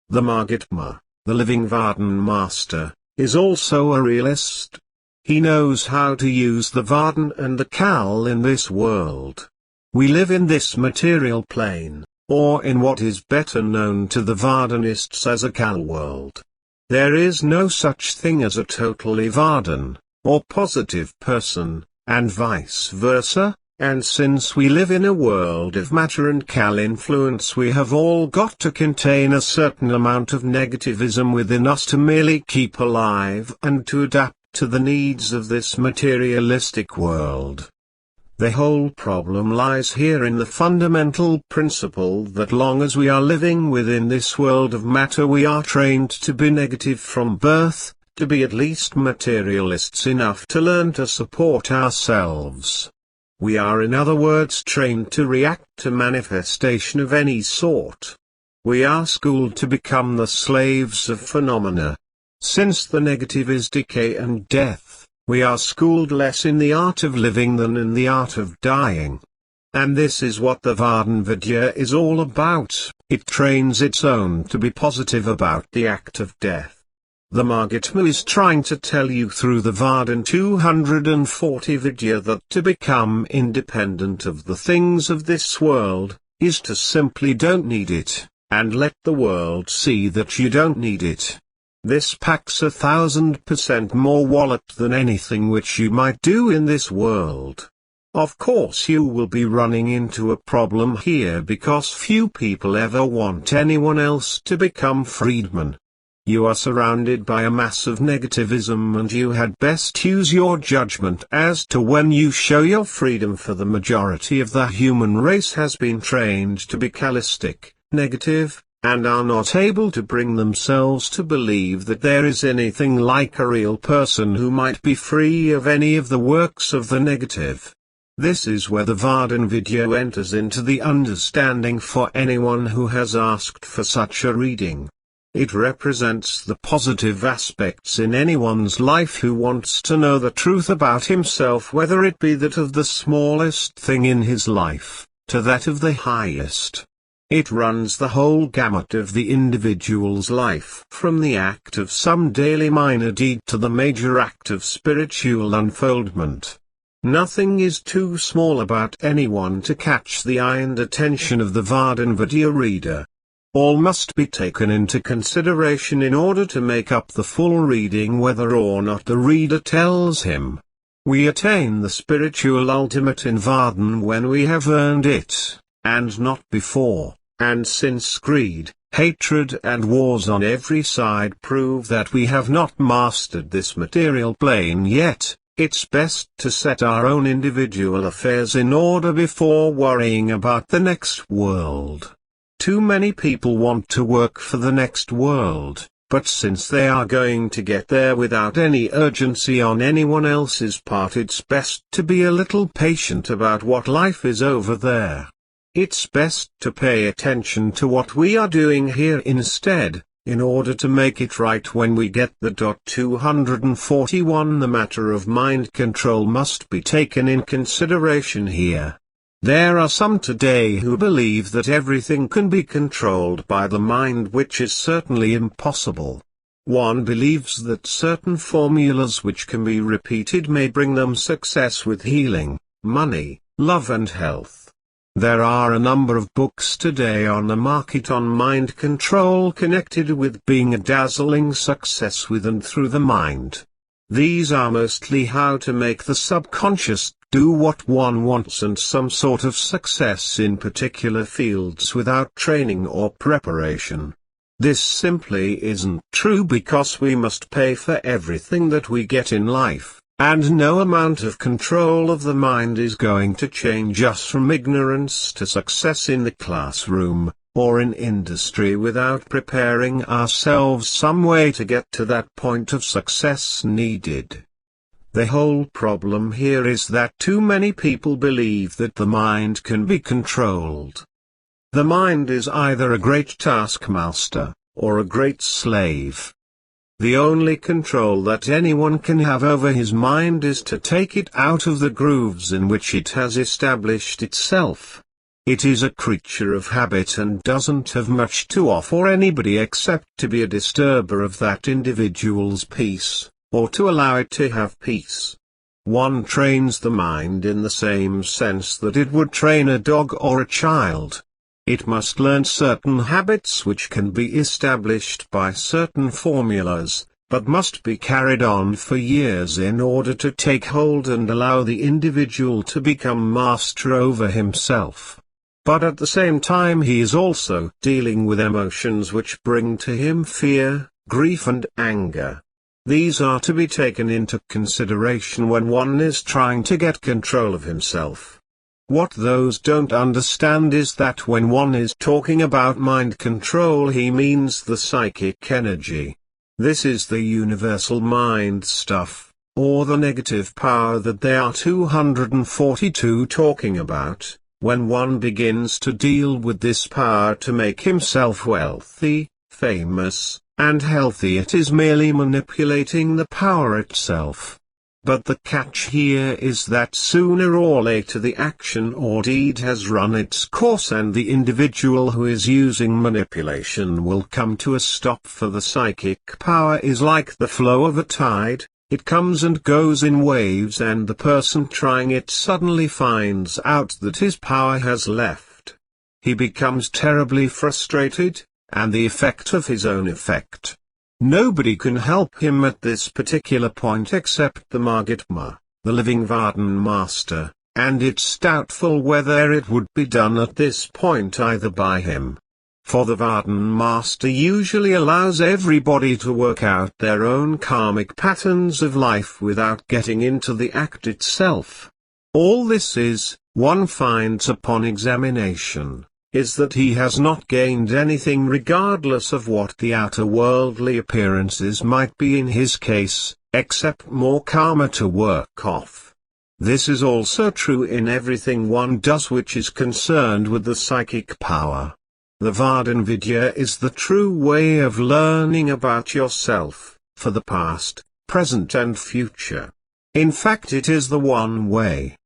Speaker 1: The Mahatma, the living VARDAN Master, is also a realist. He knows how to use the Vardan and the Kal in this world. We live in this material plane, or in what is better known to the Vardanists as a Kal world. There is no such thing as a totally Vardan, or positive person, and vice versa, and since we live in a world of matter and Kal influence, we have all got to contain a certain amount of negativism within us to merely keep alive and to adapt to the needs of this materialistic world. The whole problem lies here in the fundamental principle that long as we are living within this world of matter, we are trained to be negative from birth, to be at least materialists enough to learn to support ourselves. We are, in other words, trained to react to manifestation of any sort. We are schooled to become the slaves of phenomena. Since the negative is decay and death, we are schooled less in the art of living than in the art of dying. And this is what the VARDAN-Vidya is all about. It trains its own to be positive about the act of death. The Mahatma is trying to tell you through the VARDAN 240 Vidya that to become independent of the things of this world, is to simply don't need it, and let the world see that you don't need it. This packs 1,000% more wallet than anything which you might do in this world. Of course you will be running into a problem here because few people ever want anyone else to become freedmen. You are surrounded by a mass of negativism and you had best use your judgment as to when you show your freedom, for the majority of the human race has been trained to be Kalistic, negative, and are not able to bring themselves to believe that there is anything like a real person who might be free of any of the works of the negative. This is where the VARDAN-Vidya enters into the understanding for anyone who has asked for such a reading. It represents the positive aspects in anyone's life who wants to know the truth about himself, whether it be that of the smallest thing in his life, to that of the highest. It runs the whole gamut of the individual's life, from the act of some daily minor deed to the major act of spiritual unfoldment. Nothing is too small about anyone to catch the eye and attention of the VARDAN-Vidya reader. All must be taken into consideration in order to make up the full reading whether or not the reader tells him. We attain the spiritual ultimate in Vardan when we have earned it, and not before, and since greed, hatred and wars on every side prove that we have not mastered this material plane yet, it's best to set our own individual affairs in order before worrying about the next world. Too many people want to work for the next world, but since they are going to get there without any urgency on anyone else's part, it's best to be a little patient about what life is over there. It's best to pay attention to what we are doing here instead, in order to make it right when we get the 241. The matter of mind control must be taken in consideration here. There are some today who believe that everything can be controlled by the mind, which is certainly impossible. One believes that certain formulas which can be repeated may bring them success with healing, money, love and health. There are a number of books today on the market on mind control connected with being a dazzling success with and through the mind. These are mostly how to make the subconscious do what one wants and some sort of success in particular fields without training or preparation. This simply isn't true because we must pay for everything that we get in life, and no amount of control of the mind is going to change us from ignorance to success in the classroom, or in industry without preparing ourselves some way to get to that point of success needed. The whole problem here is that too many people believe that the mind can be controlled. The mind is either a great taskmaster, or a great slave. The only control that anyone can have over his mind is to take it out of the grooves in which it has established itself. It is a creature of habit and doesn't have much to offer anybody except to be a disturber of that individual's peace, or to allow it to have peace. One trains the mind in the same sense that it would train a dog or a child. It must learn certain habits which can be established by certain formulas, but must be carried on for years in order to take hold and allow the individual to become master over himself. But at the same time he is also dealing with emotions which bring to him fear, grief and anger. These are to be taken into consideration when one is trying to get control of himself. What those don't understand is that when one is talking about mind control, he means the psychic energy. This is the universal mind stuff, or the negative power that they are 242 talking about. When one begins to deal with this power to make himself wealthy, famous, and healthy, it is merely manipulating the power itself. But the catch here is that sooner or later the action or deed has run its course and the individual who is using manipulation will come to a stop, for the psychic power is like the flow of a tide. It comes and goes in waves, and the person trying it suddenly finds out that his power has left. He becomes terribly frustrated, and the effect of his own effect. Nobody can help him at this particular point except the Mahatma, the living VARDAN Master, and it's doubtful whether it would be done at this point either by him. For the VARDAN Master usually allows everybody to work out their own karmic patterns of life without getting into the act itself. All this is, one finds upon examination, is that he has not gained anything regardless of what the outer worldly appearances might be in his case, except more karma to work off. This is also true in everything one does which is concerned with the psychic power. The VARDAN-Vidya is the true way of learning about yourself, for the past, present and future. In fact, it is the one way.